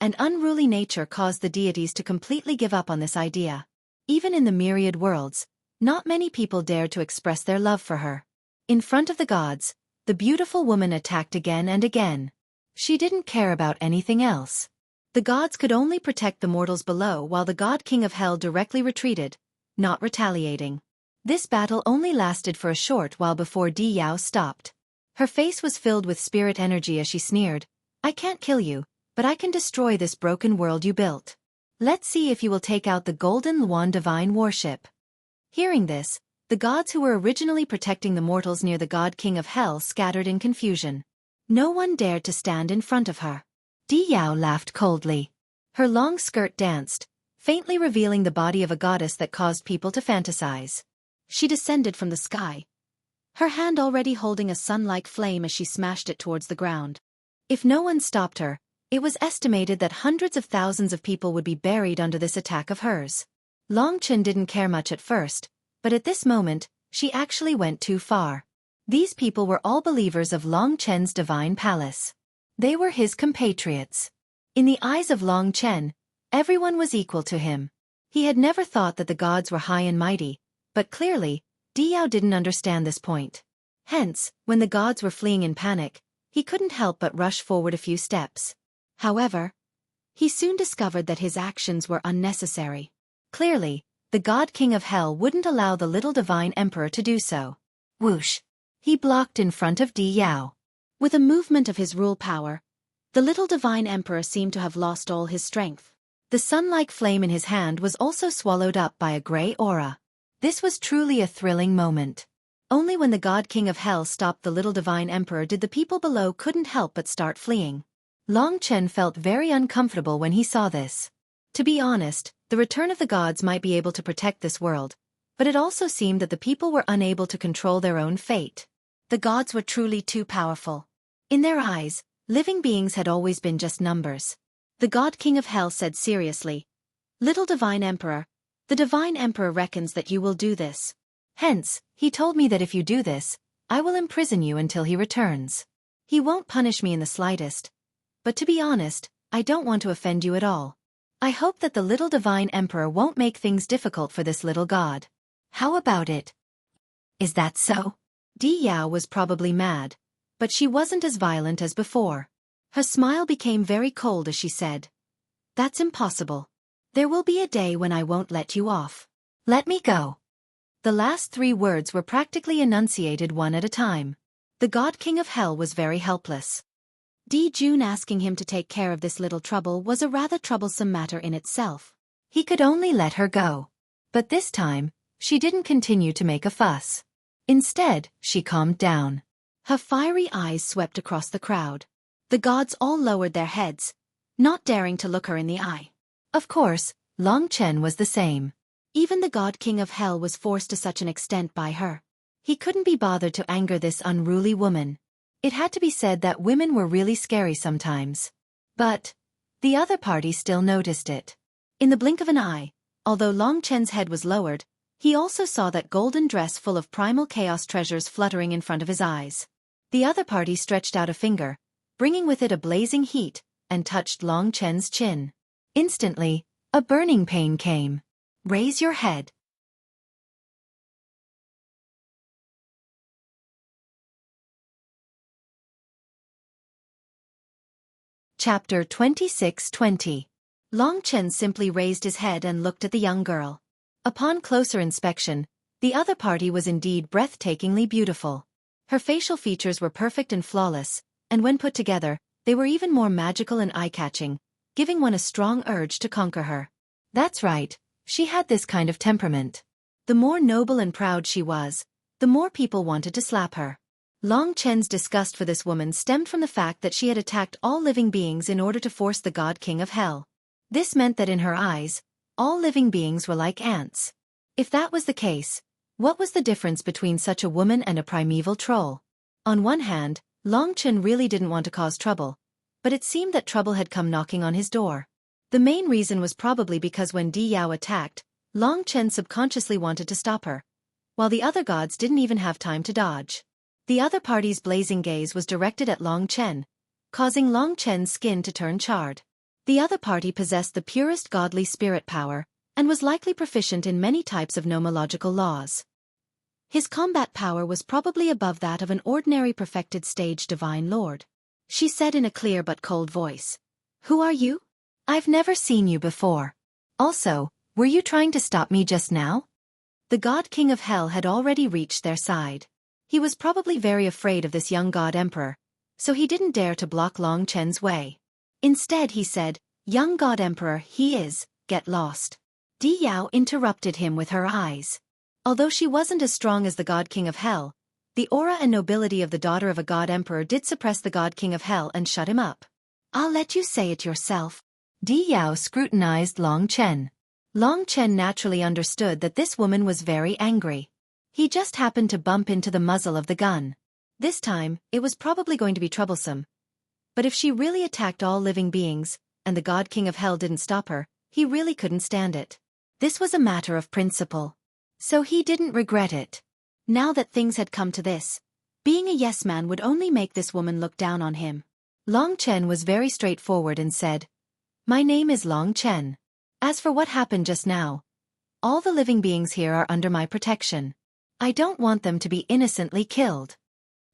and unruly nature caused the deities to completely give up on this idea. Even in the myriad worlds, not many people dared to express their love for her. In front of the gods, the beautiful woman attacked again and again. She didn't care about anything else. The gods could only protect the mortals below while the God King of Hell directly retreated, not retaliating. This battle only lasted for a short while before Di Yao stopped. Her face was filled with spirit energy as she sneered, "I can't kill you, but I can destroy this broken world you built. Let's see if you will take out the golden Luan divine warship." Hearing this, the gods who were originally protecting the mortals near the God King of Hell scattered in confusion. No one dared to stand in front of her. Di Yao laughed coldly. Her long skirt danced, faintly revealing the body of a goddess that caused people to fantasize. She descended from the sky, her hand already holding a sun-like flame as she smashed it towards the ground. If no one stopped her, it was estimated that hundreds of thousands of people would be buried under this attack of hers. Long Chen didn't care much at first, but at this moment, she actually went too far. These people were all believers of Long Chen's divine palace. They were his compatriots. In the eyes of Long Chen, everyone was equal to him. He had never thought that the gods were high and mighty, but clearly, Diyao didn't understand this point. Hence, when the gods were fleeing in panic, he couldn't help but rush forward a few steps. However, he soon discovered that his actions were unnecessary. Clearly, the God King of Hell wouldn't allow the little divine emperor to do so. Whoosh! He blocked in front of Diyao. With a movement of his rule power, the little divine emperor seemed to have lost all his strength. The sun-like flame in his hand was also swallowed up by a grey aura. This was truly a thrilling moment. Only when the God King of Hell stopped the little divine emperor did the people below couldn't help but start fleeing. Long Chen felt very uncomfortable when he saw this. To be honest, the return of the gods might be able to protect this world, but it also seemed that the people were unable to control their own fate. The gods were truly too powerful. In their eyes, living beings had always been just numbers. The God King of Hell said seriously, "Little Divine Emperor, the Divine Emperor reckons that you will do this. Hence, he told me that if you do this, I will imprison you until he returns. He won't punish me in the slightest. But to be honest, I don't want to offend you at all. I hope that the little divine emperor won't make things difficult for this little god. How about it?" "Is that so?" Diyao was probably mad, but she wasn't as violent as before. Her smile became very cold as she said, "That's impossible. There will be a day when I won't let you off. Let me go." The last 3 words were practically enunciated one at a time. The God King of Hell was very helpless. Di Jun asking him to take care of this little trouble was a rather troublesome matter in itself. He could only let her go. But this time, she didn't continue to make a fuss. Instead, she calmed down. Her fiery eyes swept across the crowd. The gods all lowered their heads, not daring to look her in the eye. Of course, Long Chen was the same. Even the God King of Hell was forced to such an extent by her. He couldn't be bothered to anger this unruly woman. It had to be said that women were really scary sometimes. But the other party still noticed it. In the blink of an eye, although Long Chen's head was lowered, he also saw that golden dress full of primal chaos treasures fluttering in front of his eyes. The other party stretched out a finger, bringing with it a blazing heat, and touched Long Chen's chin. Instantly, a burning pain came. "Raise your head." Chapter 26-20. Long Chen simply raised his head and looked at the young girl. Upon closer inspection, the other party was indeed breathtakingly beautiful. Her facial features were perfect and flawless, and when put together, they were even more magical and eye-catching, giving one a strong urge to conquer her. That's right, she had this kind of temperament. The more noble and proud she was, the more people wanted to slap her. Long Chen's disgust for this woman stemmed from the fact that she had attacked all living beings in order to force the God King of Hell. This meant that in her eyes, all living beings were like ants. If that was the case, what was the difference between such a woman and a primeval troll? On one hand, Long Chen really didn't want to cause trouble, but it seemed that trouble had come knocking on his door. The main reason was probably because when Diyao attacked, Long Chen subconsciously wanted to stop her, while the other gods didn't even have time to dodge. The other party's blazing gaze was directed at Long Chen, causing Long Chen's skin to turn charred. The other party possessed the purest godly spirit power, and was likely proficient in many types of nomological laws. His combat power was probably above that of an ordinary perfected stage divine lord. She said in a clear but cold voice, "Who are you? I've never seen you before. Also, were you trying to stop me just now?" The God King of Hell had already reached their side. He was probably very afraid of this young god emperor, so he didn't dare to block Long Chen's way. Instead he said, "Young god emperor he is, get lost." Diyao interrupted him with her eyes. Although she wasn't as strong as the God King of Hell, the aura and nobility of the daughter of a god emperor did suppress the God King of Hell and shut him up. "I'll let you say it yourself." Diyao scrutinized Long Chen. Long Chen naturally understood that this woman was very angry. He just happened to bump into the muzzle of the gun. This time, it was probably going to be troublesome. But if she really attacked all living beings, and the God King of Hell didn't stop her, he really couldn't stand it. This was a matter of principle. So he didn't regret it. Now that things had come to this, being a yes man would only make this woman look down on him. Long Chen was very straightforward and said, "My name is Long Chen. As for what happened just now, all the living beings here are under my protection. I don't want them to be innocently killed."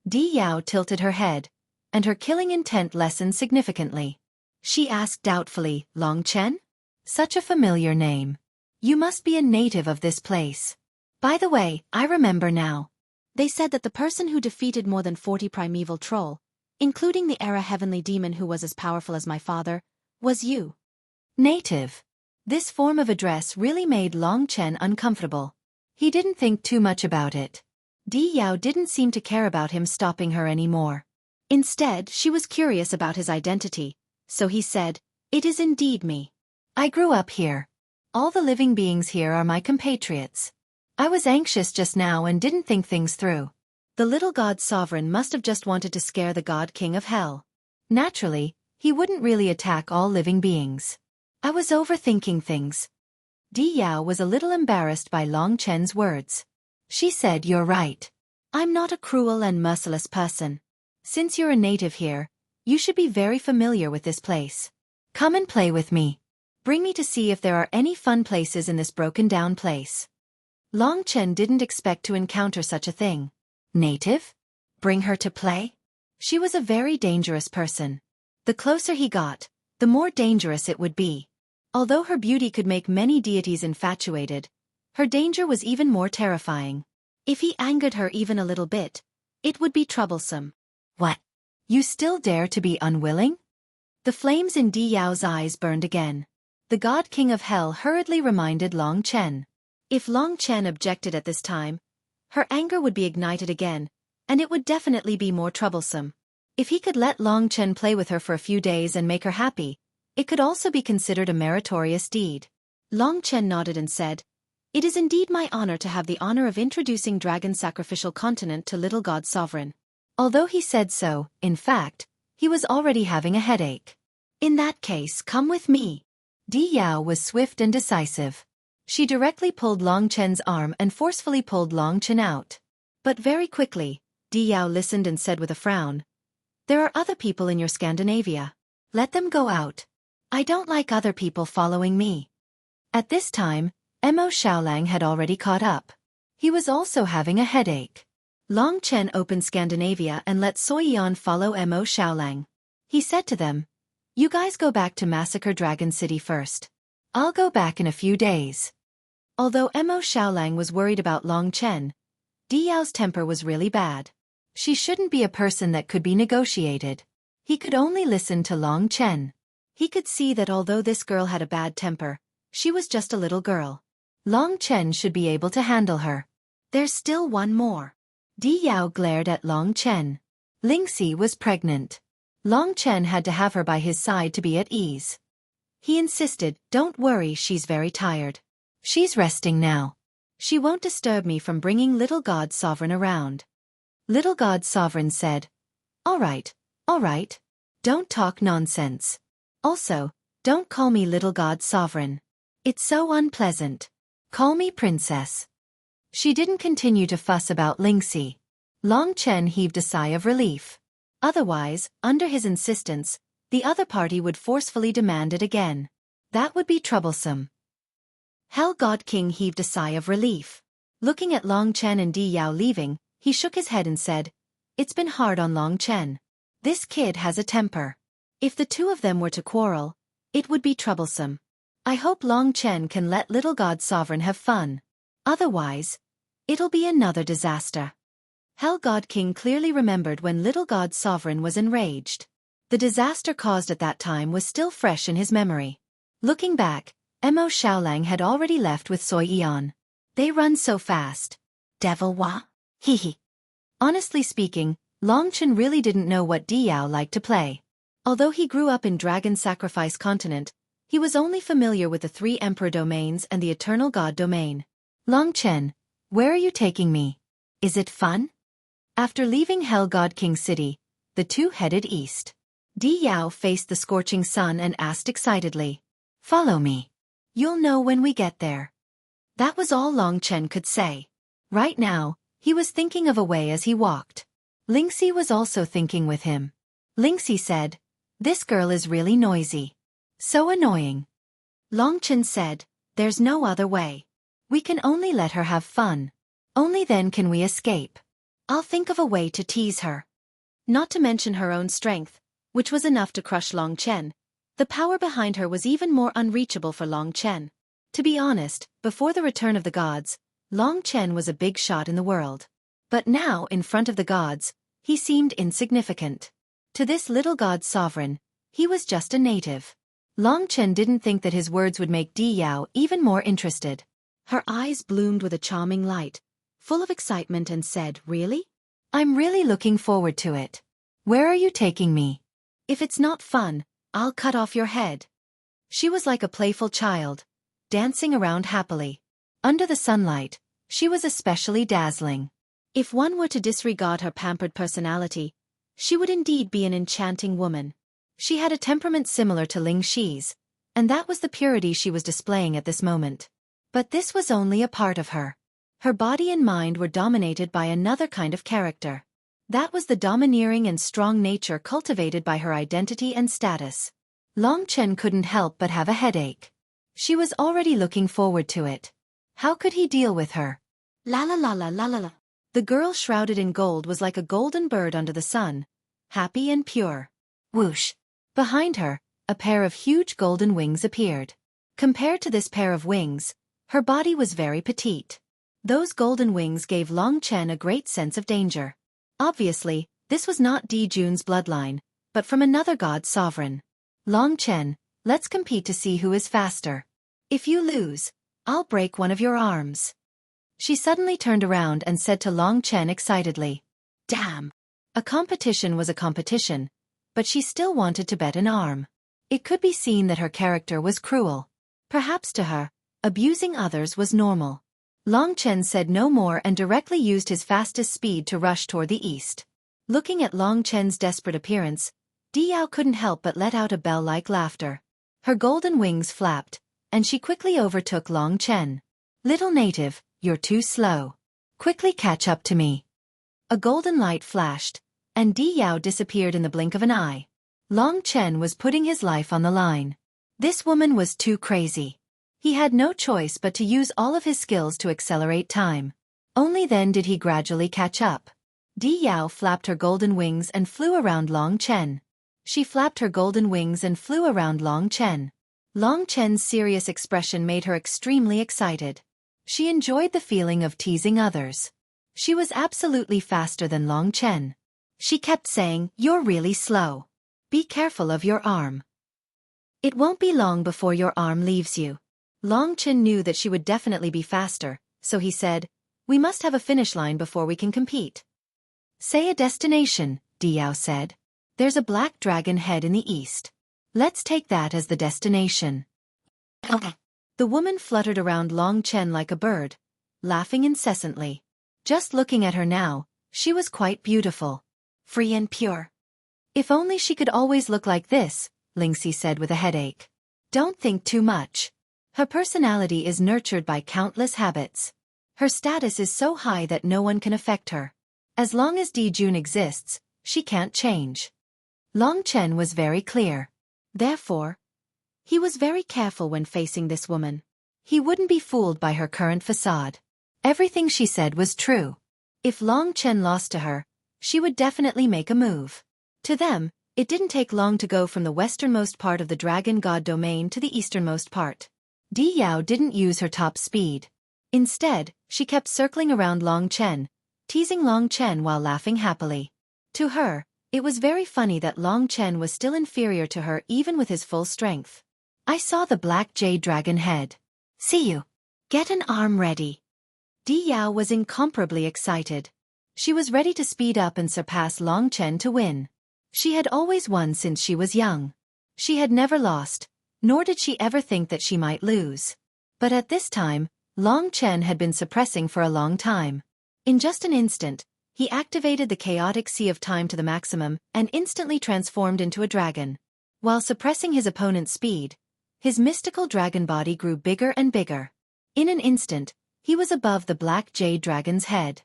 Di Yao tilted her head, and her killing intent lessened significantly. She asked doubtfully, "Long Chen? Such a familiar name. You must be a native of this place. By the way, I remember now. They said that the person who defeated more than 40 primeval troll, including the Era heavenly demon who was as powerful as my father, was you." Native. This form of address really made Long Chen uncomfortable. He didn't think too much about it. Di Yao didn't seem to care about him stopping her anymore. Instead, she was curious about his identity, so he said, "It is indeed me. I grew up here. All the living beings here are my compatriots. I was anxious just now and didn't think things through. The little god sovereign must have just wanted to scare the God King of Hell. Naturally, he wouldn't really attack all living beings. I was overthinking things." Di Yao was a little embarrassed by Long Chen's words. She said, "You're right. I'm not a cruel and merciless person. Since you're a native here, you should be very familiar with this place. Come and play with me. Bring me to see if there are any fun places in this broken-down place." Long Chen didn't expect to encounter such a thing. Native? Bring her to play? She was a very dangerous person. The closer he got, the more dangerous it would be. Although her beauty could make many deities infatuated, her danger was even more terrifying. If he angered her even a little bit, it would be troublesome. "What? You still dare to be unwilling?" The flames in Di Yao's eyes burned again. The God King of Hell hurriedly reminded Long Chen. If Long Chen objected at this time, her anger would be ignited again, and it would definitely be more troublesome. If he could let Long Chen play with her for a few days and make her happy, it could also be considered a meritorious deed. Long Chen nodded and said, "It is indeed my honor to have the honor of introducing Dragon Sacrificial Continent to Little God Sovereign." Although he said so, in fact, he was already having a headache. "In that case, come with me." Di Yao was swift and decisive. She directly pulled Long Chen's arm and forcefully pulled Long Chen out. But very quickly, Di Yao listened and said with a frown, "There are other people in your Scandinavia. Let them go out. I don't like other people following me." At this time, Mo Xiaolang had already caught up. He was also having a headache. Long Chen opened Scandinavia and let Xueqi follow Mo Xiaolang. He said to them, "You guys go back to Massacre Dragon City first. I'll go back in a few days." Although Mo Xiaolang was worried about Long Chen, Di Yao's temper was really bad. She shouldn't be a person that could be negotiated. He could only listen to Long Chen. He could see that although this girl had a bad temper, she was just a little girl. Long Chen should be able to handle her. There's still one more. Di Yao glared at Long Chen. Lingxi was pregnant. Long Chen had to have her by his side to be at ease. He insisted, "Don't worry, she's very tired. She's resting now. She won't disturb me from bringing Little God Sovereign around." Little God Sovereign said, all right. Don't talk nonsense. Also, don't call me Little God Sovereign. It's so unpleasant. Call me Princess." She didn't continue to fuss about Lingxi. Long Chen heaved a sigh of relief. Otherwise, under his insistence, the other party would forcefully demand it again. That would be troublesome. Hell God King heaved a sigh of relief. Looking at Long Chen and Di Yao leaving, he shook his head and said, "It's been hard on Long Chen. This kid has a temper. If the two of them were to quarrel, it would be troublesome. I hope Long Chen can let Little God Sovereign have fun. Otherwise, it'll be another disaster." Hell God King clearly remembered when Little God Sovereign was enraged. The disaster caused at that time was still fresh in his memory. Looking back, Mo Xiaolang had already left with Xueqi. They run so fast. Devil wa? Hee. Honestly speaking, Long Chen really didn't know what Di Yao liked to play. Although he grew up in Dragon Sacrifice Continent, he was only familiar with the 3 Emperor domains and the Eternal God domain. "Long Chen, Where are you taking me? Is it fun? After leaving Hell God King City, the two headed east. Di Yao faced the scorching sun and asked excitedly, "Follow me. You'll know when we get there." That was all Long Chen could say. Right now, he was thinking of a way as he walked. Lingxi was also thinking with him. Lingxi said, "This girl is really noisy. So annoying." Long Chen said, "There's no other way. We can only let her have fun. Only then can we escape. I'll think of a way to tease her." Not to mention her own strength, which was enough to crush Long Chen. The power behind her was even more unreachable for Long Chen. To be honest, before the return of the gods, Long Chen was a big shot in the world. But now, in front of the gods, he seemed insignificant. To this little god sovereign, he was just a native. Long Chen didn't think that his words would make Di Yao even more interested. Her eyes bloomed with a charming light, full of excitement, and said, "Really? I'm really looking forward to it. Where are you taking me? If it's not fun, I'll cut off your head." She was like a playful child, dancing around happily. Under the sunlight, she was especially dazzling. If one were to disregard her pampered personality, she would indeed be an enchanting woman. She had a temperament similar to Ling Xi's, and that was the purity she was displaying at this moment. But this was only a part of her. Her body and mind were dominated by another kind of character. That was the domineering and strong nature cultivated by her identity and status. Long Chen couldn't help but have a headache. She was already looking forward to it. How could he deal with her? La la la la la la la. The girl shrouded in gold was like a golden bird under the sun, happy and pure. Whoosh! Behind her, a pair of huge golden wings appeared. Compared to this pair of wings, her body was very petite. Those golden wings gave Long Chen a great sense of danger. Obviously, this was not Di Jun's bloodline, but from another god sovereign. "Long Chen, let's compete to see who is faster. If you lose, I'll break one of your arms." She suddenly turned around and said to Long Chen excitedly, "Damn!" A competition was a competition, but she still wanted to bet an arm. It could be seen that her character was cruel. Perhaps to her, abusing others was normal. Long Chen said no more and directly used his fastest speed to rush toward the east. Looking at Long Chen's desperate appearance, Di Yao couldn't help but let out a bell-like laughter. Her golden wings flapped, and she quickly overtook Long Chen. "Little native, you're too slow. Quickly catch up to me." A golden light flashed, and Di Yao disappeared in the blink of an eye. Long Chen was putting his life on the line. This woman was too crazy. He had no choice but to use all of his skills to accelerate time. Only then did he gradually catch up. Di Yao flapped her golden wings and flew around Long Chen. She flapped her golden wings and flew around Long Chen. Long Chen's serious expression made her extremely excited. She enjoyed the feeling of teasing others. She was absolutely faster than Long Chen. She kept saying, "You're really slow. Be careful of your arm. It won't be long before your arm leaves you." Long Chen knew that she would definitely be faster, so he said, "We must have a finish line before we can compete." "Say a destination," Di Yao said. "There's a black dragon head in the east. Let's take that as the destination." The woman fluttered around Long Chen like a bird, laughing incessantly. Just looking at her now, she was quite beautiful. Free and pure. "If only she could always look like this," Lingxi said with a headache. "Don't think too much. Her personality is nurtured by countless habits. Her status is so high that no one can affect her. As long as Di Jun exists, she can't change." Long Chen was very clear. Therefore, he was very careful when facing this woman. He wouldn't be fooled by her current facade. Everything she said was true. If Long Chen lost to her, she would definitely make a move. To them, it didn't take long to go from the westernmost part of the dragon god domain to the easternmost part. Di Yao didn't use her top speed. Instead, she kept circling around Long Chen, teasing Long Chen while laughing happily. To her, it was very funny that Long Chen was still inferior to her even with his full strength. "I saw the black jade dragon head. See you. Get an arm ready." Di Yao was incomparably excited. She was ready to speed up and surpass Long Chen to win. She had always won since she was young. She had never lost, nor did she ever think that she might lose. But at this time, Long Chen had been suppressing for a long time. In just an instant, he activated the chaotic sea of time to the maximum and instantly transformed into a dragon. While suppressing his opponent's speed, his mystical dragon body grew bigger and bigger. In an instant, he was above the black jade dragon's head.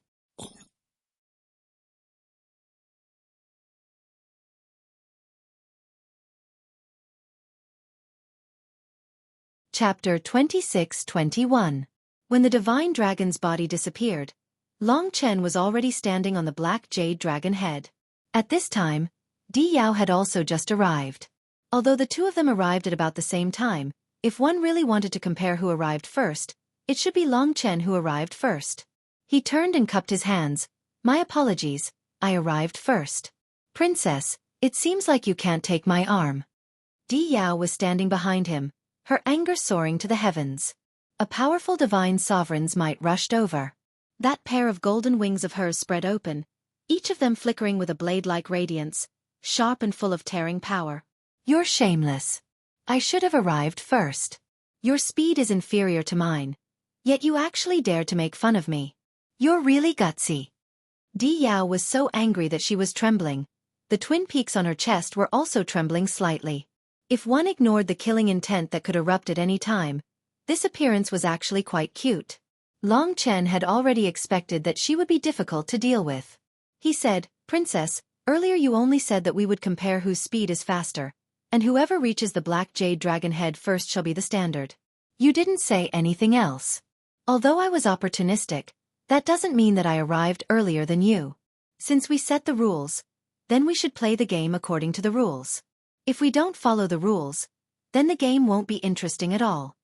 Chapter 26-21. When the divine dragon's body disappeared, Long Chen was already standing on the black jade dragon head. At this time, Di Yao had also just arrived. Although the two of them arrived at about the same time, if one really wanted to compare who arrived first, it should be Long Chen who arrived first. He turned and cupped his hands. My apologies, I arrived first. Princess, it seems like you can't take my arm. Di Yao was standing behind him, her anger soaring to the heavens. A powerful divine sovereign's might rushed over. That pair of golden wings of hers spread open, each of them flickering with a blade-like radiance, sharp and full of tearing power. You're shameless. I should have arrived first. Your speed is inferior to mine, yet you actually dared to make fun of me. You're really gutsy. Di Yao was so angry that she was trembling. The twin peaks on her chest were also trembling slightly. If one ignored the killing intent that could erupt at any time, this appearance was actually quite cute. Long Chen had already expected that she would be difficult to deal with. He said, Princess, earlier you only said that we would compare whose speed is faster, and whoever reaches the black jade dragon head first shall be the standard. You didn't say anything else. Although I was opportunistic, that doesn't mean that I arrived earlier than you. Since we set the rules, then we should play the game according to the rules. If we don't follow the rules, then the game won't be interesting at all.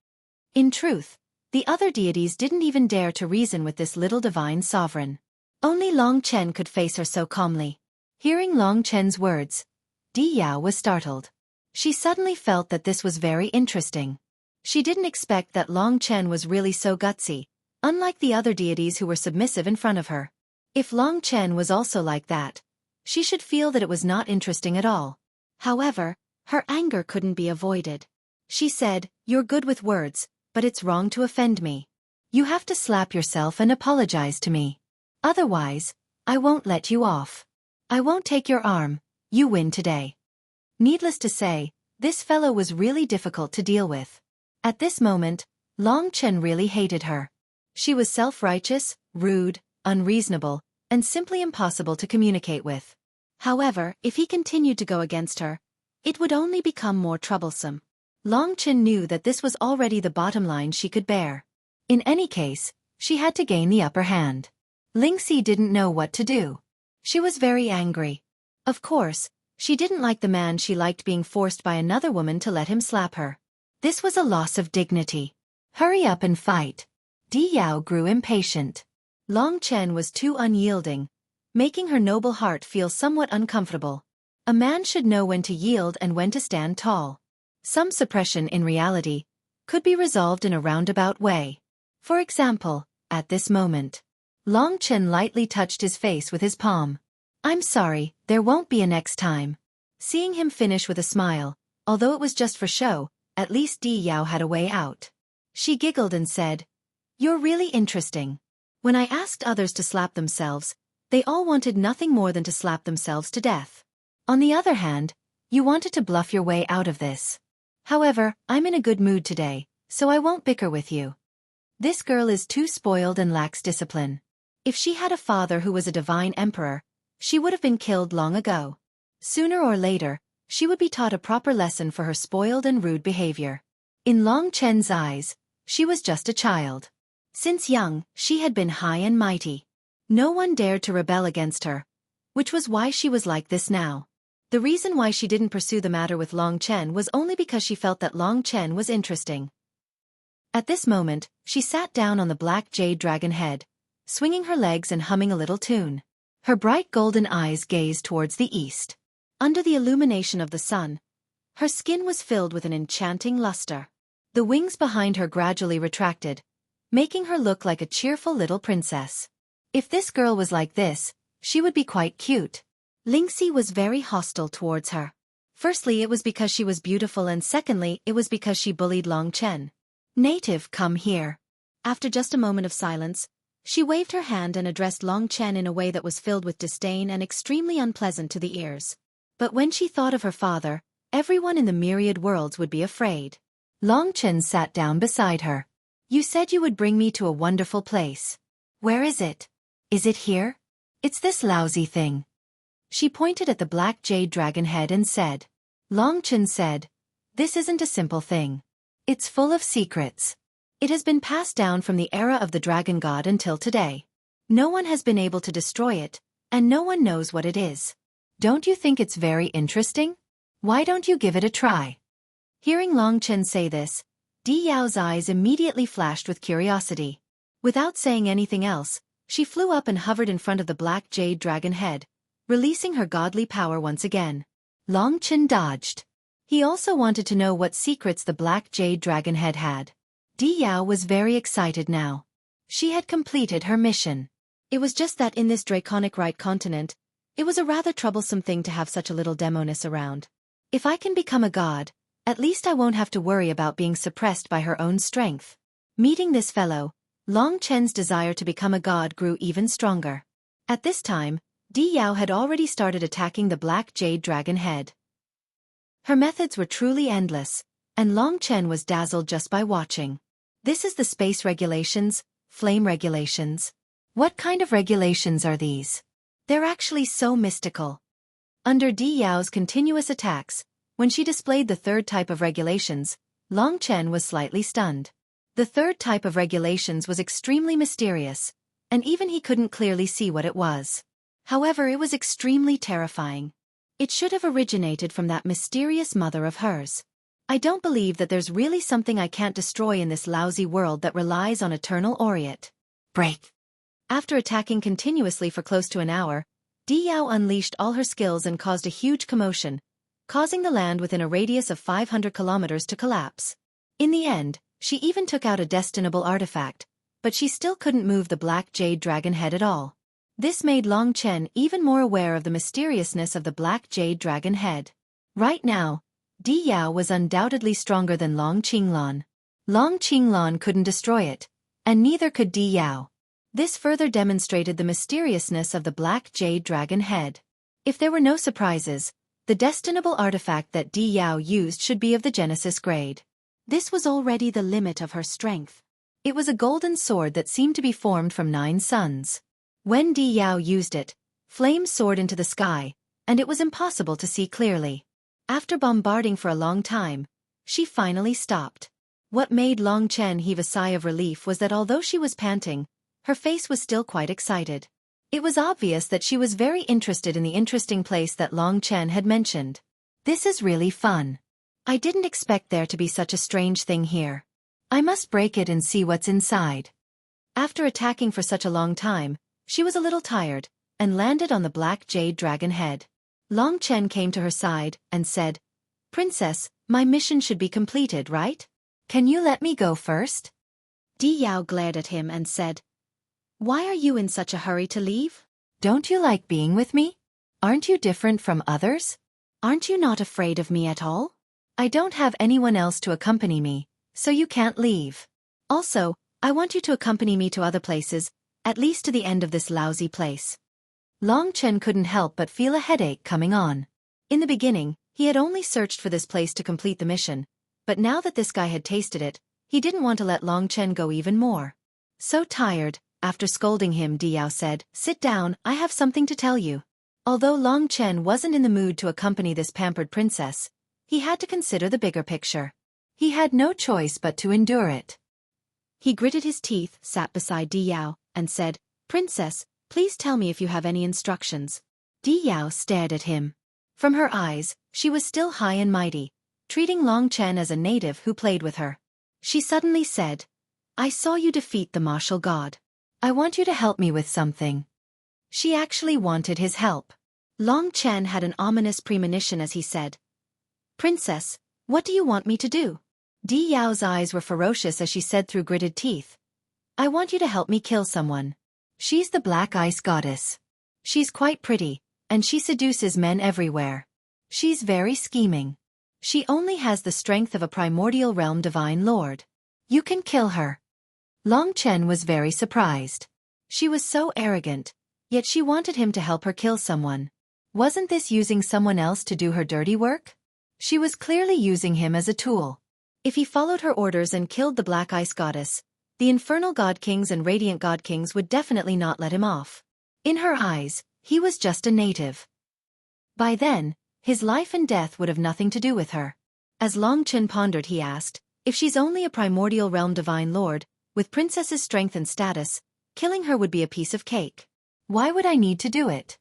In truth, the other deities didn't even dare to reason with this little divine sovereign. Only Long Chen could face her so calmly. Hearing Long Chen's words, Di Yao was startled. She suddenly felt that this was very interesting. She didn't expect that Long Chen was really so gutsy, unlike the other deities who were submissive in front of her. If Long Chen was also like that, she should feel that it was not interesting at all. However, her anger couldn't be avoided. She said, You're good with words, but it's wrong to offend me. You have to slap yourself and apologize to me. Otherwise, I won't let you off. I won't take your arm. You win today. Needless to say, this fellow was really difficult to deal with. At this moment, Long Chen really hated her. She was self-righteous, rude, unreasonable, and simply impossible to communicate with. However, if he continued to go against her, it would only become more troublesome. Long Chen knew that this was already the bottom line she could bear. In any case, she had to gain the upper hand. Lingxi didn't know what to do. She was very angry. Of course, she didn't like the man she liked being forced by another woman to let him slap her. This was a loss of dignity. Hurry up and fight. Di Yao grew impatient. Long Chen was too unyielding, making her noble heart feel somewhat uncomfortable. A man should know when to yield and when to stand tall. Some suppression in reality could be resolved in a roundabout way. For example, at this moment, Long Chen lightly touched his face with his palm. I'm sorry, there won't be a next time. Seeing him finish with a smile, although it was just for show, at least Di Yao had a way out. She giggled and said, You're really interesting. When I asked others to slap themselves, they all wanted nothing more than to slap themselves to death. On the other hand, you wanted to bluff your way out of this. However, I'm in a good mood today, so I won't bicker with you. This girl is too spoiled and lacks discipline. If she had a father who was a divine emperor, she would have been killed long ago. Sooner or later, she would be taught a proper lesson for her spoiled and rude behavior. In Long Chen's eyes, she was just a child. Since young, she had been high and mighty. No one dared to rebel against her, which was why she was like this now. The reason why she didn't pursue the matter with Long Chen was only because she felt that Long Chen was interesting. At this moment, she sat down on the black jade dragon head, swinging her legs and humming a little tune. Her bright golden eyes gazed towards the east. Under the illumination of the sun, her skin was filled with an enchanting luster. The wings behind her gradually retracted, making her look like a cheerful little princess. If this girl was like this, she would be quite cute. Lingxi was very hostile towards her. Firstly, it was because she was beautiful, and secondly, it was because she bullied Long Chen. Native, come here. After just a moment of silence, she waved her hand and addressed Long Chen in a way that was filled with disdain and extremely unpleasant to the ears. But when she thought of her father, everyone in the myriad worlds would be afraid. Long Chen sat down beside her. You said you would bring me to a wonderful place. Where is it? Is it here? It's this lousy thing. She pointed at the black jade dragon head and said. Long Chen said, this isn't a simple thing. It's full of secrets. It has been passed down from the era of the dragon god until today. No one has been able to destroy it, and no one knows what it is. Don't you think it's very interesting? Why don't you give it a try? Hearing Long Chen say this, Di Yao's eyes immediately flashed with curiosity. Without saying anything else, she flew up and hovered in front of the black jade dragon head, releasing her godly power once again. Long Chen dodged. He also wanted to know what secrets the black jade dragon head had. Di Yao was very excited now. She had completed her mission. It was just that in this draconic right continent, it was a rather troublesome thing to have such a little demoness around. If I can become a god, at least I won't have to worry about being suppressed by her own strength. Meeting this fellow, Long Chen's desire to become a god grew even stronger. At this time, Di Yao had already started attacking the black jade dragon head. Her methods were truly endless, and Long Chen was dazzled just by watching. This is the space regulations, flame regulations. What kind of regulations are these? They're actually so mystical. Under Di Yao's continuous attacks, when she displayed the third type of regulations, Long Chen was slightly stunned. The third type of regulations was extremely mysterious, and even he couldn't clearly see what it was. However, it was extremely terrifying. It should have originated from that mysterious mother of hers. I don't believe that there's really something I can't destroy in this lousy world that relies on eternal Oriot. Break. After attacking continuously for close to an hour, Di Yao unleashed all her skills and caused a huge commotion, causing the land within a radius of 500 kilometers to collapse. In the end, she even took out a destinable artifact, but she still couldn't move the black jade dragon head at all. This made Long Chen even more aware of the mysteriousness of the black jade dragon head. Right now, Di Yao was undoubtedly stronger than Long Qinglan. Long Qinglan couldn't destroy it, and neither could Di Yao. This further demonstrated the mysteriousness of the black jade dragon head. If there were no surprises, the destinable artifact that Di Yao used should be of the Genesis grade. This was already the limit of her strength. It was a golden sword that seemed to be formed from 9 suns. When Di Yao used it, flames soared into the sky, and it was impossible to see clearly. After bombarding for a long time, she finally stopped. What made Long Chen heave a sigh of relief was that although she was panting, her face was still quite excited. It was obvious that she was very interested in the interesting place that Long Chen had mentioned. This is really fun. I didn't expect there to be such a strange thing here. I must break it and see what's inside. After attacking for such a long time, she was a little tired, and landed on the black jade dragon head. Long Chen came to her side and said, Princess, my mission should be completed, right? Can you let me go first? Di Yao glared at him and said, Why are you in such a hurry to leave? Don't you like being with me? Aren't you different from others? Aren't you not afraid of me at all? I don't have anyone else to accompany me, so you can't leave. Also, I want you to accompany me to other places, at least to the end of this lousy place. Long Chen couldn't help but feel a headache coming on. In the beginning, he had only searched for this place to complete the mission, but now that this guy had tasted it, he didn't want to let Long Chen go even more. So tired, after scolding him, Di Yao said, Sit down, I have something to tell you. Although Long Chen wasn't in the mood to accompany this pampered princess, he had to consider the bigger picture. He had no choice but to endure it. He gritted his teeth, sat beside Di Yao, and said, Princess, please tell me if you have any instructions. Di Yao stared at him. From her eyes, she was still high and mighty, treating Long Chen as a native who played with her. She suddenly said, I saw you defeat the martial god. I want you to help me with something. She actually wanted his help. Long Chen had an ominous premonition as he said, Princess, what do you want me to do? Di Yao's eyes were ferocious as she said through gritted teeth, I want you to help me kill someone. She's the Black Ice Goddess. She's quite pretty, and she seduces men everywhere. She's very scheming. She only has the strength of a primordial realm divine lord. You can kill her. Long Chen was very surprised. She was so arrogant, yet she wanted him to help her kill someone. Wasn't this using someone else to do her dirty work? She was clearly using him as a tool. If he followed her orders and killed the Black Ice Goddess, the Infernal God Kings and Radiant God Kings would definitely not let him off. In her eyes, he was just a native. By then, his life and death would have nothing to do with her. As Long Chen pondered, he asked, if she's only a primordial realm divine lord, with princess's strength and status, killing her would be a piece of cake. Why would I need to do it?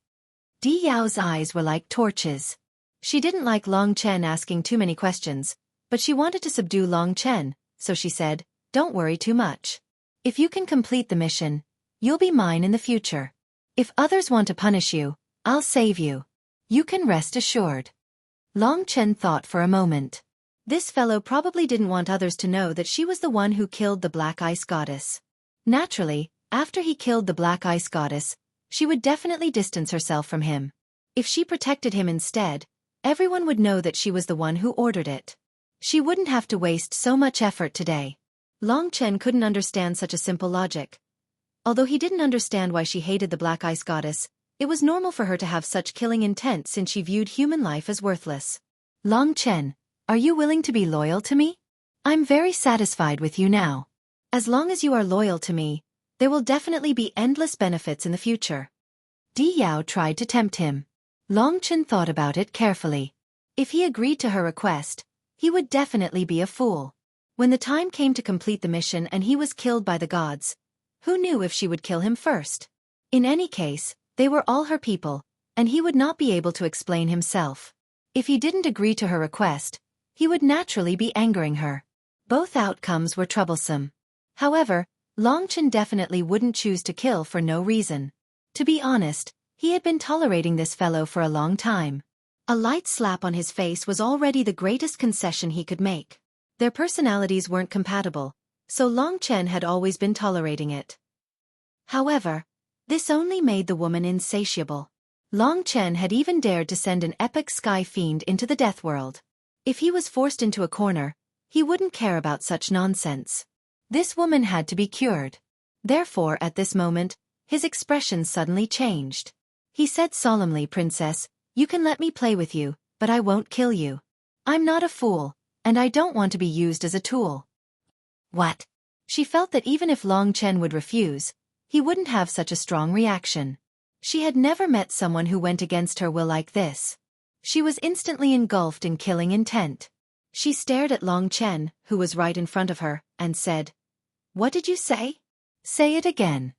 Di Yao's eyes were like torches. She didn't like Long Chen asking too many questions, but she wanted to subdue Long Chen, so she said, don't worry too much. If you can complete the mission, you'll be mine in the future. If others want to punish you, I'll save you. You can rest assured. Long Chen thought for a moment. This fellow probably didn't want others to know that she was the one who killed the Black Ice Goddess. Naturally, after he killed the Black Ice Goddess, she would definitely distance herself from him. If she protected him instead, everyone would know that she was the one who ordered it. She wouldn't have to waste so much effort today. Long Chen couldn't understand such a simple logic. Although he didn't understand why she hated the Black Ice Goddess, it was normal for her to have such killing intent since she viewed human life as worthless. Long Chen, are you willing to be loyal to me? I'm very satisfied with you now. As long as you are loyal to me, there will definitely be endless benefits in the future. Di Yao tried to tempt him. Long Chen thought about it carefully. If he agreed to her request, he would definitely be a fool. When the time came to complete the mission and he was killed by the gods, who knew if she would kill him first? In any case, they were all her people, and he would not be able to explain himself. If he didn't agree to her request, he would naturally be angering her. Both outcomes were troublesome. However, Long Chen definitely wouldn't choose to kill for no reason. To be honest, he had been tolerating this fellow for a long time. A light slap on his face was already the greatest concession he could make. Their personalities weren't compatible, so Long Chen had always been tolerating it. However, this only made the woman insatiable. Long Chen had even dared to send an epic sky fiend into the death world. If he was forced into a corner, he wouldn't care about such nonsense. This woman had to be cured. Therefore, at this moment, his expression suddenly changed. He said solemnly, Princess, you can let me play with you, but I won't kill you. I'm not a fool, and I don't want to be used as a tool. What? She felt that even if Long Chen would refuse, he wouldn't have such a strong reaction. She had never met someone who went against her will like this. She was instantly engulfed in killing intent. She stared at Long Chen, who was right in front of her, and said, What did you say? Say it again.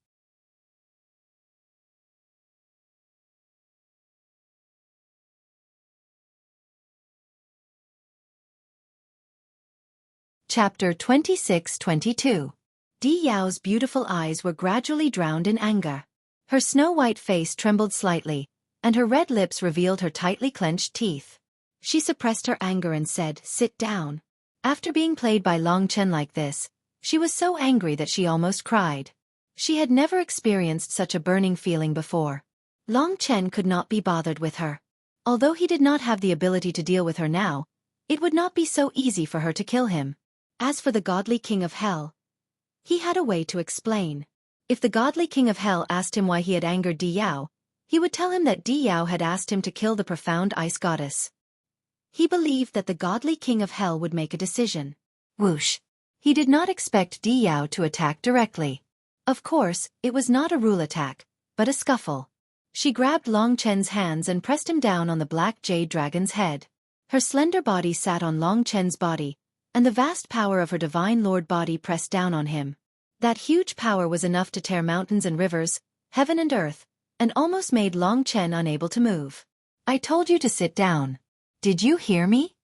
Chapter 26-22. Di Yao's beautiful eyes were gradually drowned in anger. Her snow-white face trembled slightly, and her red lips revealed her tightly clenched teeth. She suppressed her anger and said, Sit down. After being played by Long Chen like this, she was so angry that she almost cried. She had never experienced such a burning feeling before. Long Chen could not be bothered with her. Although he did not have the ability to deal with her now, it would not be so easy for her to kill him. As for the godly king of hell, he had a way to explain. If the godly king of hell asked him why he had angered Di Yao, he would tell him that Di Yao had asked him to kill the profound ice goddess. He believed that the godly king of hell would make a decision. Whoosh! He did not expect Di Yao to attack directly. Of course, it was not a rule attack, but a scuffle. She grabbed Long Chen's hands and pressed him down on the black jade dragon's head. Her slender body sat on Long Chen's body, and the vast power of her divine lord body pressed down on him. That huge power was enough to tear mountains and rivers, heaven and earth, and almost made Long Chen unable to move. I told you to sit down. Did you hear me?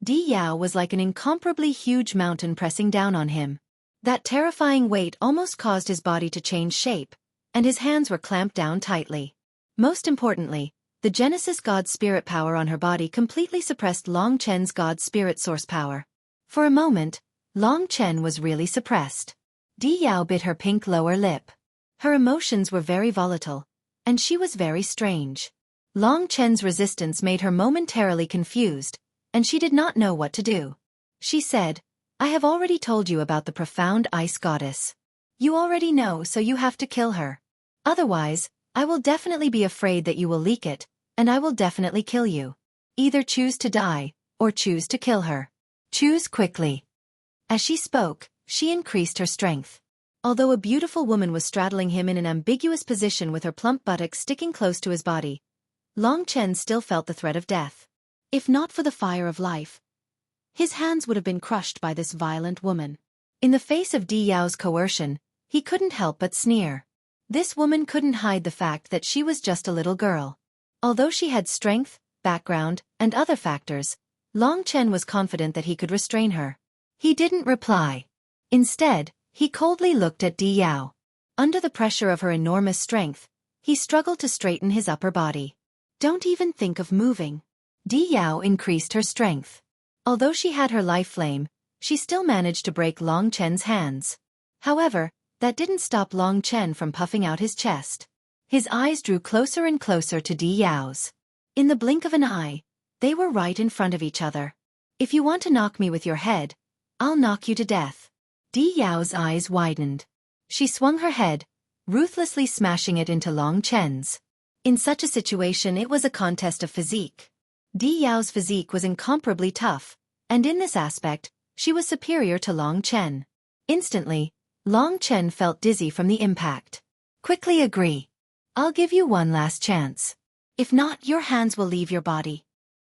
Di Yao was like an incomparably huge mountain pressing down on him. That terrifying weight almost caused his body to change shape, and his hands were clamped down tightly. Most importantly, the Genesis God Spirit power on her body completely suppressed Long Chen's God Spirit source power. For a moment, Long Chen was really suppressed. Di Yao bit her pink lower lip. Her emotions were very volatile, and she was very strange. Long Chen's resistance made her momentarily confused, and she did not know what to do. She said, I have already told you about the profound ice goddess. You already know, so you have to kill her. Otherwise, I will definitely be afraid that you will leak it, and I will definitely kill you. Either choose to die, or choose to kill her. Choose quickly." As she spoke, she increased her strength. Although a beautiful woman was straddling him in an ambiguous position with her plump buttocks sticking close to his body, Long Chen still felt the threat of death. If not for the fire of life, his hands would have been crushed by this violent woman. In the face of Di Yao's coercion, he couldn't help but sneer. This woman couldn't hide the fact that she was just a little girl. Although she had strength, background, and other factors, Long Chen was confident that he could restrain her. He didn't reply. Instead, he coldly looked at Di Yao. Under the pressure of her enormous strength, he struggled to straighten his upper body. "Don't even think of moving." Di Yao increased her strength. Although she had her life flame, she still managed to break Long Chen's hands. However, that didn't stop Long Chen from puffing out his chest. His eyes drew closer and closer to Di Yao's. In the blink of an eye, they were right in front of each other. "If you want to knock me with your head, I'll knock you to death." Di Yao's eyes widened. She swung her head, ruthlessly smashing it into Long Chen's. In such a situation, it was a contest of physique. Di Yao's physique was incomparably tough, and in this aspect, she was superior to Long Chen. Instantly, Long Chen felt dizzy from the impact. "Quickly agree. I'll give you one last chance. If not, your hands will leave your body."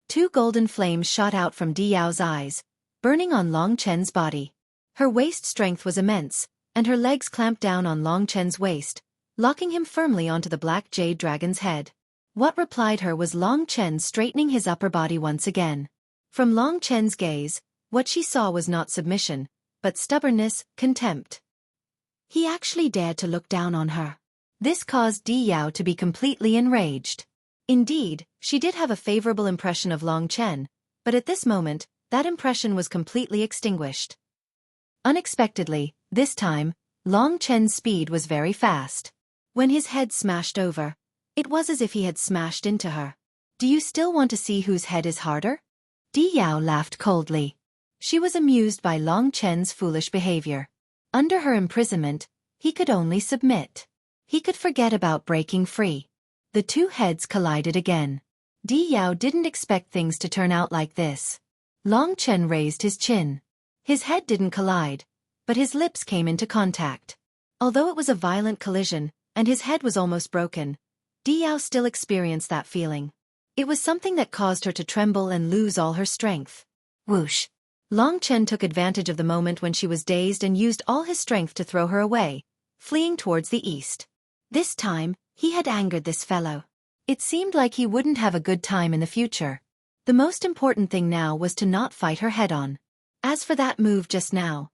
Two golden flames shot out from Di Yao's eyes, burning on Long Chen's body. Her waist strength was immense, and her legs clamped down on Long Chen's waist, locking him firmly onto the black jade dragon's head. What replied her was Long Chen straightening his upper body once again. From Long Chen's gaze, what she saw was not submission, but stubbornness, contempt. He actually dared to look down on her. This caused Di Yao to be completely enraged. Indeed, she did have a favorable impression of Long Chen, but at this moment, that impression was completely extinguished. Unexpectedly, this time, Long Chen's speed was very fast. When his head smashed over, it was as if he had smashed into her. "Do you still want to see whose head is harder?" Di Yao laughed coldly. She was amused by Long Chen's foolish behavior. Under her imprisonment, he could only submit. He could forget about breaking free. The two heads collided again. Di Yao didn't expect things to turn out like this. Long Chen raised his chin. His head didn't collide, but his lips came into contact. Although it was a violent collision, and his head was almost broken, Di Yao still experienced that feeling. It was something that caused her to tremble and lose all her strength. Whoosh! Long Chen took advantage of the moment when she was dazed and used all his strength to throw her away, fleeing towards the east. This time, he had angered this fellow. It seemed like he wouldn't have a good time in the future. The most important thing now was to not fight her head-on. As for that move just now,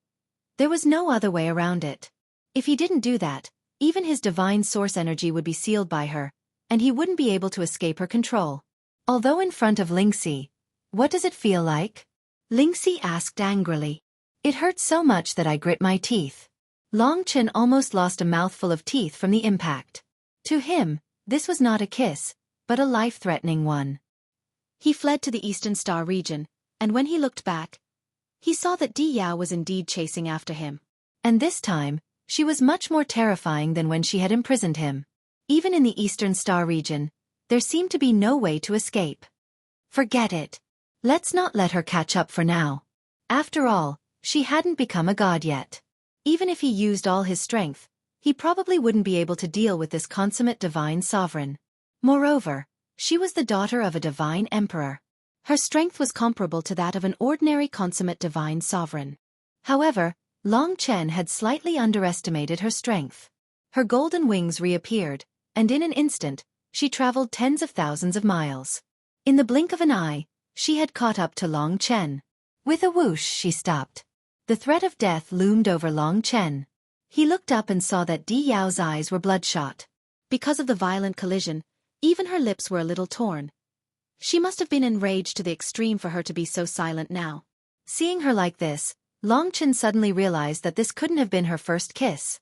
there was no other way around it. If he didn't do that, even his divine source energy would be sealed by her, and he wouldn't be able to escape her control. Although in front of Lingxi, "What does it feel like?" Lingxi asked angrily. "It hurts so much that I grit my teeth." Long Chen almost lost a mouthful of teeth from the impact. To him, this was not a kiss, but a life-threatening one. He fled to the Eastern Star region, and when he looked back, he saw that Di Yao was indeed chasing after him. And this time, she was much more terrifying than when she had imprisoned him. Even in the Eastern Star region, there seemed to be no way to escape. Forget it. Let's not let her catch up for now. After all, she hadn't become a god yet. Even if he used all his strength, he probably wouldn't be able to deal with this consummate divine sovereign. Moreover, she was the daughter of a divine emperor. Her strength was comparable to that of an ordinary consummate divine sovereign. However, Long Chen had slightly underestimated her strength. Her golden wings reappeared, and in an instant, she traveled tens of thousands of miles. In the blink of an eye, she had caught up to Long Chen. With a whoosh, she stopped. The threat of death loomed over Long Chen. He looked up and saw that Di Yao's eyes were bloodshot. Because of the violent collision, even her lips were a little torn. She must have been enraged to the extreme for her to be so silent now. Seeing her like this, Long Chen suddenly realized that this couldn't have been her first kiss.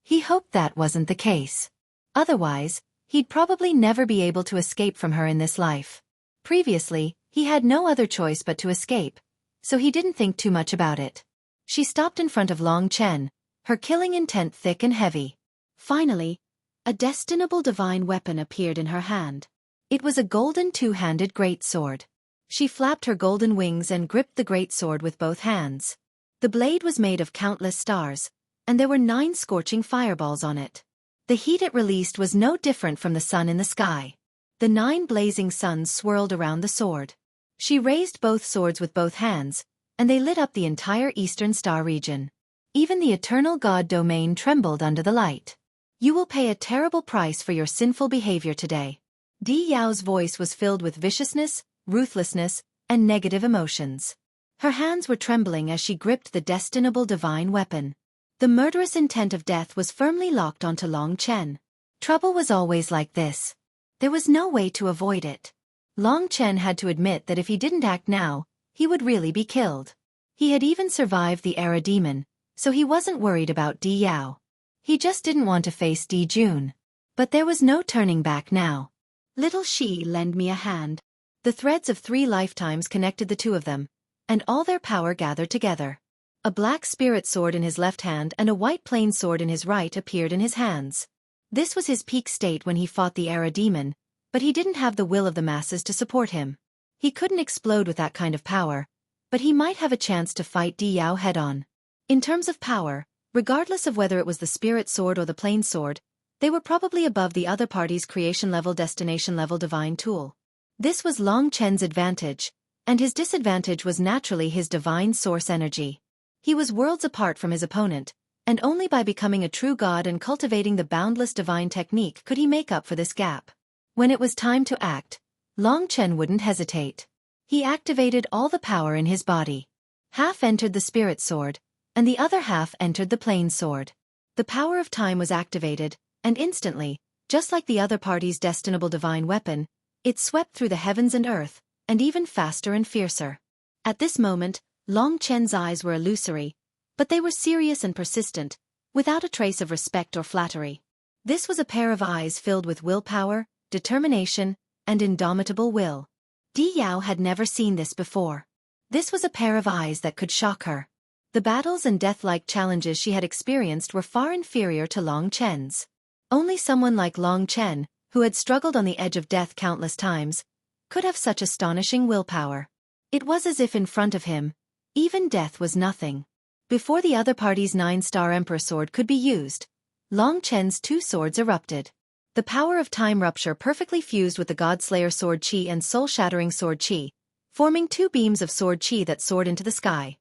He hoped that wasn't the case. Otherwise, he'd probably never be able to escape from her in this life. Previously, he had no other choice but to escape, so he didn't think too much about it. She stopped in front of Long Chen, her killing intent thick and heavy. Finally, a destinable divine weapon appeared in her hand. It was a golden two-handed greatsword. She flapped her golden wings and gripped the greatsword with both hands. The blade was made of countless stars, and there were 9 scorching fireballs on it. The heat it released was no different from the sun in the sky. The 9 blazing suns swirled around the sword. She raised both swords with both hands, and they lit up the entire eastern star region. Even the eternal god domain trembled under the light. You will pay a terrible price for your sinful behavior today. Di Yao's voice was filled with viciousness, ruthlessness, and negative emotions. Her hands were trembling as she gripped the destinable divine weapon. The murderous intent of death was firmly locked onto Long Chen. Trouble was always like this. There was no way to avoid it. Long Chen had to admit that if he didn't act now, he would really be killed. He had even survived the Era Demon, so he wasn't worried about Di Yao. He just didn't want to face Di Jun. But there was no turning back now. Little Shi, lend me a hand. The threads of 3 lifetimes connected the two of them, and all their power gathered together. A black spirit sword in his left hand and a white plain sword in his right appeared in his hands. This was his peak state when he fought the Era Demon, but he didn't have the will of the masses to support him. He couldn't explode with that kind of power, but he might have a chance to fight Di Yao head-on. In terms of power, regardless of whether it was the spirit sword or the plain sword, they were probably above the other party's creation-level destination-level divine tool. This was Long Chen's advantage, and his disadvantage was naturally his divine source energy. He was worlds apart from his opponent, and only by becoming a true god and cultivating the boundless divine technique could he make up for this gap. When it was time to act, Long Chen wouldn't hesitate. He activated all the power in his body. Half entered the spirit sword, and the other half entered the plain sword. The power of time was activated, and instantly, just like the other party's destinable divine weapon, it swept through the heavens and earth, and even faster and fiercer. At this moment, Long Chen's eyes were illusory, but they were serious and persistent, without a trace of respect or flattery. This was a pair of eyes filled with willpower, determination, and indomitable will. Di Yao had never seen this before. This was a pair of eyes that could shock her. The battles and death-like challenges she had experienced were far inferior to Long Chen's. Only someone like Long Chen, who had struggled on the edge of death countless times, could have such astonishing willpower. It was as if in front of him, even death was nothing. Before the other party's 9-star Emperor sword could be used, Long Chen's 2 swords erupted. The power of time rupture perfectly fused with the Godslayer sword Qi and soul-shattering sword Qi, forming 2 beams of sword Qi that soared into the sky.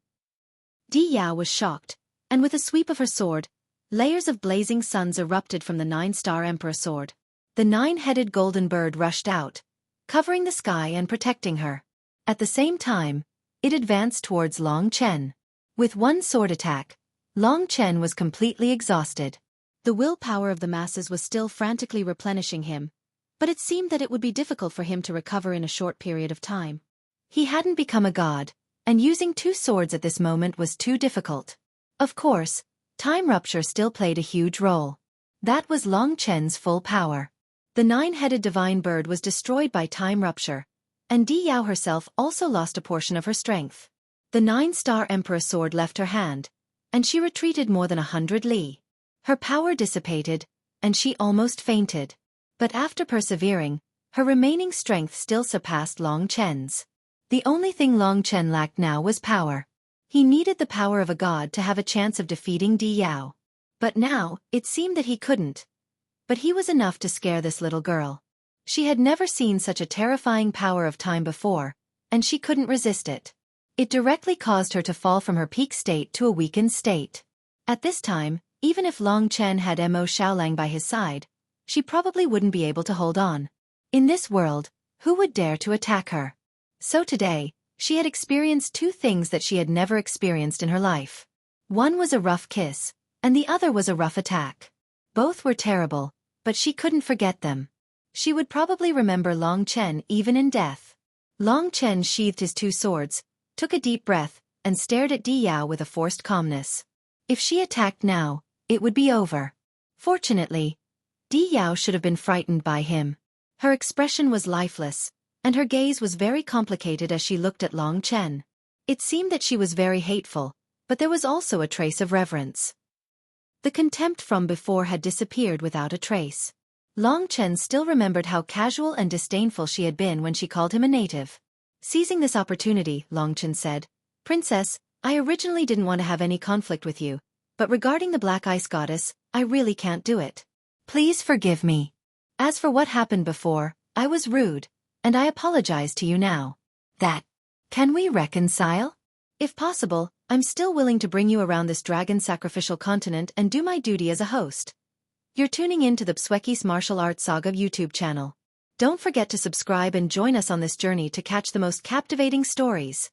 Di Yao was shocked, and with a sweep of her sword, layers of blazing suns erupted from the 9-star Emperor sword. The 9-headed golden bird rushed out, covering the sky and protecting her. At the same time, it advanced towards Long Chen. With one sword attack, Long Chen was completely exhausted. The willpower of the masses was still frantically replenishing him, but it seemed that it would be difficult for him to recover in a short period of time. He hadn't become a god, and using 2 swords at this moment was too difficult. Of course, time rupture still played a huge role. That was Long Chen's full power. The 9-headed divine bird was destroyed by time rupture, and Di Yao herself also lost a portion of her strength. The 9-star Emperor sword left her hand, and she retreated more than 100 li. Her power dissipated, and she almost fainted. But after persevering, her remaining strength still surpassed Long Chen's. The only thing Long Chen lacked now was power. He needed the power of a god to have a chance of defeating Di Yao. But now, it seemed that he couldn't. But he was enough to scare this little girl. She had never seen such a terrifying power of time before, and she couldn't resist it. It directly caused her to fall from her peak state to a weakened state. At this time, even if Long Chen had Mo Xiaolang by his side, she probably wouldn't be able to hold on. In this world, who would dare to attack her? So today, she had experienced 2 things that she had never experienced in her life. One was a rough kiss, and the other was a rough attack. Both were terrible, but she couldn't forget them. She would probably remember Long Chen even in death. Long Chen sheathed his 2 swords, took a deep breath, and stared at Di Yao with a forced calmness. If she attacked now, it would be over. Fortunately, Di Yao should have been frightened by him. Her expression was lifeless, and her gaze was very complicated as she looked at Long Chen. It seemed that she was very hateful, but there was also a trace of reverence. The contempt from before had disappeared without a trace. Long Chen still remembered how casual and disdainful she had been when she called him a native. Seizing this opportunity, Long Chen said, "Princess, I originally didn't want to have any conflict with you, but regarding the Black Ice Goddess, I really can't do it. Please forgive me. As for what happened before, I was rude, and I apologize to you now. Can we reconcile? If possible, I'm still willing to bring you around this dragon sacrificial continent and do my duty as a host." You're tuning in to the Xueqi's Martial Arts Saga YouTube channel. Don't forget to subscribe and join us on this journey to catch the most captivating stories.